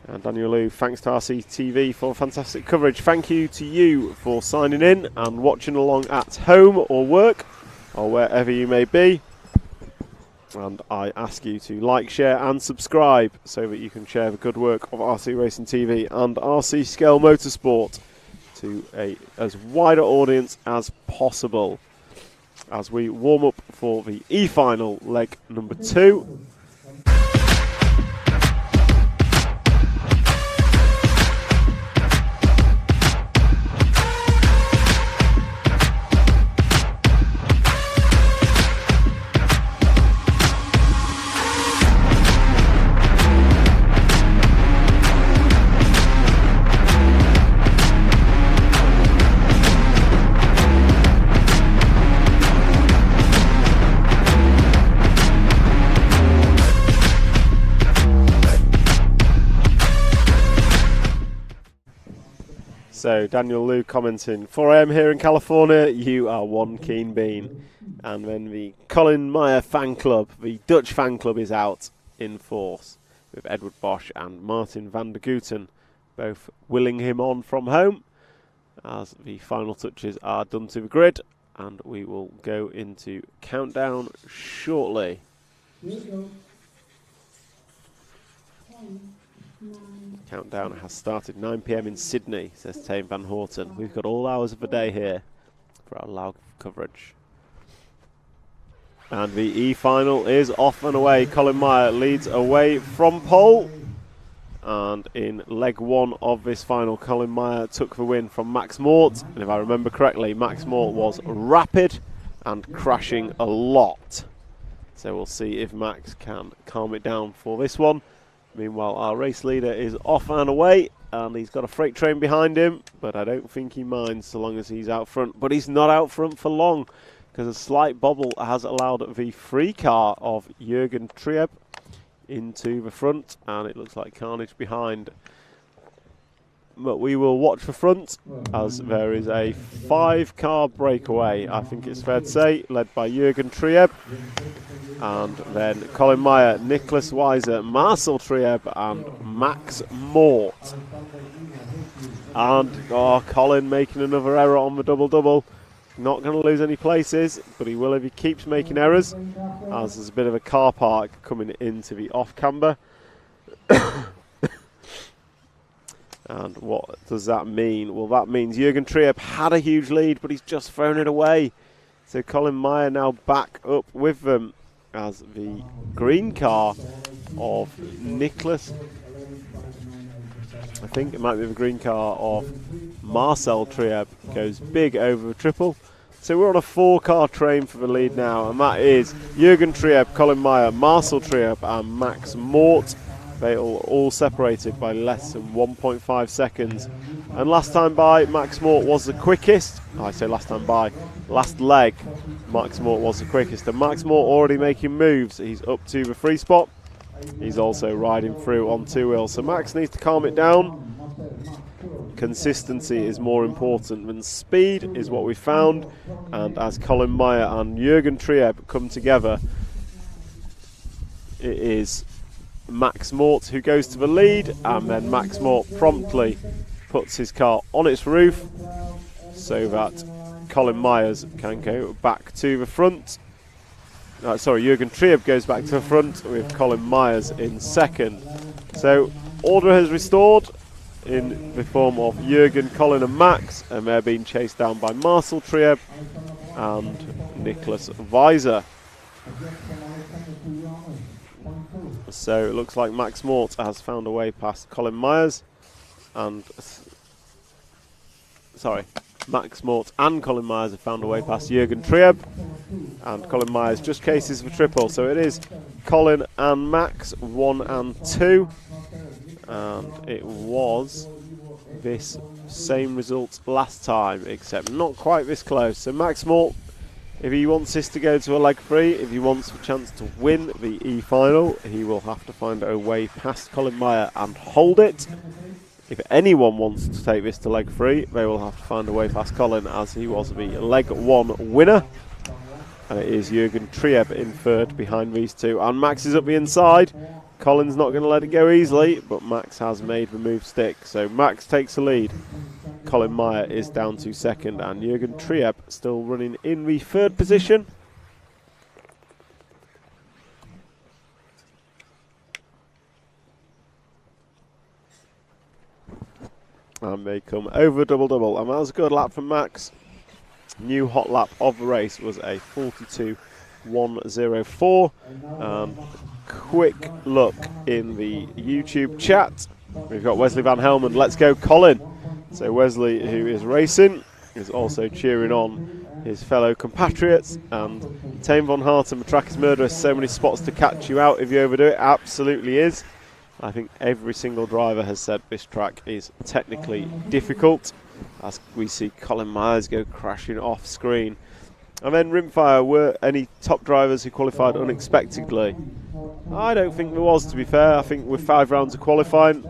And Daniel Liu, thanks to RCTV for fantastic coverage. Thank you to you for signing in and watching along at home or work or wherever you may be. And I ask you to like, share and subscribe so that you can share the good work of RC Racing TV and RC Scale Motorsport to a as wider audience as possible as we warm up for the E-Final leg number 2. So Daniel Liu commenting, 4 AM here in California, you are one keen bean. And then the Colin Meyer fan club, the Dutch fan club, is out in force with Edward Bosch and Martin van der Guten both willing him on from home as the final touches are done to the grid, and we will go into countdown shortly. Countdown has started. 9 PM in Sydney, says Tame Van Horten. We've got all hours of the day here for our live coverage. And the E-Final is off and away. Colin Meyer leads away from pole. And in leg 1 of this final, Colin Meyer took the win from Max Mort. And if I remember correctly, Max Mort was rapid and crashing a lot. So we'll see if Max can calm it down for this one. Meanwhile, our race leader is off and away, and he's got a freight train behind him, but I don't think he minds so long as he's out front. But he's not out front for long, because a slight bobble has allowed the free car of Jürgen Trieb into the front, and it looks like carnage behind. But we will watch the front, as there is a 5-car breakaway, I think it's fair to say, led by Jürgen Trieb. And then Colin Meyer, Nicholas Weiser, Marcel Trieb and Max Mort. And Colin making another error on the double-double. Not going to lose any places, but he will if he keeps making errors, as there's a bit of a car park coming into the off-camber. And what does that mean? Well, that means Jürgen Trieb had a huge lead, but he's just thrown it away. So Colin Meyer now back up with them as the green car of Nicholas. I think it might be the green car of Marcel Trieb goes big over the triple. So we're on a 4-car train for the lead now, and that is Jürgen Trieb, Colin Meyer, Marcel Trieb and Max Mort. They are all separated by less than 1.5 seconds. And last time by, Max Mort was the quickest. I say last time by, last leg, Max Mort was the quickest. And Max Mort already making moves. He's up to the free spot. He's also riding through on 2 wheels. So Max needs to calm it down. Consistency is more important than speed, is what we found. And as Colin Meyer and Jürgen Trieb come together, it is Max Mort who goes to the lead, and then Max Mort promptly puts his car on its roof so that Colin Myers can go back to the front. Jürgen Trieb goes back to the front with Colin Myers in second. So order has restored in the form of Jürgen, Colin and Max, and they're being chased down by Marcel Trieb and Nicholas Weiser. So it looks like Max Mort has found a way past Colin Myers, and Max Mort and Colin Myers have found a way past Jürgen Trieb, and Colin Myers just cases for triple. So it is Colin and Max 1 and 2, and it was this same result last time, except not quite this close. So Max Mort, if he wants this to go to a leg 3, if he wants a chance to win the E-Final, he will have to find a way past Colin Meyer and hold it. If anyone wants to take this to leg 3, they will have to find a way past Colin, as he was the leg 1 winner. And it is Jürgen Trieb in third behind these two. And Max is up the inside. Colin's not going to let it go easily, but Max has made the move stick. So Max takes the lead. Colin Meyer is down to second, and Jürgen Trieb still running in the third position. And they come over double-double, and that was a good lap from Max. New hot lap of the race was a 42.104. Quick look in the YouTube chat. We've got Wesley Van Helmond. Let's go, Colin. So Wesley, who is racing, is also cheering on his fellow compatriots. And Tame Von Harten, the track is murderous. So many spots to catch you out if you overdo it. Absolutely is. I think every single driver has said this track is technically difficult, as we see Colin Myers go crashing off screen. And then Rimfire, were any top drivers who qualified unexpectedly? I don't think there was, to be fair. I think with 5 rounds of qualifying,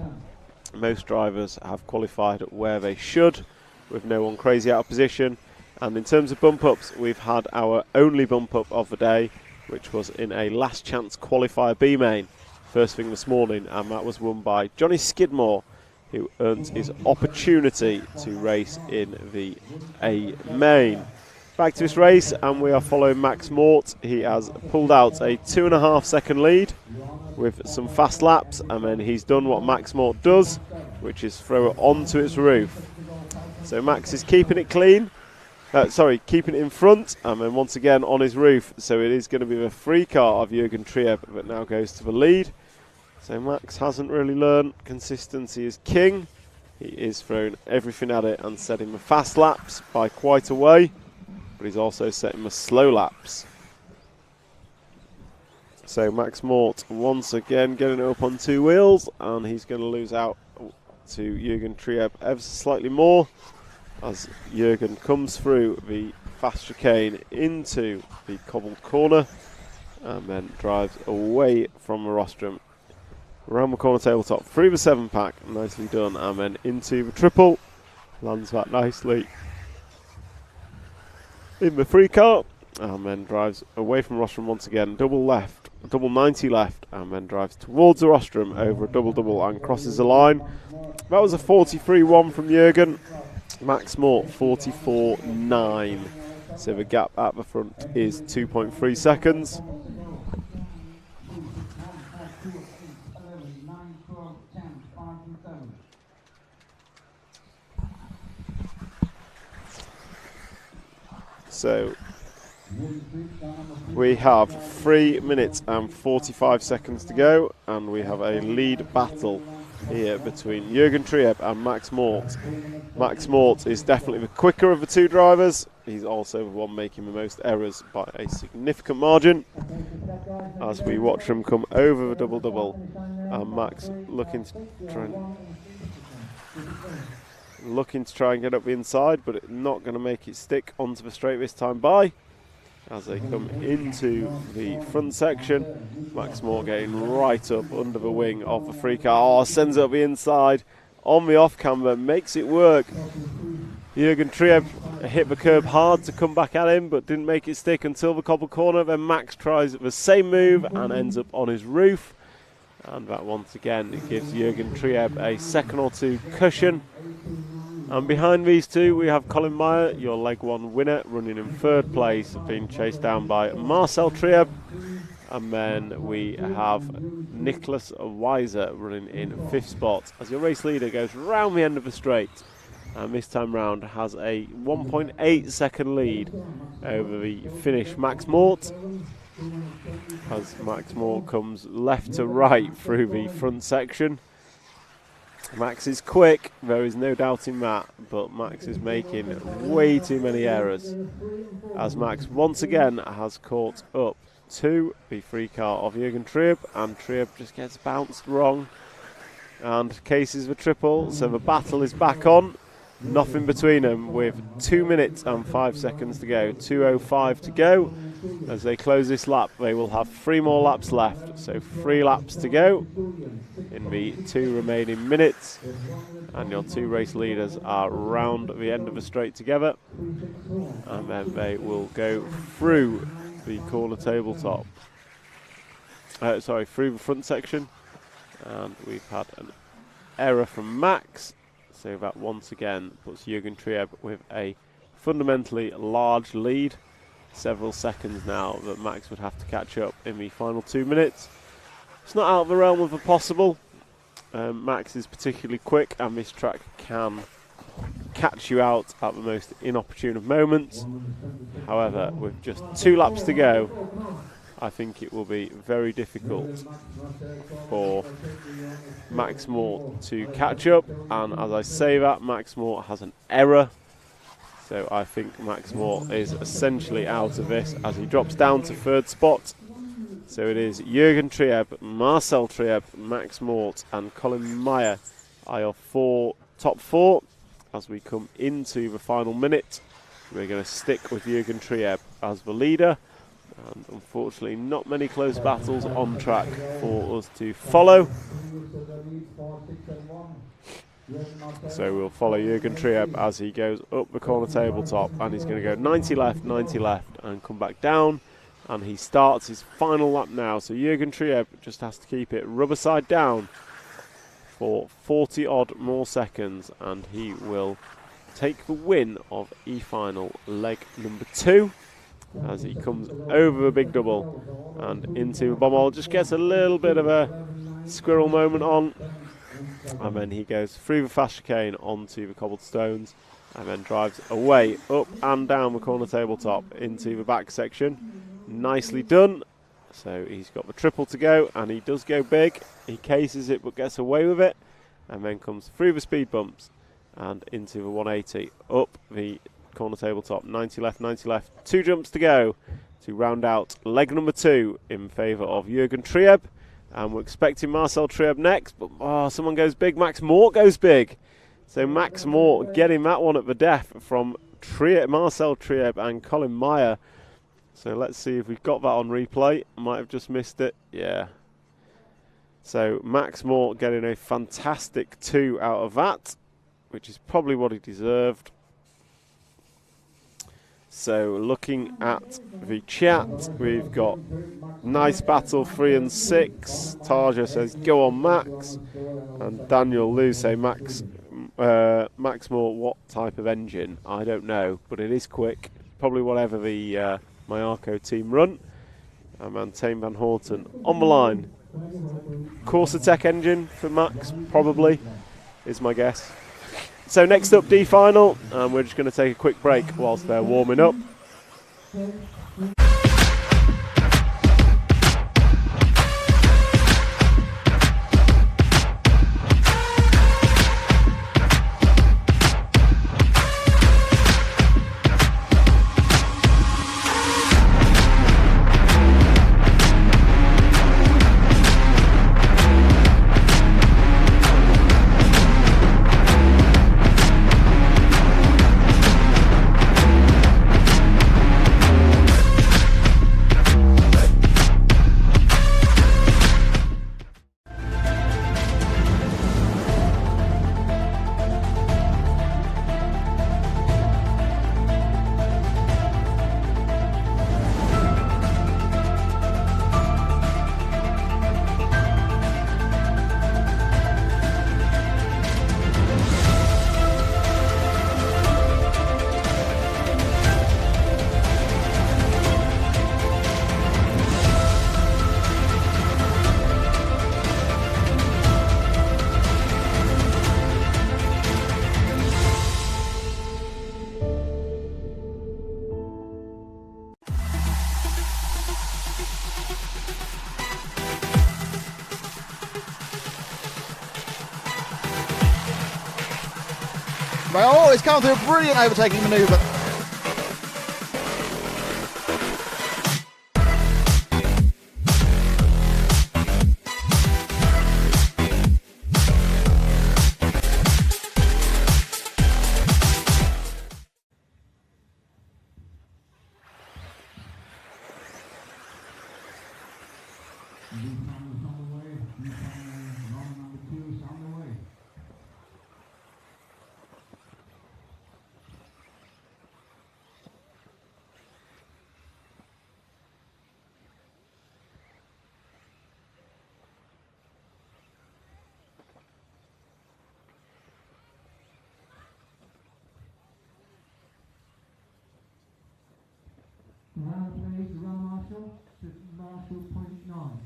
most drivers have qualified where they should, with no one crazy out of position. And in terms of bump ups, we've had our only bump up of the day, which was in a last chance qualifier B main. First thing this morning, and that was won by Johnny Skidmore, who earned his opportunity to race in the A main. Back to this race, and we are following Max Mort. He has pulled out a 2.5 second lead with some fast laps, and then he's done what Max Mort does, which is throw it onto its roof. So Max is keeping it clean, keeping it in front, and then once again on his roof. So it is going to be the free car of Jürgen Trieb that now goes to the lead. So Max hasn't really learned. Consistency is king. He is throwing everything at it and setting the fast laps by quite a way, but he's also setting the slow laps. So Max Mort once again getting it up on 2 wheels, and he's going to lose out to Jürgen Trieb ever so slightly more, as Jürgen comes through the fast chicane into the cobbled corner and then drives away from the rostrum, around the corner tabletop, through the 7-pack, nicely done, and then into the triple, lands that nicely in the 3 car, and then drives away from rostrum once again, double 90 left, and then drives towards the rostrum over a double and crosses the line. That was a 43.1 from Jürgen. Max Mort 44.9, so the gap at the front is 2.3 seconds. So we have 3 minutes and 45 seconds to go, and we have a lead battle here between Jürgen Trieb and Max Mort. Max Mort is definitely the quicker of the 2 drivers. He's also the one making the most errors by a significant margin, as we watch him come over the double, and Max looking to try and get up the inside, but not going to make it stick onto the straight this time by. As they come into the front section, Max Mort getting right up under the wing of the 3 car. Oh, sends it up the inside on the off camber, makes it work. Jürgen Trieb hit the curb hard to come back at him, but didn't make it stick until the cobble corner. Then Max tries the same move and ends up on his roof. And that once again gives Jürgen Trieb a second or 2 cushion. And behind these 2 we have Colin Meyer, your leg 1 winner, running in 3rd place, being chased down by Marcel Trieb. And then we have Nicholas Weiser running in 5th spot, as your race leader goes round the end of the straight, and this time round has a 1.8 second lead over the Finnish Max Mort, as Max Mort comes left to right through the front section. Max is quick, there is no doubting that, but Max is making way too many errors, as Max once again has caught up to the 3 car of Jürgen Trieb, and Trieb just gets bounced wrong and cases the triple. So the battle is back on, nothing between them, with 2 minutes and 5 seconds to go, 2:05 to go, As they close this lap, they will have 3 more laps left. So 3 laps to go in the 2 remaining minutes. And your 2 race leaders are round the end of the straight together. And then they will go through the corner tabletop. Through the front section. And we've had an error from Max. So that once again puts Jürgen Trieb with a fundamentally large lead. Several seconds now that Max would have to catch up in the final 2 minutes. It's not out of the realm of the possible. Max is particularly quick, and this track can catch you out at the most inopportune of moments. However, with just 2 laps to go, I think it will be very difficult for Max Moore to catch up. And as I say that, Max Moore has an error. So I think Max Moore is essentially out of this as he drops down to 3rd spot. So it is Jürgen Trieb, Marcel Trieb, Max Mort and Colin Meyer are your top 4 as we come into the final minute. We're going to stick with Jürgen Trieb as the leader. And unfortunately not many close battles on track for us to follow. So we'll follow Jürgen Trieb as he goes up the corner tabletop, and he's going to go 90 left, 90 left and come back down, and he starts his final lap now. So Jürgen Trieb just has to keep it rubber side down for 40 odd more seconds, and he will take the win of E-Final leg number 2 as he comes over the big double and into the bomb hole. Just gets a little bit of a squirrel moment on. And then he goes through the fast chicane onto the cobbled stones and then drives away, up and down the corner tabletop into the back section. Nicely done. So he's got the triple to go, and he does go big. He cases it but gets away with it, and then comes through the speed bumps and into the 180, up the corner tabletop, 90 left, 90 left. 2 jumps to go to round out leg number 2 in favour of Jürgen Trieb. And we're expecting Marcel Trieb next, but someone goes big. Max Mort goes big. So Max Mort getting that one at the death from Marcel Trieb and Colin Meyer. So let's see if we've got that on replay. Might have just missed it. Yeah. So Max Mort getting a fantastic 2 out of that, which is probably what he deserved. So looking at the chat, we've got nice battle 3 and 6. Tarja says go on Max, and Daniel Liu say Max Moore, what type of engine? I don't know, but it is quick. Probably whatever the Mayarko team run. And Tame Van Horten on the line. Corsa Tech engine for Max, probably, is my guess. So next up, D final, and we're just going to take a quick break whilst they're warming up. Oh, it's come through a brilliant overtaking manoeuvre. Round please, the round marshal, to marshal point 9.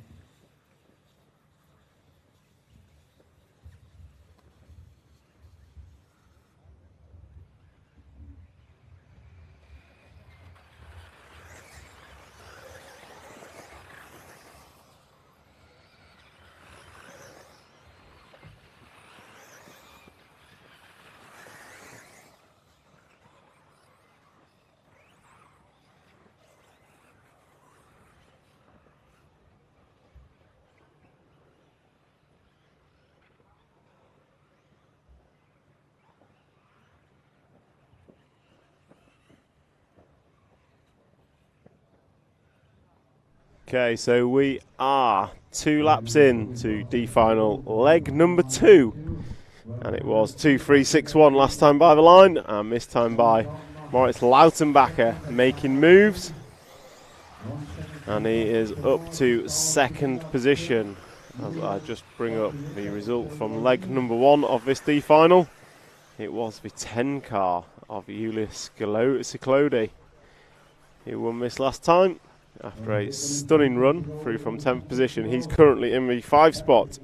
Okay, so we are 2 laps in to D final leg number 2, and it was 2-3-6-1 last time by the line, and this time by Moritz Lautenbacher making moves, and he is up to 2nd position. As I just bring up the result from leg number 1 of this D final, it was the 10 car of Julius Ciklodi. He won this last time after a stunning run through from 10th position. He's currently in the 5 spot,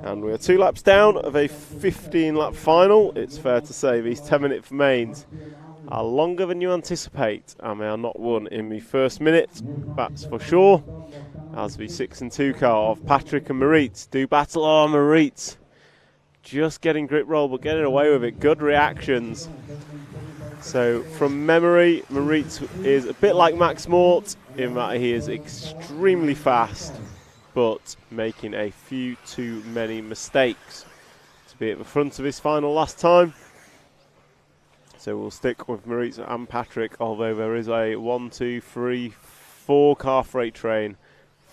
and we're 2 laps down of a 15 lap final. It's fair to say these 10-minute mains are longer than you anticipate, and they are not won in the first minute, that's for sure, as the 6 and 2 car of Patrick and Maritz do battle. Oh, Maritz just getting grip roll but getting away with it. Good reactions. So from memory, Maritz is a bit like Max Mort in that he is extremely fast but making a few too many mistakes to be at the front of his final last time. So we'll stick with Maritz and Patrick, although there is a 1, 2, 3, 4 car freight train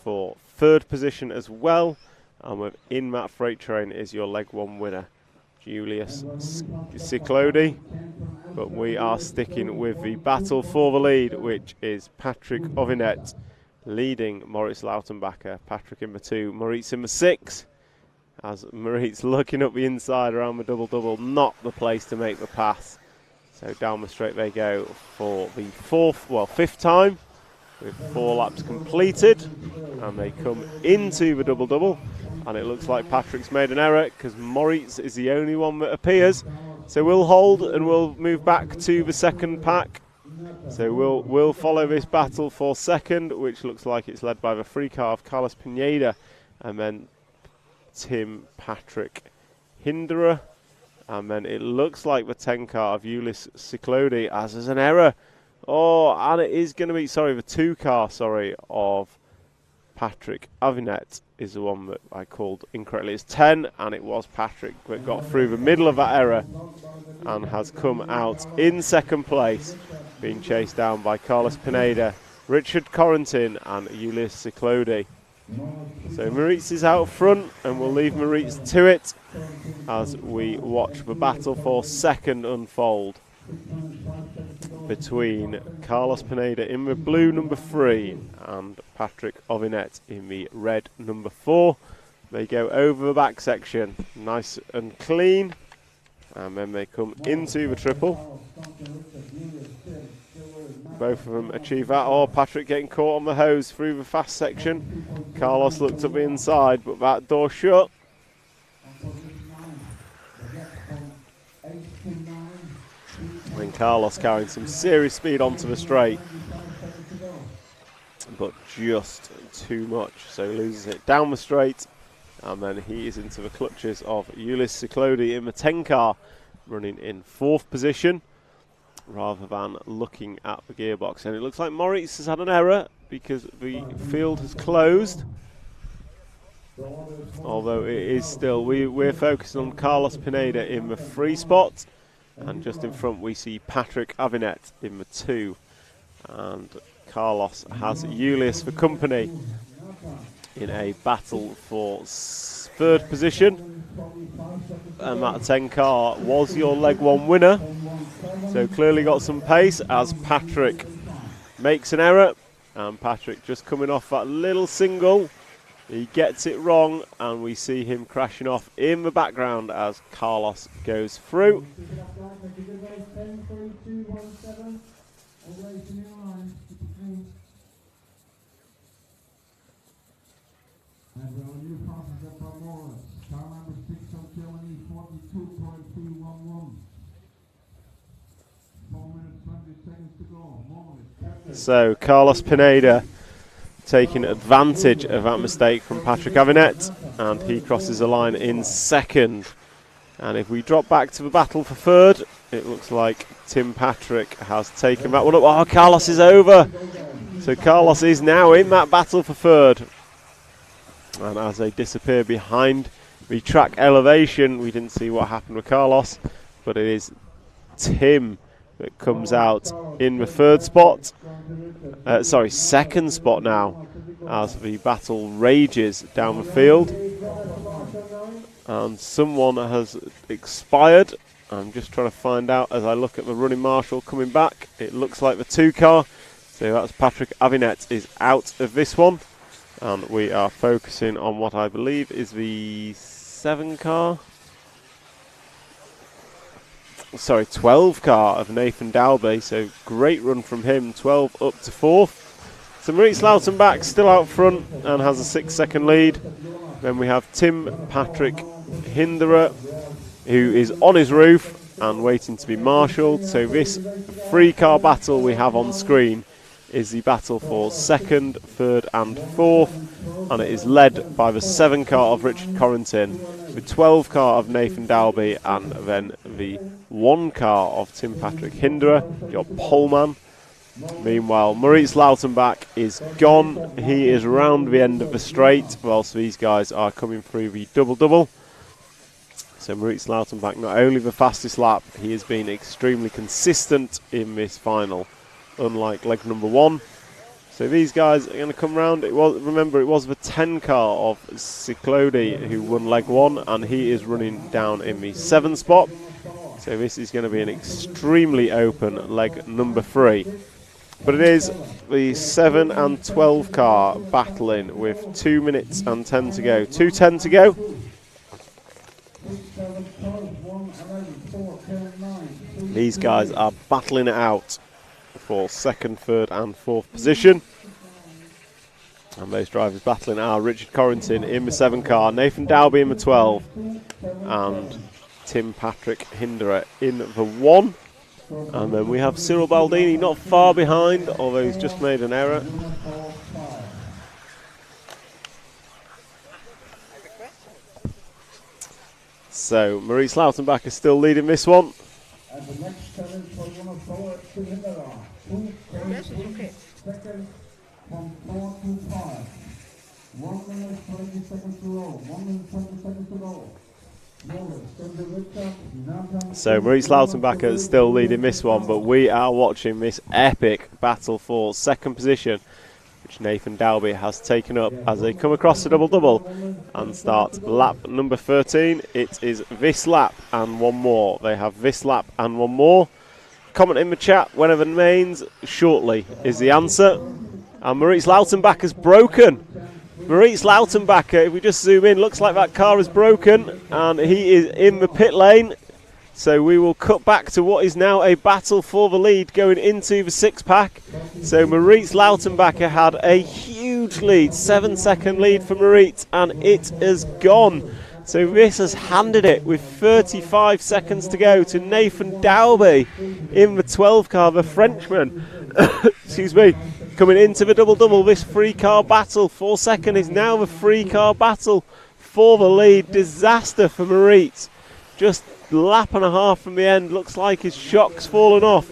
for 3rd position as well, and within that freight train is your leg 1 winner, Julius Ciklodi. But we are sticking with the battle for the lead, which is Patrick Ovinet leading Moritz Lautenbacher. Patrick in the 2, Maritz in the 6, as Maritz looking up the inside around the double-double, not the place to make the pass. So down the straight they go for the 5th time, with 4 laps completed, and they come into the double-double, and it looks like Patrick's made an error because Moritz is the only one that appears. So we'll hold and we'll move back to the 2nd pack. So we'll follow this battle for 2nd, which looks like it's led by the 3 car of Carlos Pineda, and then Tim Patrick Hinderer, and then it looks like the 10 car of Julius Ciklodi, as there's an error. Oh, and it is going to be, the 2 car, of Patrick Avinet is the one that I called incorrectly. It's 10, and it was Patrick that got through the middle of that error and has come out in 2nd place, being chased down by Carlos Pineda, Richard Corentin and Julius Ciklodi. So Maritz is out front, and we'll leave Maritz to it as we watch the battle for 2nd unfold between Carlos Pineda in the blue number 3 and Patrick Ovinet in the red number 4. They go over the back section, nice and clean, and then they come into the triple. Both of them achieve that. Oh, Patrick getting caught on the hose through the fast section. Carlos looked up the inside, but that door shut. And Carlos carrying some serious speed onto the straight, but just too much, so loses it down the straight, and then he is into the clutches of Julius Ciklodi in the 10 car, running in 4th position rather than looking at the gearbox. And it looks like Moritz has had an error because the field has closed, although it is still, we're focusing on Carlos Pineda in the 3 spot, and just in front we see Patrick Avinet in the 2, and Carlos has Julius for company in a battle for third position. And that 10 car was your leg one winner. So clearly got some pace as Patrick makes an error. And Patrick just coming off that little single. He gets it wrong and we see him crashing off in the background as Carlos goes through. And our new passenger from Morris, car number 6 from Germany, 42.311. 4 minutes 20 seconds to go. Morris. So Carlos Pineda taking advantage of that mistake from Patrick Avinet, and he crosses the line in second. And if we drop back to the battle for third, it looks like Tim Patrick has taken that one up. Oh, Carlos is over. So Carlos is now in that battle for third. And as they disappear behind the track elevation, we didn't see what happened with Carlos, but it is Tim that comes out in the third spot. Second spot now, as the battle rages down the field. And someone has expired. I'm just trying to find out as I look at the running marshal coming back. It looks like the 2 car. So that's Patrick Avinet is out of this one. And we are focusing on what I believe is the 7 car. Sorry, 12 car of Nathan Dalby. So great run from him, 12 up to 4th. So Maurice Lautenbach still out front and has a 6-second lead. Then we have Tim Patrick Hinderer, who is on his roof and waiting to be marshalled. So this 3-car battle we have on screen is the battle for 2nd, 3rd and 4th, and it is led by the 7 car of Richard Corrington, the 12 car of Nathan Dalby, and then the 1 car of Tim Patrick Hinderer, your poleman. Meanwhile, Maurice Lautenbach is gone. He is round the end of the straight, whilst these guys are coming through the double-double. So Maurice Lautenbach, not only the fastest lap, he has been extremely consistent in this final, unlike leg number 1. So these guys are going to come round. Remember, it was the 10 car of Ciclodi who won leg 1, and he is running down in the 7 spot. So this is going to be an extremely open leg number 3. But it is the 7 and 12 car battling with 2 minutes and 10 to go. 2:10 to go. These guys are battling it out for 2nd, 3rd and 4th position. And those drivers battling are Richard Corrington in the 7 car, Nathan Dalby in the 12, and Tim Patrick Hinderer in the 1. And then we have Cyril Baldini not far behind, although he's just made an error. So Maurice Lautenbach is still leading this one. And the next challenge for one forward to Hinderer. 2 from 4 to 5. 1 minute 20 seconds to go. 1 minute 20 seconds to go. So Maurice Lautenbach is still leading this one, but we are watching this epic battle for 2nd position, which Nathan Dalby has taken up as they come across the double-double and start lap number 13. It is this lap and 1 more. They have this lap and 1 more. Comment in the chat whenever remains shortly is the answer. And Maurice Lautenbach has broken. Maurice Lautenbach, if we just zoom in, looks like that car is broken and he is in the pit lane. So we will cut back to what is now a battle for the lead going into the 6-pack. So Maurice Lautenbach had a huge lead, 7-second lead for Maurice, and it is gone. So this has handed it with 35 seconds to go to Nathan Dalby in the 12 car, the Frenchman. Excuse me. Coming into the double-double, this 3-car battle for 2nd is now the 3-car battle for the lead. Disaster for Maurice. Just lap and a half from the end. Looks like his shock's fallen off.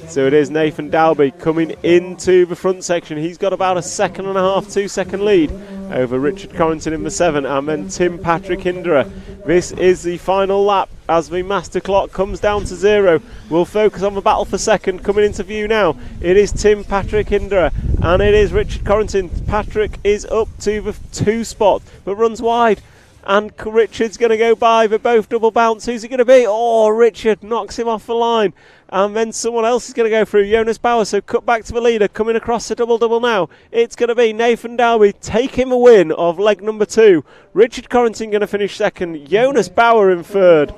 So it is Nathan Dalby coming into the front section. He's got about a 1.5 2-second lead over Richard Corrington in the 7, and then Tim Patrick Hinderer. This is the final lap as the master clock comes down to 0. We'll focus on the battle for 2nd. Coming into view now, it is Tim Patrick Hinderer and it is Richard Corrington. Patrick is up to the 2 spot, but runs wide. And Richard's going to go by. They're both double bounce. Who's it going to be? Oh, Richard knocks him off the line. And then someone else is going to go through. Jonas Bauer, so cut back to the leader. Coming across the double-double now. It's going to be Nathan Dalby taking a win of leg number 2. Richard Corrington going to finish second. Jonas Bauer in third.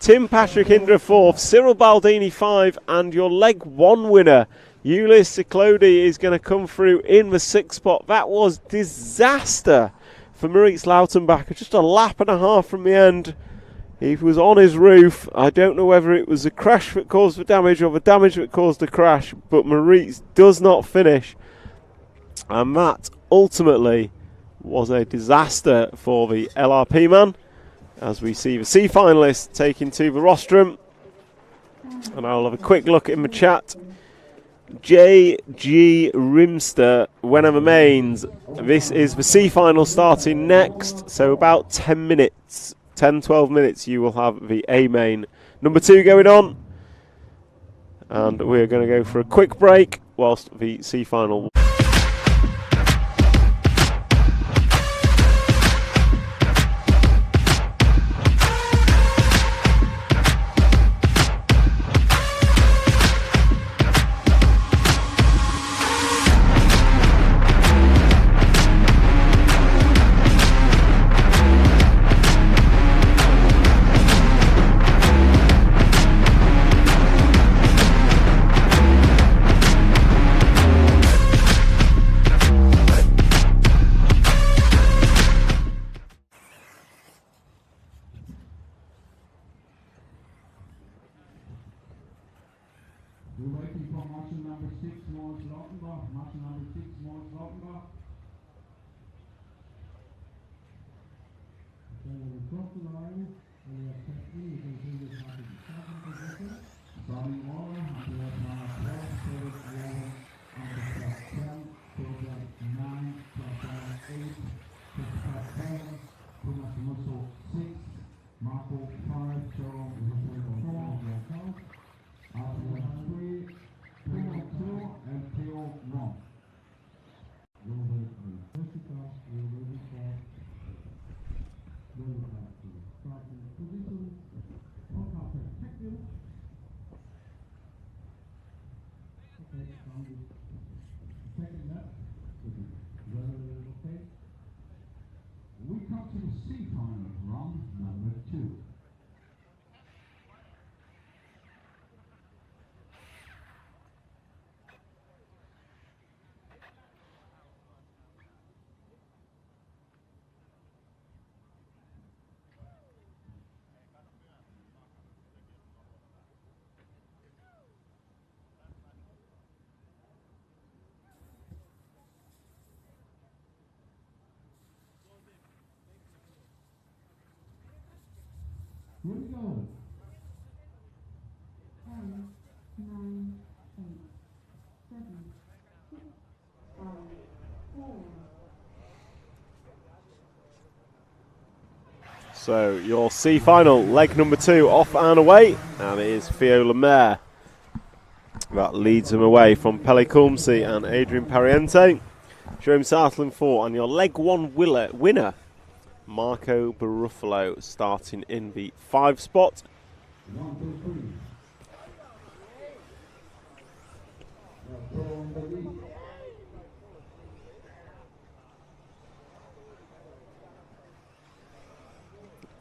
Tim Patrick Indra 4th. Cyril Baldini 5. And your leg 1 winner, Ulyss Ciclodi, is going to come through in the 6th spot. That was disaster for Maurice Lautenbacher. Just a lap and a half from the end. He was on his roof. I don't know whether it was the crash that caused the damage or the damage that caused the crash, but Maurice does not finish. And that ultimately was a disaster for the LRP man, as we see the C finalists taking to the rostrum. And I'll have a quick look in the chat. JG Rimster, Wenham Mains. This is the C final starting next, so about 10 minutes, 10-12 minutes you will have the A main number 2 going on, and we're going to go for a quick break whilst the C final. We're waiting for marshal number 6, Moritz Lautenbach. Marshal number 6, Moritz Lautenbach. Okay, we cross the line, and we have checked in. You can see this starting position. Starting order, until that number 12, 11, until plus 10, plus 9, plus 8, plus 7, Thomas Musso 6, Marco 5, Jerome 4, Alfred 3, Theo 2, and Theo 1. Jessica, we're ready for starting position. Okay, check you. Okay, second left. Okay. We come to the C final round number 2. Here we go. 10, 9, 8, 7, 6, 5, 4. So your C final, leg number 2, off and away, and it is Theo Lemaire that leads him away from Pele Kulmsi and Adrian Pariente. Jerome Sartland 4, and your leg 1 winner, Marco Baruffalo, starting in the 5 spot. 1, 2,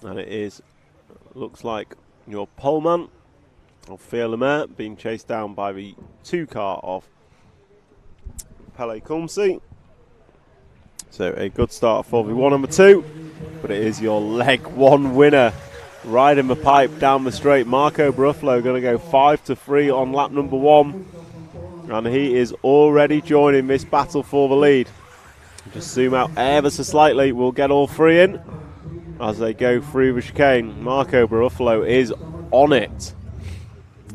3. And it is, looks like your poleman of Theo Lemaire being chased down by the 2 car of Pele Kulmsi. So a good start for the 1 and 2, but it is your leg 1 winner, riding the pipe down the straight. Marco Baruffalo going to go 5-3 on lap number 1, and he is already joining this battle for the lead. Just zoom out ever so slightly, we'll get all 3 in as they go through the chicane. Marco Baruffalo is on it.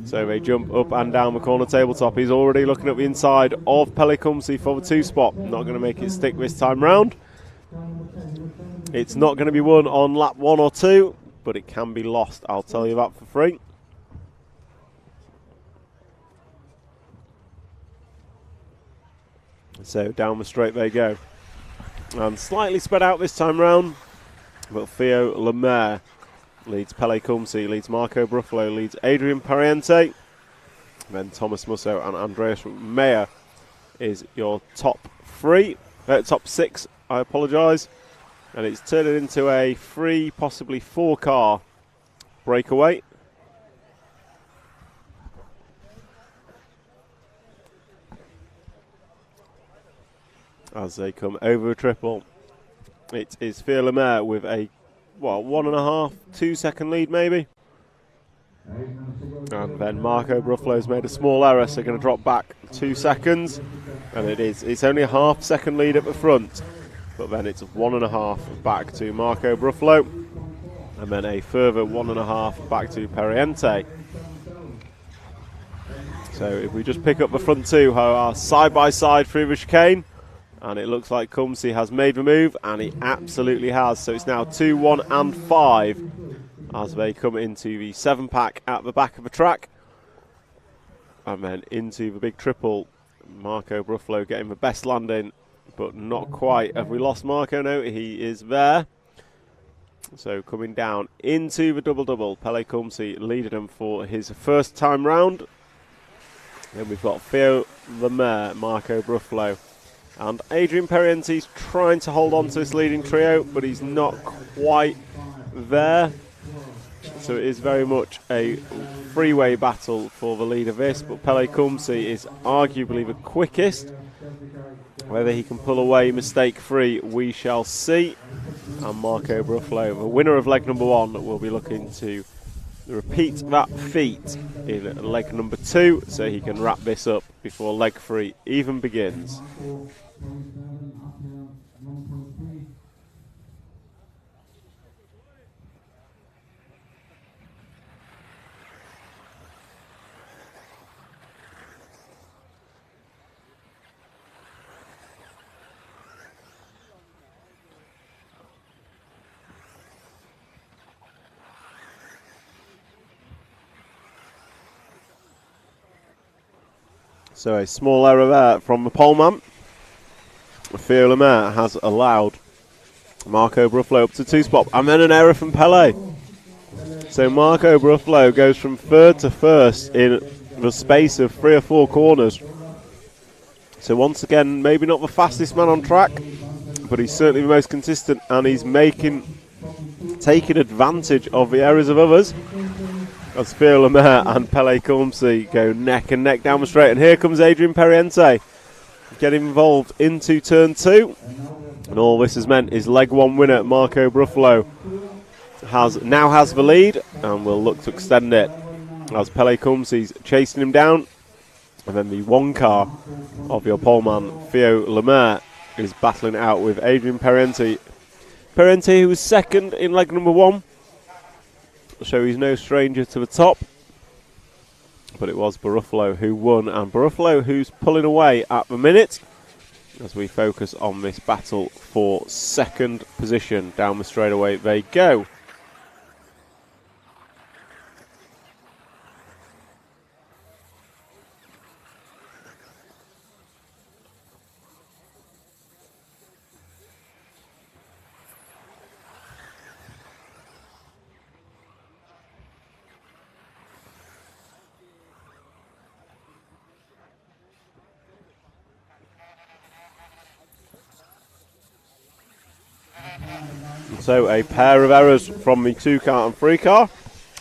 So they jump up and down the corner tabletop. He's already looking at the inside of Pele Kulmsi for the 2 spot. Not going to make it stick this time round. It's not going to be won on lap 1 or 2, but it can be lost. I'll tell you that for free. So down the straight they go. And slightly spread out this time round, but Theo Lemaire leads Pele Kumsi, leads Marco Bruffalo, leads Adrian Pariente. Then Thomas Musso and Andreas Meyer is your top six, I apologise. And it's turning into a 3, possibly 4 car breakaway. As they come over a triple, it is Theo Lemaire with a 1.5, 2 second lead maybe. And then Marco Bruffalo's made a small error, so going to drop back 2 seconds. And it's only a half second lead at the front, but then it's 1.5 back to Marco Bruffalo, and then a further 1.5 back to Pariente. So if we just pick up the front two, who are side by side through the chicane, and it looks like Kumsi has made the move, and he absolutely has. So it's now 2, 1 and 5 as they come into the 7-pack at the back of the track. And then into the big triple, Marco Bruffalo getting the best landing, but not quite. Have we lost Marco? No, he is there. So coming down into the double-double, Pele Kumsi leading them for his first time round. Then we've got Theo Lemaire, Marco Bruffalo, and Adrian Pariente's trying to hold on to this leading trio, but he's not quite there. So it is very much a freeway battle for the lead of this, but Pele Kumsi is arguably the quickest. Whether he can pull away mistake-free, we shall see. And Marco Bruffalo, the winner of leg number 1, will be looking to repeat that feat in leg number 2, so he can wrap this up before leg 3 even begins. So a small error there from the poleman. Theo Lemaire has allowed Marco Bruffalo up to 2 spot, and then an error from Pele. So Marco Bruffalo goes from 3rd to 1st in the space of 3 or 4 corners. So once again, maybe not the fastest man on track, but he's certainly the most consistent, and he's taking advantage of the errors of others. As Theo Lemaire and Pele Kumsi go neck and neck down the straight. And here comes Adrian Pariente getting involved into turn 2. And all this has meant is leg 1 winner Marco Bruffalo now has the lead and will look to extend it as Pele Kumsi's chasing him down. And then the 1 car of your poleman Theo Lemaire is battling out with Adrian Pariente. Pariente, who was 2nd in leg number 1. So he's no stranger to the top, but it was Bruffalo who won, and Bruffalo who's pulling away at the minute as we focus on this battle for 2nd position. Down the straightaway they go. So a pair of errors from the 2 car and 3 car.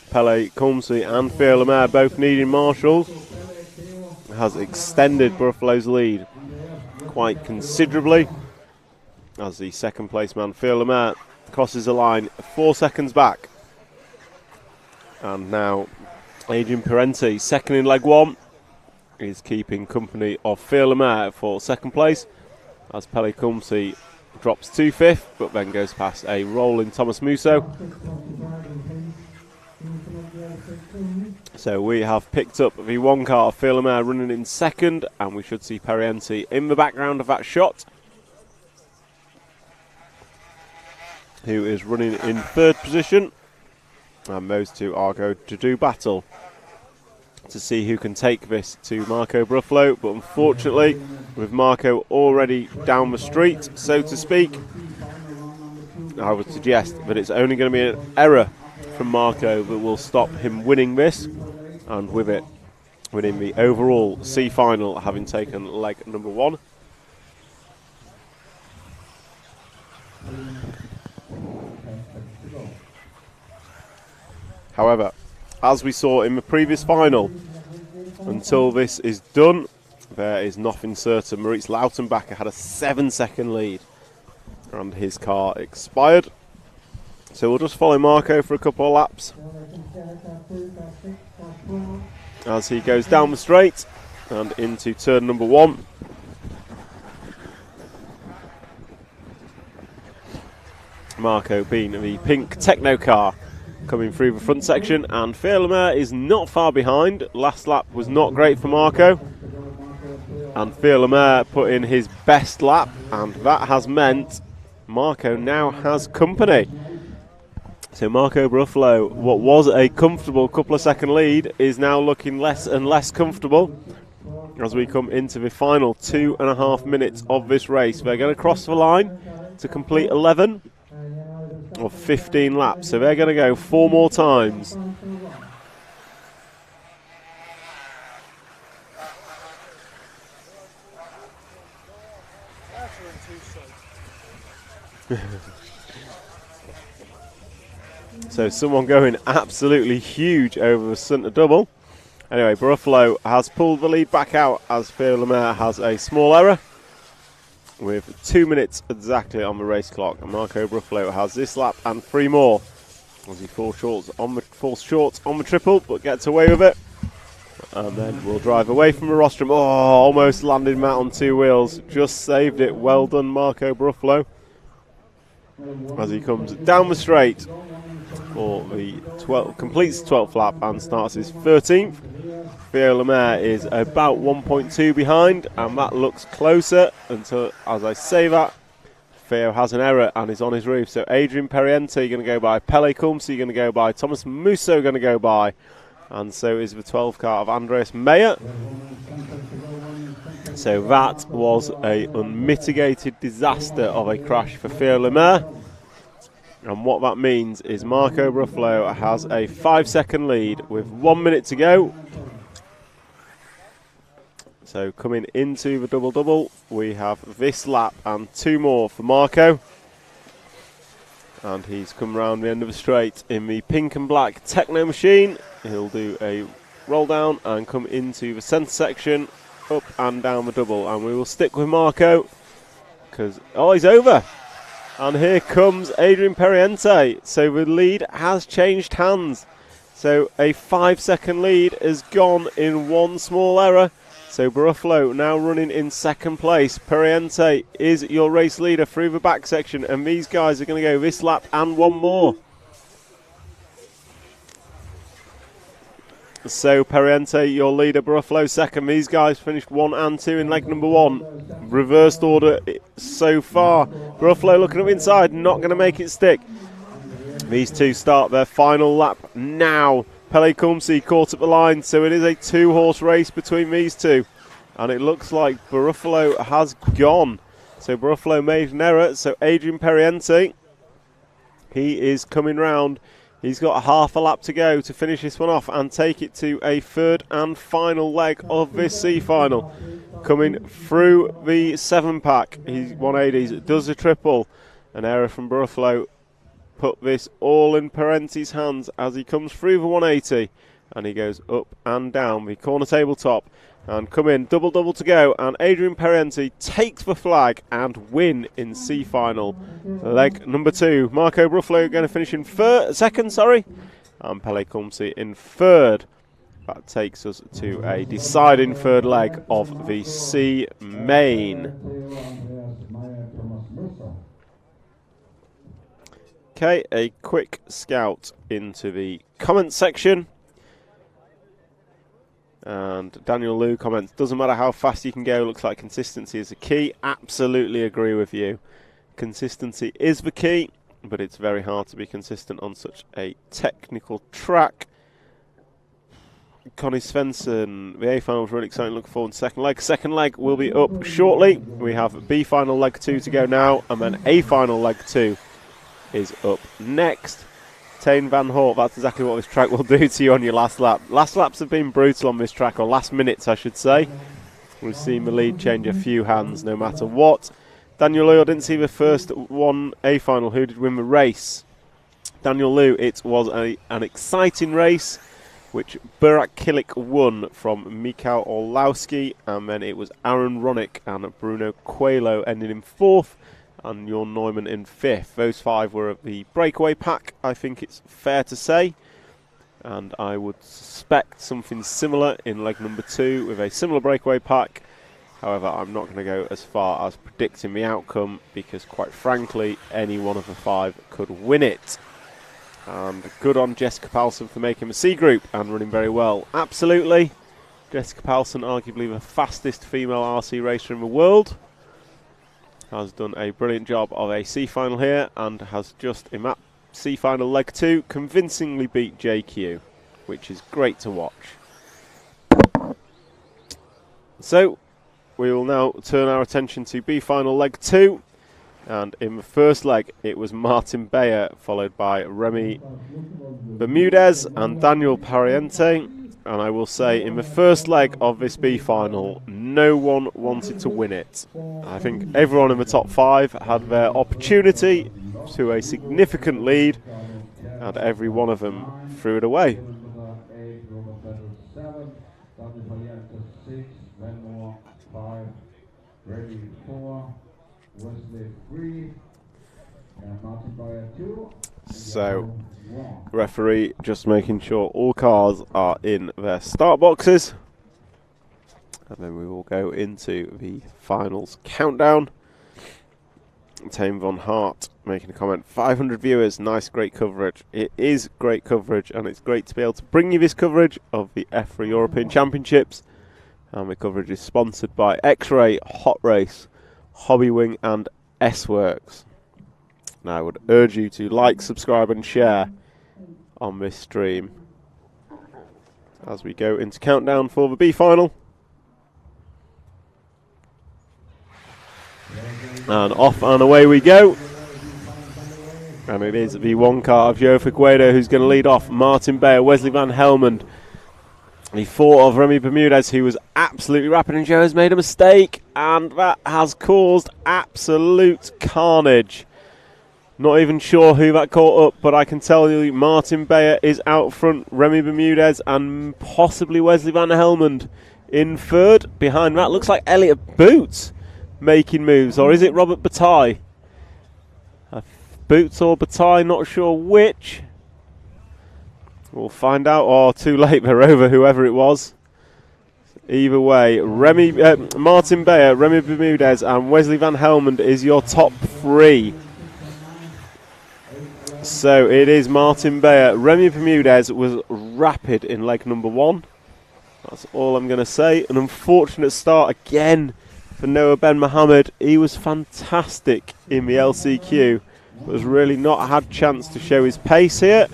Pele Kumsi and Theo Lemaire both needing marshals. Has extended Bruffalo's lead quite considerably as the 2nd place man Theo Lemaire crosses the line 4 seconds back. And now Adrian Pariente, 2nd in leg 1, is keeping company of Theo Lemaire for 2nd place as Pele Kumsi drops to 5th, but then goes past a rolling Thomas Musso. So we have picked up the 1 car of Theo Lemaire running in 2nd, and we should see Pariente in the background of that shot, who is running in 3rd position, and those 2 are going to do battle. to see who can take this to Marco Bruffalo, but unfortunately, with Marco already down the street, so to speak, I would suggest that it's only going to be an error from Marco that will stop him winning this, and with it, winning the overall C final, having taken leg number 1. However, as we saw in the previous final, until this is done, there is nothing certain. Maurice Lautenbacher had a 7-second lead and his car expired. So we'll just follow Marco for a couple of laps as he goes down the straight and into turn number 1. Marco being the pink Techno car coming through the front section, and Lemaire is not far behind. Last lap was not great for Marco, and Lemaire put in his best lap, and that has meant Marco now has company. So Marco Bruffalo, what was a comfortable couple of second lead, is now looking less and less comfortable as we come into the final 2.5 minutes of this race. They're going to cross the line to complete 11 or 15 laps, so they're going to go 4 more times. So someone going absolutely huge over the centre double. Anyway, Bruffalo has pulled the lead back out as Lemaire has a small error with 2 minutes exactly on the race clock. And Marco Bruffalo has this lap and 3 more as he falls short on the triple, but gets away with it. And then we'll drive away from the rostrum. Oh, almost landed Matt on 2 wheels. Just saved it. Well done, Marco Bruffalo. As he comes down the straight for the completes the 12th lap and starts his 13th. Theo Lemaire is about 1.2 behind, and that looks closer until, as I say that, Theo has an error and is on his roof. So Adrian Periente going to go by, Pele Kumsi going to go by, Thomas Musso going to go by, and so is the 12 car of Andreas Meyer. So that was a unmitigated disaster of a crash for Theo Lemaire. And what that means is Marco Bruffalo has a 5-second lead with 1 minute to go. So coming into the double-double, we have this lap and 2 more for Marco. And he's come round the end of the straight in the pink and black Techno machine. He'll do a roll down and come into the centre section, up and down the double. And we will stick with Marco because, oh, he's over. And here comes Adrian Periente. So the lead has changed hands. So a 5-second lead has gone in 1 small error. So Bruffalo now running in 2nd place. Periente is your race leader through the back section, and these guys are going to go this lap and 1 more. So Periente, your leader, Bruffalo 2nd. These guys finished 1 and 2 in leg number 1. Reversed order so far. Bruffalo looking up inside, not going to make it stick. These two start their final lap now. Pele Kumsi caught at the line, so it is a 2-horse race between these two. And it looks like Bruffalo has gone. So Bruffalo made an error, so Adrian Periente, he is coming round. He's got half a lap to go to finish this one off and take it to a 3rd and final leg of this C final. Coming through the 7-pack, he's 180s, does a triple. An error from Bruffalo put this all in Periente's hands as he comes through the 180 and he goes up and down the corner tabletop and come in, double to go, and Adrian Periente takes the flag and win in C final. Leg number 2, Marco Bruffalo going to finish in 2nd, and Pele Kumsi in 3rd. That takes us to a deciding 3rd leg of the C main. Okay, a quick scout into the comment section. And Daniel Liu comments, doesn't matter how fast you can go, looks like consistency is the key. Absolutely agree with you. Consistency is the key, but it's very hard to be consistent on such a technical track. Connie Svensson. The A final was really exciting. Looking forward to second leg. Second leg will be up shortly. We have B final leg 2 to go now, and then A final leg 2 is up next. Tane Van Hoort, that's exactly what this track will do to you on your last lap. Last laps have been brutal on this track, or last minutes I should say. We've seen the lead change a few hands no matter what. Daniel Liu, I didn't see the first one A final. Who did win the race? Daniel Liu, it was an exciting race, which Burak Kilik won from Mikhail Orlowski, and then it was Aaron Ronick and Bruno Coelho ending in 4th, and Jorn Neumann in 5th. Those 5 were at the breakaway pack, I think it's fair to say. And I would suspect something similar in leg number 2 with a similar breakaway pack. However, I'm not going to go as far as predicting the outcome, because quite frankly, any one of the 5 could win it. And good on Jessica Paulson for making the C group and running very well. Absolutely. Jessica Paulson, arguably the fastest female RC racer in the world, has done a brilliant job of a C final here, and has just in that C final leg 2 convincingly beat JQ, which is great to watch. So we will now turn our attention to B final leg 2, and in the first leg it was Martin Beyer followed by Remy Bermudez and Daniel Pariente. And I will say, in the first leg of this B final, no one wanted to win it. I think everyone in the top 5 had their opportunity to a significant lead, and every one of them threw it away. So, referee just making sure all cars are in their start boxes, and then we will go into the finals countdown. Tame Von Hart making a comment, 500 viewers, nice, great coverage. It is great coverage, and it's great to be able to bring you this coverage of the EFRA European Championships, and the coverage is sponsored by X-Ray, Hot Race, Hobbywing and S-Works. Now I would urge you to like, subscribe and share on this stream as we go into countdown for the B final. And off and away we go. And it is the one car of Joe Figueiredo who's going to lead off. Martin Beyer, Wesley Van Helmond, the 4 of Remy Bermudez, who was absolutely rapid, and Joe has made a mistake, and that has caused absolute carnage. Not even sure who that caught up, but I can tell you Martin Beyer is out front, Remy Bermudez and possibly Wesley Van Helmond in 3rd. Behind that looks like Elliot Boots making moves, or is it Robert Bataille? Boots or Bataille, not sure which. We'll find out, or too late, they're over whoever it was. Either way, Martin Beyer, Remy Bermudez and Wesley Van Helmond is your top 3. So it is Martin Beyer. Remy Bermudez was rapid in leg number 1. That's all I'm going to say. An unfortunate start again for Noah Ben Mohammed. He was fantastic in the LCQ, but has really not had chance to show his pace here.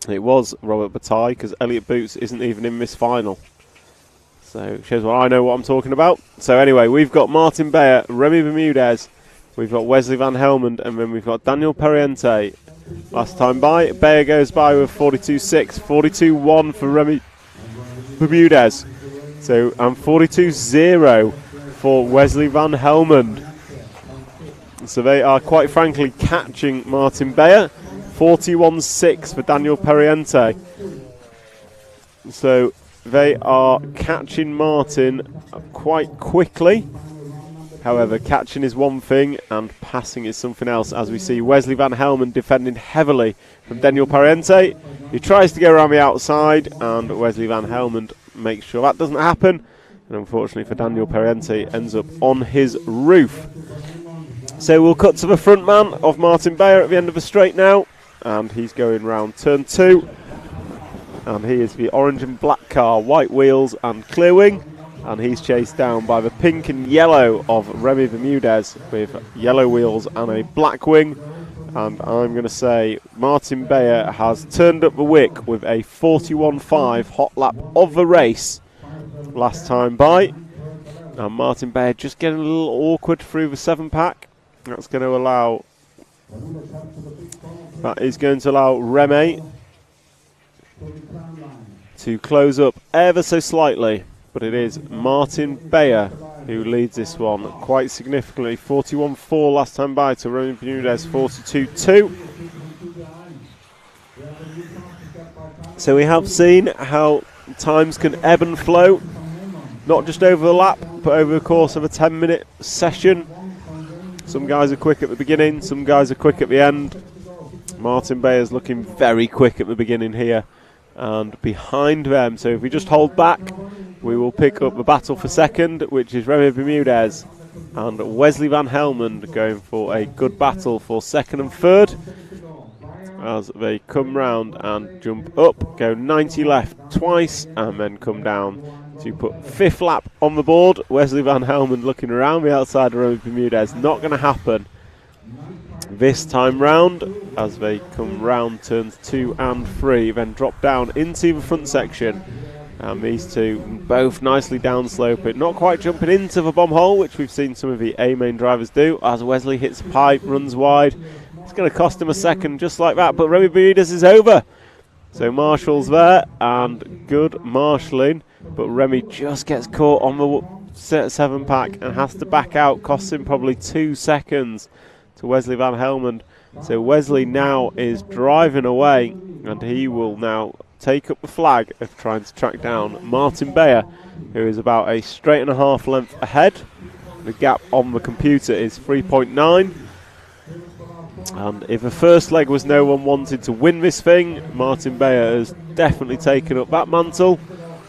It was Robert Bataille, because Elliot Boots isn't even in this final. So it shows what I know what I'm talking about. So anyway, we've got Martin Beyer, Remy Bermudez, we've got Wesley Van Helmond, and then we've got Daniel Pariente. Last time by, Beyer goes by with 42.6, 42.1 for Remy Bermudez. So, and 42.0 for Wesley Van Helmond. So they are quite frankly catching Martin Beyer. 41.6 for Daniel Pariente. So they are catching Martin quite quickly. However, catching is one thing and passing is something else, as we see Wesley Van Helmond defending heavily from Daniel Pariente. He tries to go around the outside, and Wesley Van Helmond makes sure that doesn't happen. And unfortunately for Daniel Pariente, ends up on his roof. So we'll cut to the front man of Martin Beyer at the end of the straight now. And he's going round turn 2. And he is the orange and black car, white wheels and clear wing. And he's chased down by the pink and yellow of Remy Bermudez with yellow wheels and a black wing. And I'm going to say Martin Beyer has turned up the wick with a 41.5 hot lap of the race last time by. And Martin Beyer just getting a little awkward through the 7-pack. That's going to allow... That is going to allow Remy to close up ever so slightly. But it is Martin Beyer who leads this one quite significantly. 41.4 last time by to Remy Bermudez, 42.2. So we have seen how times can ebb and flow, not just over the lap, but over the course of a 10-minute session. Some guys are quick at the beginning, some guys are quick at the end. Martin Beyer's looking very quick at the beginning here and behind them. So if we just hold back, we will pick up the battle for second, which is Remy Bermudez and Wesley Van Helmond going for a good battle for second and third as they come round and jump up, go 90 left twice and then come down to put 5th lap on the board. Wesley Van Helmond looking around the outside of Remy Bermudez. Not going to happen this time round as they come round turns 2 and 3, then drop down into the front section. And these two both nicely downsloping, not quite jumping into the bomb hole, which we've seen some of the A-main drivers do, as Wesley hits a pipe, runs wide. It's going to cost him a second just like that, but Remy Bermudez is over. So Marshall's there, and good marshalling, but Remy just gets caught on the 7-pack and has to back out, costs him probably 2 seconds to Wesley Van Helmond. So Wesley now is driving away, and he will now take up the flag of trying to track down Martin Beyer, who is about a straight and a half length ahead. The gap on the computer is 3.9. And if the first leg was no one wanted to win this thing, Martin Beyer has definitely taken up that mantle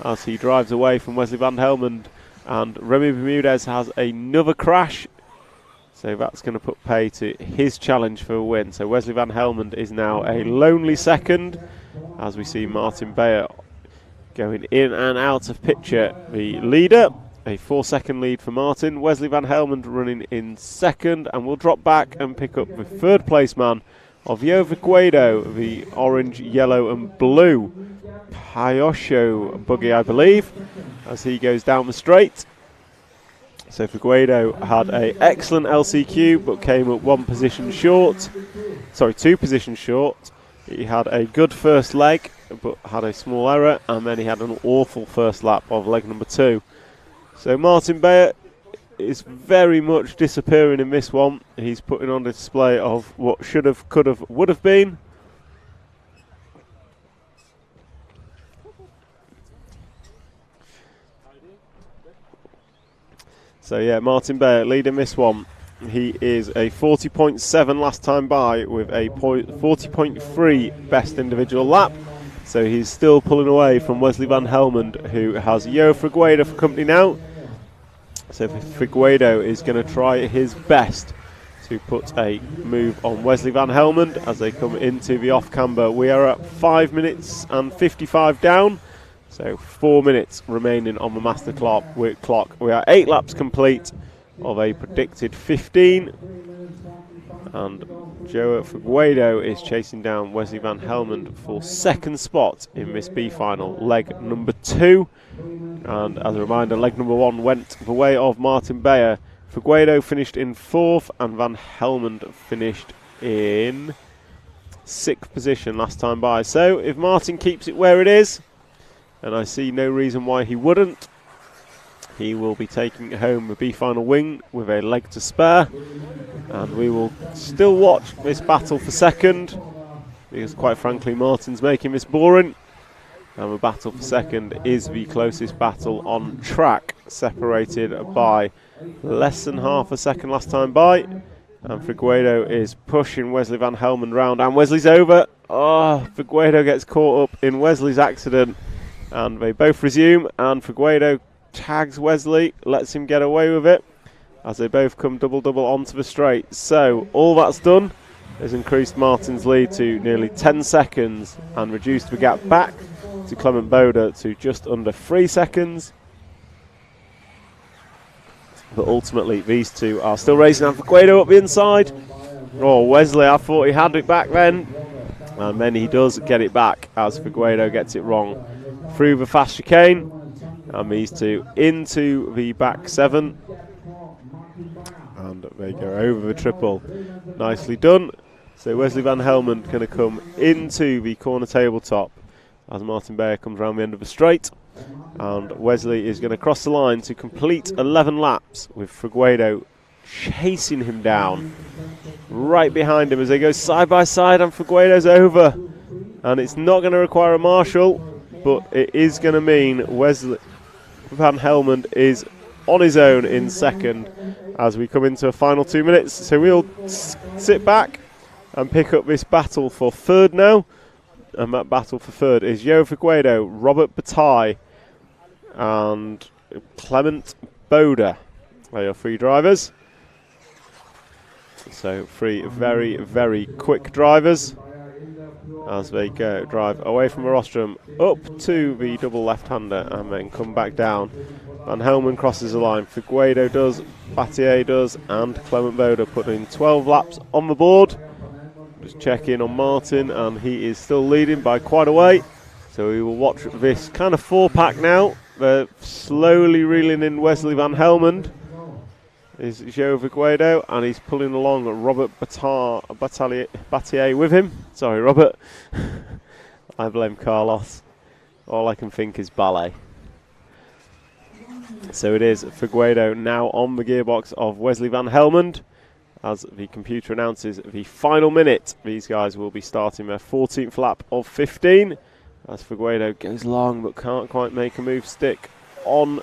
as he drives away from Wesley Van Helmond. And Remy Bermudez has another crash, so that's going to put pay to his challenge for a win. So Wesley Van Helmond is now a lonely second, as we see Martin Beyer going in and out of picture. The leader, a 4-second lead for Martin. Wesley Van Helmond running in second, and we'll drop back and pick up the 3rd place man of Yo Figueiredo, the orange, yellow and blue Hyosho buggy, I believe, as he goes down the straight. So Figueiredo had an excellent LCQ, but came up 2 positions short. He had a good first leg, but had a small error, and then he had an awful first lap of leg number 2. So Martin Beyer is very much disappearing in this one. He's putting on a display of what should have, could have, would have been. So yeah, Martin Beyer leading this one. He is a 40.7 last time by with a 40.3 best individual lap. So he's still pulling away from Wesley Van Helmond, who has Yo Figueiredo for company now. So Figueiredo is going to try his best to put a move on Wesley Van Helmond as they come into the off-camber. We are at 5 minutes and 55 down. So 4 minutes remaining on the master clock. We are 8 laps complete of a predicted 15. And Joe Figueiredo is chasing down Wesley Van Helmond for 2nd spot in this B final, leg number 2. And as a reminder, leg number 1 went the way of Martin Beyer. Figueiredo finished in 4th and Van Helmond finished in 6th position last time by. So if Martin keeps it where it is, and I see no reason why he wouldn't, he will be taking home the B final win with a leg to spare. And we will still watch this battle for second, because quite frankly Martin's making this boring. And the battle for second is the closest battle on track, separated by less than half a second last time by. And Figueiredo is pushing Wesley Van Helmond round, and Wesley's over. Oh, Figueiredo gets caught up in Wesley's accident, and they both resume, and Figueiredo tags Wesley, lets him get away with it as they both come double onto the straight. So all that's done has increased Martin's lead to nearly 10 seconds and reduced the gap back to Clement Boda to just under 3 seconds. But ultimately these two are still racing, and Figueiredo up the inside. Oh, Wesley, I thought he had it back then. And then he does get it back as Figueiredo gets it wrong. Through the fast chicane. And these two into the back 7. And they go over the triple. Nicely done. So Wesley Van Helmond going to come into the corner tabletop as Martin Bayer comes around the end of the straight. And Wesley is going to cross the line to complete 11 laps with Figueiredo chasing him down. Right behind him as they go side by side, and Figueiredo's over. And it's not going to require a marshal, but it is going to mean Wesley Van Helmond is on his own in second as we come into a final 2 minutes. So we'll sit back and pick up this battle for third now. And that battle for third is João Figueiredo, Robert Bataille and Clement Boda. They are your 3 drivers. So 3 very, very quick drivers as they go drive away from the rostrum up to the double left-hander and then come back down. Van Helmond crosses the line, Figueiredo does, Bataille does, and Clement Boda putting 12 laps on the board. Just check in on Martin, and he is still leading by quite a way. So we will watch this kind of 4-pack now. They're slowly reeling in Wesley Van Helmond. Is João Figueiredo, and he's pulling along Robert Bataille with him. Sorry, Robert. I blame Carlos. All I can think is ballet. So it is Figueiredo now on the gearbox of Wesley Van Helmond. As the computer announces the final minute, these guys will be starting their 14th lap of 15. As Figueiredo goes long but can't quite make a move stick on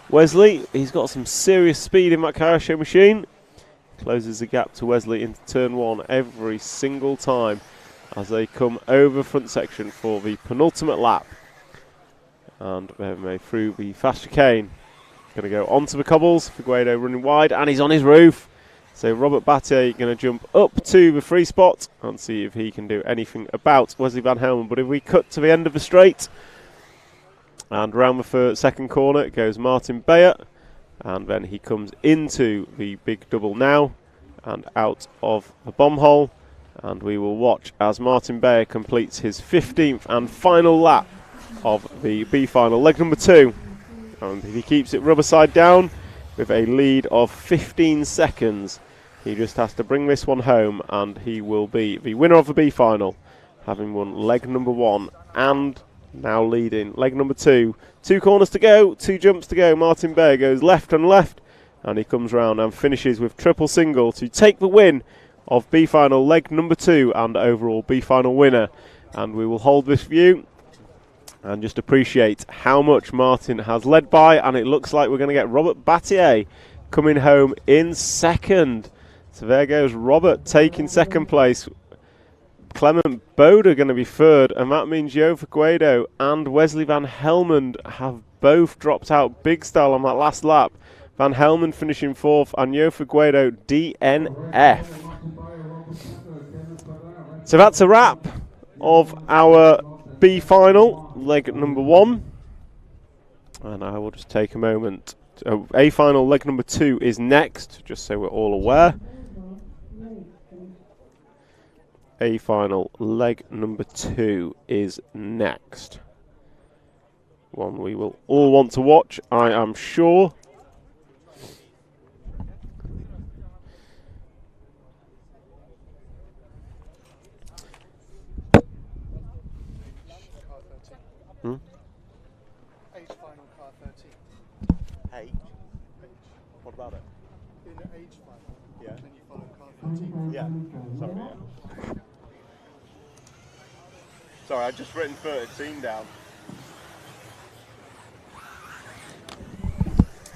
Wesley. He's got some serious speed in that Kaiosho machine. Closes the gap to Wesley into turn 1 every single time as they come over front section for the penultimate lap. And they're through the fast chicane. Going to go onto the cobbles. Figueiredo running wide, and he's on his roof. So Robert Bataille going to jump up to the free spot and see if he can do anything about Wesley Van Helmond. But if we cut to the end of the straight, and round the second corner goes Martin Bayer, and then he comes into the big double now and out of the bomb hole, and we will watch as Martin Bayer completes his 15th and final lap of the B final, leg number 2, and if he keeps it rubber side down with a lead of 15 seconds, he just has to bring this one home and he will be the winner of the B final, having won leg number 1 and now leading leg number 2. 2 corners to go, 2 jumps to go. Martin Bayer goes left and left, and he comes round and finishes with triple single to take the win of B final leg number 2 and overall B final winner. And we will hold this view and just appreciate how much Martin has led by, and it looks like we're going to get Robert Bataille coming home in second. So there goes Robert taking second place. Clement Boda going to be third, and that means João Figueiredo and Wesley Van Helmond have both dropped out big style on that last lap. Van Helmond finishing 4th and João Figueiredo DNF. So that's a wrap of our B final, leg number 1. And I will just take a moment. A final, leg number 2 is next, just so we're all aware. A final, leg number 2 is next. One we will all want to watch, I am sure. H final, car 13. H? What about it? In the H final, yeah. then you follow car 13. Yeah, sorry, yeah. Sorry, I've just written 13 down.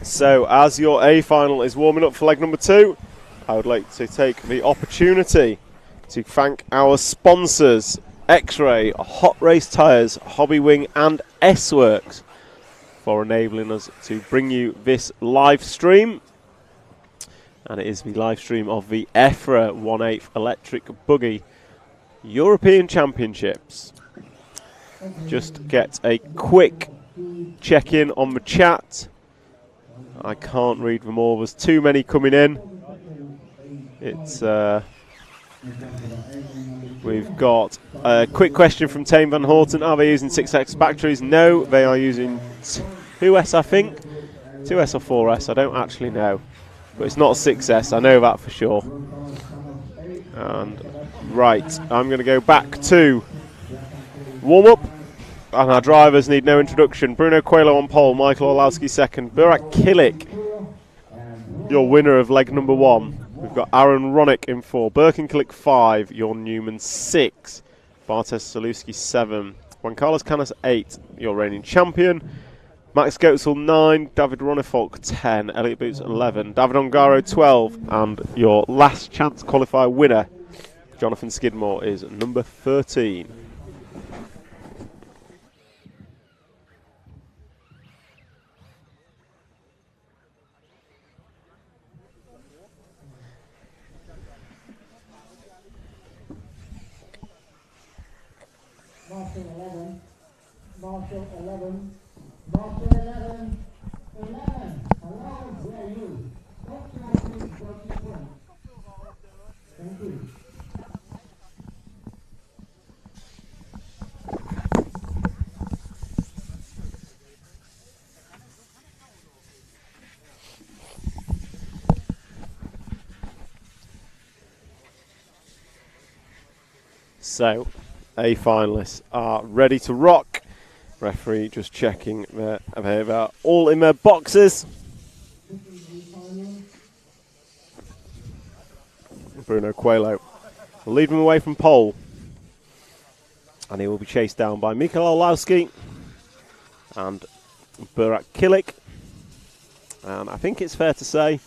So, as your A final is warming up for leg number 2, I would like to take the opportunity to thank our sponsors, X-Ray, Hot Race Tyres, Hobby Wing and S-Works, for enabling us to bring you this live stream. And it is the live stream of the EFRA 1/8 electric buggy European Championships. Just get a quick check-in on the chat. I can't read them all, there's too many coming in. It's We've got a quick question from Tame Van Horten. Are they using 6X batteries? No, they are using 2S, I think. 2S or 4S, I don't actually know. But it's not 6S, I know that for sure. And right, I'm going to go back to warm-up. And our drivers need no introduction. Bruno Coelho on pole, Michael Orlowski second. Burak Kilik, your winner of leg number 1. We've got Aaron Ronick in 4. Birkenkilik 5. Your Newman 6. Bartosz Saluski 7. Juan Carlos Canas 8. Your reigning champion. Max Goetzel 9. David Ronifolk 10. Elliot Boots 11. David Ongaro 12. And your last chance qualifier winner, Jonathan Skidmore, is number 13. Marshall 11, Marshall 11, Marshall 11, 11, allowance where you, stop tracking 40 points. Thank you. So, A finalists are ready to rock. Referee just checking they're all in their boxes. Bruno Coelho will lead them away from pole. And he will be chased down by Mikael Orlowski and Burak Kilik. And I think it's fair to say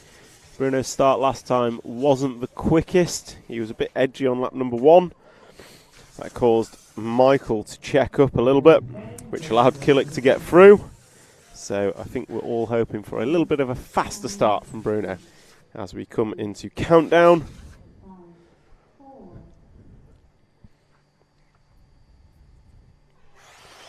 Bruno's start last time wasn't the quickest. He was a bit edgy on lap number 1. That caused Michael to check up a little bit, which allowed Kilik to get through. So I think we're all hoping for a little bit of a faster start from Bruno as we come into countdown.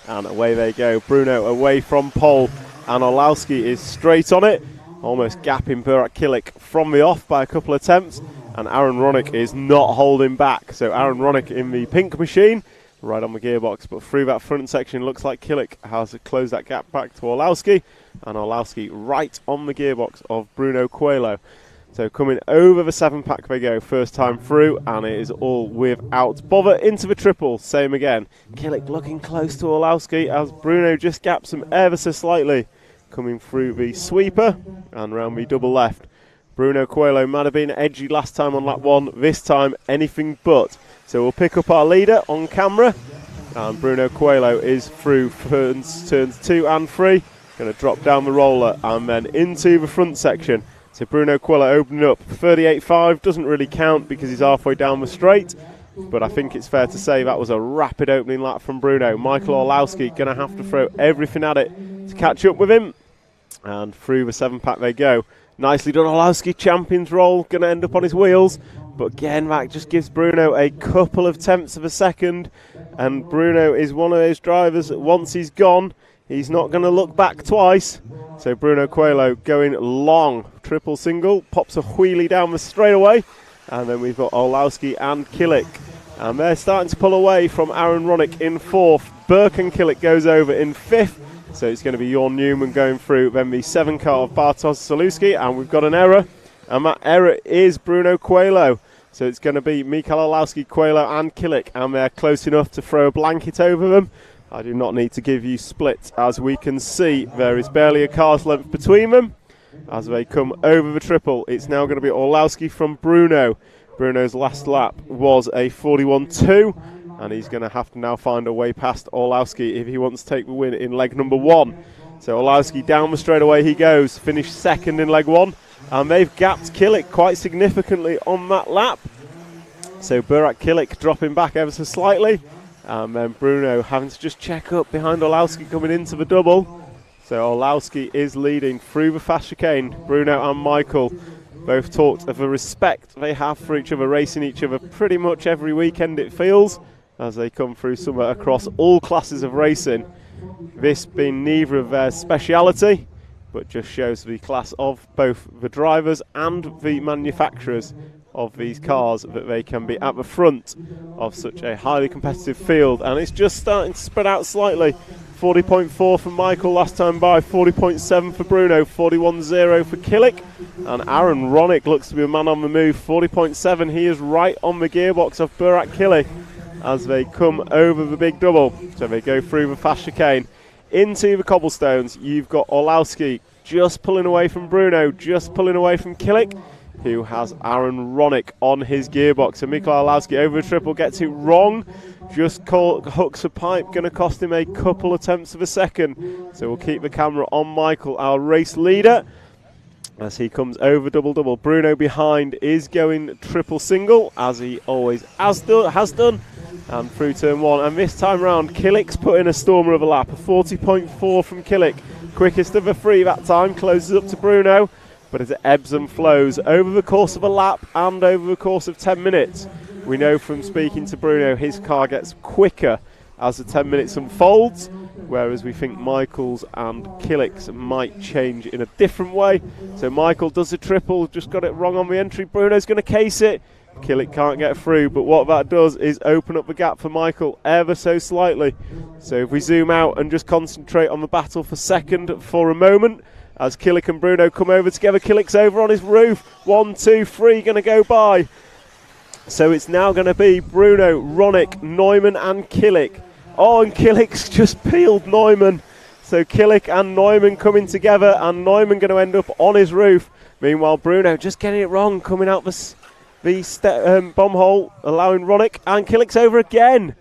And away they go. Bruno away from pole, and Orlowski is straight on it, almost gapping Burak Kilik from the off by a couple of attempts. And Aaron Ronick is not holding back. So Aaron Ronick in the pink machine, right on the gearbox. But through that front section, looks like Kilik has closed that gap back to Orlowski. And Orlowski right on the gearbox of Bruno Coelho. So coming over the 7-pack they go, first time through. And it is all without bother into the triple. Same again. Kilik looking close to Orlowski as Bruno just gaps him ever so slightly. Coming through the sweeper and round the double left. Bruno Coelho might have been edgy last time on lap 1, this time anything but. So we'll pick up our leader on camera, and Bruno Coelho is through turns 2 and 3. Going to drop down the roller and then into the front section. So Bruno Coelho opening up 38.5, doesn't really count because he's halfway down the straight, but I think it's fair to say that was a rapid opening lap from Bruno. Michael Orlowski going to have to throw everything at it to catch up with him, and through the 7-pack they go. Nicely done, Orlowski, champion's roll, going to end up on his wheels. But again, that just gives Bruno a couple of tenths of a second. And Bruno is one of those drivers that once he's gone, he's not going to look back twice. So Bruno Coelho going long, triple single, pops a wheelie down the straightaway. And then we've got Orlowski and Kilik. And they're starting to pull away from Aaron Ronick in 4th. Birkenkilik goes over in 5th. So it's going to be Jorn Newman going through, then the 7 car of Bartosz Saluski, and we've got an error, and that error is Bruno Coelho. So it's going to be Mikael Orlowski, Coelho and Kilik, and they're close enough to throw a blanket over them. I do not need to give you splits, as we can see there is barely a car's length between them. As they come over the triple, it's now going to be Orlowski from Bruno. Bruno's last lap was a 41.2. And he's going to have to now find a way past Orlowski if he wants to take the win in leg number 1. So Orlowski down the straightaway he goes, finished second in leg 1. And they've gapped Kilik quite significantly on that lap. So Burak Kilik dropping back ever so slightly. And then Bruno having to just check up behind Orlowski coming into the double. So Orlowski is leading through the fast chicane. Bruno and Michael both talked of the respect they have for each other, racing each other pretty much every weekend it feels, as they come through summer across all classes of racing. This being neither of their speciality, but just shows the class of both the drivers and the manufacturers of these cars that they can be at the front of such a highly competitive field. And it's just starting to spread out slightly. 40.4 for Michael last time by, 40.7 for Bruno, 41.0 for Killick, and Aaron Ronick looks to be a man on the move. 40.7, he is right on the gearbox of Burak Killick as they come over the big double. So they go through the fast chicane into the cobblestones. You've got Orlowski just pulling away from Bruno, just pulling away from Killick, who has Aaron Ronick on his gearbox. So Mikael Orlowski over the triple, gets it wrong, just hooks a pipe, going to cost him a couple attempts of a second. So we'll keep the camera on Michael, our race leader, as he comes over double-double. Bruno behind is going triple-single, as he always has done, and through turn one. And this time round, Killick's put in a stormer of a lap, a 40.4 from Killick. Quickest of the three that time, closes up to Bruno, but as it ebbs and flows over the course of a lap and over the course of 10 minutes. We know from speaking to Bruno his car gets quicker as the 10 minutes unfolds, whereas we think Michael's and Killick's might change in a different way. So Michael does a triple, just got it wrong on the entry. Bruno's going to case it. Killick can't get through, but what that does is open up the gap for Michael ever so slightly. So if we zoom out and just concentrate on the battle for second for a moment, as Killick and Bruno come over together. Killick's over on his roof. 1, 2, 3 going to go by. So it's now going to be Bruno, Ronick, Neumann and Killick. Oh, and Killick's just peeled Neumann. So Killick and Neumann coming together, and Neumann going to end up on his roof. Meanwhile, Bruno just getting it wrong, coming out the bomb hole, allowing Ronick, and Killick's over again.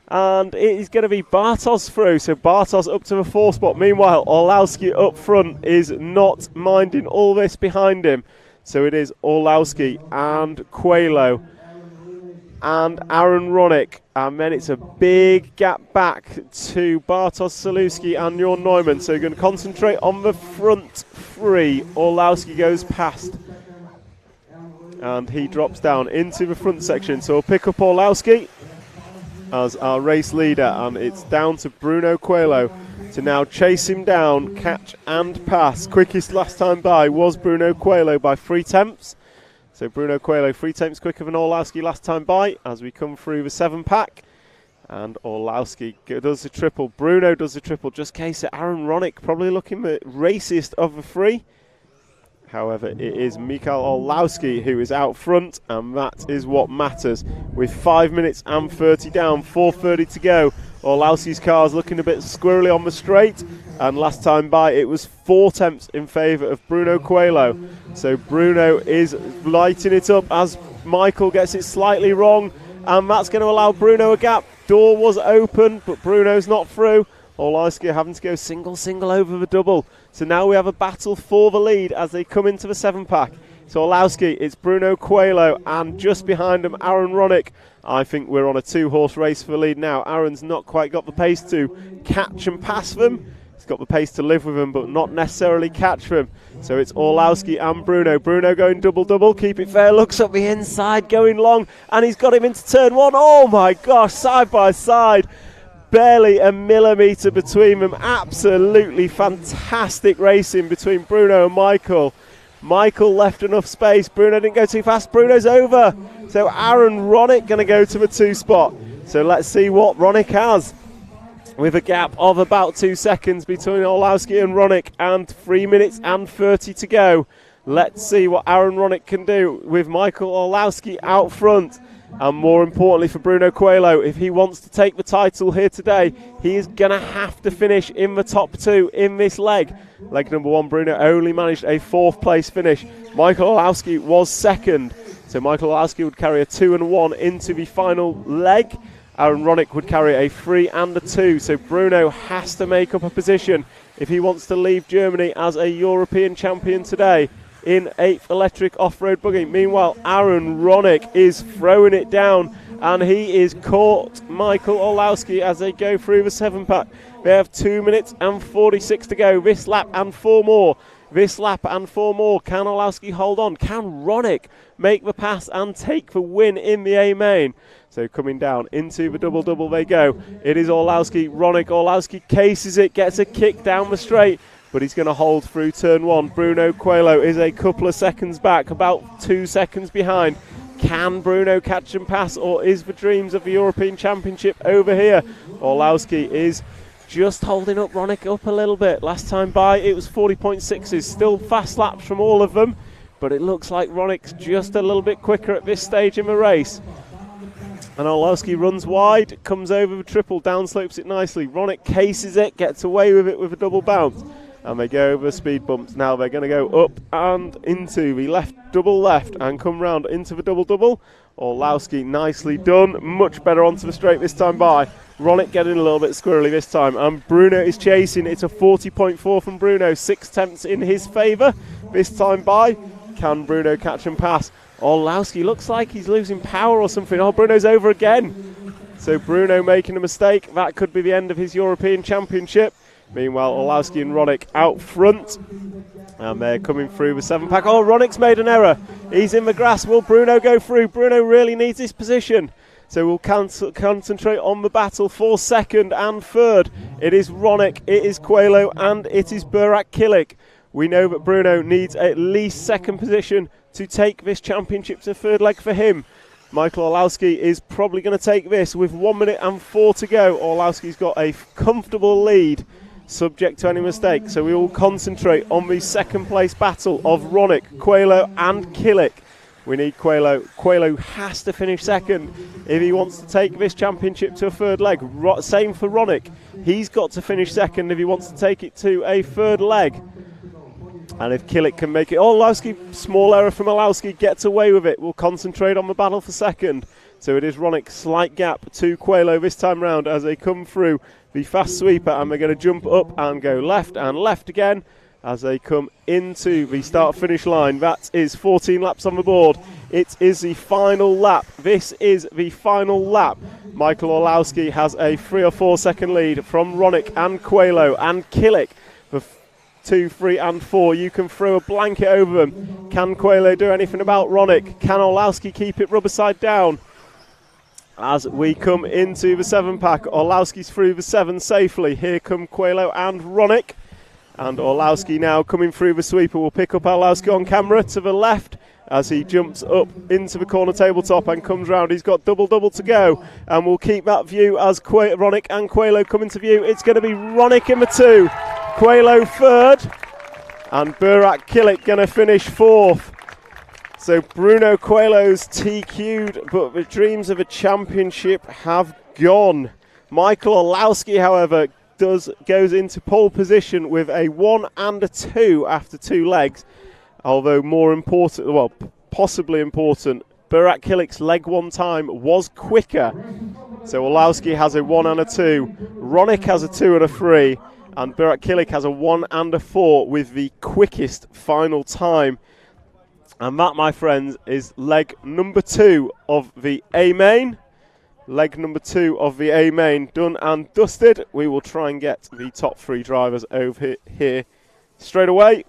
And it is going to be Bartos through, so Bartos up to the 4 spot. Meanwhile, Orlowski up front is not minding all this behind him. So it is Orlowski and Coelho and Aaron Ronick. And then it's a big gap back to Bartos, Salewski and Jorn Neumann. So you're going to concentrate on the front 3. Orlowski goes past, and he drops down into the front section. So we'll pick up Orlowski as our race leader, and it's down to Bruno Coelho to now chase him down, catch and pass. Quickest last time by was Bruno Coelho by 3 tenths. So Bruno Coelho 3 tenths quicker than Orlowski last time by as we come through the 7-pack. And Orlowski does the triple, Bruno does the triple, just case it. Aaron Ronick probably looking the raciest of the 3. However, it is Mikael Orlowski who is out front, and that is what matters. With 5 minutes and 30 down, 4:30 to go. Orlowski's car's looking a bit squirrely on the straight, and last time by it was 4 tenths in favour of Bruno Coelho. So Bruno is lighting it up as Michael gets it slightly wrong, and that's going to allow Bruno a gap. Door was open, but Bruno's not through. Orlowski having to go single over the double. So now we have a battle for the lead as they come into the 7-pack. So Orlowski, it's Bruno Coelho, and just behind him Aaron Ronick. I think we're on a 2-horse race for the lead now. Aaron's not quite got the pace to catch and pass them. He's got the pace to live with them, but not necessarily catch them. So it's Orlowski and Bruno. Bruno going double, keep it fair, looks up the inside, going long, and he's got him into turn 1. Oh my gosh, side by side. Barely a millimetre between them. Absolutely fantastic racing between Bruno and Michael. Michael left enough space. Bruno didn't go too fast. Bruno's over. So Aaron Ronick going to go to the 2 spot. So let's see what Ronick has. With a gap of about 2 seconds between Orlowski and Ronick, and 3 minutes and 30 to go. Let's see what Aaron Ronick can do with Michael Orlowski out front. And more importantly for Bruno Coelho, if he wants to take the title here today, he is going to have to finish in the top 2 in this leg. Leg number 1, Bruno only managed a 4th place finish. Michael Orlowski was 2nd. So Michael Orlowski would carry a 2 and 1 into the final leg. Aaron Ronick would carry a 3 and a 2. So Bruno has to make up a position if he wants to leave Germany as a European champion today in 8th electric off-road buggy. Meanwhile, Aaron Ronick is throwing it down, and he is caught Michael Orlowski as they go through the 7-pack. They have 2 minutes and 46 to go. This lap and 4 more. This lap and 4 more. Can Orlowski hold on? Can Ronick make the pass and take the win in the A main? So coming down into the double they go. It is Orlowski, Ronick. Orlowski cases it, gets a kick down the straight, but he's going to hold through turn 1. Bruno Coelho is a couple of seconds back, about 2 seconds behind. Can Bruno catch and pass, or is the dreams of the European Championship over here? Orlowski is just holding up Ronick up a little bit. Last time by it was 40.6s, still fast laps from all of them, but it looks like Ronick's just a little bit quicker at this stage in the race. And Orlowski runs wide, comes over the triple, downslopes it nicely. Ronick cases it, gets away with it with a double bounce. And they go over the speed bumps. Now they're going to go up and into the left, double left, and come round into the double. Orlowski, nicely done. Much better onto the straight this time by. Ronick getting a little bit squirrely this time. And Bruno is chasing. It's a 40.4 from Bruno. 6 tenths in his favour this time by. Can Bruno catch and pass? Orlowski looks like he's losing power or something. Oh, Bruno's over again. So Bruno making a mistake. That could be the end of his European Championship. Meanwhile, Orlowski and Ronick out front. And they're coming through the 7-pack. Oh, Ronick's made an error. He's in the grass. Will Bruno go through? Bruno really needs this position. So we'll concentrate on the battle for second and third. It is Ronick, it is Coelho, and it is Burak Kilic. We know that Bruno needs at least second position to take this championship to third leg for him. Michael Orlowski is probably going to take this with 1 minute and 4 to go. Orlowski's got a comfortable lead, subject to any mistake. So we will concentrate on the second place battle of Ronick, Coelho and Kilic. We need Coelho. Coelho has to finish second if he wants to take this championship to a third leg. Same for Ronick. He's got to finish second if he wants to take it to a third leg. And if Kilic can make it, Orlowski, small error from Orlowski, gets away with it. We'll concentrate on the battle for second. So it is Ronick, slight gap to Coelho this time round as they come through the fast sweeper, and we're going to jump up and go left and left again as they come into the start-finish line. That is 14 laps on the board. It is the final lap. This is the final lap. Michael Orlowski has a 3 or 4 second lead from Ronick and Coelho and Kilic. 2, 3 and 4. You can throw a blanket over them. Can Coelho do anything about Ronick? Can Orlowski keep it rubber side down? As we come into the 7-pack, Orlowski's through the 7 safely. Here come Coelho and Ronick. And Orlowski now coming through the sweeper. We'll pick up Orlowski on camera to the left as he jumps up into the corner tabletop and comes round. He's got double to go. And we'll keep that view as Ronick and Coelho come into view. It's going to be Ronick in the 2. Coelho third, and Burak Kilic going to finish 4th. So Bruno Coelho's TQ'd, but the dreams of a championship have gone. Michael Orlowski, however, goes into pole position with a 1 and a 2 after 2 legs. Although more important, well, possibly important, Burak Kilic's leg 1 time was quicker. So Orlowski has a 1 and a 2. Ronick has a 2 and a 3. And Burak Kilic has a 1 and a 4 with the quickest final time. And that, my friends, is leg number 2 of the A main. Leg number 2 of the A main done and dusted. We will try and get the top 3 drivers over here straight away.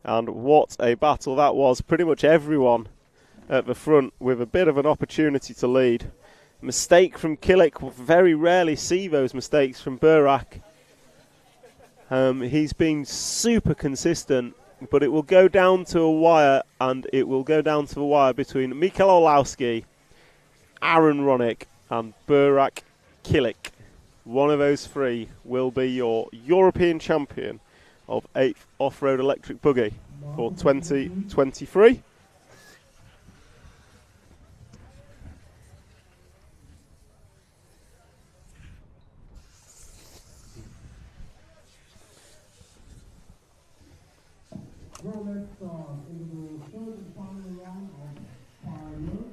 And what a battle that was. Pretty much everyone at the front with a bit of an opportunity to lead. Mistake from Kilic. We'll very rarely see those mistakes from Burak. He's been super consistent, but it will go down to a wire, and it will go down to the wire between Michael Orlowski, Aaron Ronick, and Burak Kilic. One of those 3 will be your European champion of 8th Off-Road Electric Buggy for 2023. Well, let's start into the third and final round of final.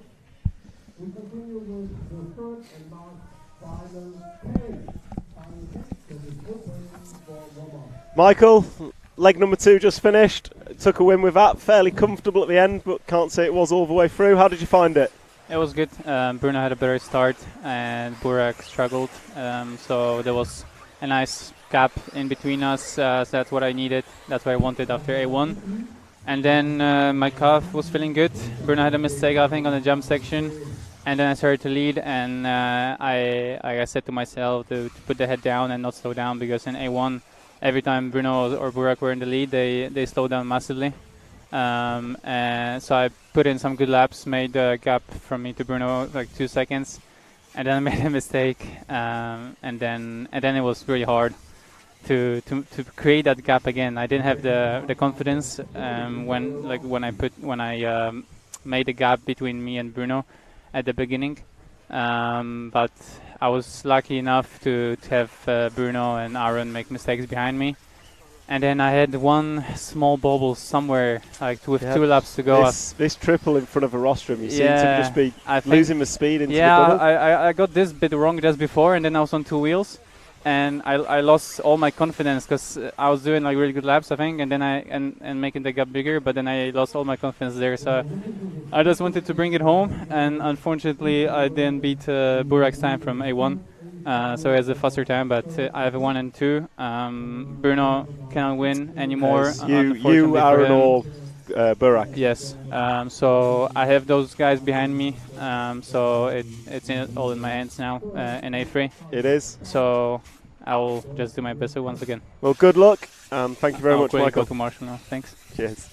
We continue with the third and last final page. Final page that is open for warm-up. Michael, leg number 2 just finished. Took a win with that. Fairly comfortable at the end, but can't say it was all the way through. How did you find it? It was good. Bruno had a better start and Burak struggled. So there was a nice gap in between us, so that's what I needed. That's what I wanted after A1. And then my calf was feeling good. Bruno had a mistake, I think, on the jump section. And then I started to lead, and I said to myself to put the head down and not slow down, because in A1, every time Bruno or Burak were in the lead, they slowed down massively. And so I put in some good laps, made the gap from me to Bruno like 2 seconds, and then I made a mistake, and then it was really hard to create that gap again. I didn't have the confidence when I made the gap between me and Bruno at the beginning, but I was lucky enough to have Bruno and Aaron make mistakes behind me. And then I had one small bobble somewhere, like with 2 laps to go. This triple in front of a rostrum, you seem to just be losing the speed into the bubble. I got this bit wrong just before, and then I was on 2 wheels, and I lost all my confidence, because I was doing like really good laps, I think, and then and making the gap bigger, but then I lost all my confidence there. So I just wanted to bring it home, and unfortunately I didn't beat Burak's time from A1. So he has a faster time, but I have a 1 and 2. Bruno cannot win anymore. You, Aaron, or Burak? Yes. So I have those guys behind me. So it's all in my hands now in A3. It is. So I will just do my best once again. Well, good luck, and thank you very much, Michael. Go to Marshall now. Thanks. Cheers.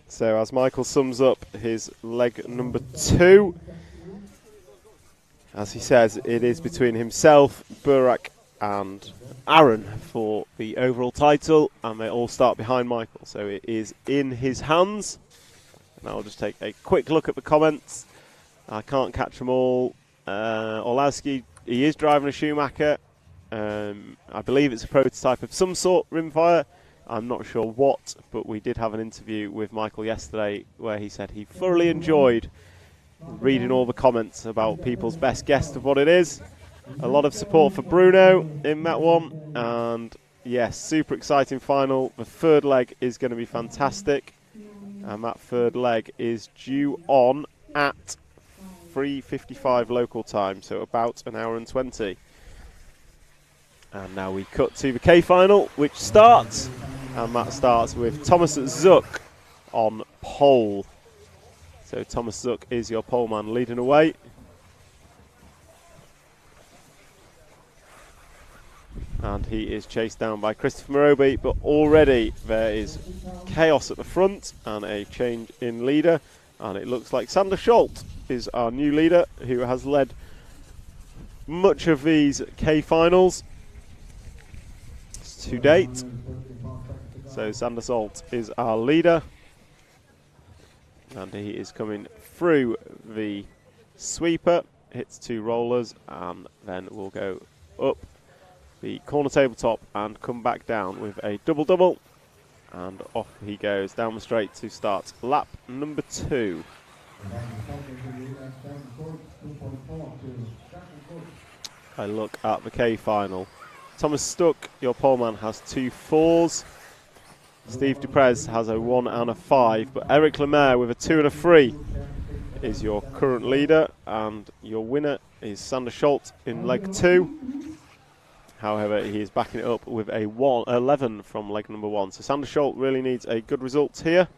So as Michael sums up his leg number 2, as he says, it is between himself, Burak and Aaron for the overall title, and they all start behind Michael, so it is in his hands. And I'll just take a quick look at the comments. I can't catch them all. Olowski, he is driving a Schumacher. I believe it's a prototype of some sort, Rimfire. I'm not sure what, but we did have an interview with Michael yesterday where he said he thoroughly enjoyed reading all the comments about people's best guess of what it is. A lot of support for Bruno in that one, and yes, super exciting final. The third leg is going to be fantastic, and that third leg is due on at 3:55 local time, so about an hour and 20. And now we cut to the K final, which starts, and that starts with Thomas Zuck on pole. So Thomas Zuck is your pole man leading away. And he is chased down by Christopher Morobe, but already there is chaos at the front and a change in leader. And it looks like Sander Scholt is our new leader, who has led much of these K finals to date. So Sander Scholt is our leader, and he is coming through the sweeper, hits 2 rollers, and then we'll go up the corner tabletop and come back down with a double-double, and off he goes down the straight to start lap number 2. I look at the K final. Thomas Stuck, your pole man, has 2 4s. Steve Duprez has a 1 and a 5, but Eric Lemaire with a 2 and a 3 is your current leader, and your winner is Sander Scholt in leg 2. However, he is backing it up with a 11 from leg number 1. So Sander Scholt really needs a good result here.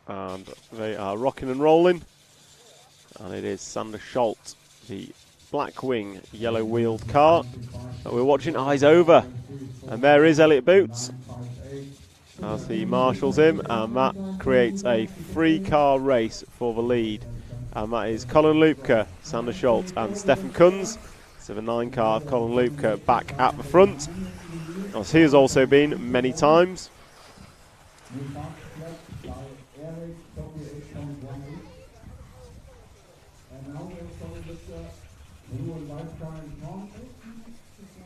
And they are rocking and rolling. And it is Sander Scholt, the black wing, yellow wheeled car that we're watching. Eyes over. And there is Elliot Boots as he marshals him, and that creates a 3-car race for the lead. And that is Colin Lupke, Sander Scholt, and Stefan Kunz. So the 9-car of Colin Lupke back at the front, as he has also been many times.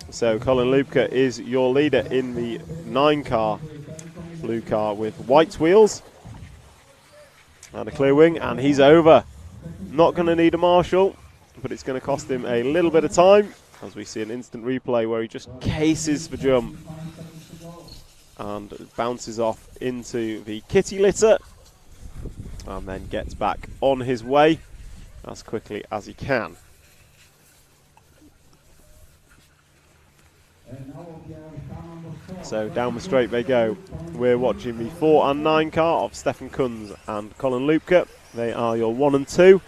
So Colin Lupke is your leader in the 9-car blue car with white wheels and a clear wing, and he's over. Not going to need a marshal, but it's going to cost him a little bit of time, as we see an instant replay where he just cases the jump and bounces off into the kitty litter and then gets back on his way as quickly as he can. So down the straight they go. We're watching the 4 and 9 car of Stefan Kunz and Colin Lupke. They are your 1 and 2.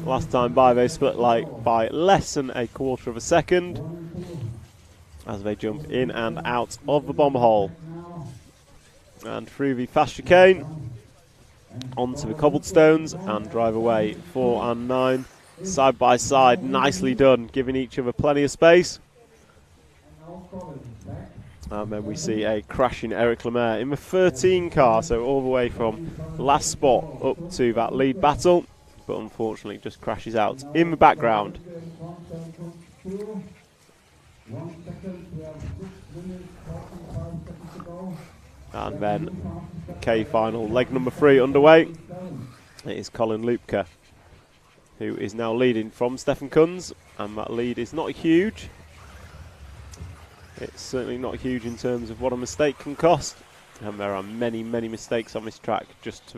Last time by they split by less than a quarter of a second as they jump in and out of the bomb hole. And through the fast chicane onto the cobblestones and drive away. 4 and 9 side by side, nicely done, giving each other plenty of space. And then we see a crashing Eric Lemaire in the 13 car, so all the way from last spot up to that lead battle, but unfortunately just crashes out in the background. And then K final, leg number 3 underway. It is Colin Lupke who is now leading from Stefan Kunz, and that lead is not huge. It's certainly not huge in terms of what a mistake can cost, and there are many, many mistakes on this track just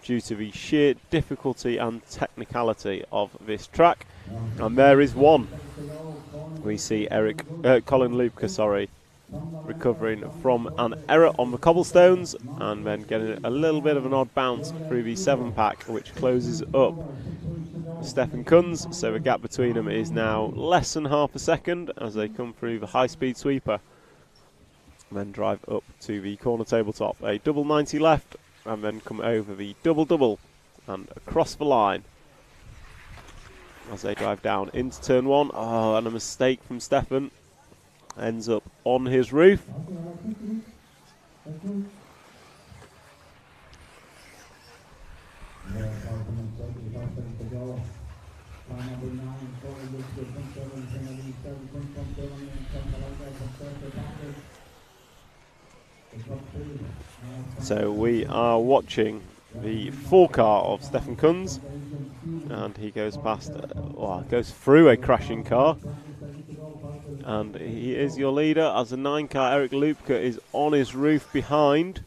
due to the sheer difficulty and technicality of this track. And there is one. We see Colin Lupke, recovering from an error on the cobblestones and then getting a little bit of an odd bounce through the 7-pack, which closes up Stefan Kunz, so the gap between them is now less than half a second as they come through the high-speed sweeper and then drive up to the corner tabletop. A double 90 left and then come over the double and across the line as they drive down into turn 1. Oh, and a mistake from Stefan ends up on his roof. So we are watching the 4 car of Stefan Kunz, and he goes past, goes through a crashing car, and he is your leader as the 9 car Eric Lupke is on his roof behind.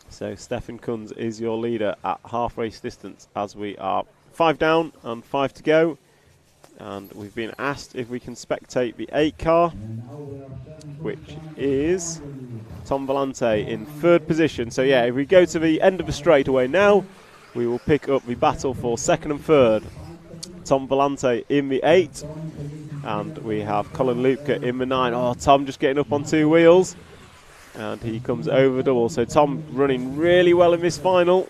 So Stefan Kunz is your leader at half race distance as we are 5 down and 5 to go. And we've been asked if we can spectate the 8 car, which is Tom Vellante in 3rd position. So yeah, if we go to the end of the straightaway now, we will pick up the battle for 2nd and 3rd. Tom Vellante in the 8, and we have Colin Lupke in the 9. Oh, Tom just getting up on 2 wheels. And he comes over double. So Tom running really well in this final.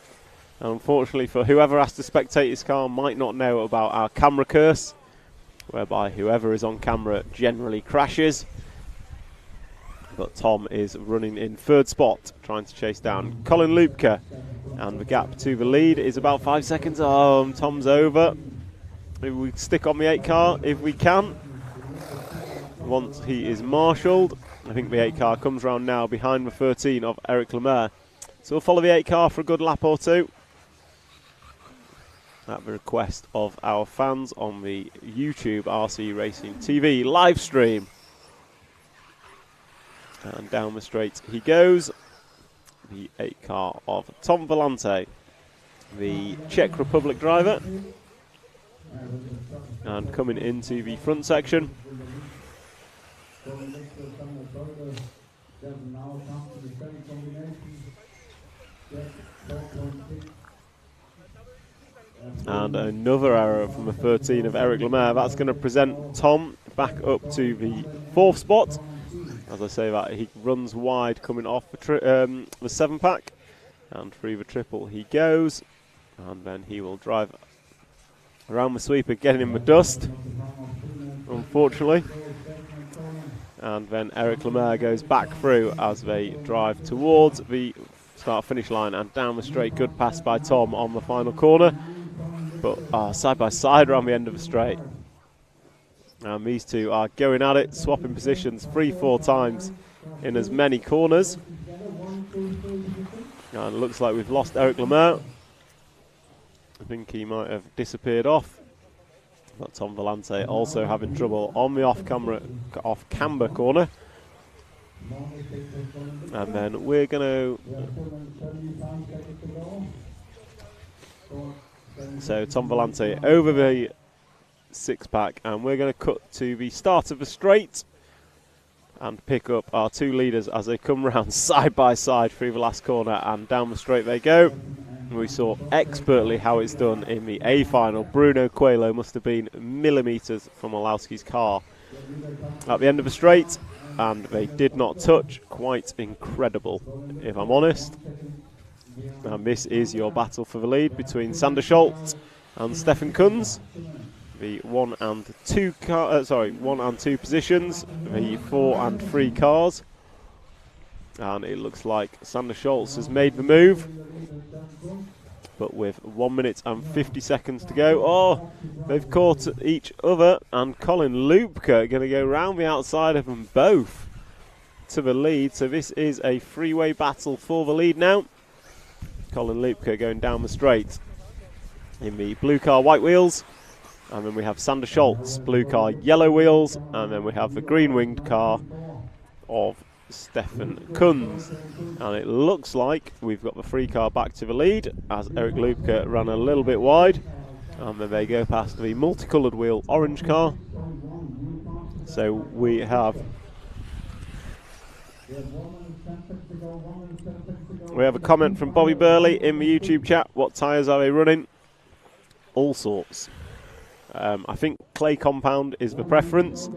And unfortunately for whoever has to spectate his car might not know about our camera curse, whereby whoever is on camera generally crashes. But Tom is running in 3rd spot, trying to chase down Colin Lupke. And the gap to the lead is about 5 seconds. Oh, Tom's over. Maybe we stick on the 8 car if we can. Once he is marshalled. I think the 8 car comes round now behind the 13 of Eric Lemaire. So we'll follow the 8 car for a good lap or 2. At the request of our fans on the YouTube RC Racing TV live stream. And down the straight he goes. The 8 car of Tom Vellante, the Czech Republic driver. And coming into the front section. And another error from the 13 of Eric Lemaire. That's going to present Tom back up to the 4th spot. As I say that, he runs wide coming off the 7-pack. And through the triple he goes. And then he will drive around the sweeper, getting in the dust, unfortunately. And then Eric Lemaire goes back through as they drive towards the start-finish line and down the straight. Good pass by Tom on the final corner. But side by side around the end of the straight. And these two are going at it, swapping positions 3-4 times in as many corners. And it looks like we've lost Eric Lemaire. I think he might have disappeared off. But Tom Vellante also having trouble on the off-camber corner. And then we're going to... So Tom Vellante over the six-pack, and we're going to cut to the start of the straight and pick up our two leaders as they come round side by side through the last corner, and down the straight they go. We saw expertly how it's done in the A final. Bruno Coelho must have been millimetres from Orlowski's car at the end of the straight, and they did not touch. Quite incredible, if I'm honest. And this is your battle for the lead between Sander Scholz and Stefan Kunz. The 1 and 2 positions, the 4 and 3 cars. And it looks like Sander Scholz has made the move, but with 1 minute and 50 seconds to go. Oh, they've caught each other, and Colin Lupke going to go round the outside of them both to the lead. So this is a three-way battle for the lead now. Colin Lupke going down the straight in the blue car, white wheels. And then we have Sander Scholz, blue car, yellow wheels. And then we have the green-winged car of Stefan Kunz. And it looks like we've got the free car back to the lead as Eric Lupke ran a little bit wide. And then they go past the multicoloured wheel orange car. So we have a comment from Bobby Burley in the YouTube chat. What tyres are they running? All sorts. I think clay compound is the preference,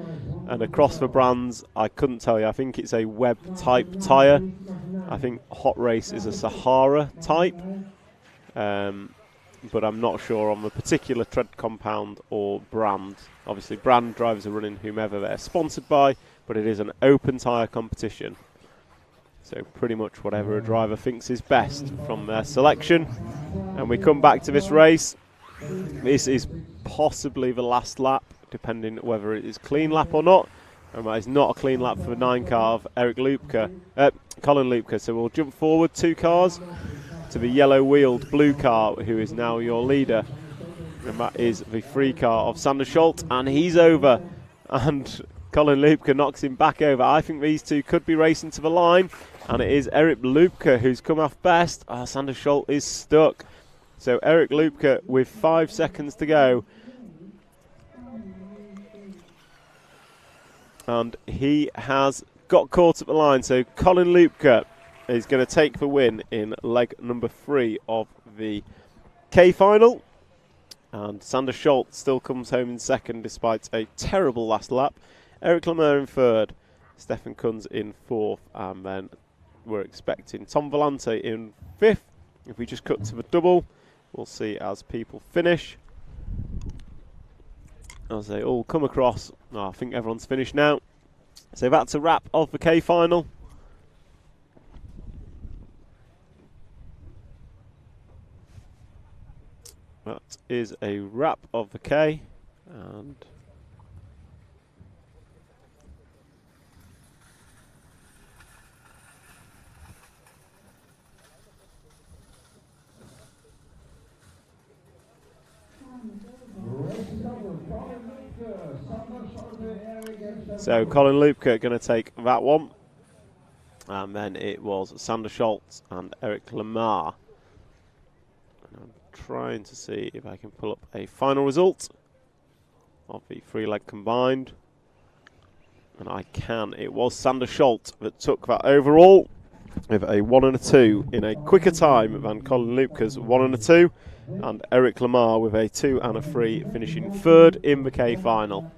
and across the brands I couldn't tell you. I think it's a Web type tyre. I think Hot Race is a Sahara type, but I'm not sure on the particular tread compound or brand. Obviously brand drivers are running whomever they're sponsored by, but it is an open tyre competition, so pretty much whatever a driver thinks is best from their selection. And we come back to this race. This is possibly the last lap, depending whether it is clean lap or not. And that is not a clean lap for the 9 car of Eric Lupke, Colin Lupke. So we'll jump forward 2 cars to the yellow-wheeled blue car, who is now your leader. And that is the 3 car of Sander Scholz, and he's over. And Colin Lupke knocks him back over. I think these two could be racing to the line, and it is Eric Lupke who's come off best. Sander Scholz is stuck. So Eric Lupke with 5 seconds to go. And he has got caught at the line. So Colin Lupke is going to take the win in leg number 3 of the K final. And Sander Scholz still comes home in second despite a terrible last lap. Eric Lemaire in third. Stefan Kunz in fourth. And then we're expecting Tom Volante in fifth. If we just cut to the double, we'll see as people finish, as they all come across. I think everyone's finished now. So that's a wrap of the K final. That is a wrap of the K. And so Colin Lupke going to take that one, and then it was Sander Scholz and Eric Lemaire. And I'm trying to see if I can pull up a final result of the 3-leg combined, and I can. It was Sander Scholz that took that overall with a 1 and a 2 in a quicker time than Colin Lupke's 1 and a 2, and Eric Lemaire with a 2 and a 3, finishing third in the K final.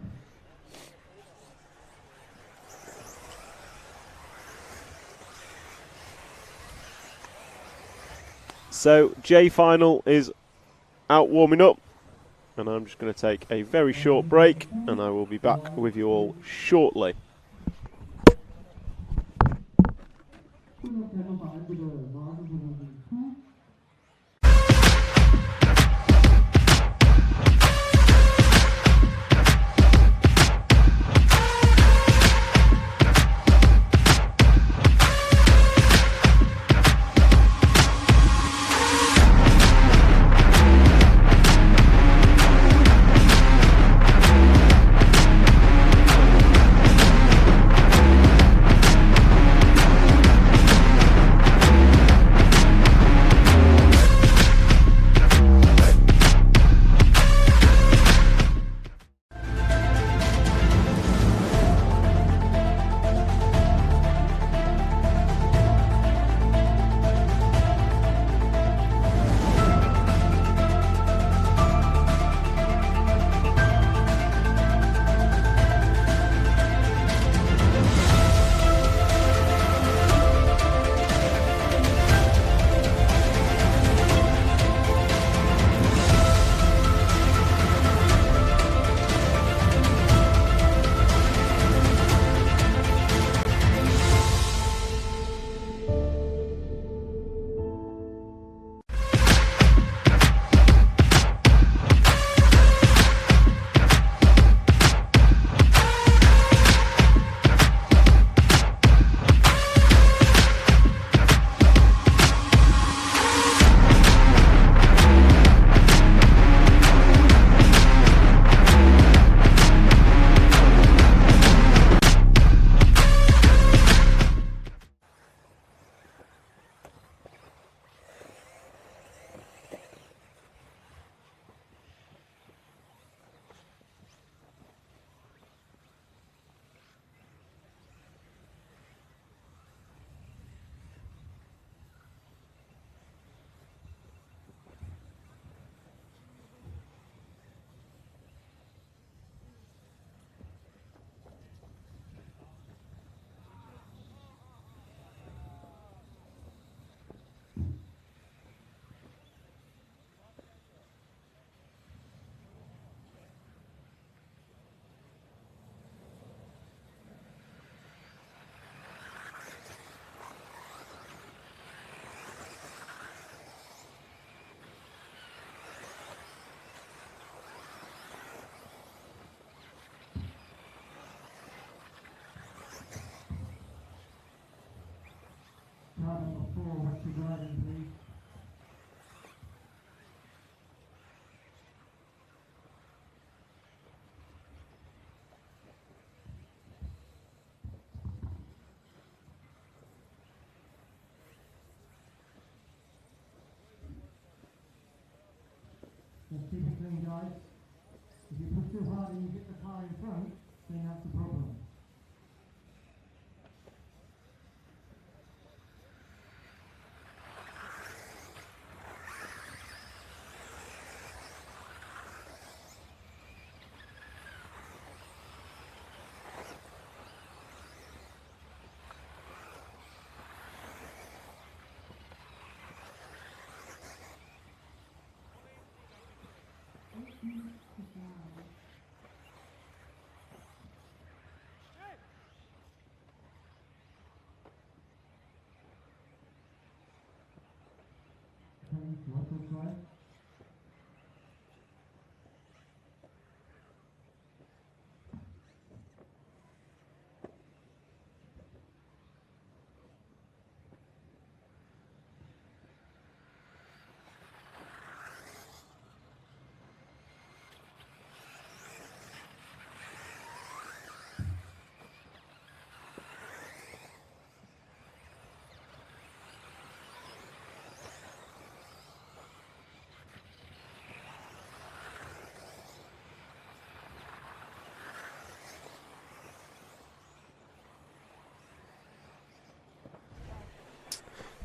So J final is out warming up, and I'm just going to take a very short break, and I will be back with you all shortly. keep it clean, guys. If you push too hard and you hit the car in front, then that's the problem.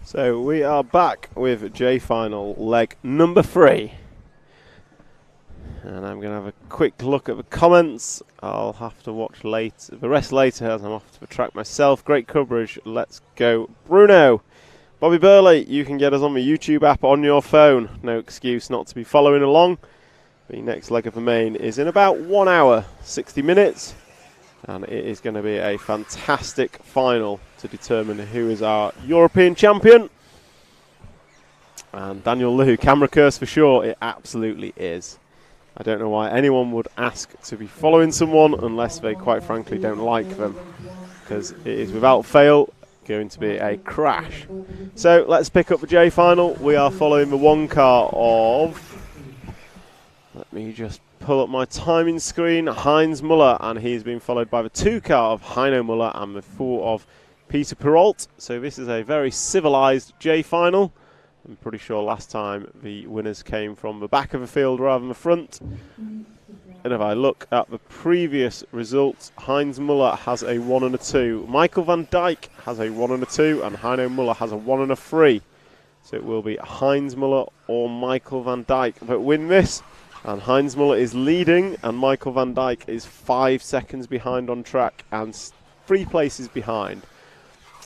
So we are back with J final leg number 3. And I'm going to have a quick look at the comments. I'll have to watch the rest later as I'm off to the track myself. Great coverage. Let's go, Bruno. Bobby Burley, you can get us on the YouTube app on your phone. No excuse not to be following along. The next leg of the main is in about 1 hour, 60 minutes. And it is going to be a fantastic final to determine who is our European champion. And Daniel Liu, camera curse for sure, it absolutely is. I don't know why anyone would ask to be following someone unless they quite frankly don't like them, because it is without fail going to be a crash. So let's pick up the J final. We are following the 1 car of, let me just pull up my timing screen, Heinz Muller, and he's been followed by the 2 car of Heino Muller and the 4 of Peter Perrault. So this is a very civilised J final. I'm pretty sure last time the winners came from the back of the field rather than the front. And if I look at the previous results, Heinz Muller has a 1 and a 2. Michael van Dijk has a 1 and a 2, and Heino Muller has a 1 and a 3. So it will be Heinz Muller or Michael van Dijk that win this. And Heinz Muller is leading, and Michael van Dijk is 5 seconds behind on track and 3 places behind.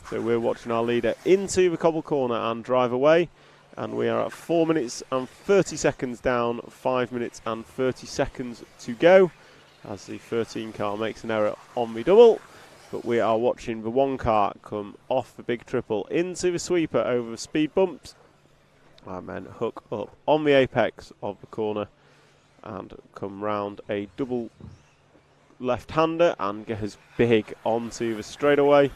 So we're watching our leader into the cobble corner and drive away. And we are at 4 minutes and 30 seconds down, 5 minutes and 30 seconds to go, as the 13 car makes an error on the double. But we are watching the 1 car come off the big triple into the sweeper over the speed bumps, and then hook up on the apex of the corner and come round a double left-hander and goes big onto the straightaway.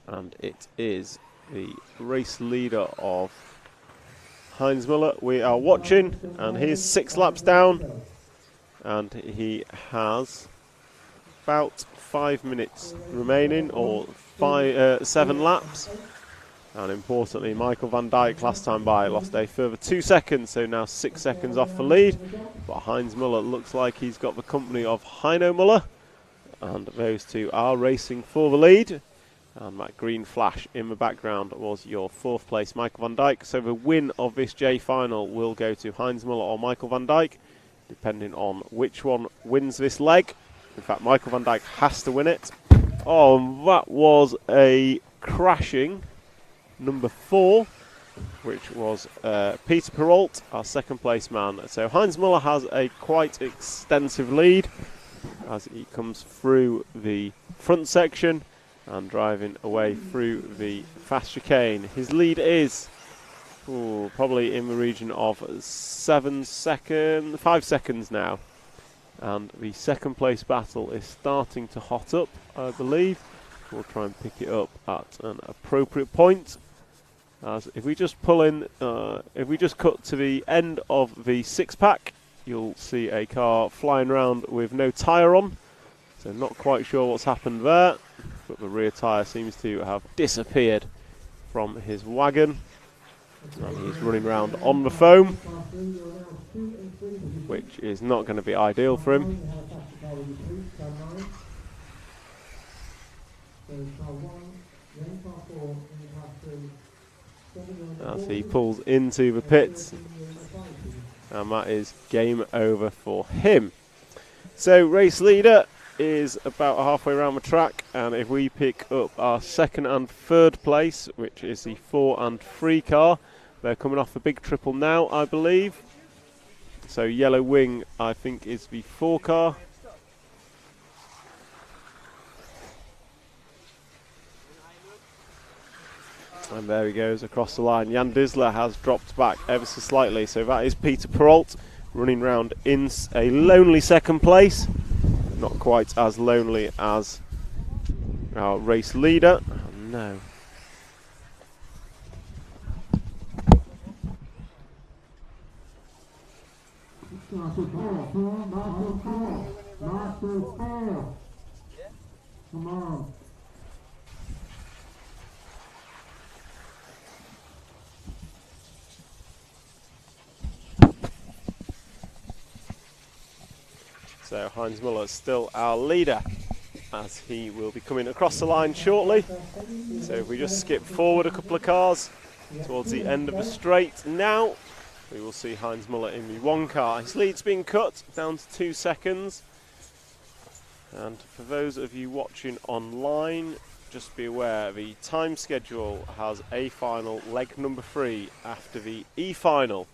And it is the race leader of Heinz Muller we are watching, and he's 6 laps down, and he has about 5 minutes remaining, or 7 laps. And importantly, Michael van Dijk last time by lost a further 2 seconds, so now 6 seconds off the lead. But Heinz Muller looks like he's got the company of Heino Muller, and those 2 are racing for the lead. And that green flash in the background was your 4th place Michael van Dijk. So the win of this J final will go to Heinz Muller or Michael van Dijk, depending on which one wins this leg. In fact, Michael van Dijk has to win it. Oh, that was a crashing number 4, which was Peter Perrault, our 2nd place man. So Heinz Muller has a quite extensive lead as he comes through the front section and driving away through the fast chicane. His lead is probably in the region of 5 seconds now. And the 2nd place battle is starting to hot up, I believe. We'll try and pick it up at an appropriate point. As if we just pull in, if we just cut to the end of the 6-pack, you'll see a car flying around with no tyre on. So not quite sure what's happened there. but the rear tyre seems to have disappeared from his wagon. And he's running around on the foam, which is not going to be ideal for him. As he pulls into the pits, and that is game over for him. So race leader is about halfway around the track, and if we pick up our second and third place, which is the 4 and 3 car, they're coming off the big triple now, I believe. So Yellow Wing, I think, is the 4 car. And there he goes across the line. Jan Disler has dropped back ever so slightly, so that is Peter Perrault running round in a lonely second place. Not quite as lonely as our race leader. Oh, no. Come on. So Heinz Muller is still our leader, as he will be coming across the line shortly. So if we just skip forward a couple of cars towards the end of the straight now, we will see Heinz Muller in the 1 car. His lead's been cut down to 2 seconds. And for those of you watching online, just be aware the time schedule has A final leg number 3 after the E final.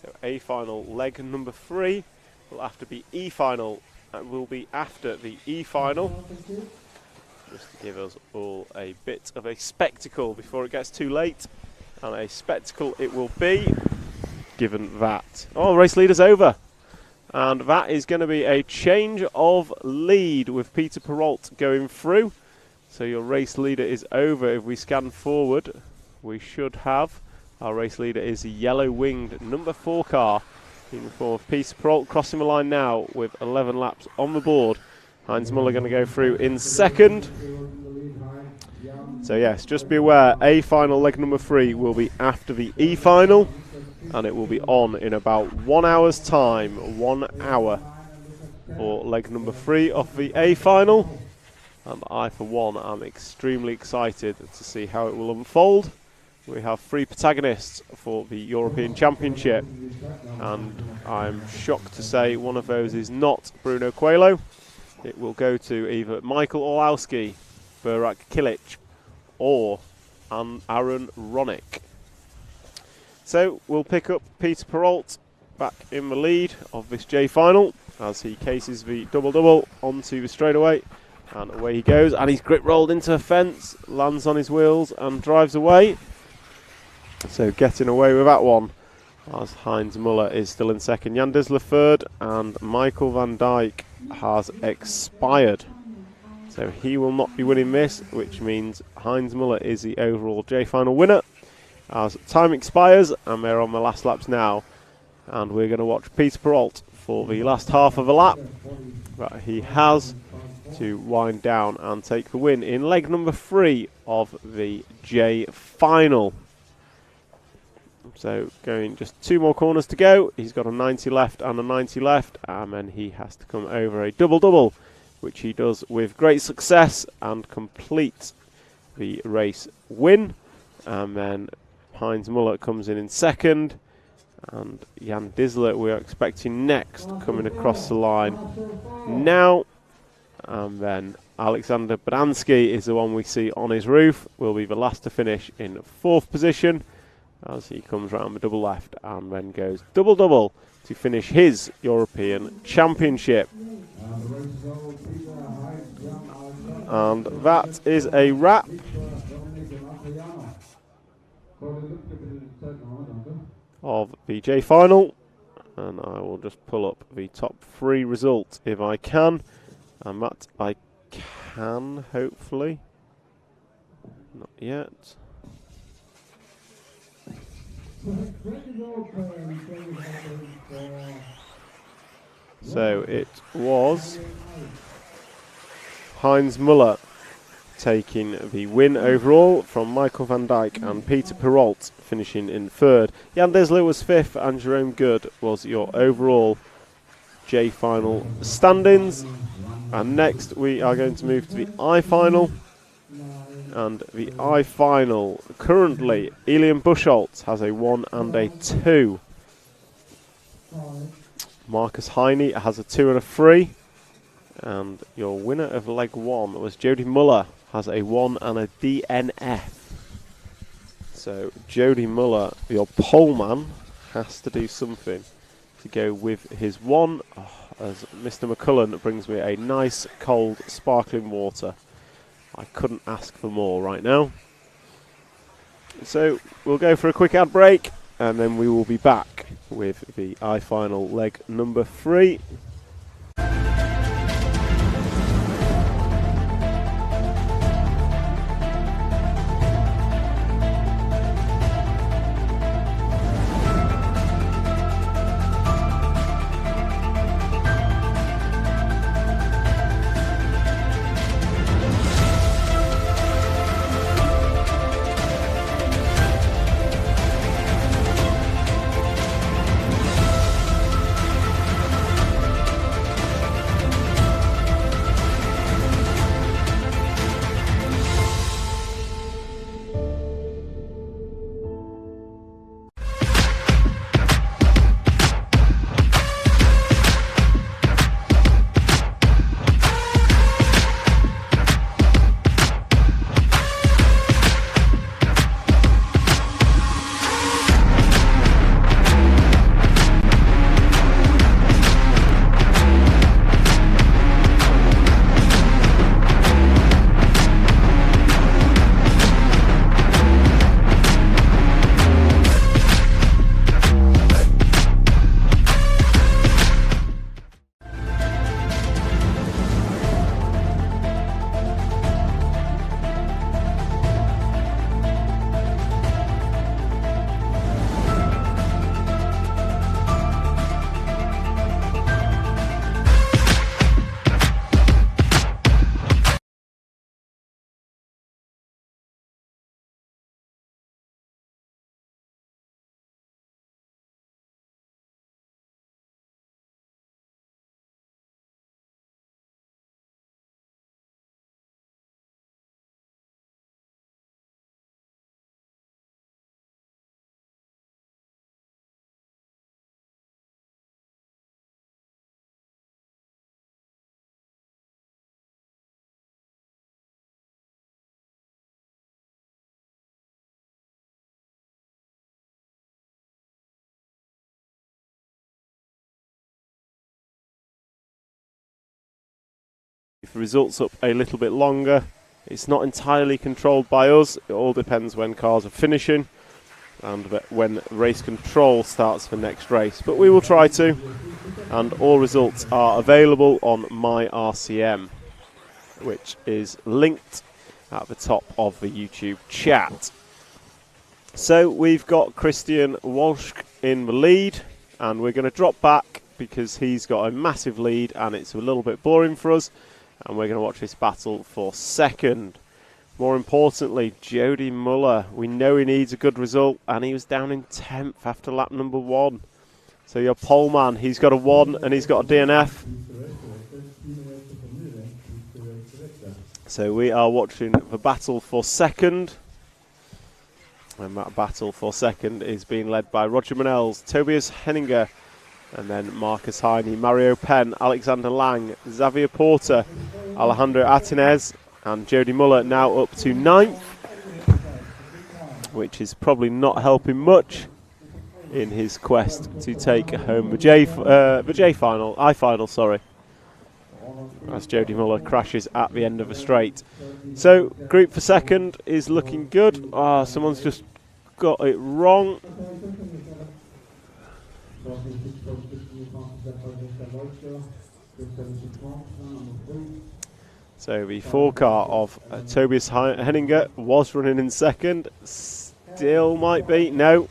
So A final leg number 3 will have to be E final, and will be after the E final, just to give us all a bit of a spectacle before it gets too late. And a spectacle it will be, given that. Oh, race leader's over, and that is going to be a change of lead with Peter Perrault going through. So your race leader is over. If we scan forward, we should have our race leader is the yellow-winged number 4 car in the form of Peter Perrault, crossing the line now with 11 laps on the board. Heinz Muller going to go through in second. So yes, just be aware, A final leg number 3 will be after the E final, and it will be on in about 1 hour's time. 1 hour for leg number 3 of the A final. And I, for one, am extremely excited to see how it will unfold. We have 3 protagonists for the European Championship, and I'm shocked to say one of those is not Bruno Coelho. It will go to either Michael Orlowski, Burak Kilic, or Aaron Ronick. So we'll pick up Peter Perrault back in the lead of this J final as he cases the double-double onto the straightaway, and away he goes, and he's grip rolled into a fence, lands on his wheels and drives away. So getting away with that one, as Heinz Muller is still in second, Jan Disler third, and Michael van Dijk has expired. So he will not be winning this, which means Heinz Muller is the overall J final winner. As time expires, and they're on the last laps now, and we're going to watch Peter Perrault for the last half of a lap that he has to wind down and take the win in leg number 3 of the J final. So going just 2 more corners to go. He's got a 90 left and a 90 left, and then he has to come over a double-double, which he does with great success and complete the race win. And then Heinz Muller comes in second, and Jan Disler we are expecting next, coming across the line now. And then Alexander Baransky is the one we see on his roof, will be the last to finish in 4th position, as he comes round the double left and then goes double-double to finish his European Championship. And that is a wrap of the J final, and I will just pull up the top 3 results if I can, and that I can, hopefully. Not yet. So it was Heinz Muller taking the win overall from Michael van Dijk and Peter Perrault finishing in third. Jan Disler was fifth and Jerome Good was your overall J final standings. And next we are going to move to the I final. And the I final, currently Elian Buschholz has a 1 and a 2. Marcus Heine has a 2 and a 3. And your winner of leg 1 was Jody Muller, has a 1 and a DNF. So Jody Muller, your poleman, has to do something to go with his 1. As Mr. McCullen brings me a nice cold sparkling water. I couldn't ask for more right now. So we'll go for a quick ad break and then we will be back with the I final leg number 3. If the results up a little bit longer, it's not entirely controlled by us. It all depends when cars are finishing and when race control starts for next race. But we will try to, and all results are available on my RCM, which is linked at the top of the YouTube chat. So we've got Christian Walsh in the lead, and we're going to drop back because he's got a massive lead and it's a little bit boring for us. And we're going to watch this battle for second. More importantly, Jody Muller. We know he needs a good result, and he was down in 10th after lap number 1. So your pole man, he's got a 1 and he's got a DNF. So we are watching the battle for second. And that battle for second is being led by Roger Manels, Tobias Henninger, and then Marcus Heine, Mario Penn, Alexander Lang, Xavier Porter, Alejandro Atinez, and Jody Muller now up to 9th, which is probably not helping much in his quest to take home the J final, I final, sorry, as Jody Muller crashes at the end of the straight. So group for second is looking good. Someone's just got it wrong. So the 4 car of Tobias Henninger was running in second. Still might be. No.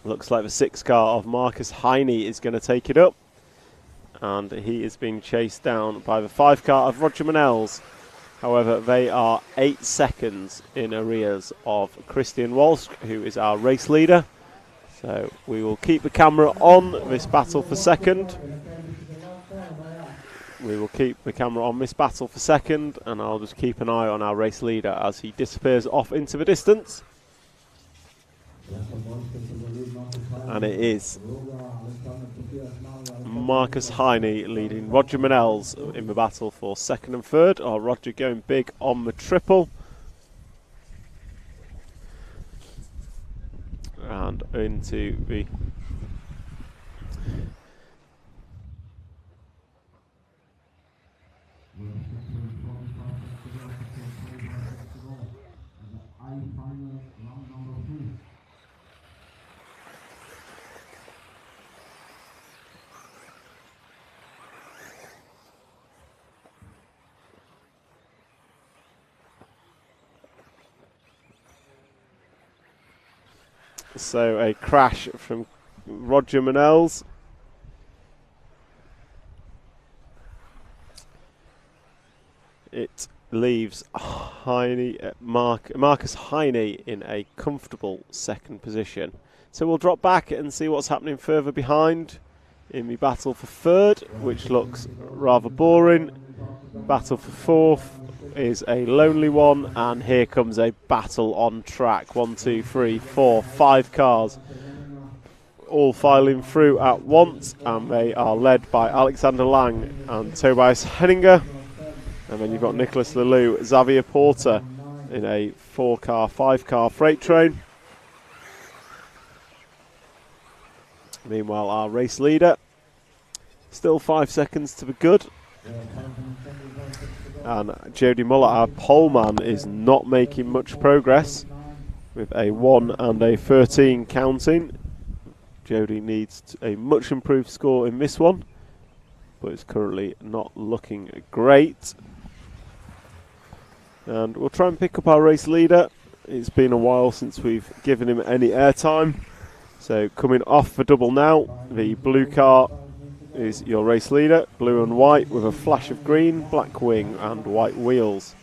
Looks like the 6 car of Marcus Heine is going to take it up. And he is being chased down by the 5 car of Roger Manels. However, they are 8 seconds in arrears of Christian Walsh, who is our race leader. So we will keep the camera on this battle for second. We will keep the camera on this battle for second, and I'll just keep an eye on our race leader as he disappears off into the distance. And it is Marcus Heine leading Roger Manells in the battle for second and third. Roger going big on the triple. And into the So a crash from Roger Manells. It leaves Marcus Heine in a comfortable second position. So we'll drop back and see what's happening further behind in the battle for third, which looks rather boring. Battle for fourth is a lonely one, and here comes a battle on track. 1, 2, 3, 4, 5 cars all filing through at once, and they are led by Alexander Lang and Tobias Henninger. And then you've got Nicholas Leloup, Xavier Porter in a 4-car, 5-car freight train. Meanwhile, our race leader, still 5 seconds to the good. And Jody Muller, our poleman, is not making much progress with a 1 and a 13 counting. Jody needs a much improved score in this one, but it's currently not looking great. And we'll try and pick up our race leader. It's been a while since we've given him any airtime. So coming off the double now, the blue car is your race leader, blue and white with a flash of green, black wing and white wheels.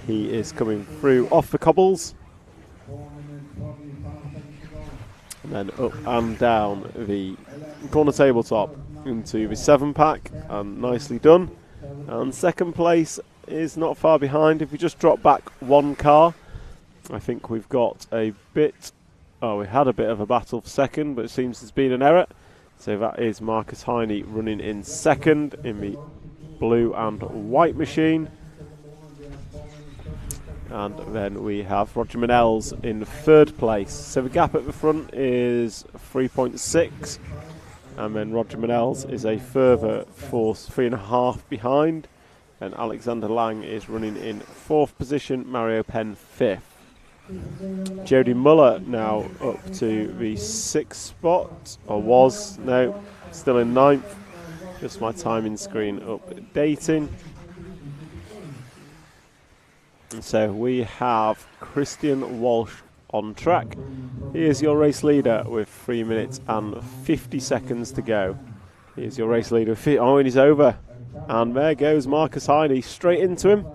He is coming through off the cobbles, and then up and down the corner tabletop into the 7-pack, and nicely done. And second place is not far behind. If we just drop back 1 car, I think we've got a bit, we had a bit of a battle for second, but it seems there's been an error. So that is Marcus Heine running in second in the blue and white machine. And then we have Roger Manells in third place. So the gap at the front is 3.6. And then Roger Manells is a further 3.5 behind. And Alexander Lang is running in 4th position, Mario Penn 5th. Jody Muller now up to the 6th spot, or was, no, still in 9th. Just my timing screen updating. And so we have Christian Walsh on track. He is your race leader with 3 minutes and 50 seconds to go. He is your race leader. And he's over. And there goes Marcus Heine straight into him.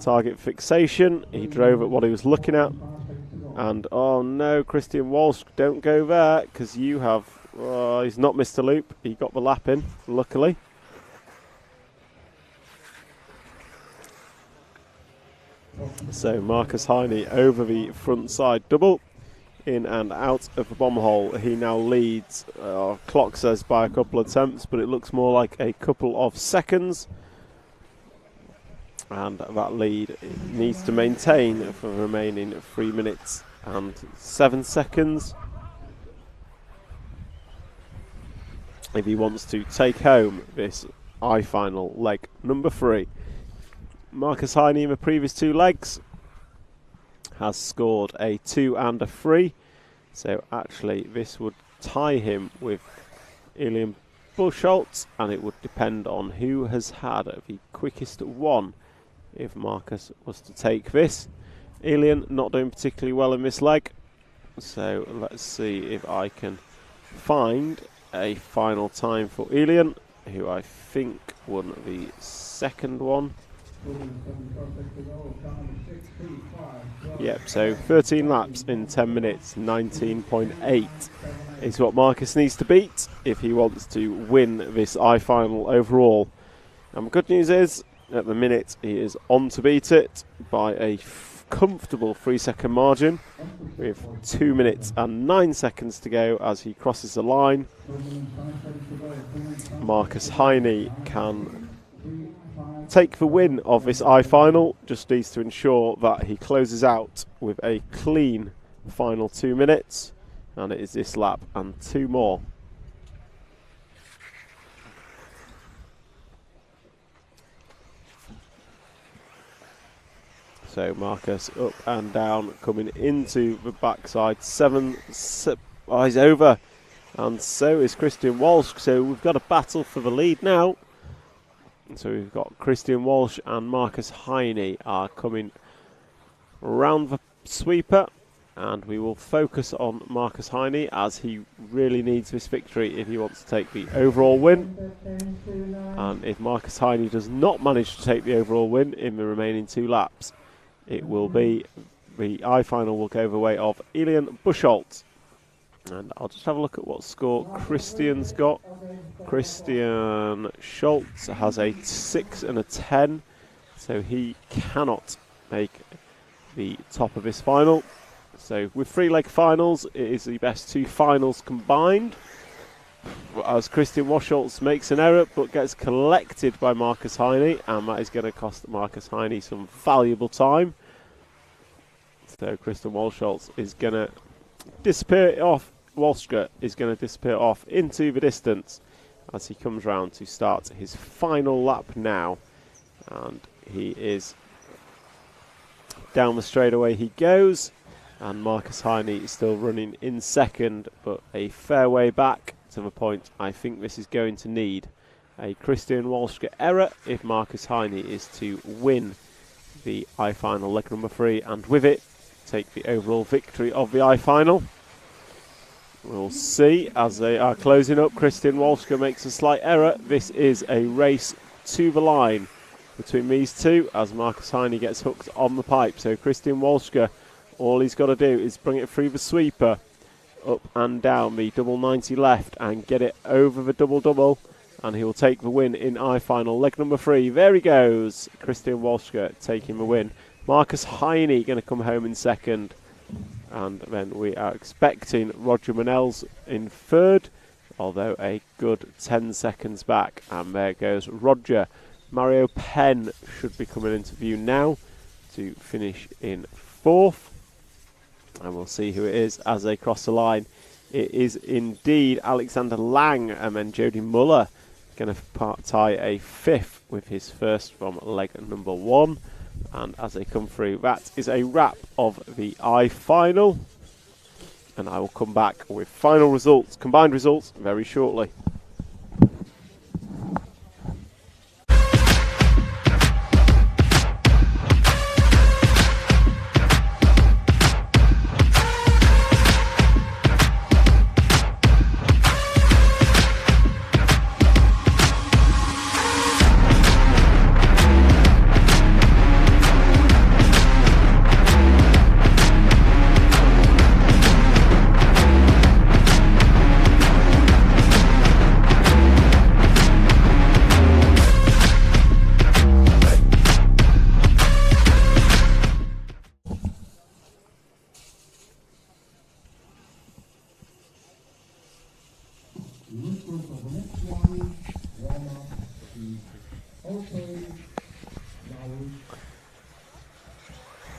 Target fixation. He drove at what he was looking at. And oh no, Christian Walsh, don't go there, because you have, he's not missed a loop. He got the lap in, luckily. So Marcus Heine over the front side double, in and out of the bomb hole. He now leads, clock says by a couple of attempts, but it looks more like a couple of seconds. And that lead needs to maintain for the remaining 3 minutes and 7 seconds if he wants to take home this I-final leg number 3. Marcus Heine in the previous 2 legs has scored a 2 and a 3, so actually this would tie him with Elian Buchholz, and it would depend on who has had the quickest one if Marcus was to take this. Elian not doing particularly well in this leg, so let's see if I can find a final time for Elian. who I think won the second one. Yep, so 13 laps in 10 minutes, 19.8 is what Marcus needs to beat if he wants to win this I-final overall. And the good news is, at the minute, he is on to beat it by a comfortable 3-second margin with 2 minutes and 9 seconds to go as he crosses the line. Marcus Heine can take the win of this I-final, just needs to ensure that he closes out with a clean final 2 minutes, and it is this lap and 2 more. So Marcus up and down, coming into the backside. He's over, and so is Christian Walsh. So we've got a battle for the lead now. So we've got Christian Walsh and Marcus Heine are coming round the sweeper, and we will focus on Marcus Heine as he really needs this victory if he wants to take the overall win. And if Marcus Heine does not manage to take the overall win in the remaining 2 laps, it will be the I-final will go the way of Elian Buchholz. And I'll just have a look at what score Christian's got. Christian Schultz has a 6 and a 10, so he cannot make the top of this final. So with 3-leg finals, it is the best 2 finals combined. As Christian Schultz makes an error but gets collected by Marcus Heine, and that is going to cost Marcus Heine some valuable time. So Christian Schultz is going to disappear off. Walshka is going to disappear off into the distance as he comes round to start his final lap now, and he is down the straightaway he goes, and Marcus Heine is still running in second, but a fair way back to the point I think this is going to need a Christian Walshka error if Marcus Heine is to win the I-final leg number 3, and with it take the overall victory of the I-final. We'll see as they are closing up. Christian Walshka makes a slight error. This is a race to the line between these two as Marcus Heine gets hooked on the pipe. So Christian Walshka, all he's got to do is bring it through the sweeper, up and down the double 90 left, and get it over the double-double, and he will take the win in I-final leg number 3. There he goes, Christian Walshka taking the win. Marcus Heine going to come home in second. And then we are expecting Roger Manel's in third, although a good 10 seconds back. And there goes Roger. Mario Penn should be coming into view now to finish in 4th. And we'll see who it is as they cross the line. It is indeed Alexander Lang, and then Jody Muller going to tie a 5th with his first from leg number 1. And as they come through, that is a wrap of the I-final. And I will come back with final results, combined results, very shortly.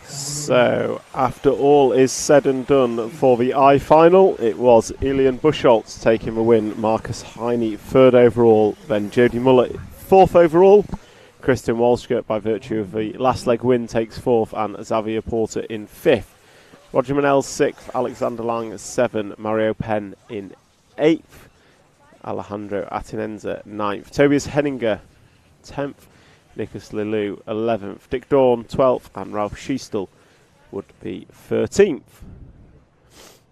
So, after all is said and done for the I-final, it was Elian Buchholz taking the win, Marcus Heine 3rd overall, then Jody Muller 4th overall, Christian Walshka, by virtue of the last leg win, takes 4th, and Xavier Porter in 5th. Roger Manel 6th, Alexander Lang 7, Mario Penn in 8th, Alejandro Atinenza 9th, Tobias Henninger 10th, Nicholas Lelou 11th, Dick Dawn 12th, and Ralph Schiestel would be 13th.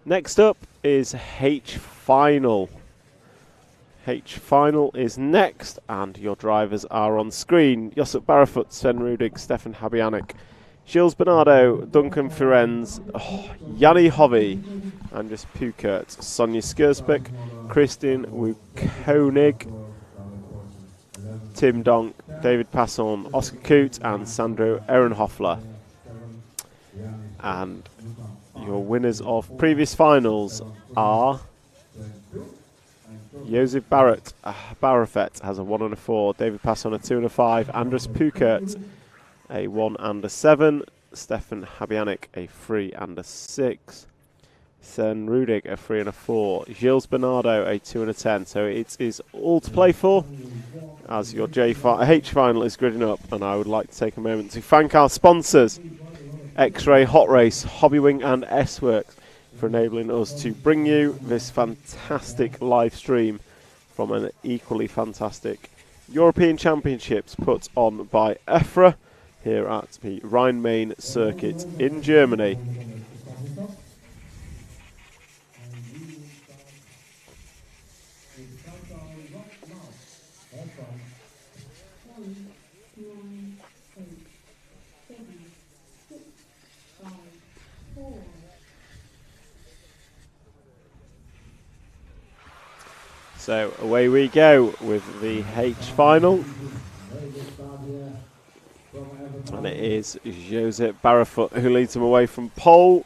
Next up is H-Final. H final is next, and your drivers are on screen. Josip Barrefoot, Sven Rudig, Stefan Habianic, Gilles Bernardo, Duncan Firenze, Yanni Hovey, Andres Pukert, Sonja Skursbeck, Christian Wukonig, Tim Donk, David Passon, Oscar Coote and Sandro Ehrenhoffler. And your winners of previous finals are Joseph Barrefet has a 1 and a 4, David Passon a 2 and a 5, Andres Pukert a 1 and a 7, Stefan Habianic a 3 and a 6, Sven Rudig a 3 and a 4, Gilles Bernardo a 2 and a 10. So it is all to play for as your H final is gridding up, and I would like to take a moment to thank our sponsors, X-Ray, Hot Race, Hobbywing and S-Works, for enabling us to bring you this fantastic live stream from an equally fantastic European Championships put on by EFRA here at the Rhine-Main circuit in Germany. So away we go with the H final, and it is Josep Barrefoot who leads him away from pole,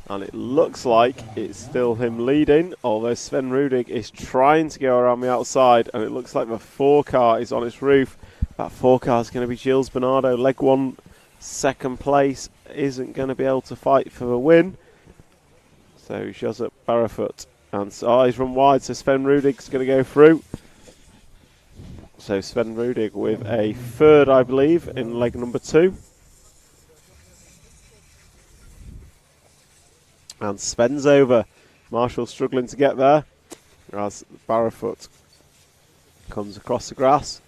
and it looks like it's still him leading, although Sven Rudig is trying to go around the outside, and it looks like the 4 car is on its roof. That 4 car is going to be Gilles Bernardo, leg 1, second place, isn't going to be able to fight for the win. So Josep Barrefoot. And he's run wide, so Sven Rudig's going to go through. So Sven Rudig with a 3rd, I believe, in leg number 2. And Sven's over. Marshall struggling to get there as Barrefoot comes across the grass.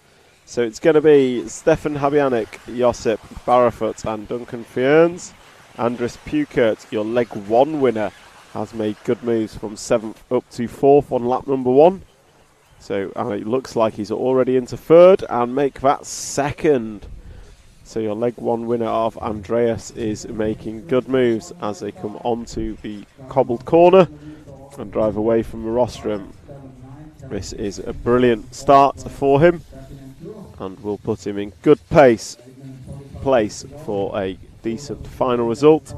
So it's going to be Stefan Habianic, Josip Barrefoot and Duncan Firenze. Andres Pukert, your leg 1 winner, has made good moves from 7th up to 4th on lap number 1. So it looks like he's already into 3rd and make that 2nd. So your leg 1 winner of Andreas is making good moves as they come onto the cobbled corner and drive away from the rostrum. This is a brilliant start for him and will put him in good place for a decent final result.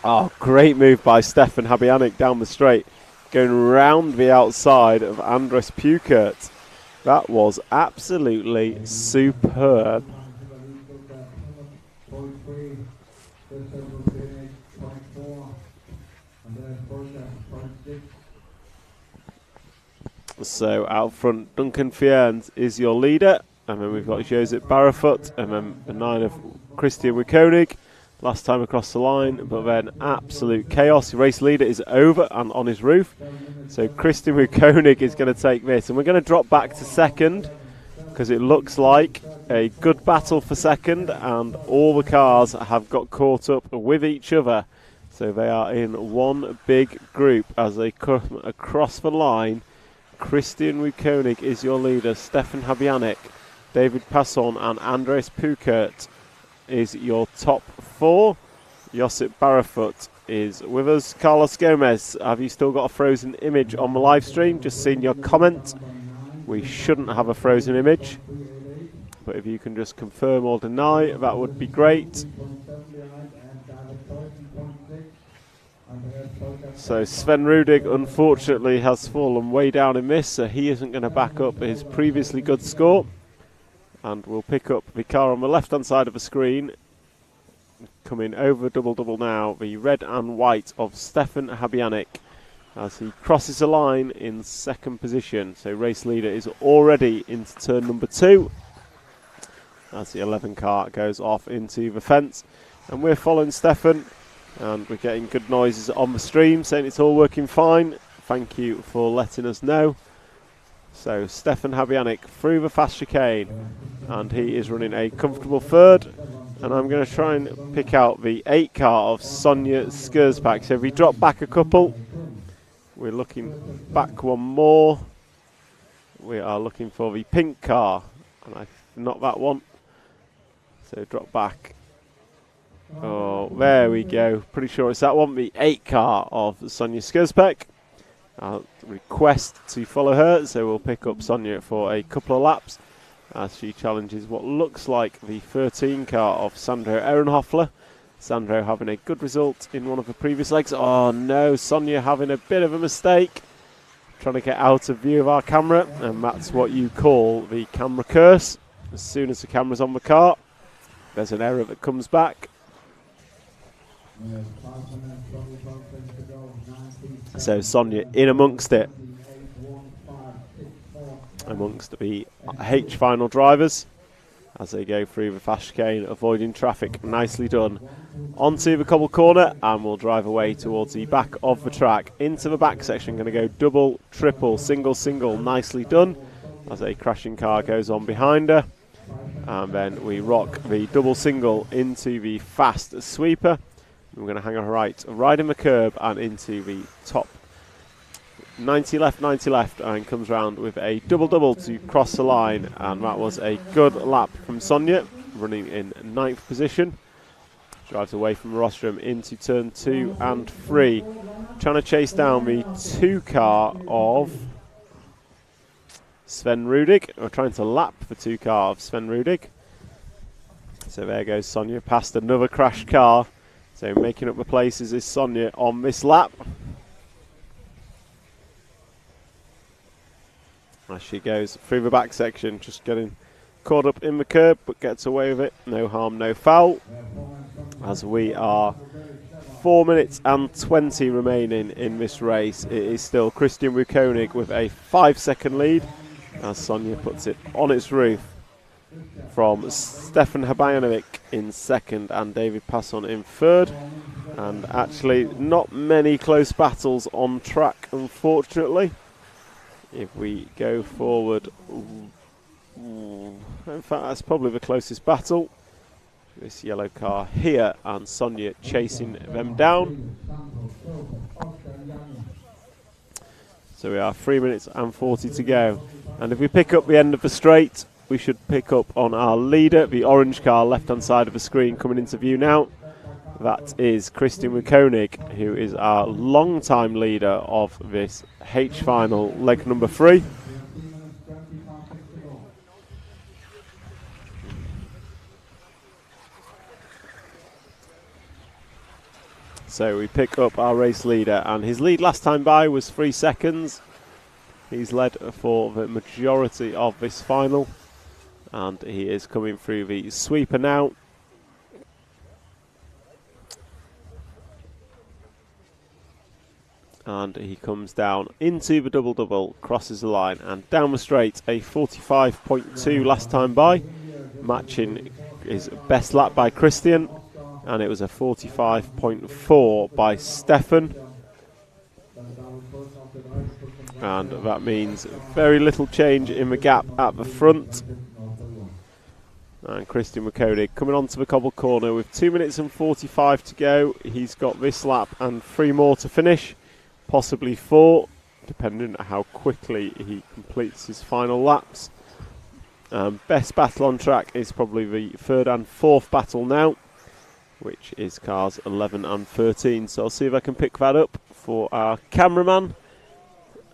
Oh, great move by Stefan Habianic down the straight, going round the outside of Andres Pukert. That was absolutely superb. So out front, Duncan Firenze is your leader, and then we've got Josep Barrefoot, and then the 9 of Christian Wukonig. Last time across the line, but then absolute chaos. The race leader is over and on his roof. So Christian Wukonig is going to take this. And we're going to drop back to 2nd because it looks like a good battle for 2nd, and all the cars have got caught up with each other. So they are in one big group as they come across the line. Christian Wukonig is your leader. Stefan Habianic, David Passon and Andres Pukert is your top 4. Josip Barrefoot is with us. Carlos Gomez, have you still got a frozen image on the live stream? Just seen your comment. We shouldn't have a frozen image, but if you can just confirm or deny, that would be great. So Sven Rudig unfortunately has fallen way down in this, so he isn't going to back up his previously good score. And we'll pick up the car on the left-hand side of the screen. Coming over double-double now, the red and white of Stefan Habianic as he crosses the line in 2nd position. So race leader is already into turn number 2 as the 11 car goes off into the fence. And we're following Stefan, and we're getting good noises on the stream saying it's all working fine. Thank you for letting us know. So Stefan Habyanik through the fast chicane, and he is running a comfortable third. And I'm going to try and pick out the 8 car of Sonia Skurspak. So if we drop back a couple, we're looking back one more. We are looking for the pink car, and not that one. So drop back. Oh, there we go. Pretty sure it's that one, the 8 car of Sonia Skurspak. I'll request to follow her, so we'll pick up Sonia for a couple of laps as she challenges what looks like the 13 car of Sandro Ehrenhoffler. Sandro having a good result in one of the previous legs. Oh no, Sonia having a bit of a mistake, trying to get out of view of our camera, and that's what you call the camera curse. As soon as the camera's on the car, there's an error that comes back. So Sonia in amongst it, amongst the H final drivers as they go through the fast chicane, avoiding traffic. Nicely done. Onto the cobble corner, and we'll drive away towards the back of the track. Into the back section, going to go double, triple, single, single. Nicely done as a crashing car goes on behind her. And then we rock the double single into the fast sweeper. We're going to hang a right in the curb and into the top 90 left, and comes round with a double to cross the line. And that was a good lap from Sonia, running in 9th position. Drives away from rostrum into turn 2 and 3. Trying to chase down the 2 car of Sven Rudig, or trying to lap the 2 car of Sven Rudig. So there goes Sonia past another crashed car. So making up the places is Sonia on this lap. As she goes through the back section, just getting caught up in the curb, but gets away with it. No harm, no foul. As we are 4 minutes and 20 remaining in this race, it is still Christian Wukonig with a 5-second lead, as Sonia puts it on its roof from Stefan Habyanik in 2nd and David Passon in 3rd. And actually not many close battles on track, unfortunately. If we go forward, in fact that's probably the closest battle. This yellow car here, and Sonia chasing them down. So we are 3 minutes and 40 to go. And if we pick up the end of the straight, we should pick up on our leader, the orange car left hand side of the screen coming into view now. That is Christian Wukonig, who is our long-time leader of this H final, leg number 3. So we pick up our race leader, and his lead last time by was 3 seconds. He's led for the majority of this final, and he is coming through the sweeper now. And he comes down into the double, crosses the line, and down the straight, a 45.2 last time by, matching his best lap by Christian, and it was a 45.4 by Stefan. And that means very little change in the gap at the front. And Christian Wukonig coming onto the cobble corner with 2 minutes and 45 to go. He's got this lap and 3 more to finish. Possibly 4, depending on how quickly he completes his final laps. Best battle on track is probably the 3rd and 4th battle now, which is cars 11 and 13. So I'll see if I can pick that up for our cameraman.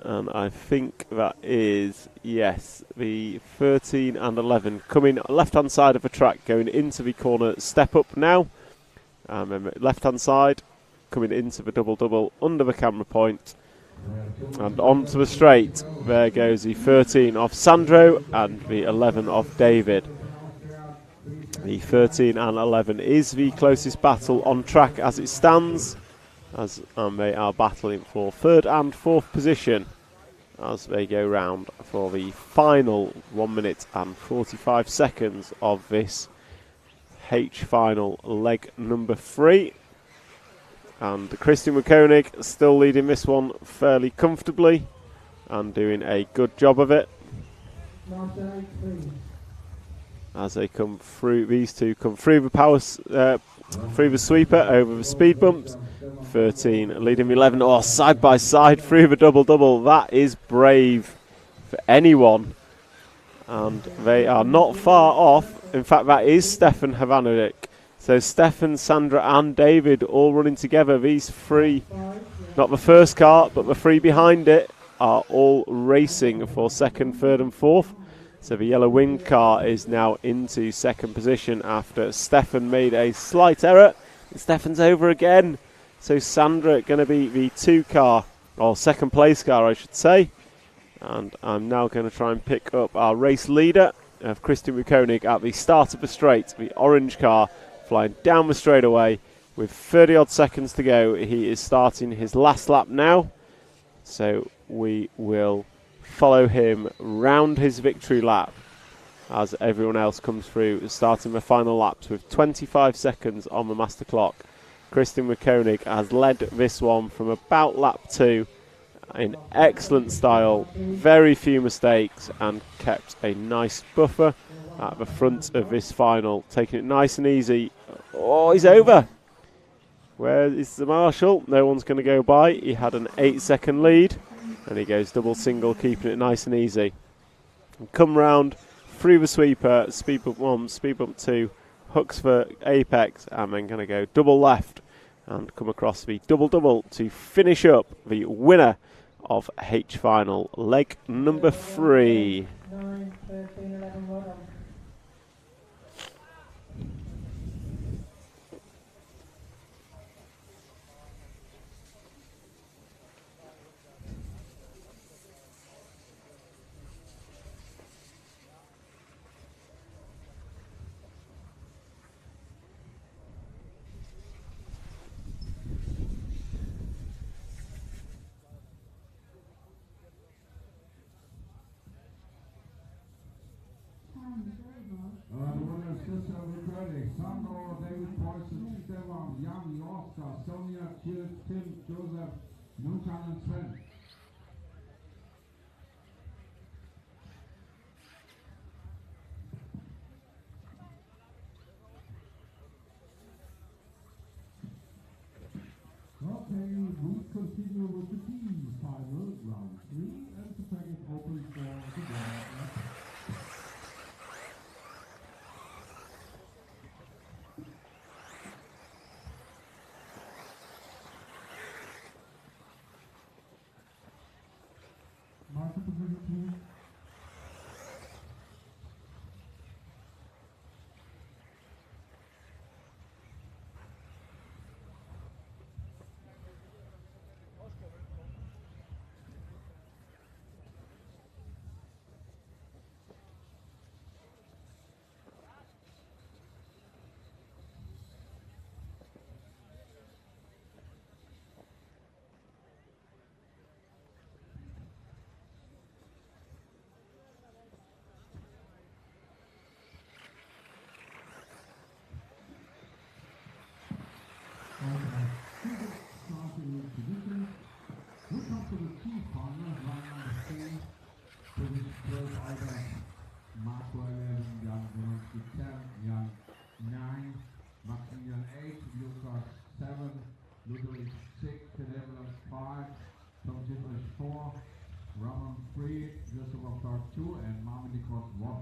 And I think that is, yes, the 13 and 11 coming left hand side of the track, going into the corner step up now. Left hand side, coming into the double under the camera point, and onto the straight. There goes the 13 of Sandro and the 11 of David. The 13 and 11 is the closest battle on track as it stands, as they are battling for 3rd and 4th position as they go round for the final 1 minute and 45 seconds of this H final, leg number 3. And Christian Wukonig still leading this one fairly comfortably, and doing a good job of it. As they come through, these two come through the through the sweeper over the speed bumps. 13 leading 11, or side by side through the double-double. That is brave for anyone. And they are not far off. In fact, that is Stefan Havanovic. So Stefan, Sandra and David all running together. These three, not the first car, but the three behind it, are all racing for second, third and fourth. So the yellow wing car is now into second position after Stefan made a slight error. And Stefan's over again. So Sandra going to be the 2 car, or second place car I should say. And I'm now going to try and pick up our race leader of Christian Wukonig at the start of the straight. The orange car flying down the straightaway with 30 odd seconds to go. He is starting his last lap now. So we will follow him round his victory lap as everyone else comes through, starting the final laps with 25 seconds on the master clock. Christian Wukonig has led this one from about lap 2 in excellent style, very few mistakes, and kept a nice buffer at the front of this final, taking it nice and easy. Oh, he's over. Where is the marshal? No one's going to go by. He had an 8-second lead, and he goes double single, keeping it nice and easy. And come round through the sweeper, speed bump 1, speed bump 2, hooks for apex, and then going to go double left and come across the double-double to finish up the winner of H final, leg number 3. 9, 13, 11, well done. The winner is Christian Wukonig, Sandro, David Poisson, Stefan, Jan, Oscar, Sonia, Jill, Tim, Joseph, Nukan and Sven. Okay, we continue with the team final, round 3, and the track is open for the grand. Marshal position 2. We come to the key corner, line number 3, British 12 Albert, Marco 11, Jan Wolonski 10, Jan 9, Maximilian 8, Lukas 7, Ludovic 6, Cleveland 5, Tom Cockerill 4, Ramon 3, Joseph Clark 2, and Marvin Cross 1.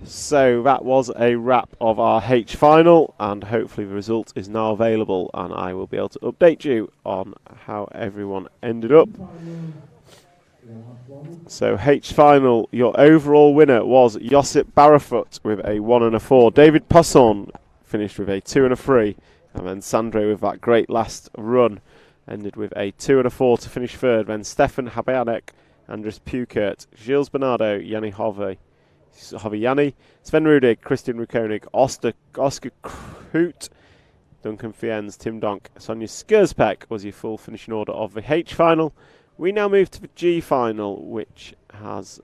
So that was a wrap of our H final, and hopefully the result is now available and I will be able to update you on how everyone ended up. So H final, your overall winner was Josip Barafut with a 1 and a 4. David Posson finished with a 2 and a 3, and then Sandro with that great last run ended with a 2 and a 4 to finish third. Then Stefan Habianek, Andres Pukert, Gilles Bernardo, Yanni Hoviani, Sven Rudig, Christian Wukonig, Oscar Kroot, Duncan Fiennes, Tim Donk, Sonia Skurzpek was your full finishing order of the H final. We now move to the G final, which has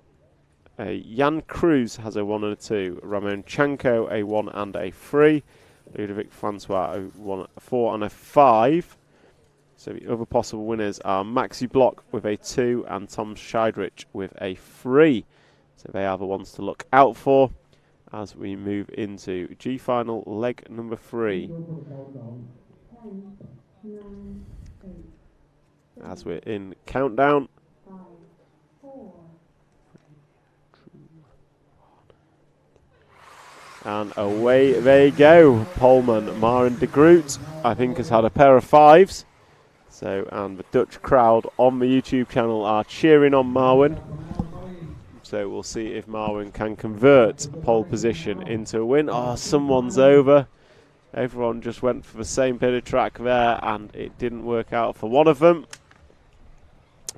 Jan Cruz has a 1 and a 2, Ramon Chanko a 1 and a 3, Ludovic Francois won a 4 and a 5. So the other possible winners are Maxi Block with a 2 and Tom Scheidrich with a 3. So they are the ones to look out for as we move into G final leg number 3. As we're in countdown. And away they go. Polman, Maren de Groot, I think, has had a pair of 5s. So, and the Dutch crowd on the YouTube channel are cheering on Marwin. So we'll see if Marwin can convert pole position into a win. Oh, someone's over. Everyone just went for the same bit of track there, and it didn't work out for one of them.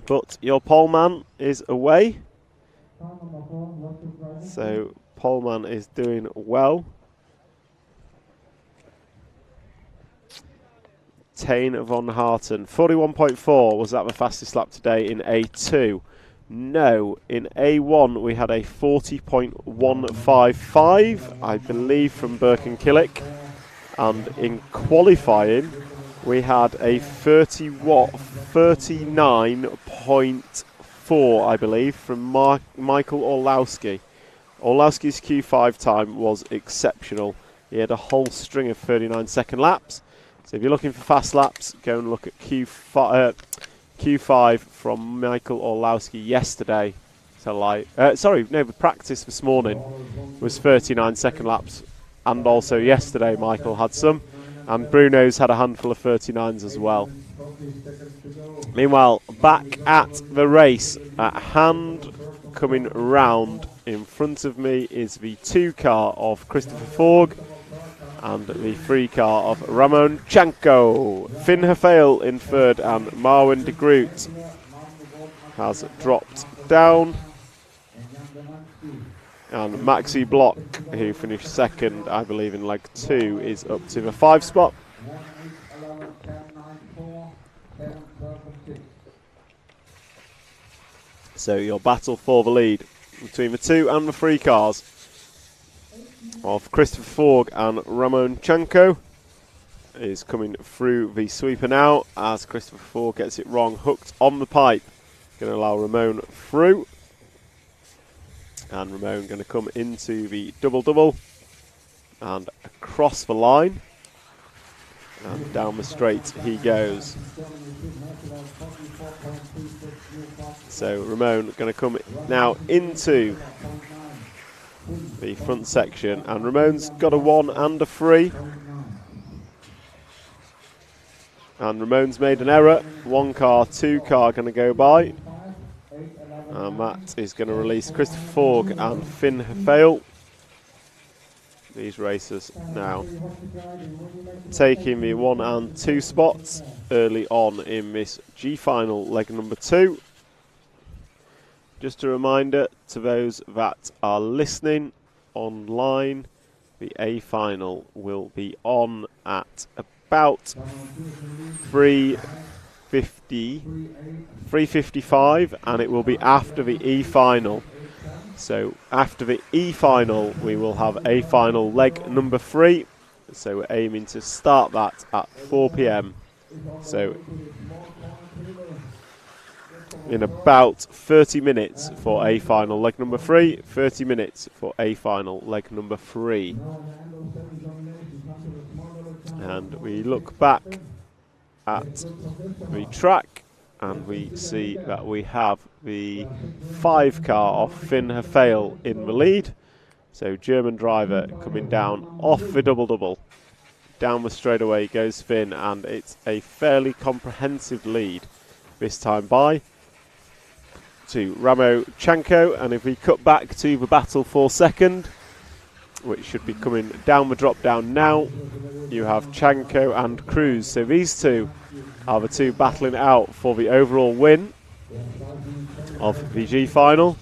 But your poleman is away. So poleman is doing well. Tane von Harten, 41.4. Was that the fastest lap today in A2? No. In A1 we had a 40.155, I believe, from Birkenkillik. And in qualifying we had a 39.4, I believe, from Michael Orlowski. Orlowski's Q5 time was exceptional. He had a whole string of 39-second laps. So if you're looking for fast laps, go and look at Q5 from Michael Orlowski yesterday. So the practice this morning was 39-second laps, and also yesterday Michael had some, and Bruno's had a handful of 39s as well. Meanwhile, back at the race, at hand, coming round in front of me is the 2 car of Christopher Forg and the 3 car of Ramon Chanko. Finn Hafale in 3rd, and Marwin de Groot has dropped down. And Maxi Block, who finished 2nd, I believe, in leg 2, is up to the 5 spot. So your battle for the lead between the 2 and the 3 cars of Christopher Forg and Ramon Chanko is coming through the sweeper now, as Christopher Forg gets it wrong, hooked on the pipe. Going to allow Ramon through. And Ramon going to come into the double-double and across the line. And down the straight he goes. So Ramon going to come now into the front section, and Ramon's got a 1 and a 3. And Ramon's made an error. 1 car, 2 car going to go by. And that is going to release Christopher Forg and Finn Hafale. These racers now taking the 1 and 2 spots early on in this G final leg number 2. Just a reminder to those that are listening online, the A final will be on at about 3:55, and it will be after the E final. So after the E final we will have A final leg number 3. So we're aiming to start that at 4 p.m. So in about 30 minutes for A final leg number 3, 30 minutes for A final leg number 3. And we look back at the track and we see that we have the 5 car of Finn Hafale in the lead. So German driver coming down off the double-double. Down the straightaway goes Finn, and it's a fairly comprehensive lead this time by to Ramo Chanko. And if we cut back to the battle for 2nd, which should be coming down the drop down now, you have Chanko and Cruz. So these 2 are the 2 battling out for the overall win of the G final,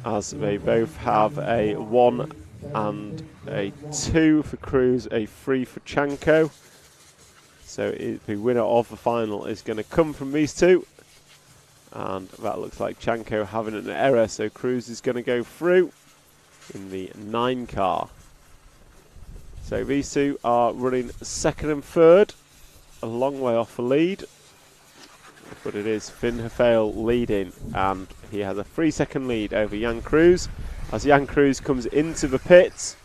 as they both have a 1 and a 2 for Cruz, a 3 for Chanko. So the winner of the final is going to come from these 2. And that looks like Chanko having an error, so Cruz is going to go through in the 9 car. So these two are running second and third, a long way off the lead. But it is Finn Hefele leading, and he has a 3-second lead over Jan Cruz. As Jan Cruz comes into the pits,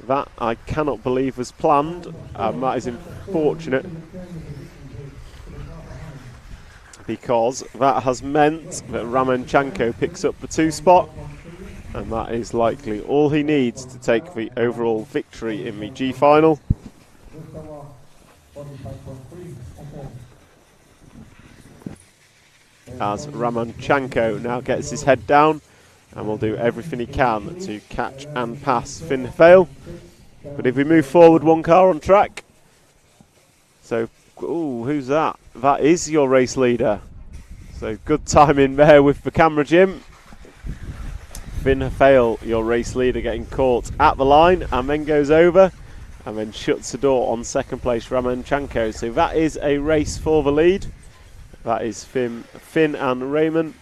that I cannot believe was planned, and that is unfortunate, because that has meant that Ramonchenko picks up the 2 spot, and that is likely all he needs to take the overall victory in the G final. As Ramonchenko now gets his head down and will do everything he can to catch and pass Finn Hefele. But if we move forward 1 car on track, so, ooh, who's that? That is your race leader. So good timing there with the camera, Jim. Finn Hefele, your race leader, getting caught at the line and then goes over and then shuts the door on second place Ramonchenko. So that is a race for the lead. That is Finn and Raymond,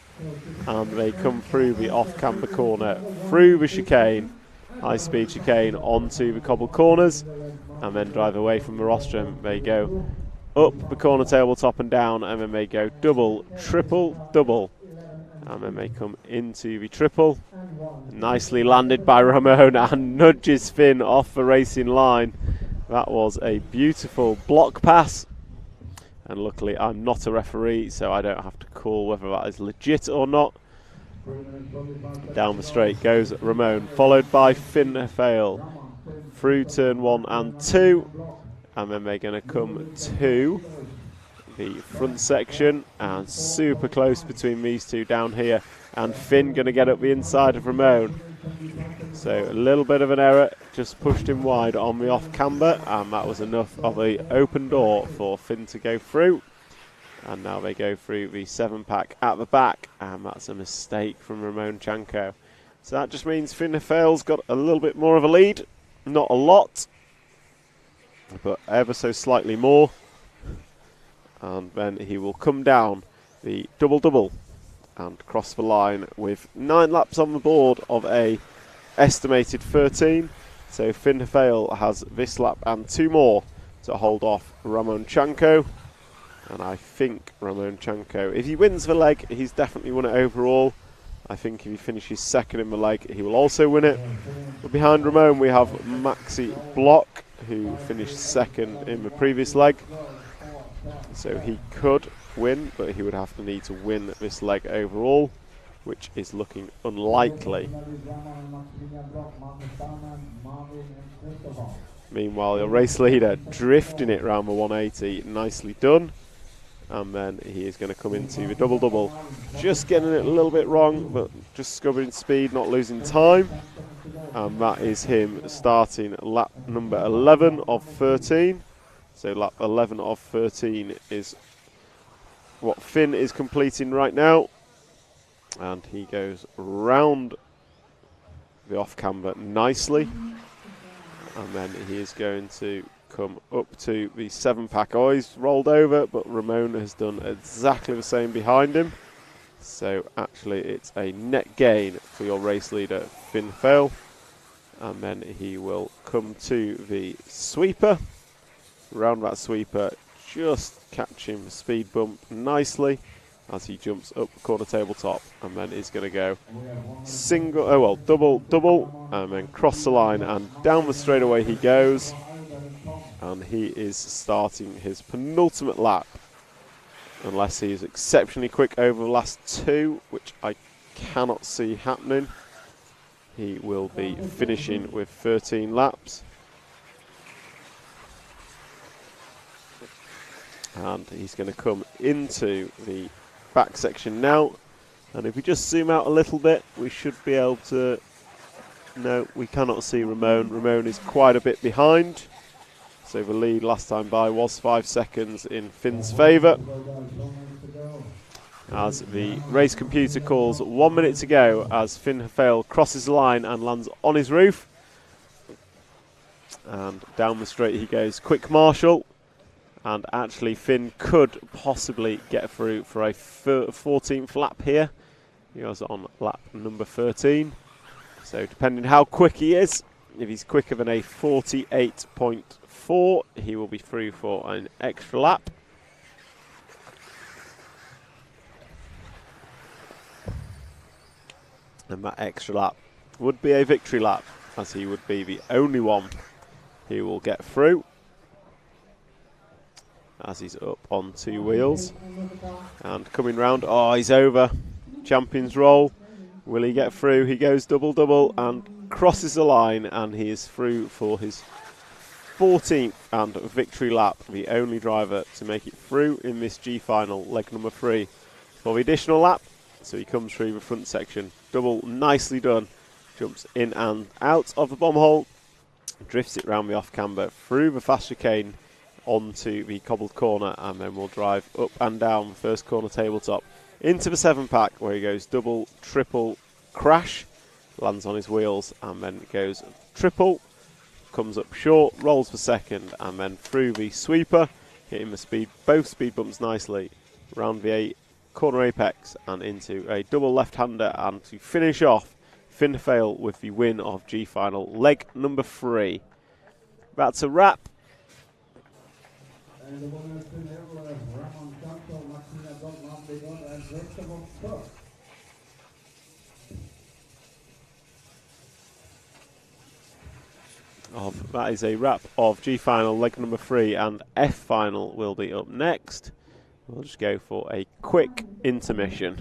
and they come through the off-camber corner, through the chicane, high-speed chicane, onto the cobbled corners, and then drive away from the rostrum. They go up the corner tabletop and down, and then they go double, triple, double, and then they come into the triple. Nicely landed by Ramon and nudges Finn off the racing line. That was a beautiful block pass. And luckily I'm not a referee, so I don't have to call whether that is legit or not. Down the straight goes Ramon, followed by Finn Hefele through turn 1 and 2. And then they're going to come to the front section, and super close between these two down here. And Finn going to get up the inside of Ramon. So a little bit of an error, just pushed him wide on the off camber, and that was enough of an open door for Finn to go through. And now they go through the 7-pack at the back, and that's a mistake from Ramonchenko. So that just means Finn Hefele's got a little bit more of a lead, not a lot, but ever so slightly more. And then he will come down the double-double and cross the line with 9 laps on the board of a estimated 13. So Finn Hefele has this lap and 2 more to hold off Ramonchenko. And I think Ramonchenko, if he wins the leg, he's definitely won it overall. I think if he finishes second in the leg, he will also win it. But behind Ramon, we have Maxi Block, who finished second in the previous leg. So he could win, but he would have to need to win this leg overall, which is looking unlikely. Meanwhile, the race leader drifting it around the 180, nicely done. And then he is going to come into the double-double, just getting it a little bit wrong, but just scubbering speed, not losing time. And that is him starting lap number 11 of 13. So lap 11 of 13 is what Finn is completing right now. And he goes round the off-camber nicely. And then he is going to come up to the 7-pack. Oh, he's rolled over, but Ramon has done exactly the same behind him. So actually it's a net gain for your race leader, Finn Hefele. And then he will come to the sweeper. Round that sweeper, just catching the speed bump nicely as he jumps up the corner tabletop, and then he's going to go double, and then cross the line and down the straightaway he goes, and he is starting his penultimate lap, unless he is exceptionally quick over the last 2, which I cannot see happening. He will be finishing with 13 laps. And he's going to come into the back section now. And if we just zoom out a little bit, we should be able to... No, we cannot see Ramon. Ramon is quite a bit behind. So the lead last time by was 5 seconds in Finn's favour. As the race computer calls 1 minute to go as Finn Hefele crosses the line and lands on his roof. And down the straight he goes, quick marshal. And actually Finn could possibly get through for a 14th lap here. He was on lap number 13. So depending how quick he is, If he's quicker than a 48.4, he will be through for an extra lap. And that extra lap would be a victory lap, as he would be the only one who will get through, as he's up on 2 wheels. And coming round, oh, he's over. Champion's roll. Will he get through? He goes double and crosses the line, and he is through for his 14th and victory lap, the only driver to make it through in this G final, leg number 3. For the additional lap, so he comes through the front section. Double, nicely done. Jumps in and out of the bomb hole, drifts it round the off camber, through the fast chicane, onto the cobbled corner, and then we'll drive up and down the first corner tabletop into the 7-pack, where he goes double, triple, crash, lands on his wheels, and then goes triple, comes up short, rolls for second, and then through the sweeper, hitting the both speed bumps nicely, round the corner apex and into a double left-hander, and to finish off, Finn Fail with the win of G final, leg number 3. That's a wrap. And the winner has been Ramon Santo, Martina Dortmund, Begon, and Christopher Kirk. That is a wrap of G final, leg number 3, and F final will be up next. We'll just go for a quick intermission.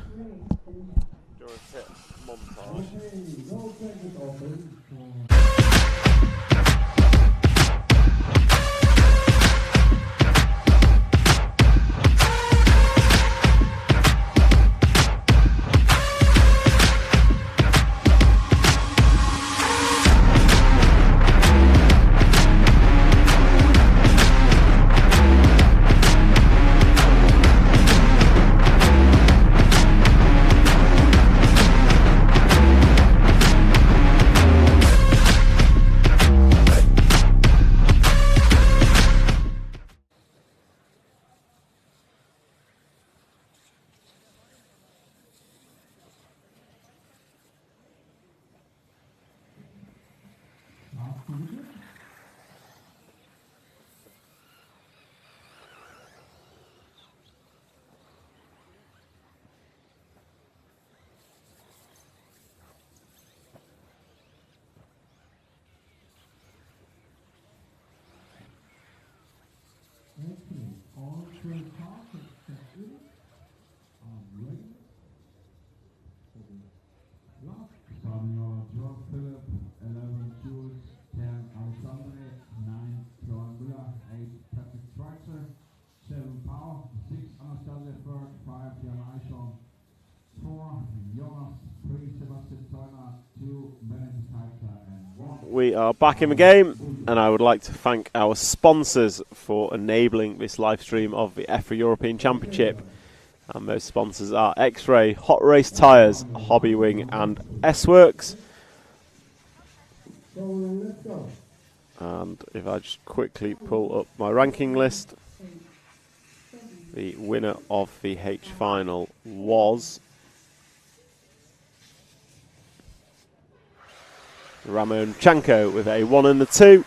All 3 cars are ready. Starting over 12 Philip, 11 Jules, 10 Alexandre, 9 Florian Müller, 8 Patrick Schweitzer, 7 Power, 6 Anastasia Berg, 5 Jan Eichhorn, 4 Jonas, 3 Sebastian Zeuner, 2 Benedikt Heitler, and 1. We are back in the game, and I would like to thank our sponsors for enabling this live stream of the EFRA European Championship. And those sponsors are X-Ray, Hot Race Tyres, Hobby Wing, and S-Works. And if I just quickly pull up my ranking list, the winner of the H final was Ramon Chanko with a 1 and a 2.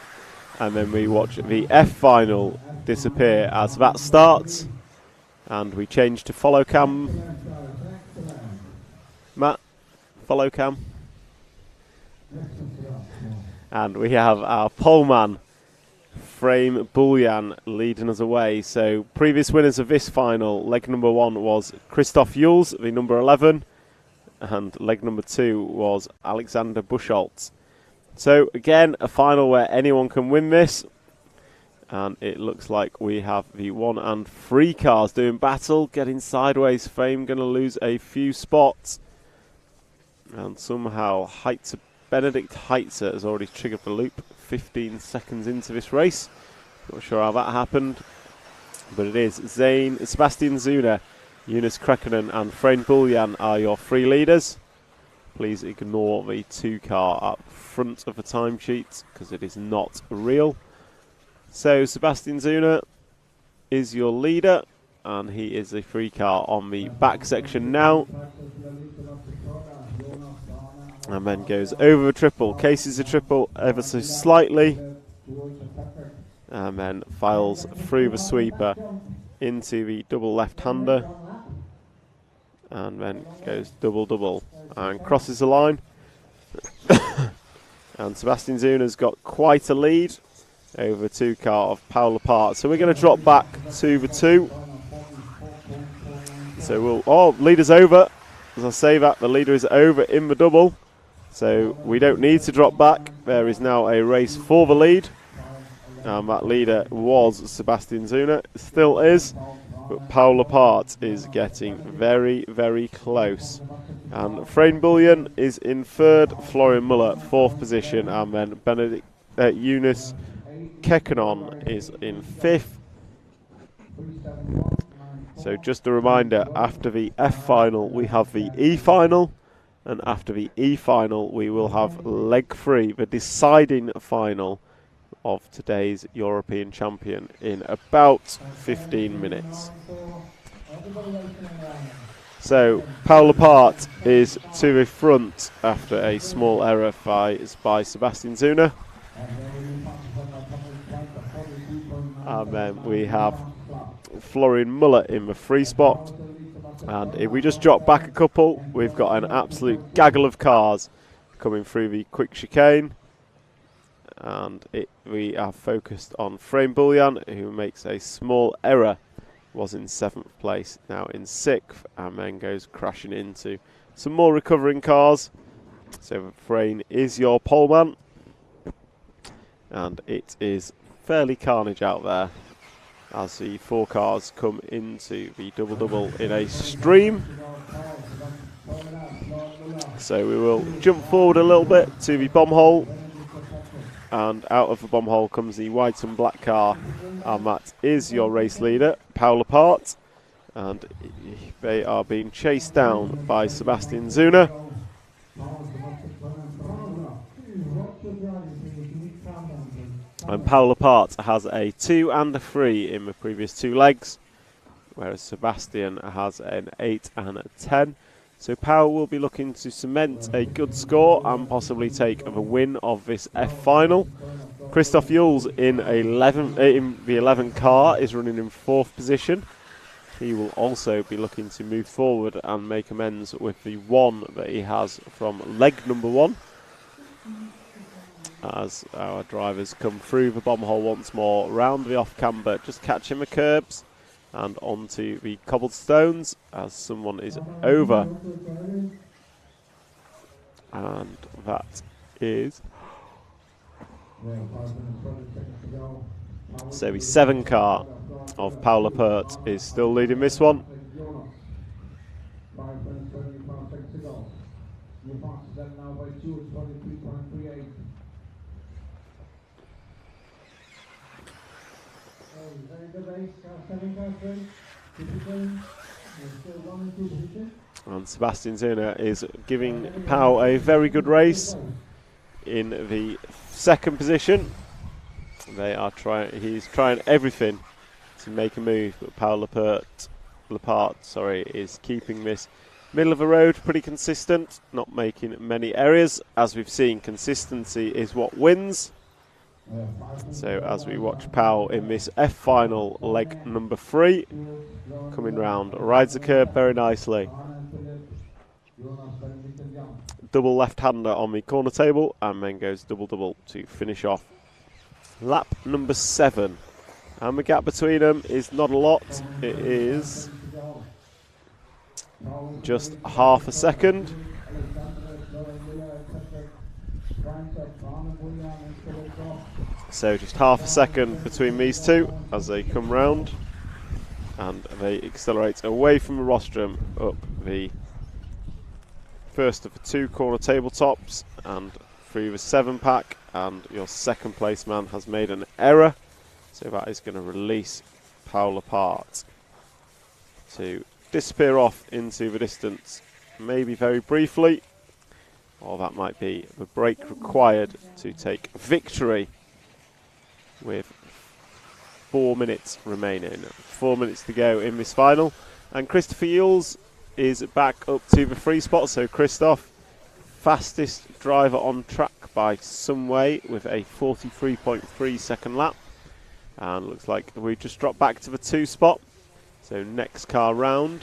And then we watch the F final disappear as that starts. And we change to follow cam. Matt, follow cam. And we have our poleman, Frame Bullian, leading us away. So previous winners of this final, leg number 1 was Christoph Jules, the number 11. And leg number 2 was Alexander Buchholz. So again, a final where anyone can win this. And it looks like we have the 1 and 3 cars doing battle, getting sideways. Frame going to lose a few spots. And somehow Benedikt Heitzer has already triggered the loop 15 seconds into this race. Not sure how that happened. But it is Sebastian Zuner, Jonas Krekkonen and Frame Bullian are your 3 leaders. Please ignore the 2 car up front of the timesheet because it is not real. So Sebastian Zuner is your leader, and he is the 3 car on the back section now. and then goes over the triple, cases the triple ever so slightly, and then files through the sweeper into the double left-hander, and then goes double-double and crosses the line. And Sebastian Zuna's got quite a lead over the 2 car of Paul Lepart. So we're going to drop back to the 2. So leader's over. As I say that, the leader is over in the double. So we don't need to drop back. There is now a race for the lead. And that leader was Sebastian Zuna, still is. But Paul Lepart is getting very, very close. And Frayne Bullion is in 3rd, Florian Muller 4th position, and then Benedict Eunice Kekkonen is in 5th. So just a reminder, after the F final we have the E final, and after the E final we will have leg 3, the deciding final of today's European champion, in about 15 minutes. So Paul Lepart is to the front after a small error by Sebastian Zuna. And then we have Florian Muller in the 3 spot. And if we just drop back a couple, we've got an absolute gaggle of cars coming through the quick chicane. And we are focused on Frayne Bullion, who makes a small error. Was in 7th place, now in 6th, and then goes crashing into some more recovering cars. So Frayne is your poleman, and it is fairly carnage out there as the 4 cars come into the double-double in a stream. So we will jump forward a little bit to the bomb hole, and out of the bomb hole comes the white and black car, and that is your race leader, Paul Lepart, and they are being chased down by Sebastian Zuna. And Paul Lepart has a 2 and a 3 in the previous 2 legs, whereas Sebastian has an 8 and a 10. So Paul will be looking to cement a good score and possibly take the win of this F final. Christoph Jules in the 11 car is running in 4th position. He will also be looking to move forward and make amends with the 1 that he has from leg number 1. As our drivers come through the bomb hole once more, round the off camber, just catching the curbs and onto the cobblestones as someone is over. And that is... So the 7 car of Paul Lepart is still leading this one. And Sebastian Zuna is giving Pau a very good race in the 2nd position. He's trying everything to make a move, but Paul Lepart is keeping this middle of the road pretty consistent, not making many errors. As we've seen, consistency is what wins. So as we watch Pau in this F final leg number 3, coming round, rides the curb very nicely. Double left-hander on the corner table, and then goes double-double to finish off lap number 7. And the gap between them is not a lot. It is just half a second. So just half a second between these two as they come round, and they accelerate away from the rostrum up the first of the 2 corner tabletops and through the 7 pack, and your 2nd place man has made an error, so that is going to release Paul Lepart to disappear off into the distance, maybe very briefly, or that might be the break required to take victory with 4 minutes remaining. 4 minutes to go in this final, and Christopher Jules is back up to the 3 spot. So Christoph, fastest driver on track by some way with a 43.3 second lap. And looks like we just dropped back to the 2 spot. So next car round.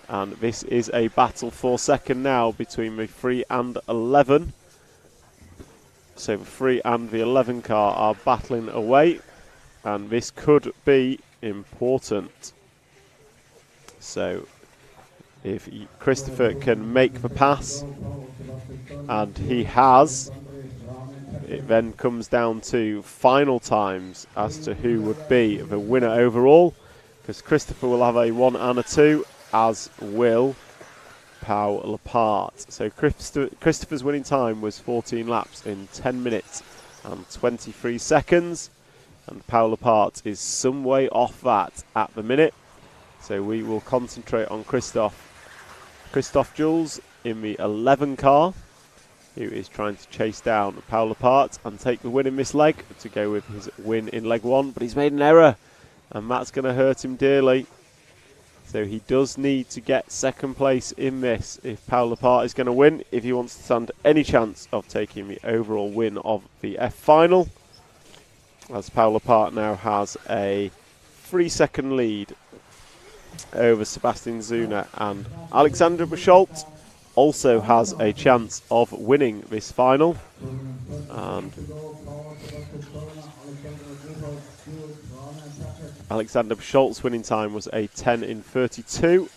And this is a battle for second now between the 3 and 11. So the 3 and the 11 car are battling away. And this could be important. So if Christopher can make the pass, and he has, it then comes down to final times as to who would be the winner overall, because Christopher will have a 1 and a 2, as will Pau Lepart. So Christopher's winning time was 14 laps in 10 minutes and 23 seconds, and Pau Lepart is some way off that at the minute. So we will concentrate on Christoph Jules in the 11 car, who is trying to chase down Pau Lepart and take the win in this leg to go with his win in leg 1. But he's made an error, and that's going to hurt him dearly. So he does need to get second place in this if Pau Lepart is going to win, if he wants to stand any chance of taking the overall win of the F final. As Pau Lepart now has a 3-second lead over Sebastian Zuna, and Alexander Bischolt also has a chance of winning this final. And Alexander Bischolt's winning time was a 10 in 32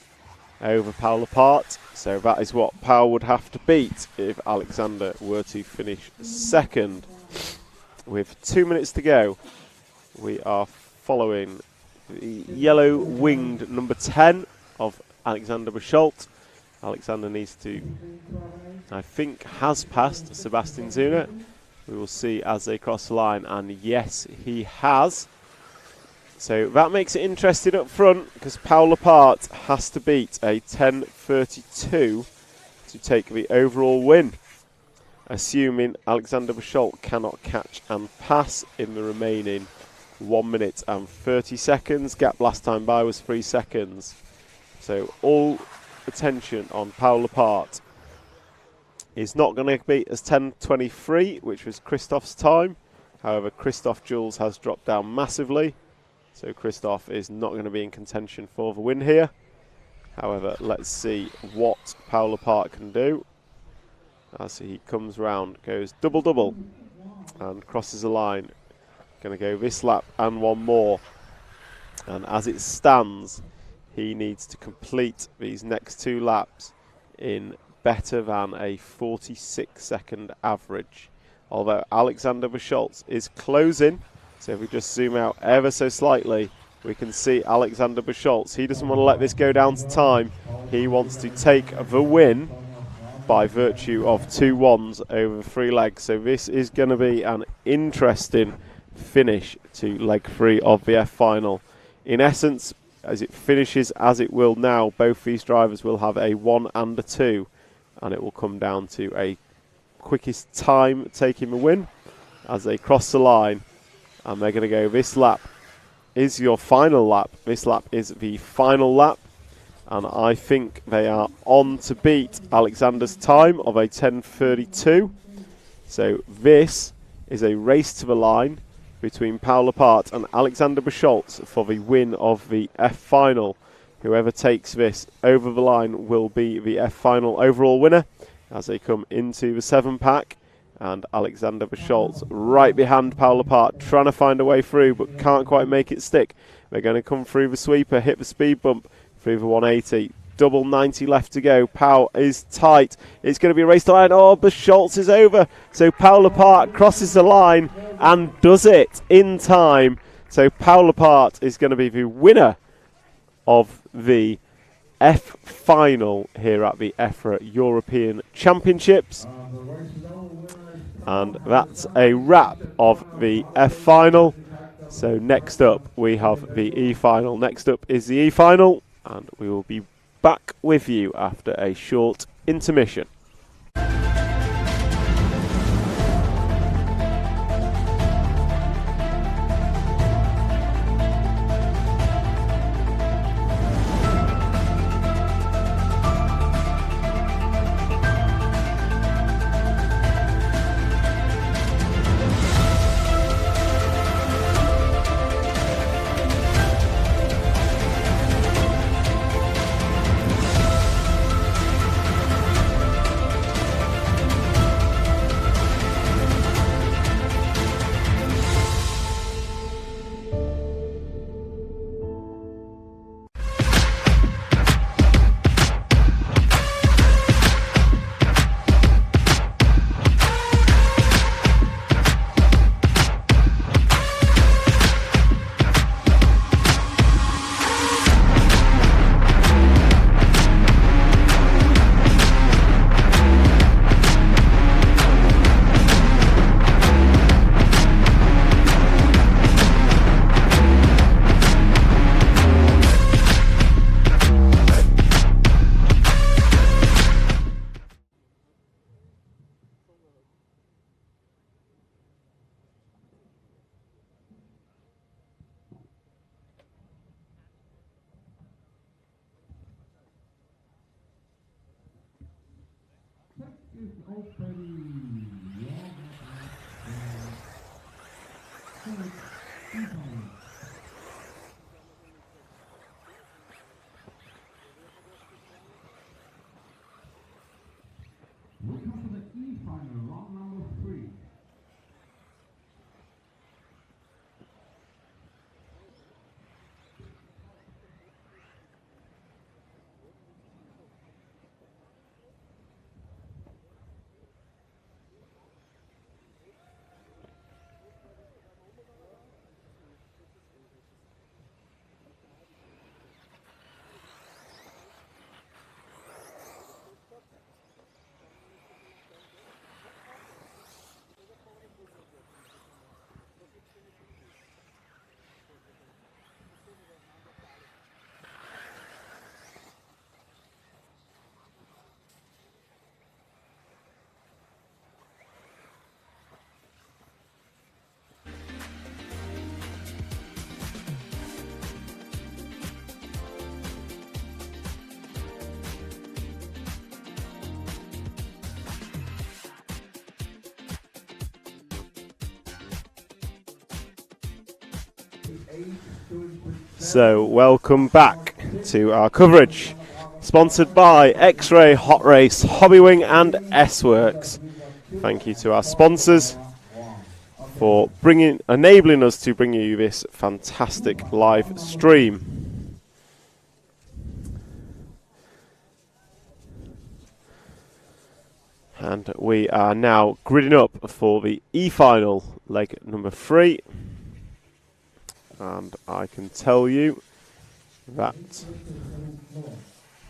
over Pau Lepart. So that is what Pau would have to beat if Alexander were to finish second. With 2 minutes to go, we are following the yellow-winged number 10 of Alexander Bischolt. Alexander needs to, I think, has passed Sebastian Zuna. We will see as they cross the line, and yes, he has. So that makes it interesting up front, because Pau Lepart has to beat a 10.32 to take the overall win, assuming Alexander Bischolt cannot catch and pass in the remaining 1 minute and 30 seconds. Gap last time by was 3 seconds. So all attention on Pau Lepart. Is not going to beat as 10.23, which was Christoph's time. However, Christoph Jules has dropped down massively. So Christoph is not going to be in contention for the win here. However, let's see what Pau Lepart can do. As he comes round, goes double-double and crosses the line. Going to go this lap and one more. And as it stands, he needs to complete these next 2 laps in better than a 46-second average. Although Alexander Bischolt is closing, so if we just zoom out ever so slightly, we can see Alexander Bischolt. He doesn't want to let this go down to time. He wants to take the win by virtue of 2 1s over 3 legs. So this is going to be an interesting finish to leg 3 of the F final. In essence, as it finishes as it will now, both these drivers will have a 1 and a 2, and it will come down to a quickest time taking the win as they cross the line. And they're going to go, this lap is your final lap. This lap is the final lap, and I think they are on to beat Alexander's time of a 10.32. So this is a race to the line between Pau Lepart and Alexander Bischolt for the win of the F final. Whoever takes this over the line will be the F final overall winner as they come into the 7-pack. And Alexander Bischolt right behind Pau Lepart, trying to find a way through, but can't quite make it stick. They're going to come through the sweeper, hit the speed bump through the 180. Double 90 left to go. Pau is tight. It's going to be a race to line. Oh, Bischolt is over. So Pau Lepart crosses the line and does it in time. So Pau Lepart is going to be the winner of the F final here at the EFRA European Championships. And that's a wrap of the F final. So next up we have the E final. Next up is the E final, and we will be back with you after a short intermission. We come to the E final, round number 3. So, welcome back to our coverage, sponsored by X-Ray, Hot Race, Hobbywing and S-Works. Thank you to our sponsors for enabling us to bring you this fantastic live stream. And we are now gridding up for the E-final, leg number 3. And I can tell you that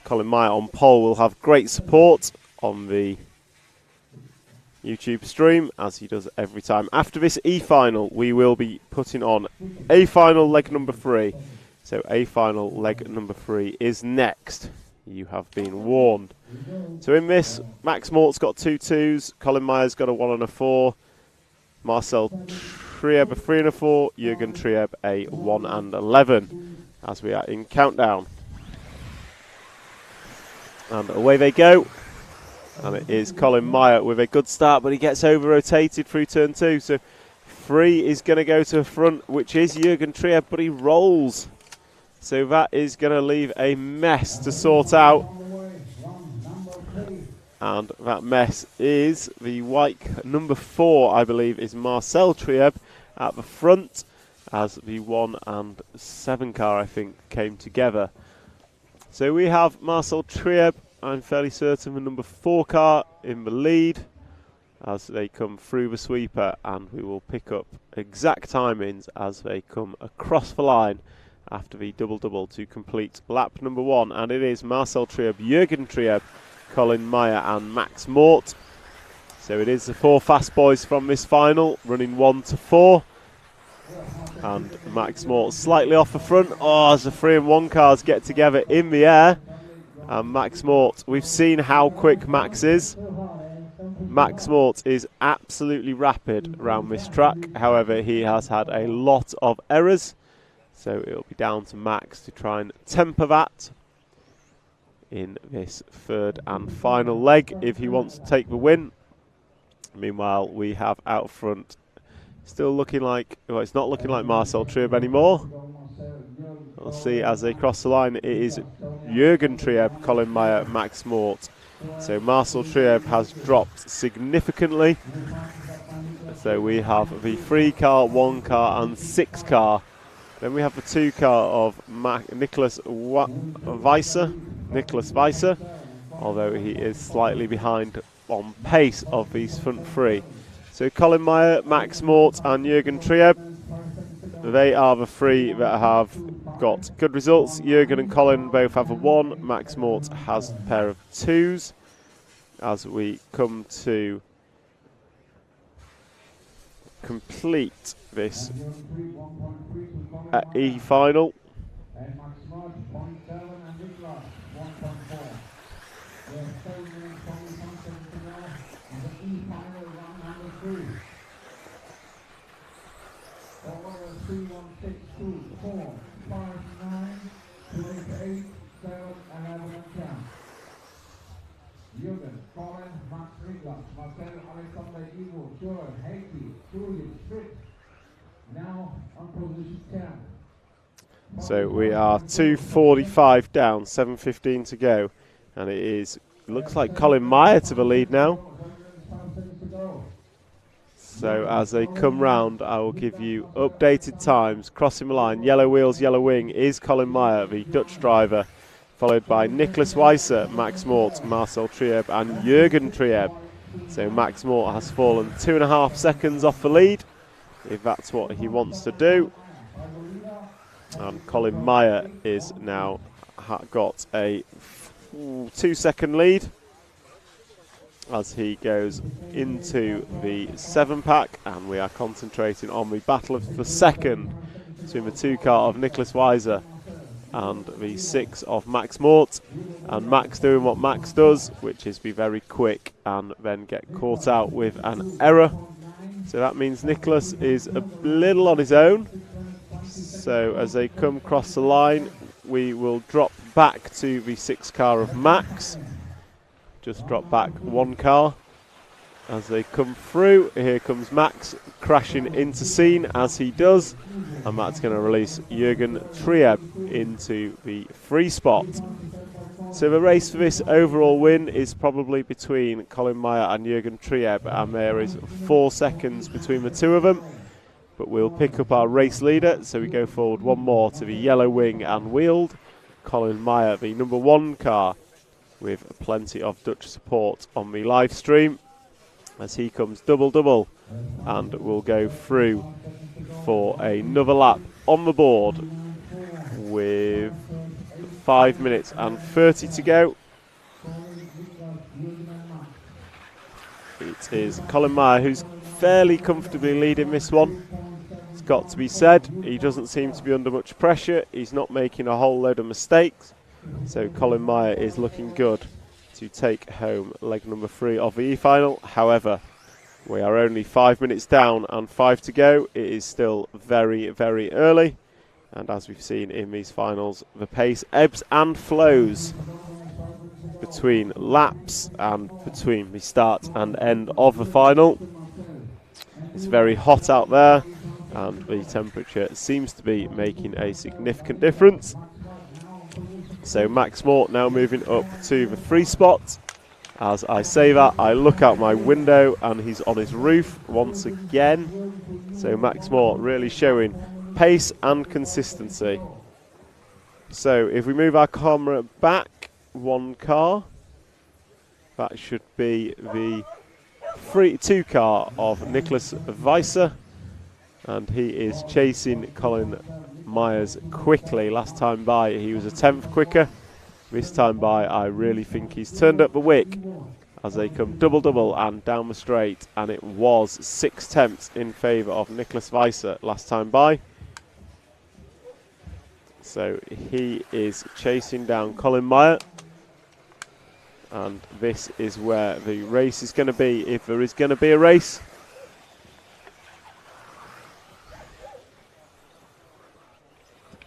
Colin Meyer on pole will have great support on the YouTube stream, as he does every time. After this E-final, we will be putting on A-final leg number 3. So A-final leg number 3 is next. You have been warned. So in this, Max Mort's got 2 2s, Colin Meyer's got a 1 and a 4, Marcel Trieb a 3 and a 4, Jürgen Trieb a 1 and 11, as we are in countdown. And away they go. And it is Colin Meyer with a good start, but he gets over-rotated through turn 2. So 3 is going to go to the front, which is Jürgen Trieb, but he rolls. So that is going to leave a mess to sort out. And that mess is the white number 4, I believe, is Marcel Trieb at the front, as the 1 and 7 car, I think, came together. So we have Marcel Trieb, I'm fairly certain, the number 4 car in the lead as they come through the sweeper, and we will pick up exact timings as they come across the line after the double-double to complete lap number 1. And it is Marcel Trieb, Jürgen Trieb, Colin Meyer and Max Mort. So it is the 4 fast boys from this final, running 1 to 4. And Max Mort slightly off the front. Oh, as the 3 and 1 cars get together in the air. And Max Mort, we've seen how quick Max is. Max Mort is absolutely rapid around this track. However, he has had a lot of errors. So it'll be down to Max to try and temper that in this 3rd and final leg if he wants to take the win. Meanwhile, we have out front still looking like, well, it's not looking like Marcel Trieb anymore. We'll see as they cross the line. It is Jürgen Trieb, Colin Meyer, Max Mort. So Marcel Trieb has dropped significantly. So we have the 3 car, 1 car and 6 car. Then we have the 2 car of Nicholas Weiser, although he is slightly behind on pace of these front 3. So Colin Meyer, Max Mort and Jürgen Trieb, they are the 3 that have got good results. Jürgen and Colin both have a 1, Max Mort has a pair of 2s. As we come to complete this E-final. So we are 2:45 down, 7:15 to go, and it looks like Colin Meyer to the lead now. So as they come round, I will give you updated times. Crossing the line, yellow wheels, yellow wing is Colin Meyer, the Dutch driver, followed by Nicholas Weiser, Max Mort, Marcel Trieb and Jürgen Trieb. So Max Mort has fallen 2.5 seconds off the lead, if that's what he wants to do. And Colin Meyer is now got a 2-second lead as he goes into the 7-pack, and we are concentrating on the battle of the second between the 2 car of Nicholas Weiser and the 6 of Max Mort, and Max doing what Max does, which is be very quick and then get caught out with an error. So that means Nicholas is a little on his own. So as they come across the line, we will drop back to the 6 car of Max. Just drop back 1 car. As they come through, here comes Max crashing into scene as he does, and that's going to release Jürgen Trieb into the free spot. So the race for this overall win is probably between Colin Meyer and Jürgen Trieb, and there is 4 seconds between the 2 of them. But we'll pick up our race leader, so we go forward 1 more to the yellow wing and wheeled. Colin Meyer, the number 1 car, with plenty of Dutch support on the live stream, as he comes double and will go through for another lap on the board with 5 minutes and 30 to go. It is Colin Meyer who's fairly comfortably leading this one. It's got to be said, he doesn't seem to be under much pressure, he's not making a whole load of mistakes, so Colin Meyer is looking good to take home leg number 3 of the E-final. However, we are only 5 minutes down and 5 to go. It is still very, very early, and as we've seen in these finals, the pace ebbs and flows between laps and between the start and end of the final. It's very hot out there, and the temperature seems to be making a significant difference. So Max Mort now moving up to the free spot. As I say that, I look out my window and he's on his roof once again. So Max Mort really showing pace and consistency. So if we move our camera back 1 car, that should be the 2 car of Nicholas Weiser, and he is chasing Colin Myers quickly. Last time by he was a 10th quicker. This time by I really think he's turned up the wick as they come double and down the straight, and it was 6 tenths in favour of Nicholas Weiser last time by. So he is chasing down Colin Meyer, and this is where the race is going to be, if there is going to be a race.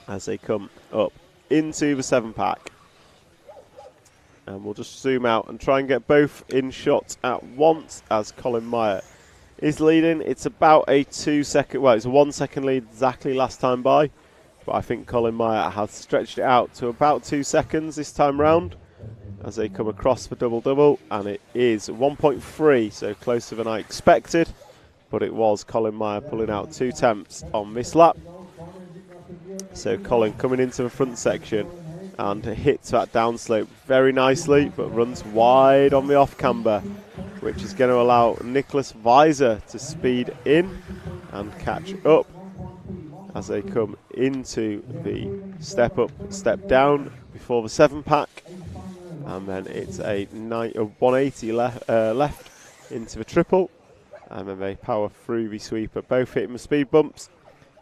As they come up into the 7-pack. And we'll just zoom out and try and get both in shot at once as Colin Meyer is leading. It's about a 2 second, well, it's a 1 second lead exactly last time by, but I think Colin Meyer has stretched it out to about 2 seconds this time round as they come across for double, and it is 1.3, so closer than I expected, but it was Colin Meyer pulling out 2 tenths on this lap. So Colin coming into the front section and hits that downslope very nicely, but runs wide on the off camber, which is going to allow Nicholas Weiser to speed in and catch up as they come into the step up, step down before the 7-pack, and then it's a 180 left into the triple, and then they power through the sweeper, both hitting the speed bumps,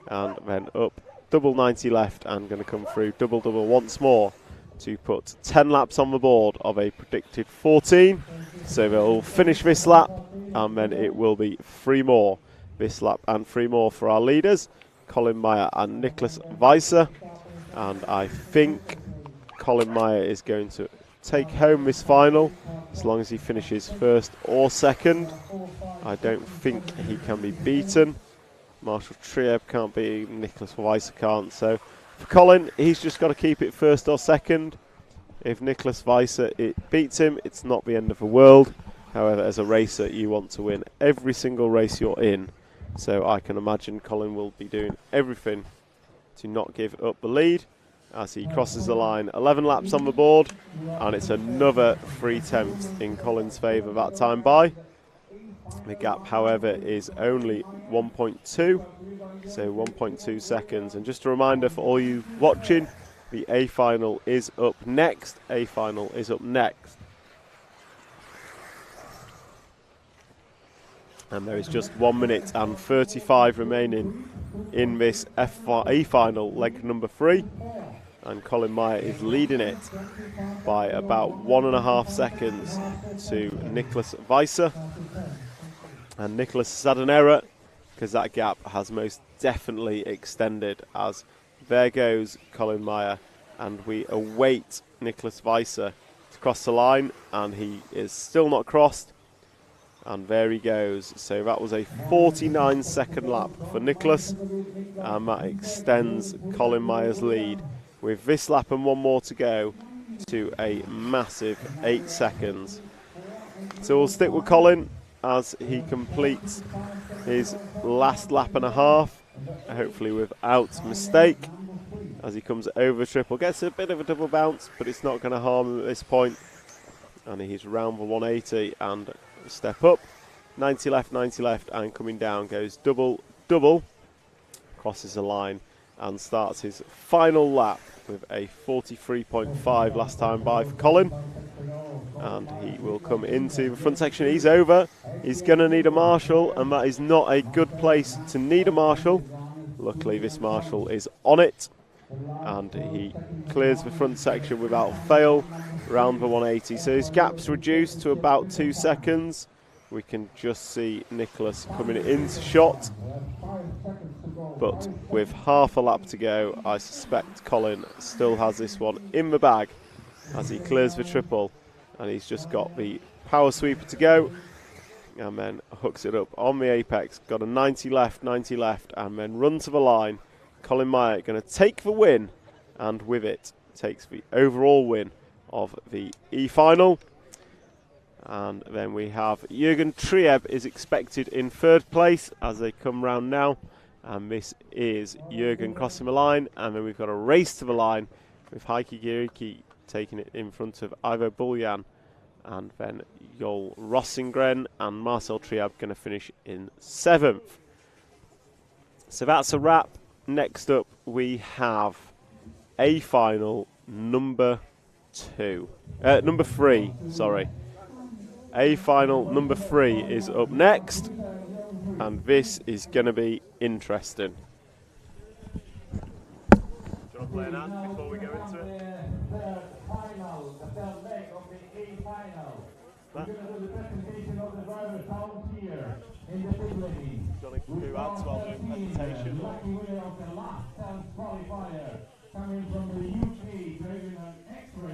and then up double 90 left, and going to come through double once more to put 10 laps on the board of a predicted 14. So they'll finish this lap, and then it will be 3 more this lap and 3 more for our leaders, Colin Meyer and Nicholas Weiser. And I think Colin Meyer is going to take home this final as long as he finishes first or second. I don't think he can be beaten. Marshall Trieb can't beat him, Nicholas Weiser can't. So for Colin, he's just got to keep it first or second. If Nicholas Weiser beats him, it's not the end of the world. However, as a racer, you want to win every single race you're in. So I can imagine Colin will be doing everything to not give up the lead as he crosses the line. 11 laps on the board, and it's another 3/10 in Colin's favour that time by. The gap, however, is only 1.2, so 1.2 seconds. And just a reminder for all you watching, the A final is up next. A final is up next. And there is just 1 minute and 35 remaining in this A final, leg number 3. And Colin Meyer is leading it by about 1.5 seconds to Nicholas Weiser. And Nicholas has had an error because that gap has most definitely extended, as there goes Colin Meyer, and we await Nicholas Weiser to cross the line, and he is still not crossed. And there he goes. So that was a 49-second lap for Nicholas, and that extends Colin Meyer's lead with this lap and 1 more to go to a massive 8 seconds. So we'll stick with Colin as he completes his last lap and a half, hopefully without mistake, as he comes over triple. Gets a bit of a double bounce, but it's not going to harm him at this point. And he's round the 180 and step up. 90 left, and coming down goes double, crosses the line and starts his final lap with a 43.5 last time by for Colin. And he will come into the front section. He's over. He's going to need a marshal, and that is not a good place to need a marshal. Luckily, this marshal is on it, and he clears the front section without fail, round the 180. So his gap's reduced to about 2 seconds. We can just see Nicholas coming into shot, but with half a lap to go, I suspect Colin still has this one in the bag as he clears the triple, and he's just got the power sweeper to go, and then hooks it up on the apex. Got a 90 left, and then run to the line. Colin Meyer going to take the win, and with it takes the overall win of the E-final. And then we have Jürgen Trieb is expected in 3rd place as they come round now. And this is Jürgen crossing the line. And then we've got a race to the line with Heikki Giericke taking it in front of Ivo Buljan. And then Joel Rossingren and Marcel Trieb going to finish in 7th. So that's a wrap. Next up we have A final number 3, sorry. A final number 3 is up next, and this is going to be interesting. Do you want to play an ad before we go into it? The third leg of the A final. We're going to do the presentation of the driver sound here in the pit lane. Do you want to do ads while doing presentation? Lucky winner of the last chance qualifier, coming from the UK, driving an X-ray.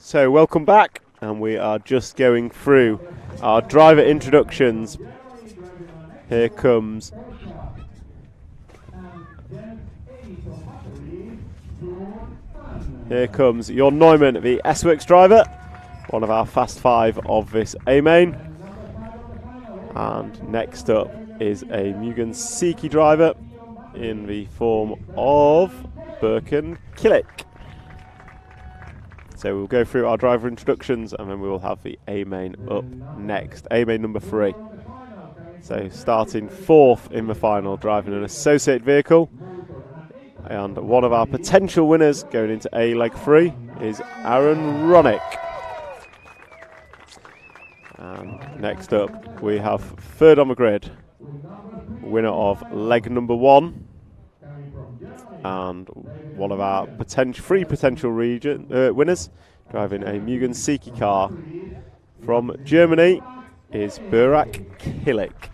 So welcome back, and we are just going through our driver introductions. Here comes your Neumann, the S-Works driver, one of our Fast 5 of this A-Main. And next up is a Mugen Siki driver in the form of Birken Killick. So we'll go through our driver introductions, and then we will have the A-Main up next. A-Main number 3. So starting 4th in the final, driving an associated vehicle. And one of our potential winners going into A leg 3 is Aaron Ronick. And next up we have 3rd on the grid, winner of leg number 1, and one of our 3 potential winners driving a Mugen Siki car from Germany is Burak Killick.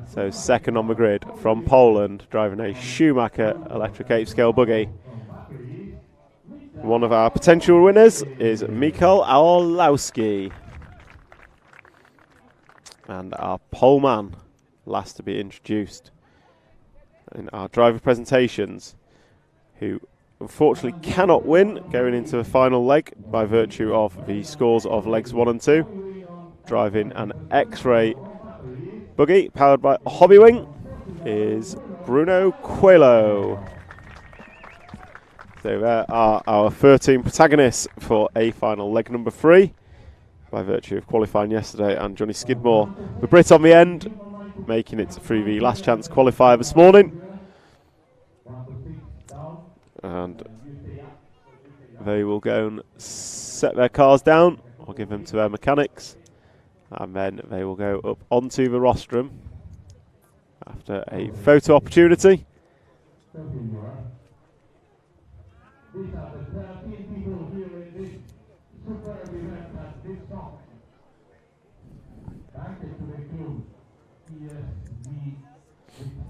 So 2nd on the grid from Poland, driving a Schumacher electric 8-scale buggy. One of our potential winners is Mikael Orlowski. And our pole man, last to be introduced in our driver presentations, who unfortunately cannot win going into the final leg by virtue of the scores of legs 1 and 2. Driving an X-Ray buggy powered by Hobbywing is Bruno Coelho. So there are our 13 protagonists for a final leg number 3 by virtue of qualifying yesterday, and Johnny Skidmore, the Brit on the end, making it through the last chance qualifier this morning. And they will go and set their cars down, or give them to their mechanics, and then they will go up onto the rostrum after a photo opportunity.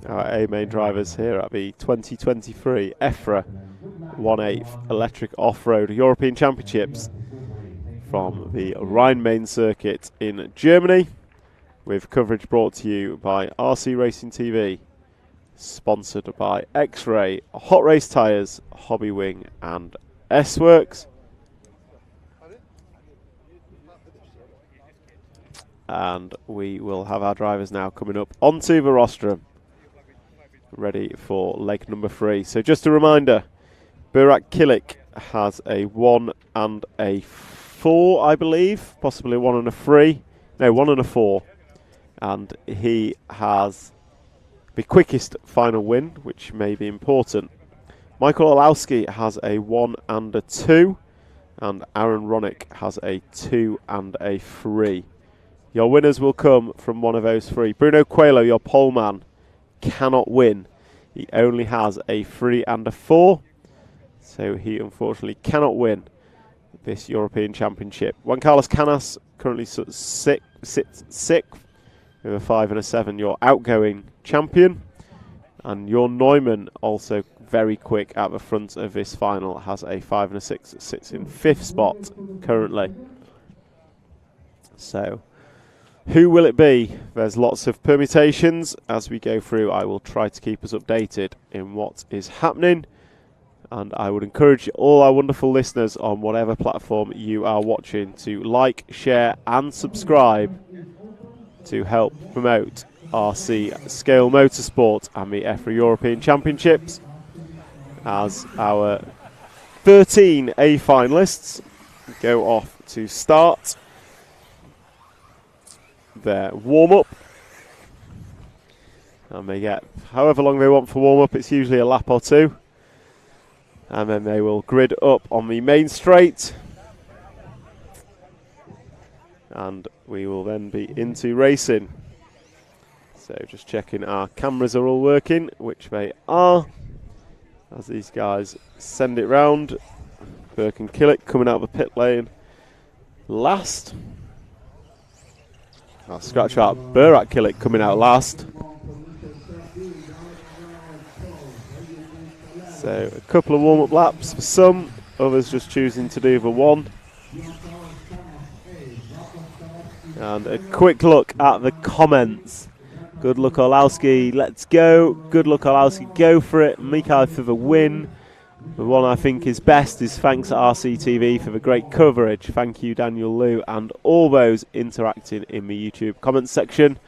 Our A-Main drivers here at the 2023 EFRA 1/8 Electric Off-Road European Championships from the Rhine-Main circuit in Germany, with coverage brought to you by RC Racing TV, sponsored by X-Ray, Hot Race Tyres, Hobbywing and S-Works. And we will have our drivers now coming up onto the rostrum, ready for leg number 3. So just a reminder, Burak Killick has a 1 and a 4, I believe, possibly 1 and a 3. No, 1 and a 4. And he has the quickest final win, which may be important. Michael Orlowski has a 1 and a 2, and Aaron Ronick has a 2 and a 3. Your winners will come from one of those 3. Bruno Coelho, your pole man, cannot win. He only has a 3 and a 4, so he unfortunately cannot win this European Championship. Juan Carlos Canas currently sits 6th with a 5 and a 7, your outgoing champion. And your Neumann, also very quick at the front of this final, has a 5 and a 6, sits in 5th spot currently. So who will it be? There's lots of permutations. As we go through, I will try to keep us updated in what is happening. And I would encourage all our wonderful listeners on whatever platform you are watching to like, share and subscribe to help promote RC Scale Motorsport and the EFRA European Championships, as our 13 A finalists go off to start their warm-up, and they get however long they want for warm-up. It's usually a lap or 2, and then they will grid up on the main straight, and we will then be into racing. So just checking our cameras are all working, which they are, as these guys send it round. Birken Killick coming out of the pit lane last. I'll scratch out Burak Kilik coming out last. So a couple of warm-up laps for some, others just choosing to do the one. And a quick look at the comments. Good luck Orlowski, let's go. Good luck Orlowski, go for it. Mikhail for the win. The one I think is best is thanks to RCTV for the great coverage. Thank you Daniel Liu and all those interacting in the YouTube comments section.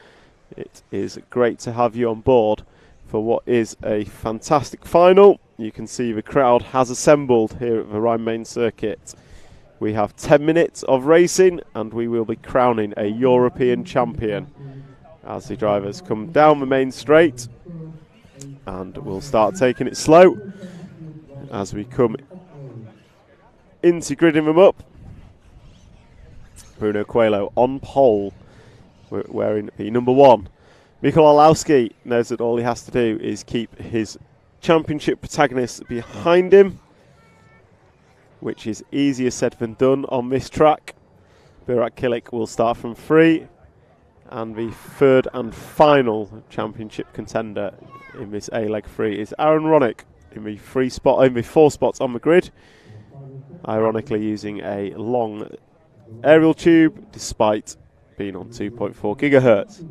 It is great to have you on board for what is a fantastic final. You can see the crowd has assembled here at the Rhine Main Circuit. We have 10 minutes of racing and we will be crowning a European champion as the drivers come down the main straight, and we'll start taking it slow as we come into gridding them up. Bruno Coelho on pole, wearing the number 1. Mikhail Orlowski knows that all he has to do is keep his championship protagonist behind him, which is easier said than done on this track. Burak Kilik will start from 3, and the third and final championship contender in this A-leg 3 is Aaron Ronick in the 4 spots on the grid, ironically using a long aerial tube despite being on 2.4 gigahertz.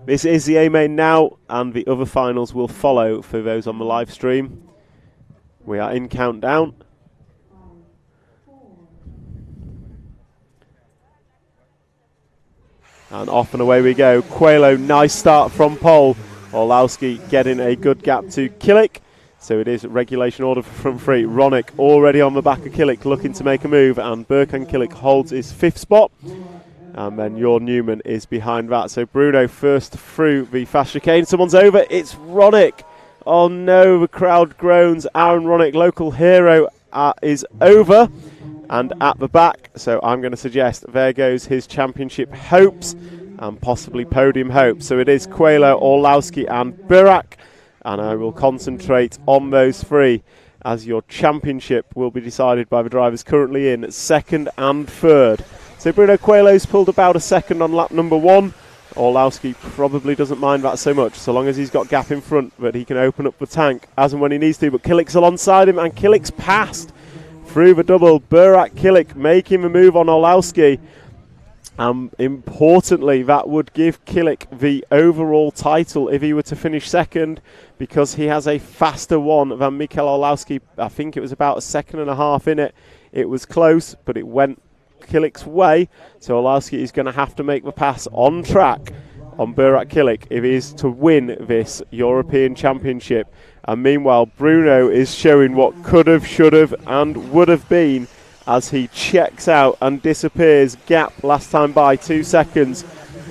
This is the A-main now, and the other finals will follow for those on the live stream. We are in countdown. And off and away we go. Coelho, nice start from pole. Orlowski getting a good gap to Kilik. So it is regulation order for front 3. Ronick already on the back of Kilik looking to make a move, and Burkan Kilik holds his 5th spot. And then Jorn Newman is behind that. So Bruno first through the fast chicane. Someone's over. It's Ronick. Oh no, the crowd groans. Aaron Ronick, local hero, is over and at the back. So I'm going to suggest there goes his championship hopes and possibly podium hopes. So it is Coelho, Orlowski and Burak. And I will concentrate on those 3 as your championship will be decided by the drivers currently in 2nd and 3rd. So Bruno Coelho's pulled about a 2nd on lap number 1. Orlowski probably doesn't mind that so much, so long as he's got gap in front, but he can open up the tank as and when he needs to. But Kilik's alongside him, and Kilik's passed through the double. Burak Kilik making the move on Orlowski. Importantly, that would give Kilik the overall title if he were to finish 2nd, because he has a faster one than Mikhail Orlowski. I think it was about a 2.5 seconds in it. It was close, but it went Kilik's way, so Orlowski is going to have to make the pass on track on Burak Kilik if he is to win this European Championship. And meanwhile, Bruno is showing what could have, should have and would have been as he checks out and disappears. Gap last time by 2 seconds.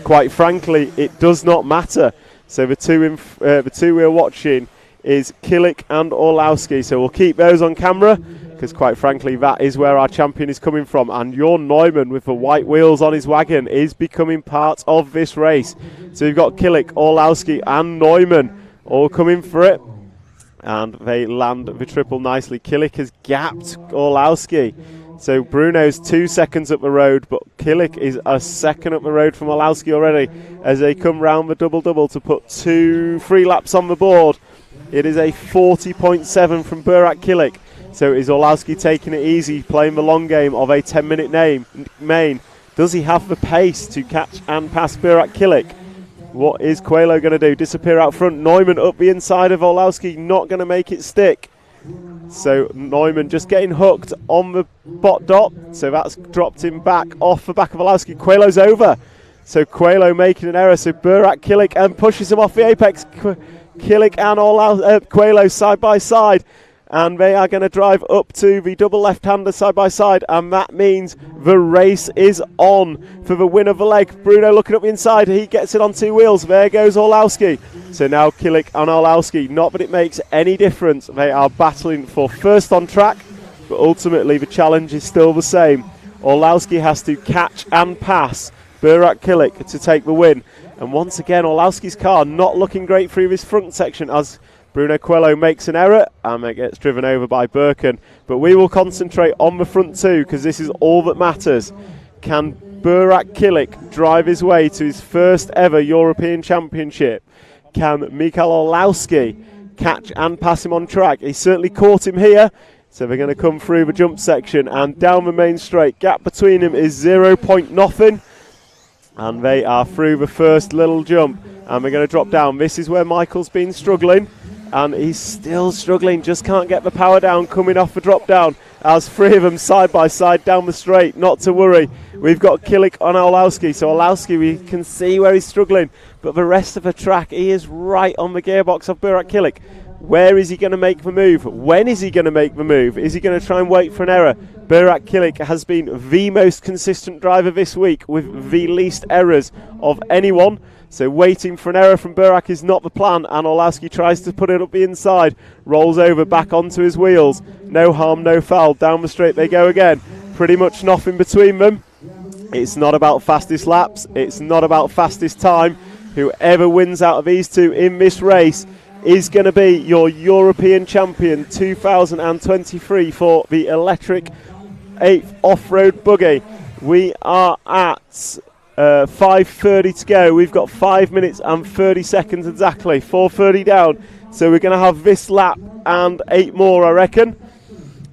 Quite frankly, it does not matter. So the two we're watching is Kilik and Orlowski, so we'll keep those on camera, because quite frankly that is where our champion is coming from. And Jorn Neumann with the white wheels on his wagon is becoming part of this race. So you've got Kilik, Orlowski and Neumann all coming for it, and they land the triple nicely. Kilik has gapped Orlowski, so Bruno's 2 seconds up the road, but Kilik is a 2nd up the road from Orlowski already as they come round the double-double to put 3 laps on the board. It is a 40.7 from Burak Kilik. So is Orlowski taking it easy, playing the long game of a 10-minute main? Does he have the pace to catch and pass Burak Kilik? What is Coelho going to do? Disappear out front. Neumann up the inside of Orlowski, not going to make it stick. So Neumann just getting hooked on the bot dot. So that's dropped him back off the back of Orlowski. Coelho's over. So Coelho making an error. So Burak Kilik and pushes him off the apex. Kilik and Coelho side by side. And they are going to drive up to the double left-hander side by side, and that means the race is on for the win of the leg. Bruno looking up the inside, he gets it on 2 wheels. There goes Orlowski. So now Kilik and Orlowski, not that it makes any difference. They are battling for first on track, but ultimately the challenge is still the same. Orlowski has to catch and pass Burak Kilik to take the win. And once again, Orlowski's car not looking great through this front section as Bruno Coelho makes an error and it gets driven over by Burkan. But we will concentrate on the front 2 because this is all that matters. Can Burak Kilik drive his way to his first ever European Championship? Can Mikael Orlowski catch and pass him on track? He certainly caught him here. So they're going to come through the jump section and down the main straight. Gap between them is 0 point nothing. And they are through the first little jump. And we're going to drop down. This is where Michael's been struggling. And he's still struggling. Just can't get the power down coming off the drop down. As three of them side by side down the straight. Not to worry. We've got Kilik on Orlowski. So Orlowski, we can see where he's struggling. But the rest of the track, he is right on the gearbox of Burak Kilik. Where is he going to make the move? When is he going to make the move? Is he going to try and wait for an error? Burak Kilik has been the most consistent driver this week with the least errors of anyone. So waiting for an error from Burak is not the plan, and Orlowski tries to put it up the inside. Rolls over back onto his wheels. No harm, no foul. Down the straight they go again. Pretty much nothing between them. It's not about fastest laps. It's not about fastest time. Whoever wins out of these two in this race is going to be your European champion 2023 for the electric 8th off-road buggy. We are at 5:30 to go. We've got 5 minutes and 30 seconds exactly. 4:30 down. So we're going to have this lap and 8 more, I reckon.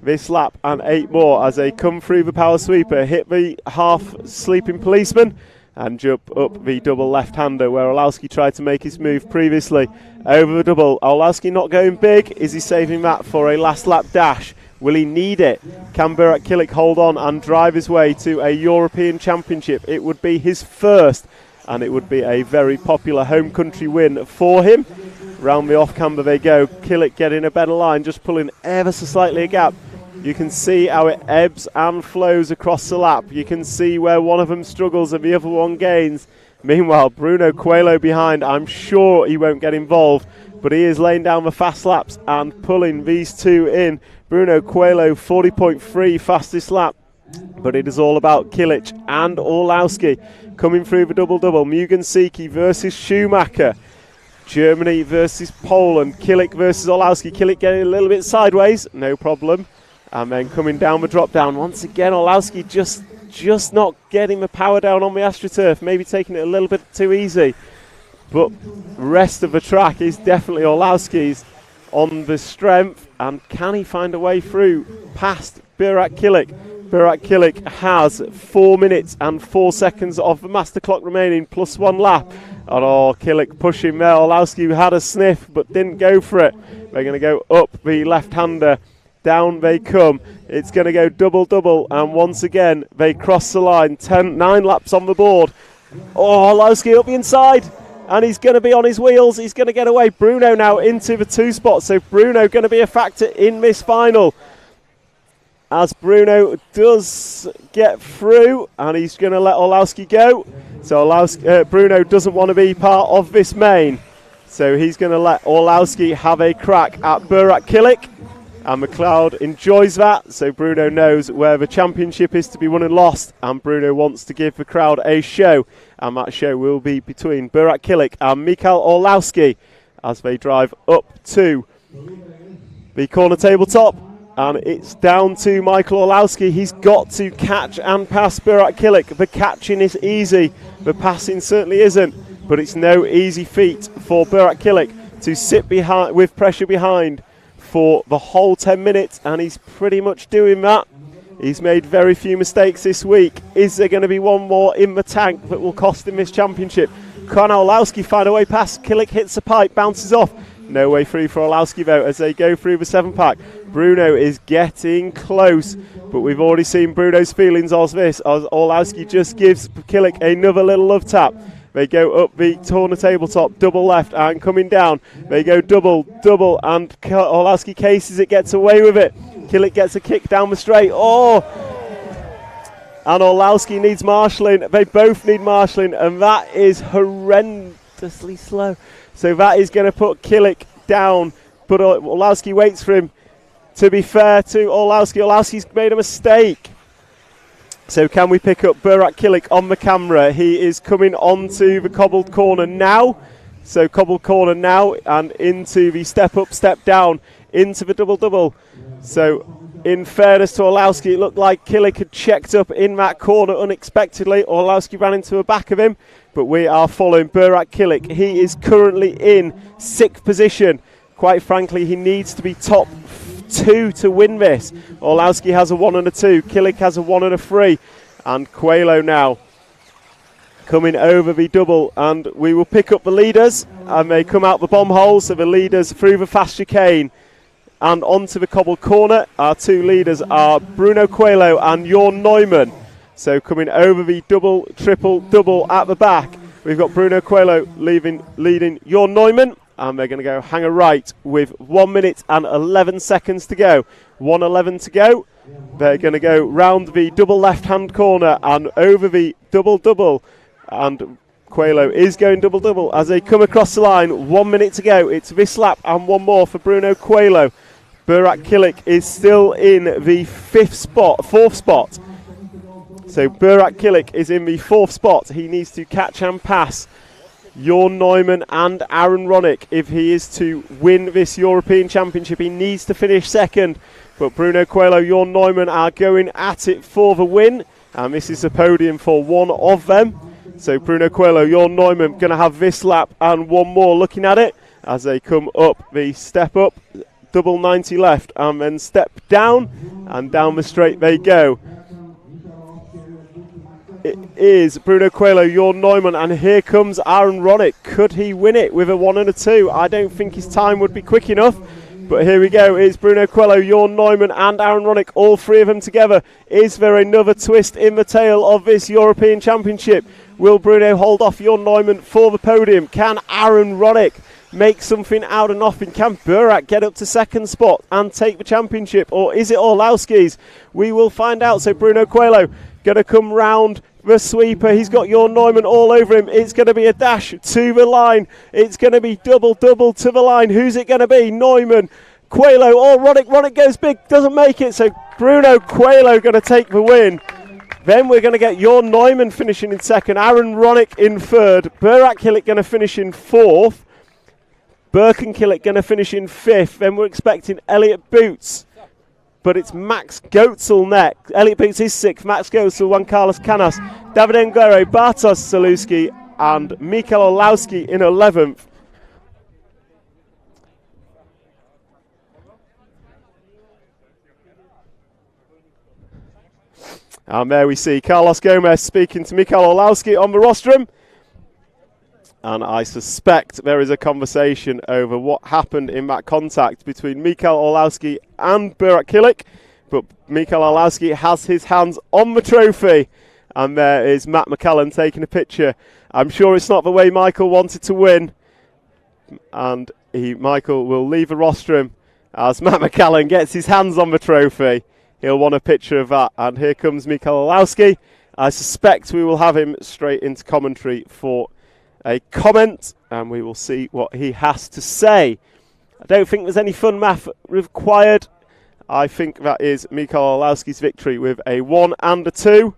This lap and 8 more as they come through the power sweeper, hit the half sleeping policeman and jump up the double left-hander where Orlowski tried to make his move previously. Over the double. Orlowski not going big. Is he saving that for a last lap dash? Will he need it? Can Burak Kilik hold on and drive his way to a European Championship? It would be his first, and it would be a very popular home country win for him. Round the off-camber they go. Kilik getting a better line, just pulling ever so slightly a gap. You can see how it ebbs and flows across the lap. You can see where one of them struggles and the other one gains. Meanwhile, Bruno Coelho behind. I'm sure he won't get involved, but he is laying down the fast laps and pulling these two in. Bruno Coelho, 40.3 fastest lap. But it is all about Kilik and Orlowski coming through the double-double. Mugen Siki versus Schumacher. Germany versus Poland. Kilik versus Orlowski. Kilik getting a little bit sideways, no problem. And then coming down the drop down. Once again, Orlowski just not getting the power down on the AstroTurf. Maybe taking it a little bit too easy. But the rest of the track is definitely Orlowski's on the strength. And can he find a way through past Burak Kilik? Burak Kilik has 4 minutes and 4 seconds of the master clock remaining, plus 1 lap. And Kilik pushing there. Orlowski had a sniff but didn't go for it. They're going to go up the left-hander. Down they come. It's going to go double-double, and once again they cross the line. 9 laps on the board. Orlowski up the inside, and he's going to be on his wheels. He's going to get away. Bruno now into the 2 spot, so Bruno going to be a factor in this final. As Bruno does get through, and he's going to let Orlowski go. So Bruno doesn't want to be part of this main, so he's going to let Orlowski have a crack at Burak Kilik. And McLeod enjoys that, so Bruno knows where the championship is to be won and lost, and Bruno wants to give the crowd a show, and that show will be between Burak Kilik and Mikael Orlowski as they drive up to the corner tabletop, and it's down to Michael Orlowski. He's got to catch and pass Burak Kilik. The catching is easy, the passing certainly isn't, but it's no easy feat for Burak Kilik to sit behind with pressure behind for the whole 10 minutes, and he's pretty much doing that. He's made very few mistakes this week. Is there going to be one more in the tank that will cost him this championship? Can Orlowski find a way past? Kilik hits the pipe, bounces off. No way through for Orlowski though as they go through the 7-pack. Bruno is getting close, but we've already seen Bruno's feelings of this as Orlowski just gives Kilik another little love tap. They go up the corner tabletop, double left, and coming down. They go double, and Orlowski cases it, gets away with it. Kilik gets a kick down the straight. And Orlowski needs marshalling. They both need marshalling, and that is horrendously slow. So that is going to put Kilik down, but Orlowski waits for him. To be fair to Orlowski's made a mistake. So can we pick up Burak Kilik on the camera? He is coming onto the cobbled corner now. So cobbled corner now and into the step up, step down, into the double-double. So In fairness to Orlowski, it looked like Killick had checked up in that corner unexpectedly. Orlowski ran into the back of him, but we are following Burak Killick. He is currently in 6th position. Quite frankly, he needs to be top 2 to win this. Orlowski has a 1 and a 2. Killick has a 1 and a 3. And Coelho now coming over the double, and we will pick up the leaders, and they come out the bomb hole. So the leaders through the fast chicane and onto the cobbled corner. Our 2 leaders are Bruno Coelho and Jorn Neumann. So coming over the double, triple, double at the back, we've got Bruno Coelho leading Jorn Neumann, and they're going to go hanger right with 1 minute and 11 seconds to go. 1:11 to go. They're going to go round the double left-hand corner and over the double-double. And Coelho is going double-double as they come across the line. 1 minute to go. It's this lap and one more for Bruno Coelho. Burak Killick is still in the 4th spot. So Burak Killick is in the 4th spot. He needs to catch and pass Jorn Neumann and Aaron Ronick if he is to win this European Championship. He needs to finish 2nd. But Bruno Coelho, Jorn Neumann are going at it for the win. And this is the podium for one of them. So Bruno Coelho, Jorn Neumann going to have this lap and one more looking at it as they come up the step up, double 90 left and then step down, and down the straight they go. It is Bruno Coelho, Jorn Neumann, and here comes Aaron Ronick. Could he win it with a 1 and a 2? I don't think his time would be quick enough. But here we go, it's Bruno Coelho, Jorn Neumann and Aaron Ronick, all 3 of them together. Is there another twist in the tail of this European Championship? Will Bruno hold off Jorn Neumann for the podium? Can Aaron Ronick make something out of nothing? Can Burak get up to 2nd spot and take the championship? Or is it Orlowski's? We will find out. So Bruno Coelho going to come round the sweeper. He's got Jorn Neumann all over him. It's going to be a dash to the line. It's going to be double to the line. Who's it going to be? Neumann, Coelho, or Ronick. Ronick goes big, doesn't make it. So Bruno Coelho going to take the win. Then we're going to get Jorn Neumann finishing in 2nd, Aaron Ronick in 3rd, Burak Killick going to finish in 4th, Birkenkillick going to finish in 5th. Then we're expecting Elliot Boots, but it's Max Goetzel next. Elliot Boots is 6th, Max Goetzel, Juan Carlos Canas, David Enguero, Bartosz Saluski and Mikael Orlowski in 11th. And there we see Carlos Gomez speaking to Mikael Orlowski on the rostrum. And I suspect there is a conversation over what happened in that contact between Mikael Orlowski and Burak Killick. But Mikael Orlowski has his hands on the trophy. And there is Matt McCallan taking a picture. I'm sure it's not the way Michael wanted to win. And Michael will leave the rostrum as Matt McCallan gets his hands on the trophy. He'll want a picture of that. And here comes Mikael Orlowski. I suspect we will have him straight into commentary for a comment, and we will see what he has to say. I don't think there's any fun math required. I think that is Mikael Orlowski's victory with a 1 and a 2.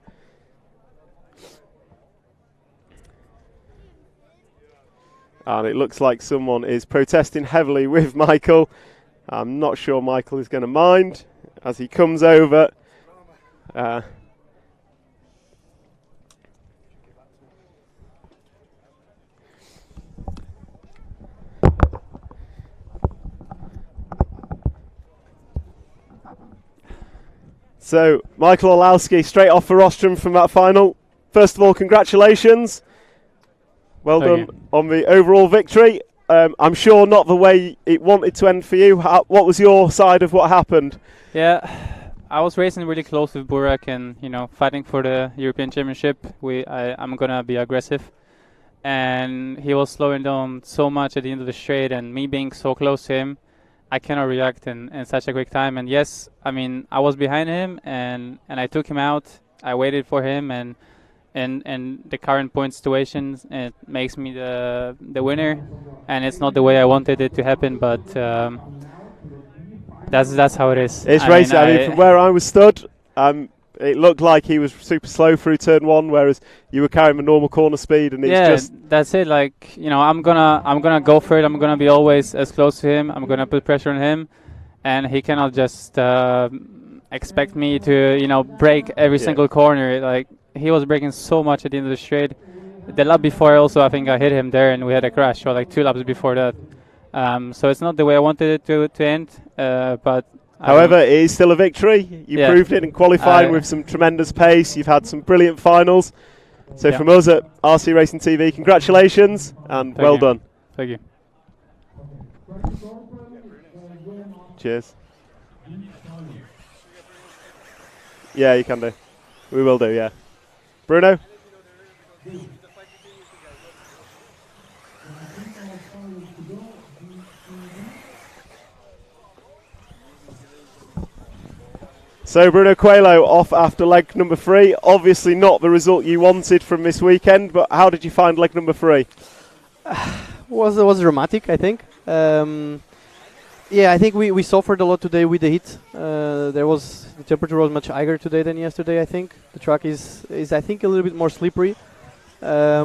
And it looks like someone is protesting heavily with Michael. I'm not sure Michael is going to mind as he comes over. So, Michael Orlowski straight off the rostrum from that final. First of all, congratulations. Well done on the overall victory. I'm sure not the way it wanted to end for you. What was your side of what happened? Yeah, I was racing really close with Burak and, fighting for the European Championship. I'm going to be aggressive. And he was slowing down so much at the end of the straight, and me being so close to him, I cannot react in such a quick time. And yes, I was behind him and I took him out. I waited for him, and the current point situation, it makes me the winner. And it's not the way I wanted it to happen, but that's how it is. It's racing. From where I was stood, it looked like he was super slow through turn 1, whereas you were carrying the normal corner speed, and it's just that's it. I'm gonna go for it. I'm gonna be always as close to him. I'm gonna put pressure on him, and he cannot just expect me to break every single corner. Like, he was breaking so much at the end of the straight. The lap before also, I think I hit him there and we had a crash, or like 2 laps before that. So it's not the way I wanted it to end, but however, it is still a victory. You proved it in qualifying with some tremendous pace. You've had some brilliant finals. So from us at RC Racing TV, congratulations and well done. Thank you. Cheers. Yeah, you can do. We will do, yeah. Bruno? So Bruno Coelho off after leg number 3. Obviously not the result you wanted from this weekend, but how did you find leg number 3? Was dramatic, I think. Yeah, I think we suffered a lot today with the heat. The temperature was much higher today than yesterday. I think the track is I think a little bit more slippery. Yeah,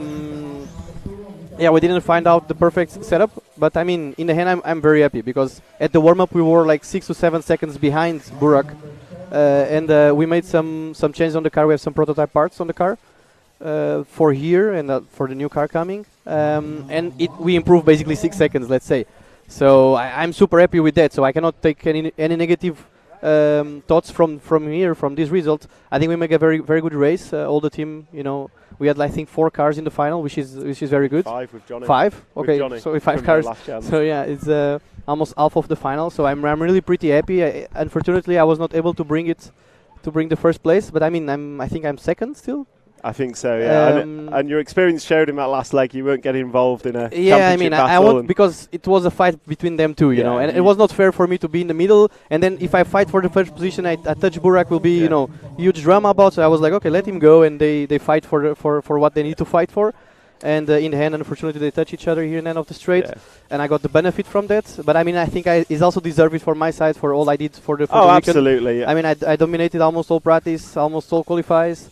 we didn't find out the perfect setup, but I mean, in the end, I'm very happy because at the warm up we were like 6 to 7 seconds behind Burak, and we made some changes on the car. We have some prototype parts on the car for here and for the new car coming, and we improved basically 6 seconds, let's say. So I'm super happy with that. So I cannot take any negative thoughts from here, from this result. I think we make a very good race. All the team, we had I think 4 cars in the final, which is very good. 5 with Johnny. 5, okay. Johnny So 5 cars. So yeah, it's almost half of the final. So I'm really pretty happy. Unfortunately, I was not able to bring the first place, but I mean I think I'm second still. I think so, yeah. And your experience showed in that last leg you weren't getting involved in a championship battle. I want, because it was a fight between them two, you know, and it was not fair for me to be in the middle. And then if I fight for the first position, I touch Burak will be, huge drama about. So I was like, okay, let him go, and they fight for what they need to fight for. And in the end, unfortunately, they touch each other here in the end of the straight, and I got the benefit from that. But I mean, I think it's also deserved it for my side for all I did for the weekend. Absolutely. Yeah. I mean, I dominated almost all practice, almost all qualifies.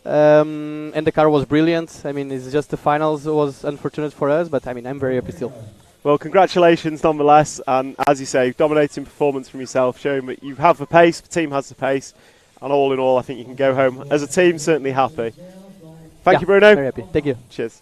And the car was brilliant. I mean, it's just the finals was unfortunate for us, but I mean, I'm very happy still. Well, congratulations nonetheless, and as you say, dominating performance from yourself, showing that you have the pace, the team has the pace, and all in all, I think you can go home as a team certainly happy. Thank you, Bruno. Very happy. Thank you. Cheers.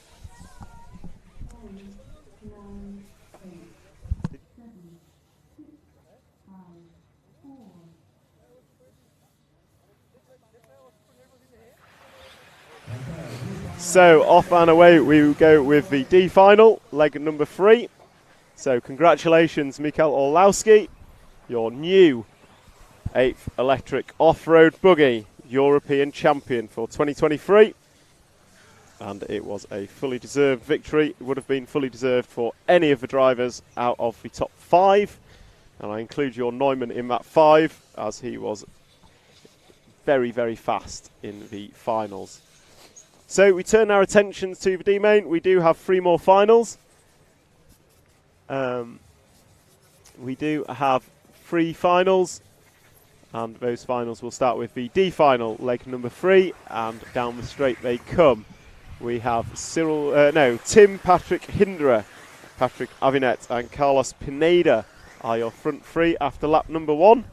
So off and away we go with the D final, leg number 3. So congratulations, Mikael Orlowski, your new 8th electric off-road buggy European champion for 2023. And it was a fully deserved victory. It would have been fully deserved for any of the drivers out of the top 5. And I include your Neumann in that 5, as he was very, very fast in the finals. So we turn our attentions to the D-Main. We do have 3 more finals. We do have 3 finals, and those finals will start with the D final, leg number 3, and down the straight they come. We have Tim Patrick Hinderer, Patrick Avinet, and Carlos Pineda are your front 3 after lap number 1.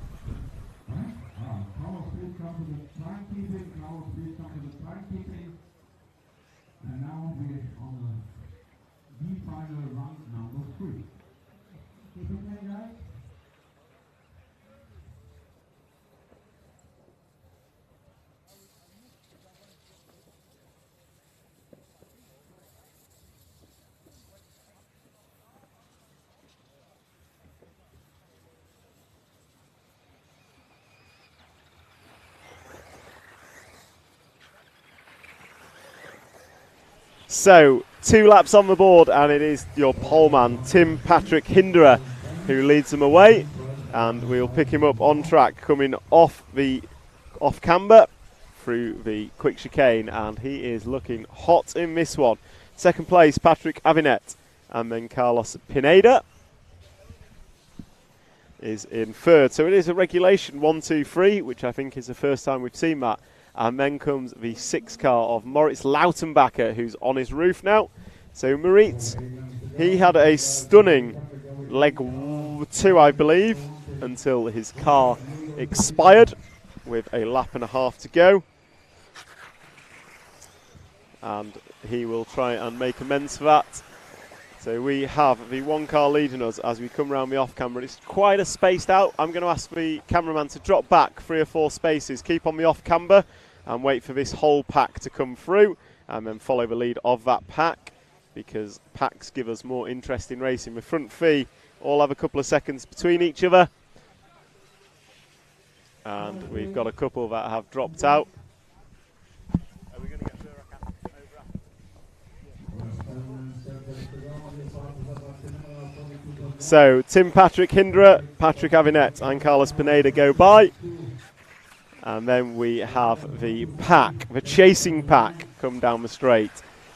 And now we're on the final run number 3. Keep it playing, guys. So 2 laps on the board, and it is your poleman Tim Patrick Hinderer who leads them away, and we'll pick him up on track coming off camber through the quick chicane, and he is looking hot in this one. Second place Patrick Avinet, and then Carlos Pineda is in third. So it is a regulation 1, 2, 3, which I think is the first time we've seen that. And then comes the 6 car of Moritz Lautenbacher, who's on his roof now. So Moritz, he had a stunning leg 2, I believe, until his car expired. with a lap and a half to go. And he will try and make amends for that. So we have the one car leading us as we come round the off camera. It's quite a spaced out. I'm going to ask the cameraman to drop back 3 or 4 spaces, keep on the off camber and wait for this whole pack to come through and then follow the lead of that pack, because packs give us more interesting racing. The front three all have a couple of seconds between each other. And we've got a couple that have dropped out. Are we going to get So Tim Patrick Hindra, Patrick Avinet and Carlos Pineda go by. And then we have the pack, the chasing pack, come down the straight.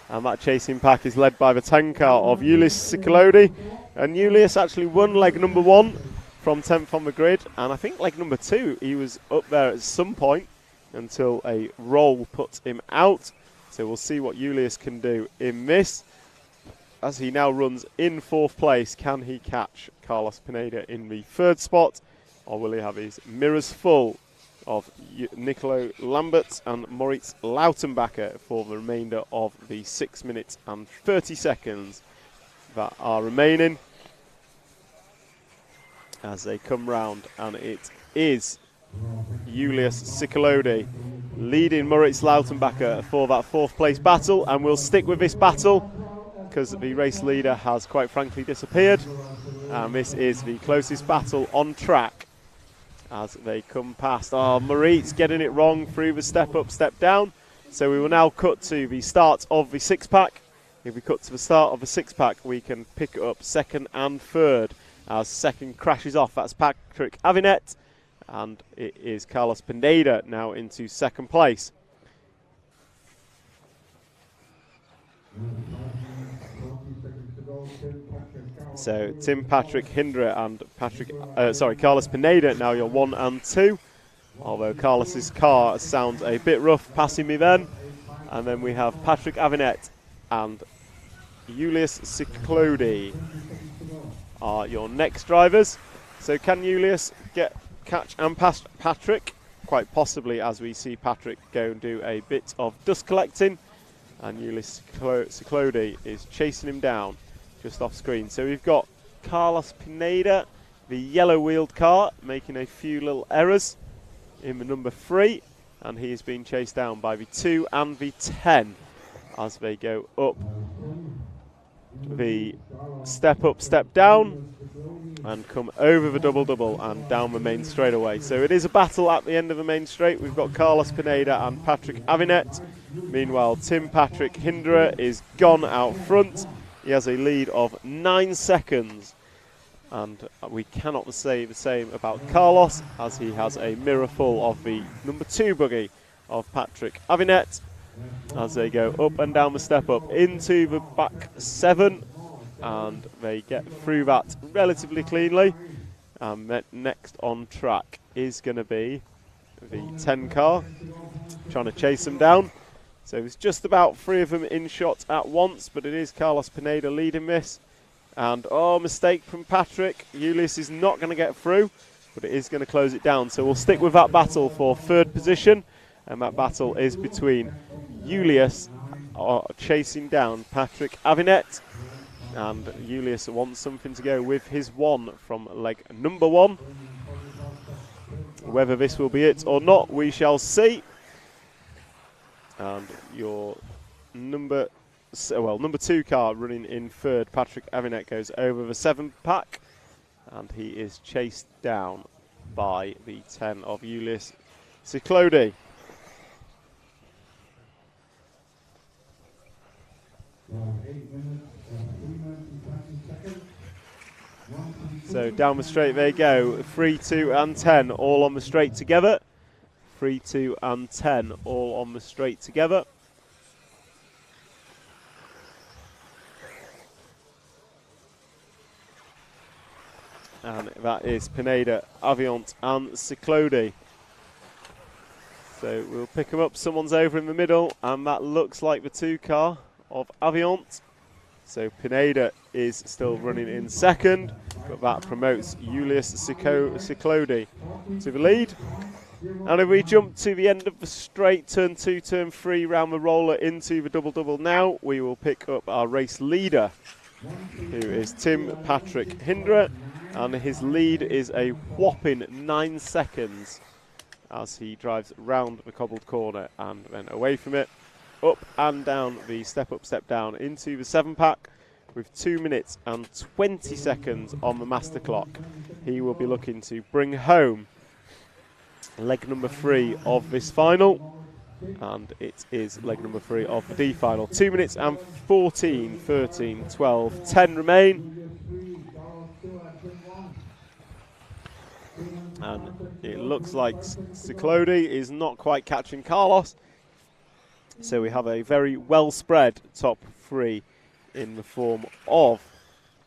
And that chasing pack is led by the 10 car of Julius Ciclodi. And Julius actually won leg number 1 from 10th on the grid. And I think leg number 2, he was up there at some point until a roll put him out. So we'll see what Julius can do in this. As he now runs in 4th place, can he catch Carlos Pineda in the 3rd spot? Or will he have his mirrors full of Nicolo Lambert and Moritz Lautenbacher for the remainder of the 6 minutes and 30 seconds that are remaining as they come round? And it is Julius Ciclodi leading Moritz Lautenbacher for that 4th place battle, and we'll stick with this battle because the race leader has quite frankly disappeared, and this is the closest battle on track as they come past. Oh, Moritz getting it wrong through the step up, step down. So we will now cut to the start of the 6-pack. If we cut to the start of the 6-pack, we can pick up 2nd and 3rd as 2nd crashes off. That's Patrick Avinet, and it is Carlos Pineda now into 2nd place. So Tim Patrick Hindra and Carlos Pineda now your 1 and 2. Although Carlos's car sounds a bit rough passing me then. And then we have Patrick Avinet and Julius Ciclodi are your next drivers. So can Julius catch and pass Patrick? Quite possibly, as we see Patrick go and do a bit of dust collecting. And Julius Ciclodi is chasing him down just off screen. So we've got Carlos Pineda, the yellow wheeled car, making a few little errors in the number 3, and he is being chased down by the 2 and the 10 as they go up the step up, step down and come over the double and down the main straightaway. So it is a battle at the end of the main straight. We've got Carlos Pineda and Patrick Avinet. Meanwhile, Tim Patrick Hindra is gone out front. He has a lead of 9 seconds, and we cannot say the same about Carlos, as he has a mirror full of the number 2 buggy of Patrick Avinet as they go up and down the step up into the back 7, and they get through that relatively cleanly. Next on track is going to be the 10 car, trying to chase them down. So it's just about 3 of them in shot at once, but it is Carlos Pineda leading this. And, mistake from Patrick. Julius is not going to get through, but it is going to close it down. So we'll stick with that battle for 3rd position. And that battle is between Julius chasing down Patrick Avinet. And Julius wants something to go with his 1 from leg number 1. Whether this will be it or not, we shall see. And your number 2 car running in 3rd, Patrick Avinet, goes over the 7-pack, and he is chased down by the 10 of Julius Ciclodi. So down the straight they go, 3, 2 and 10 all on the straight together. 3, 2 and 10 all on the straight together. And that is Pineda, Aviant and Ciclodi. So we'll pick them up. Someone's over in the middle, and that looks like the 2 car of Aviant. So Pineda is still running in 2nd, but that promotes Julius Ciclodi to the lead. And if we jump to the end of the straight, turn 2, turn 3, round the roller into the double-double now, we will pick up our race leader, who is Tim Patrick Hindra, and his lead is a whopping 9 seconds as he drives round the cobbled corner and then away from it, up and down the step up, step down into the 7-pack with 2 minutes and 20 seconds on the master clock. He will be looking to bring home leg number 3 of this final, and it is leg number 3 of the D final. 2 minutes and 14, 13, 12, 10 remain. And it looks like Ciclodi is not quite catching Carlos. So we have a very well spread top 3 in the form of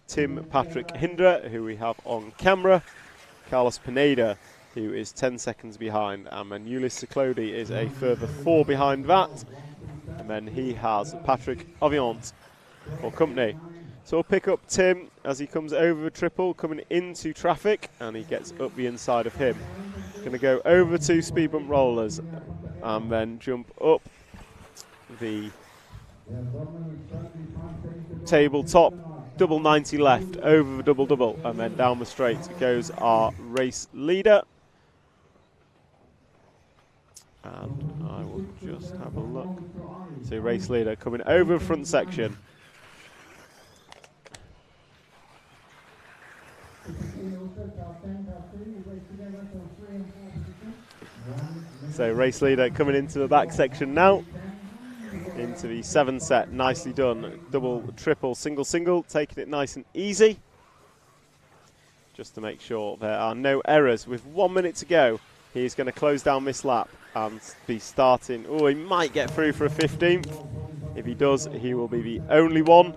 Tim Patrick Hindra, who we have on camera, Carlos Pineda, who is 10 seconds behind, and then Ulyss Ciclodi is a further 4 behind that. And then he has Patrick Aviant for company. So we'll pick up Tim as he comes over the triple, coming into traffic, and he gets up the inside of him. Going to go over 2 speed bump rollers and then jump up the tabletop, double 90 left, over the double-double, and then down the straight goes our race leader. And I will just have a look. So race leader coming over the front section. So race leader coming into the back section now. Into the 7 set, nicely done. Double, triple, single, single, taking it nice and easy. Just to make sure there are no errors. With 1 minute to go, he's going to close down this lap and be starting. Oh, he might get through for a 15th. If he does, he will be the only one.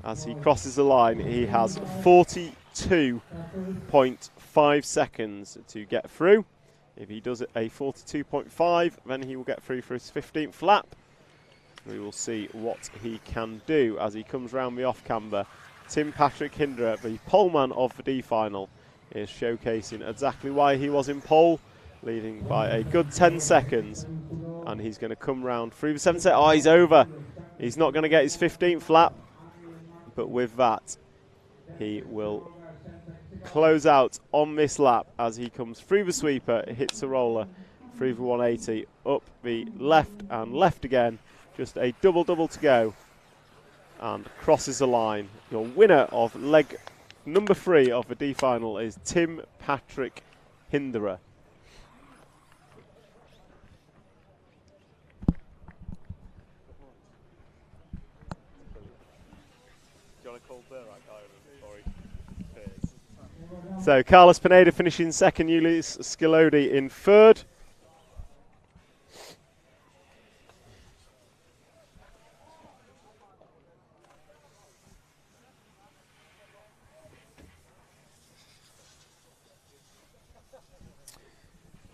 As he crosses the line, he has 42.5 seconds to get through. If he does it a 42.5, then he will get through for his 15th lap. We will see what he can do as he comes round the off-camber. Tim Patrick Hindra, the poleman of the D final, is showcasing exactly why he was in pole, leading by a good 10 seconds. And he's going to come round through the 7 set. Oh, he's over. He's not going to get his 15th lap. But with that, he will close out on this lap as he comes through the sweeper, hits the roller, through the 180, up the left and left again. Just a double-double to go. And crosses the line. Your winner of leg number 3 of the D final is Tim Patrick Hindra. So Carlos Pineda finishing second, Ulyss Ciclodi in third.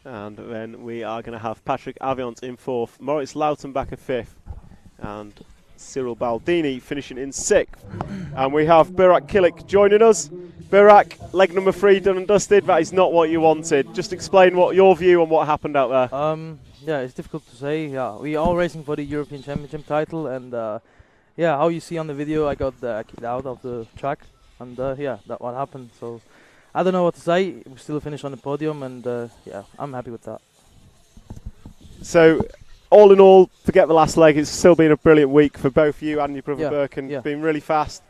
And then we are going to have Patrick Aviant in fourth, Moritz Lautenbacher fifth, and Cyril Baldini finishing in sixth. And we have Burak Kilik joining us. Burak, leg number 3 done and dusted. That is not what you wanted. Just explain what your view on what happened out there. Yeah, it's difficult to say. Yeah, we are racing for the European Championship title, and yeah, how you see on the video, I got kicked out of the track, and yeah, that's what happened. So I don't know what to say. We still finished on the podium, and yeah, I'm happy with that. So, all in all, forget the last leg. It's still been a brilliant week for both you and your brother Birkin. Yeah. Been really fast.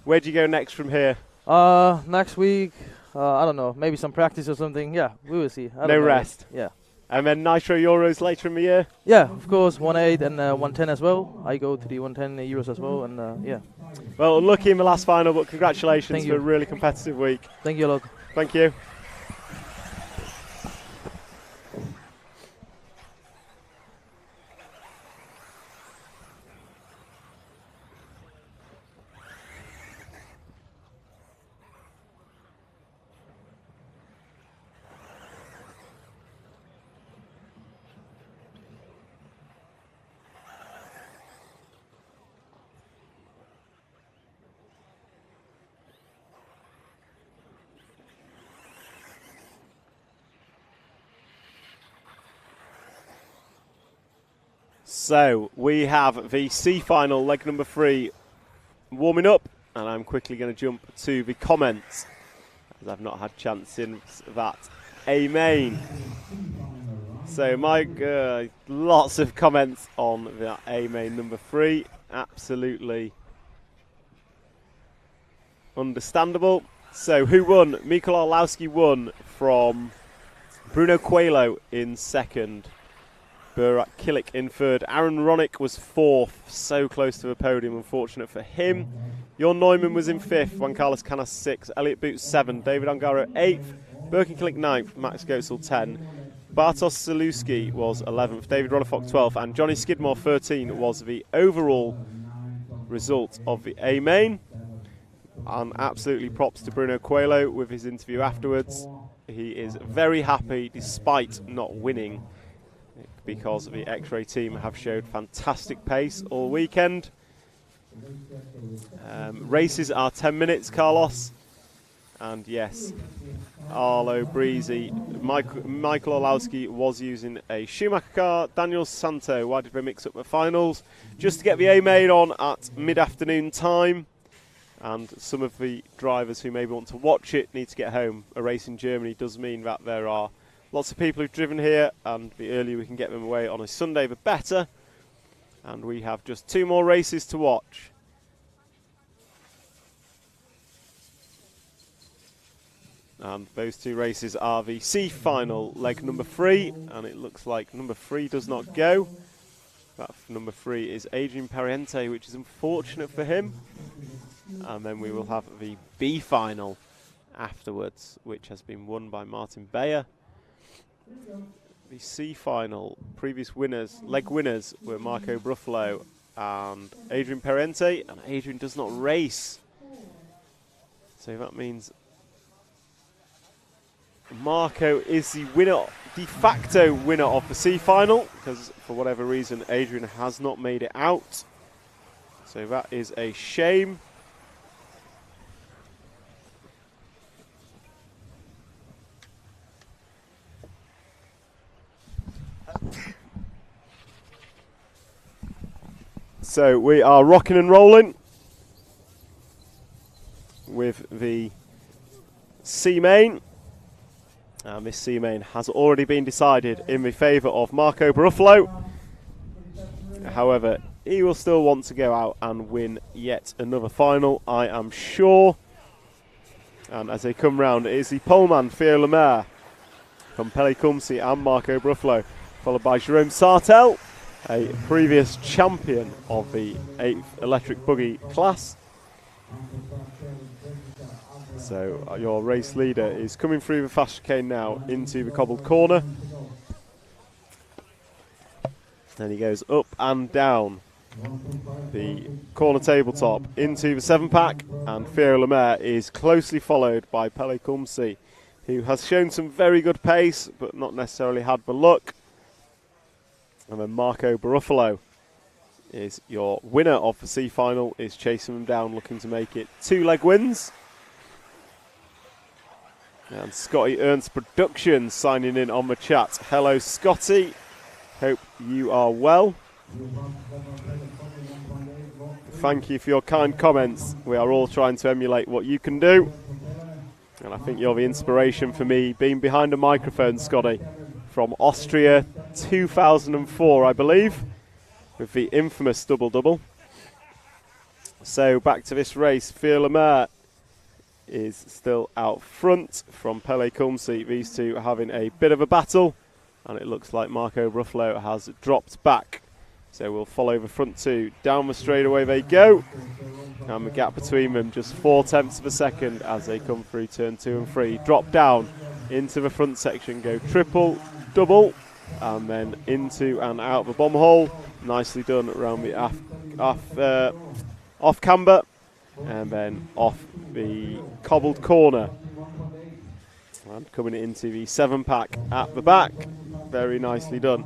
Where do you go next from here? Next week, I don't know, maybe some practice or something. Yeah, we will see. No rest. Yeah. And then Nitro Euros later in the year? Yeah, of course, 1.8 and 110 as well. I go to the 110 Euros as well, and yeah. Well, unlucky in the last final, but congratulations Thank for you. a really competitive week. Thank you a lot. Thank you. So we have the C final, leg number 3, warming up, and I'm quickly going to jump to the comments, as I've not had chance since that A main. So Mike, lots of comments on that A main number 3, absolutely understandable. So who won? Mikkel Orlowski won from Bruno Coelho in second. Burak Kilik in third. Aaron Ronick was fourth, so close to the podium, unfortunate for him. Jon Neumann was in fifth, Juan Carlos Canas sixth, Elliot Boots seventh, David Ongaro eighth, Birkin Kilik ninth, Max Goetzel 10, Bartosz Zaluski was 11th, David Rolofock 12th, and Johnny Skidmore 13 was the overall result of the A main. And absolutely props to Bruno Coelho with his interview afterwards. He is very happy despite not winning, because the X-Ray team have showed fantastic pace all weekend. Races are 10 minutes, Carlos. And yes, Arlo Breezy, Michael Orlowski was using a Schumacher car. Daniel Santo, why did they mix up the finals? Just to get the A main on at mid-afternoon time. And some of the drivers who maybe want to watch it need to get home. A race in Germany does mean that there are lots of people who've driven here, and the earlier we can get them away on a Sunday, the better. And we have just 2 more races to watch. And those 2 races are the C final, leg number 3, and it looks like number 3 does not go. That number 3 is Adrian Pariente, which is unfortunate for him. And then we will have the B final afterwards, which has been won by Martin Bayer. The C final, previous winners, leg winners, were Marco Bruffalo and Adrian Pariente, and Adrian does not race. So that means Marco is the winner, de facto winner of the C final, because for whatever reason Adrian has not made it out. So that is a shame. So we are rocking and rolling with the C main, and this C main has already been decided in the favour of Marco Bruffalo. However, he will still want to go out and win yet another final, I am sure. And as they come round, it is the poleman Theo Lemaire from Pele Kumsi and Marco Bruffalo, followed by Jerome Sartel, a previous champion of the 8th electric buggy class. So your race leader is coming through the fast chicane now into the cobbled corner. Then he goes up and down the corner tabletop into the 7-pack, and Theo Lemaire is closely followed by Pele Kumsi, who has shown some very good pace but not necessarily had the luck. And then Marco Bruffalo is your winner of the C final, is chasing them down, looking to make it 2 leg wins. And Scotty Ernst Productions signing in on the chat. Hello Scotty, hope you are well. Thank you for your kind comments. We are all trying to emulate what you can do. And I think you're the inspiration for me being behind a microphone, Scotty, from Austria 2004, I believe, with the infamous double-double. So back to this race. Theo Lemaire is still out front from Pele Kumsi. These two are having a bit of a battle, and it looks like Marco Bruffalo has dropped back. So we'll follow the front 2. Down the straightaway they go, and the gap between them just 0.4 of a second as they come through turn 2 and 3. Drop down into the front section, go triple, double, and then into and out the bomb hole. Nicely done around the off camber, and then off the cobbled corner. And coming into the 7-pack at the back. Very nicely done.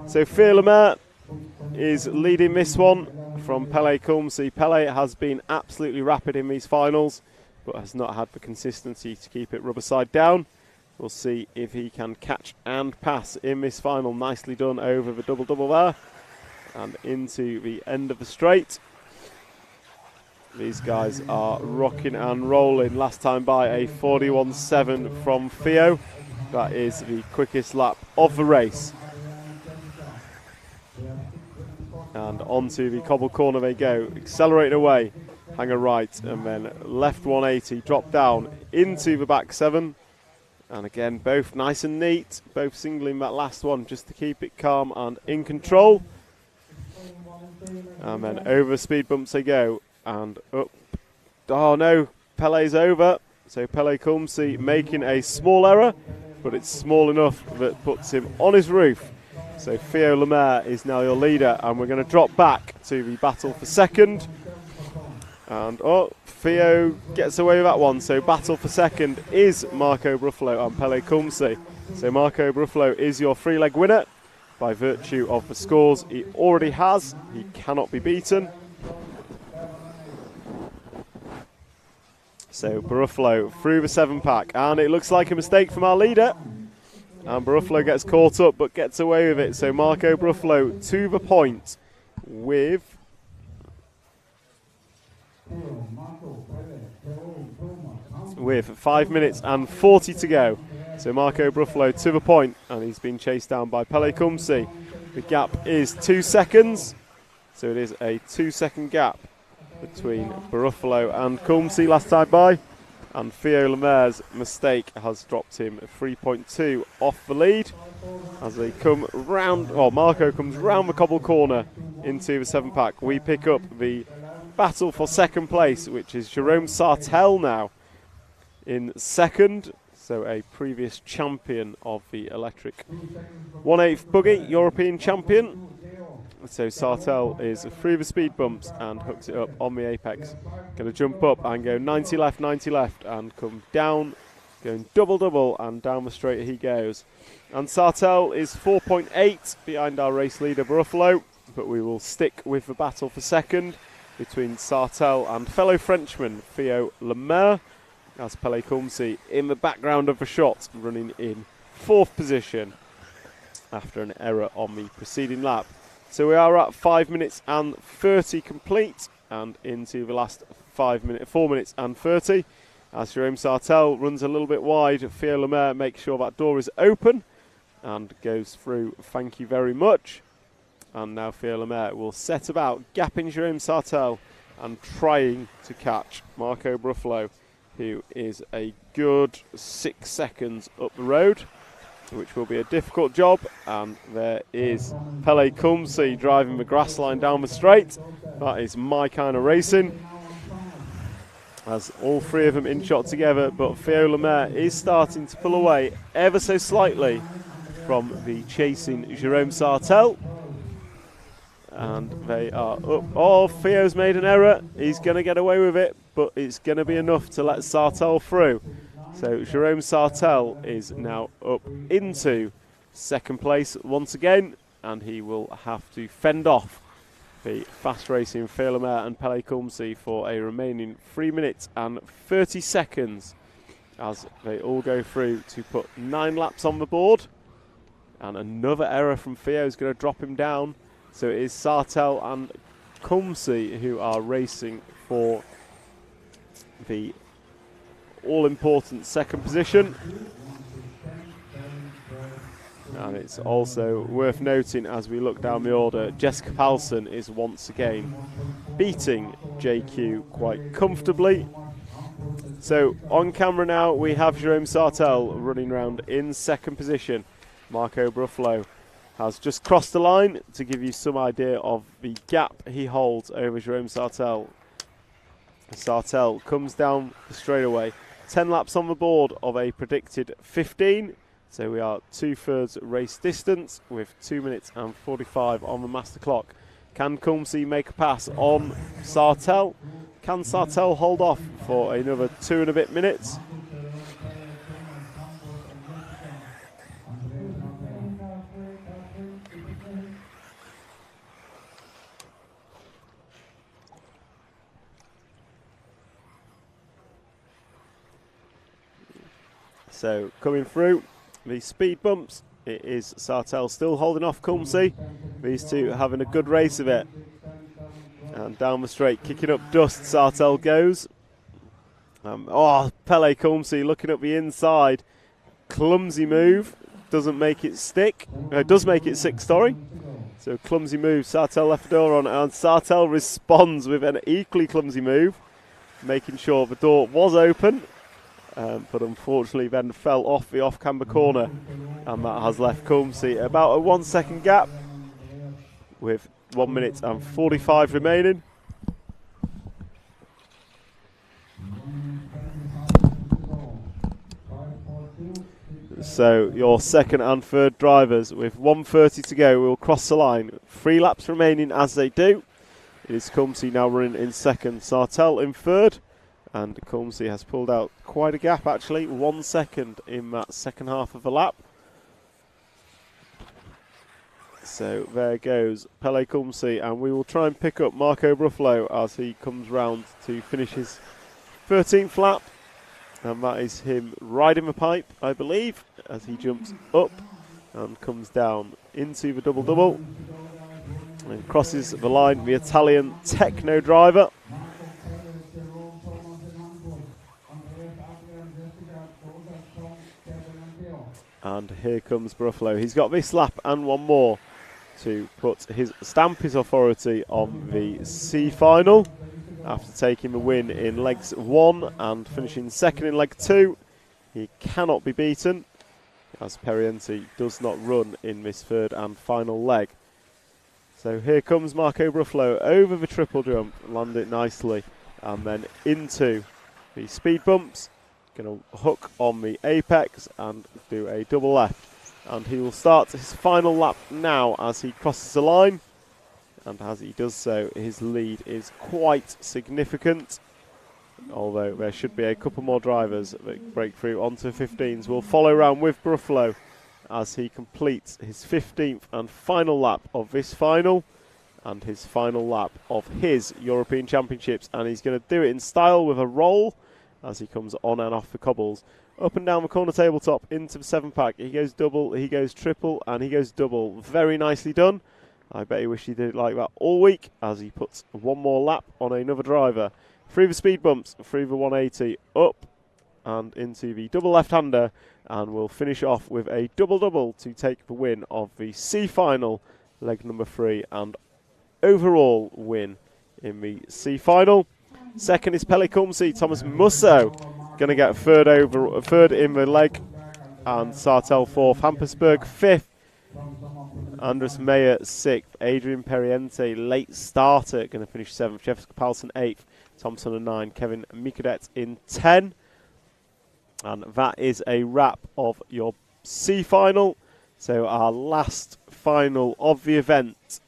So Theo Lemaire is leading this one from Pele Kumsi. Pele has been absolutely rapid in these finals, but has not had the consistency to keep it rubber side down. We'll see if he can catch and pass in this final. Nicely done over the double-double there. and into the end of the straight. These guys are rocking and rolling. Last time by a 41.7 from Theo. That is the quickest lap of the race. And onto the cobble corner they go, accelerating away, hang a right, and then left 180, drop down into the back 7. And again, both nice and neat, both singling that last one just to keep it calm and in control. And then over speed bumps they go, and up. Oh no, Pele's over. So Pele Kumsi making a small error, but it's small enough that puts him on his roof. So Theo Lemaire is now your leader, and we're going to drop back to the battle for second. And Theo gets away with that one. So battle for second is Marco Bruffalo and Pele Kumsi. So Marco Bruffalo is your 3-leg winner by virtue of the scores he already has. He cannot be beaten. So Bruffalo through the 7-pack, and it looks like a mistake from our leader. And Bruffalo gets caught up but gets away with it. So Marco Bruffalo to the point with 5 minutes and 40 to go. So Marco Bruffalo to the point, and he's been chased down by Pele Kumsi. The gap is 2 seconds, so it is a 2-second gap between Bruffalo and Kumsi last time by. And Theo Lemaire's mistake has dropped him 3.2 off the lead as they come round. Well, Marco comes round the cobble corner into the 7-pack. We pick up the battle for second place, which is Jerome Sartell now in second. So a previous champion of the electric 1/8 buggy, European champion. So Sartell is through the speed bumps and hooks it up on the apex. Going to jump up and go 90 left, and come down, going double, and down the straight he goes. And Sartell is 4.8 behind our race leader Bruffalo, but we will stick with the battle for second between Sartell and fellow Frenchman Theo Lemaire, as Pele Kumsi in the background of the shot, running in 4th position after an error on the preceding lap. So we are at 5 minutes and 30 complete, and into the last 4 minutes and 30. As Jerome Sartell runs a little bit wide, Theo Lemaire makes sure that door is open and goes through. Thank you very much. And now Theo Lemaire will set about gapping Jerome Sartell and trying to catch Marco Bruffalo, who is a good 6 seconds up the road, which will be a difficult job. And there is Pele Kumsi driving the grass line down the straight. That is my kind of racing, as all 3 of them in shot together, but Theo Lemaire is starting to pull away ever so slightly from the chasing Jerome Sartell. And they are up. Oh, Theo's made an error. He's going to get away with it, but it's going to be enough to let Sartell through. So Jerome Sartell is now up into second place once again, and he will have to fend off the fast racing Theo Lemaire and Pele Kumsi for a remaining 3 minutes and 30 seconds as they all go through to put 9 laps on the board. And another error from Theo is going to drop him down. So it is Sartell and Kumsi who are racing for the all-important second position. And it's also worth noting, as we look down the order, Jessica Palson is once again beating JQ quite comfortably. So on camera now we have Jerome Sartell running around in second position. Marco Bruffalo has just crossed the line. To give you some idea of the gap he holds over Jerome Sartell, Sartell comes down the straightaway, 10 laps on the board of a predicted 15. So we are 2/3 race distance with 2 minutes and 45 on the master clock. Can Kumsi make a pass on Sartell? Can Sartell hold off for another 2 and a bit minutes? So coming through the speed bumps, it is Sartell still holding off Kumsi. These two having a good race of it. And down the straight, kicking up dust, Sartell goes. Pele Kumsi looking up the inside. Clumsy move. Doesn't make it stick. It does make it stick, sorry. So clumsy move. Sartell left the door on, and Sartell responds with an equally clumsy move, making sure the door was open. But unfortunately then fell off the off-camber corner, and that has left Kumsi about a 1 second gap with 1 minute and 45 remaining. So your second and third drivers with 1:30 to go will cross the line. 3 laps remaining as they do. It is Kumsi now running in second, Sartell in third, and Kumsi has pulled out quite a gap actually, 1 second in that second half of the lap. So there goes Pele Kumsi, and we will try and pick up Marco Bruffalo as he comes round to finish his 13th lap. And that is him riding the pipe, I believe, as he jumps up and comes down into the double-double. And crosses the line, the Italian techno driver. And here comes Bruffalo. He's got this lap and one more to stamp his authority on the C final. After taking the win in legs 1 and finishing second in leg 2, he cannot be beaten, as Perienti does not run in this third and final leg. So here comes Marco Bruffalo over the triple jump, land it nicely, and then into the speed bumps. Going to hook on the apex and do a double left. And he will start his final lap now as he crosses the line. And as he does so, his lead is quite significant. Although there should be a couple more drivers that break through onto 15s. We'll follow around with Bruffalo as he completes his 15th and final lap of this final. And his final lap of his European Championships. And he's going to do it in style with a roll as he comes on and off the cobbles. Up and down the corner tabletop into the 7-pack. He goes double, he goes triple, and he goes double. Very nicely done. I bet he wished he did it like that all week as he puts one more lap on another driver. Through the speed bumps, through the 180, up and into the double left-hander, and we'll finish off with a double-double to take the win of the C final, leg number 3, and overall win in the C final. Second is Pele Kumsi. Thomas Musso going to get third in the leg, and Sartell 4th. Hampersberg 5th. Andres Meyer 6th. Adrian Periente, late starter, going to finish 7th. Jessica Palsson 8th. Thompson in 9. Kevin Mikadet in 10. And that is a wrap of your C final. So our last final of the event.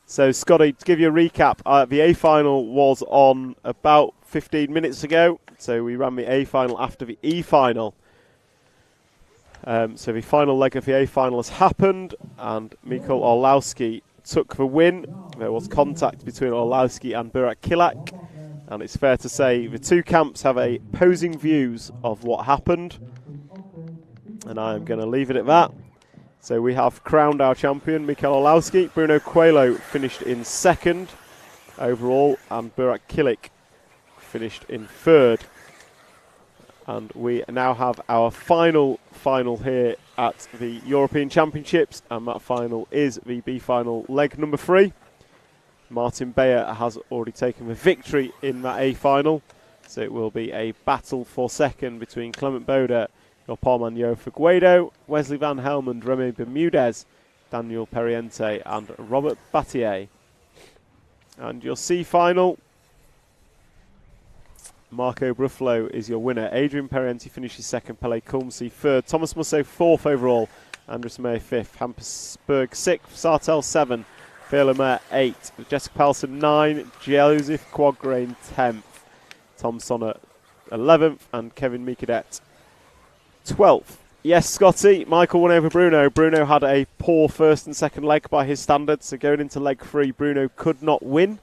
So Scotty, to give you a recap, the A final was on about 15 minutes ago. So we ran the A final after the E final. So the final leg of the A final has happened, and Mikhail Orlowski took the win. There was contact between Orlowski and Burak Kilak, and it's fair to say the two camps have opposing views of what happened, and I am going to leave it at that. So we have crowned our champion, Mikhail Orlowski. Bruno Coelho finished in 2nd overall, and Burak Kilak finished in 3rd. And we now have our final here at the European Championships, and that final is the B final leg number 3. Martin Bayer has already taken the victory in that A final, so it will be a battle for second between Clement Boda, Palman Yo Figueiredo, Wesley Van Helmond, Remy Bermudez, Daniel Periente, and Robert Battier. And your C final, Marco Bruffalo is your winner. Adrian Periente finishes 2nd, Pele Kumsi 3rd, Thomas Musso 4th overall, Andres Meyer 5th, Hampersberg 6th, Sartell 7th, Pierre Lemaire 8th, Jessica Palsson 9th, Joseph Quagrain 10th, Tom Sonner 11th, and Kevin Mikadet 12th. Yes, Scotty, Michael won over Bruno. Bruno had a poor first and second leg by his standards, so going into leg 3, Bruno could not win.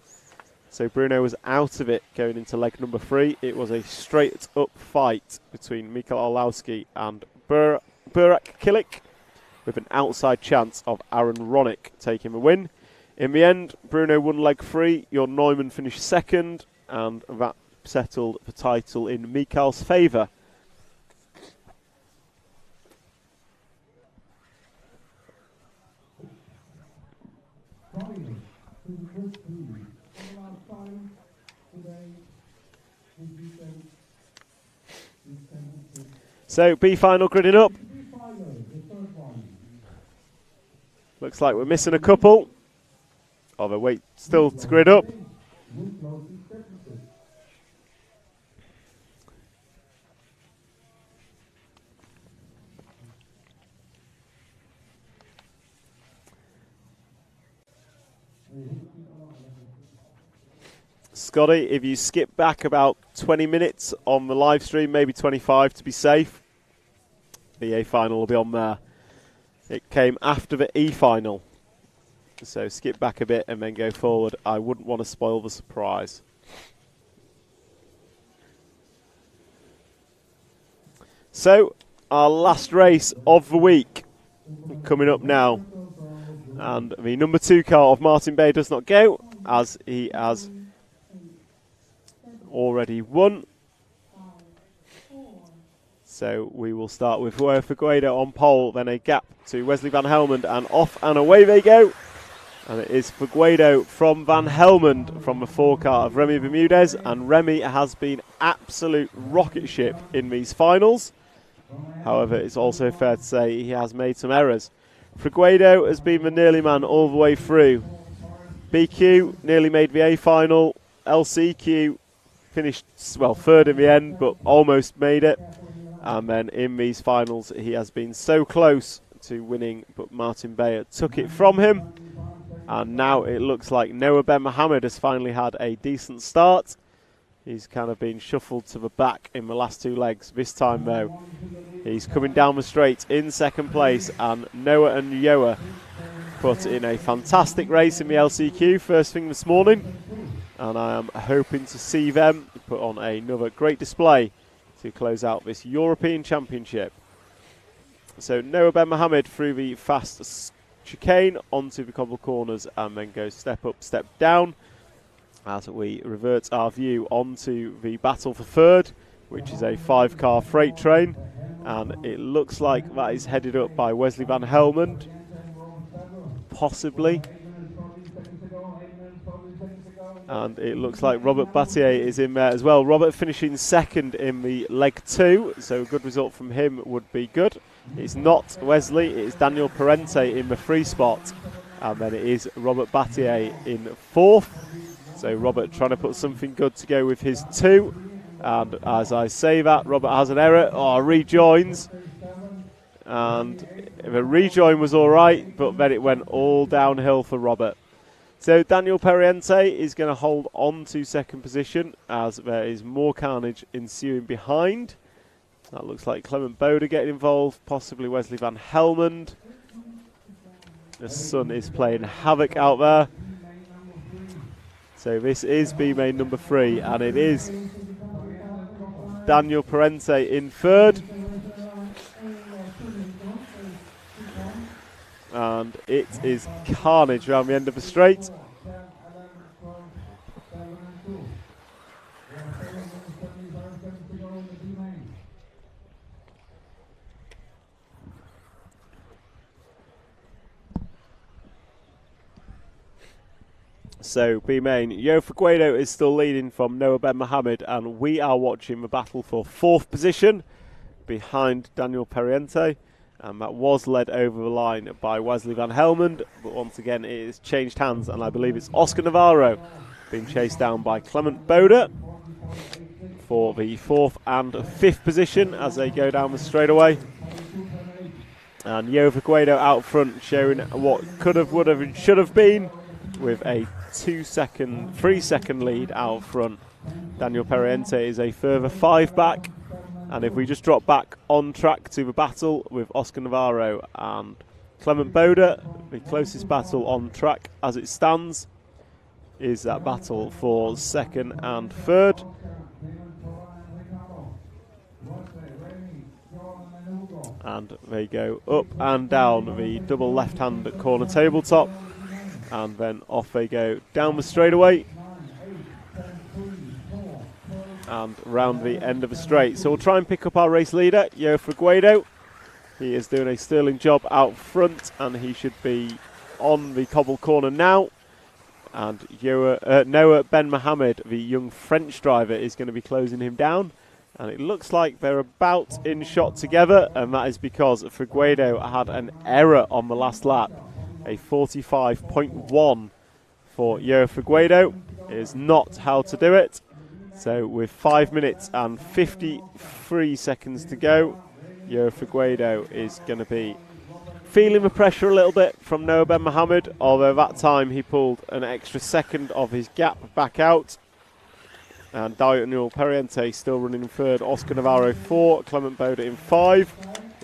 So Bruno was out of it going into leg number 3. It was a straight-up fight between Mikhail Orlowski and Burak Kilak. with an outside chance of Aaron Ronick taking the win. In the end, Bruno won leg 3, Jon Neumann finished second, and that settled the title in Mikael's favour. So B final gridding up. Looks like we're missing a couple. Oh, they wait still to grid up. Scotty, if you skip back about 20 minutes on the live stream, maybe 25 to be safe, the A final will be on there. It came after the E final, so skip back a bit and then go forward. I wouldn't want to spoil the surprise. So, our last race of the week coming up now, and the number 2 car of Martin Bay does not go, as he has already won. So we will start with Joao Figueiredo on pole, then a gap to Wesley Van Helmond, and off and away they go. And it is Figueiredo from Van Helmond from the 4 car of Remy Bermudez, and Remy has been absolute rocket ship in these finals. However, it's also fair to say he has made some errors. Figueiredo has been the nearly man all the way through. BQ nearly made the A final. LCQ finished, well, 3rd in the end, but almost made it. And then in these finals, he has been so close to winning, but Martin Bayer took it from him. And now it looks like Noah Ben Mohammed has finally had a decent start. He's kind of been shuffled to the back in the last 2 legs. This time, though, he's coming down the straight in 2nd place. And Noah and Yoa put in a fantastic race in the LCQ first thing this morning. And I am hoping to see them put on another great display to close out this European Championship. So Noah Ben Mohammed through the fast chicane onto the cobble corners and then goes step up, step down as we revert our view onto the battle for 3rd, which is a 5 car freight train, and it looks like that is headed up by Wesley Van Helmond, possibly. And it looks like Robert Battier is in there as well. Robert finishing 2nd in the leg 2, so a good result from him would be good. It's not Wesley, it is Daniel Parente in the 3 spot, and then it is Robert Battier in 4th. So Robert trying to put something good to go with his 2, and as I say that, Robert has an error. Rejoins, and the rejoin was alright, but then it went all downhill for Robert. So Daniel Parente is going to hold on to 2nd position as there is more carnage ensuing behind. That looks like Clement Boda getting involved, possibly Wesley Van Helmond. The sun is playing havoc out there. So this is B main number 3, and it is Daniel Parente in 3rd. And it is carnage around the end of the straight. So B main, Joao Figueiredo is still leading from Noah Ben Mohammed, and we are watching the battle for 4th position behind Daniel Parente. And that was led over the line by Wesley Van Helmond, but once again it has changed hands, and I believe it's Oscar Navarro being chased down by Clement Boda for the 4th and 5th position as they go down the straightaway. And Joao Figueiredo out front showing what could have, would have and should have been with a 3 second lead out front. Daniel Parente is a further 5 back. And if we just drop back on track to the battle with Oscar Navarro and Clement Boda, the closest battle on track as it stands is that battle for 2nd and 3rd. and they go up and down the double left-hand corner tabletop, and then off they go down the straightaway and round the end of the straight. So we'll try and pick up our race leader, Yo Figueiredo. He is doing a sterling job out front, and he should be on the cobble corner now. And Noah Ben Mohamed, the young French driver, is going to be closing him down. And it looks like they're about in shot together, and that is because Figueiredo had an error on the last lap. A 45.1 for Yo Figueiredo is not how to do it. So with 5 minutes and 53 seconds to go, Yo Figueiredo is going to be feeling the pressure a little bit from Noah Ben Mohamed, although that time he pulled an extra second of his gap back out. And Daniel Periente still running in third, Oscar Navarro 4, Clement Boda in 5.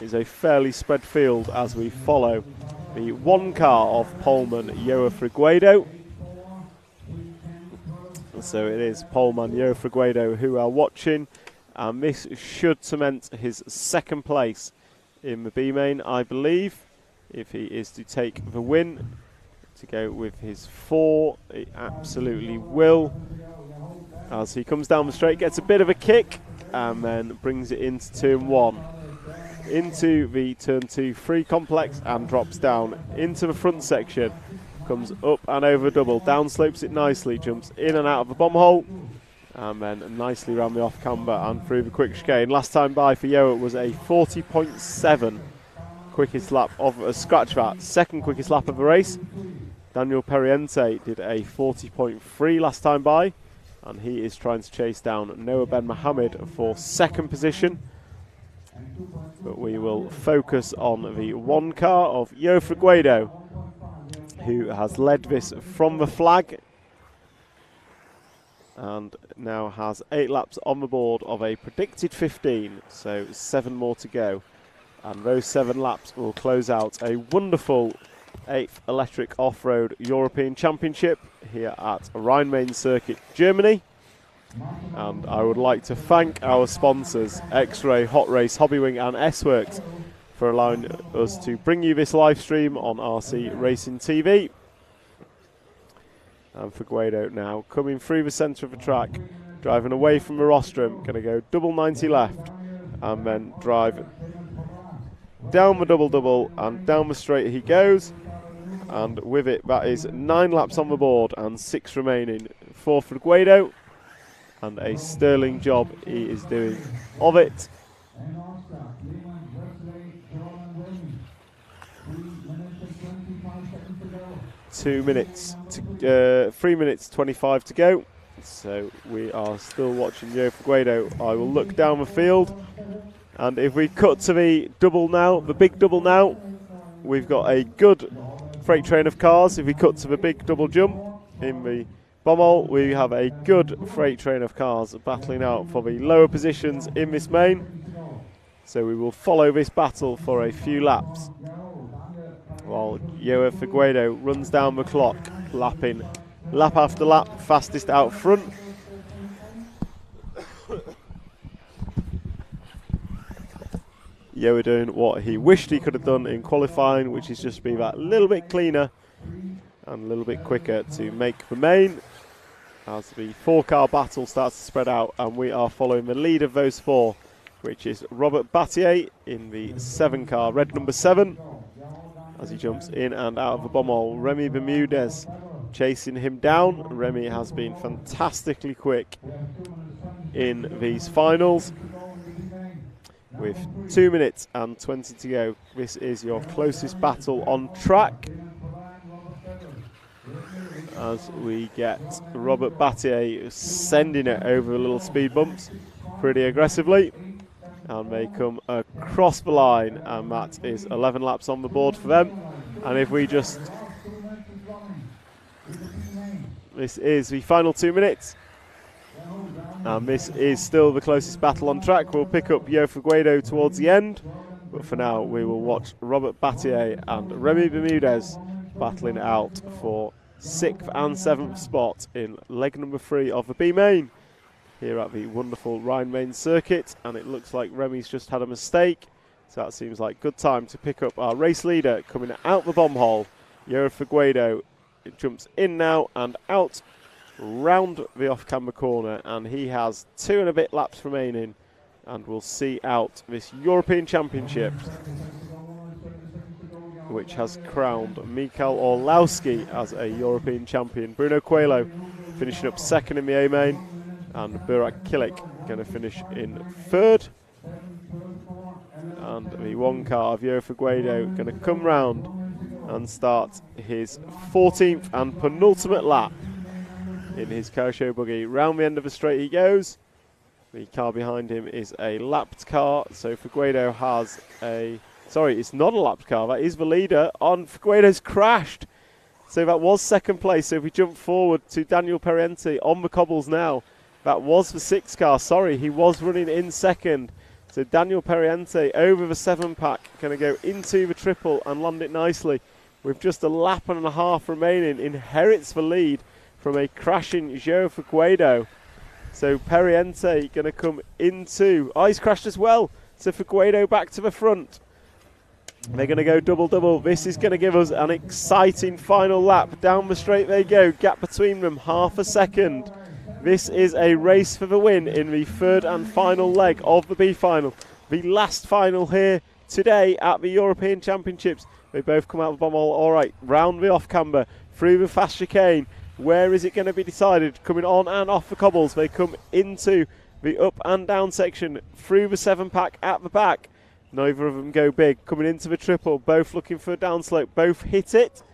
Is a fairly spread field as we follow the one car of poleman Yo Figueiredo. So it is poleman Yo Figueiredo who are watching, and this should cement his second place in the B main, I believe, if he is to take the win. To go with his 4, he absolutely will. As he comes down the straight, gets a bit of a kick, and then brings it into turn 1, into the turn 2 free complex, and drops down into the front section. Comes up and over double, down slopes it nicely, jumps in and out of the bomb hole, and then nicely around the off camber and through the quick chicane. Last time by for Yo was a 40.7 quickest lap of scratch that, second quickest lap of the race. Daniel Periente did a 40.3 last time by, and he is trying to chase down Noah Ben Mohamed for second position. But we will focus on the one car of Yo Figueiredo, who has led this from the flag and now has 8 laps on the board of a predicted 15, so 7 more to go. And those 7 laps will close out a wonderful 8th Electric Off-Road European Championship here at Rhine-Main Circuit, Germany. And I would like to thank our sponsors, X-Ray, Hot Race, Hobbywing and S-Works, for allowing us to bring you this live stream on RC Racing TV. And Figueiredo now coming through the centre of the track, driving away from the rostrum, going to go double 90 left, and then drive down the double and down the straight he goes. And with it, that is 9 laps on the board and 6 remaining for Figueiredo, and a sterling job he is doing of it. 2 minutes to 3 minutes 25 to go, so we are still watching Yo Figueiredo. I will look down the field, and if we cut to the double now, the big double now, we've got a good freight train of cars. If we cut to the big double jump in the bommel, we have a good freight train of cars battling out for the lower positions in this main. So we will follow this battle for a few laps, while Yo Figueiredo runs down the clock, lapping lap after lap, fastest out front. Yo doing what he wished he could have done in qualifying, which is just be that little bit cleaner and a little bit quicker to make the main, as the 4-car battle starts to spread out, and we are following the lead of those 4, which is Robert Battier in the 7-car, red number 7, as he jumps in and out of the bommel. Remy Bermudez chasing him down. Remy has been fantastically quick in these finals. With 2 minutes and 20 to go, this is your closest battle on track, as we get Robert Battier sending it over the little speed bumps pretty aggressively, and they come across the line, and that is 11 laps on the board for them. And if we just, this is the final 2 minutes, and this is still the closest battle on track. We'll pick up Yo Figueiredo towards the end, but for now we will watch Robert Battier and Remy Bermudez battling it out for 6th and 7th spot in leg number 3 of the B main here at the wonderful Rhine-Main Circuit. And it looks like Remy's just had a mistake, So that seems like good time to pick up our race leader coming out the bomb hole. Joe Figueiredo, it jumps in now and out round the off-camber corner, and he has 2 and a bit laps remaining, and we'll see out this European Championship, which has crowned Mikael Orlowski as a European champion. Bruno Coelho finishing up second in the A main, and Burak Kilik going to finish in third. And the one car of Joe Figueiredo going to come round and start his 14th and penultimate lap in his Kaosho buggy. Round the end of the straight he goes. The car behind him is a lapped car, so Figueiredo has a... Sorry, it's not a lapped car, that is the leader. Figueiredo's crashed. So that was second place. So if we jump forward to Daniel Periente on the cobbles now, that was the 6 car. Sorry, he was running in second. So Daniel Periente over the 7-pack, going to go into the triple and land it nicely. With just a lap and a half remaining, inherits the lead from a crashing Joe Figueiredo. So Periente going to come into... Oh, he's crashed as well. So Figueiredo back to the front. They're going to go double-double. This is going to give us an exciting final lap. Down the straight they go. Gap between them, half a second. This is a race for the win in the third and final leg of the B final. The last final here today at the European Championships. They both come out of the bomb hole. All right, round the off-camber, through the fast chicane. Where is it going to be decided? Coming on and off the cobbles. They come into the up and down section, through the 7-pack at the back. Neither of them go big. Coming into the triple, both looking for a downslope. Both hit it.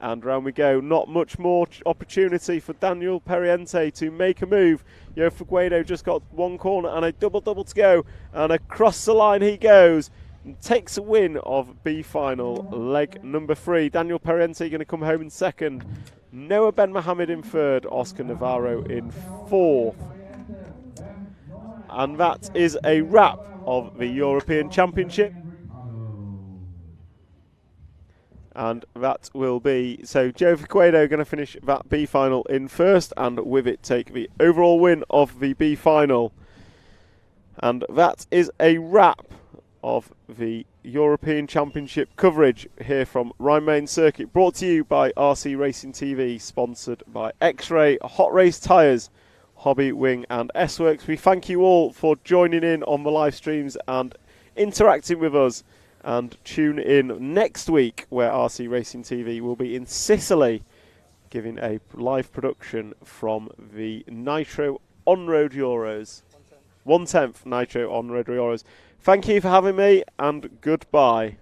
And round we go. Not much more opportunity for Daniel Periente to make a move. Joe Figueiredo just got one corner and a double-double to go. And across the line he goes. And takes a win of B final leg number 3. Daniel Periente going to come home in second. Noah Ben Mohammed in third. Oscar Navarro in fourth. And that is a wrap of the European Championship. And that will be... So Joe Figueiredo going to finish that B final in first, and with it take the overall win of the B final. And that is a wrap of the European Championship coverage here from Rhine-Main Circuit, brought to you by RC Racing TV, sponsored by X-Ray, Hot Race Tyres, Hobby Wing and S-Works. We thank you all for joining in on the live streams and interacting with us, and tune in next week where RC Racing TV will be in Sicily giving a live production from the Nitro On-Road Euros. 1/10 Nitro On-Road Euros. Thank you for having me, and goodbye.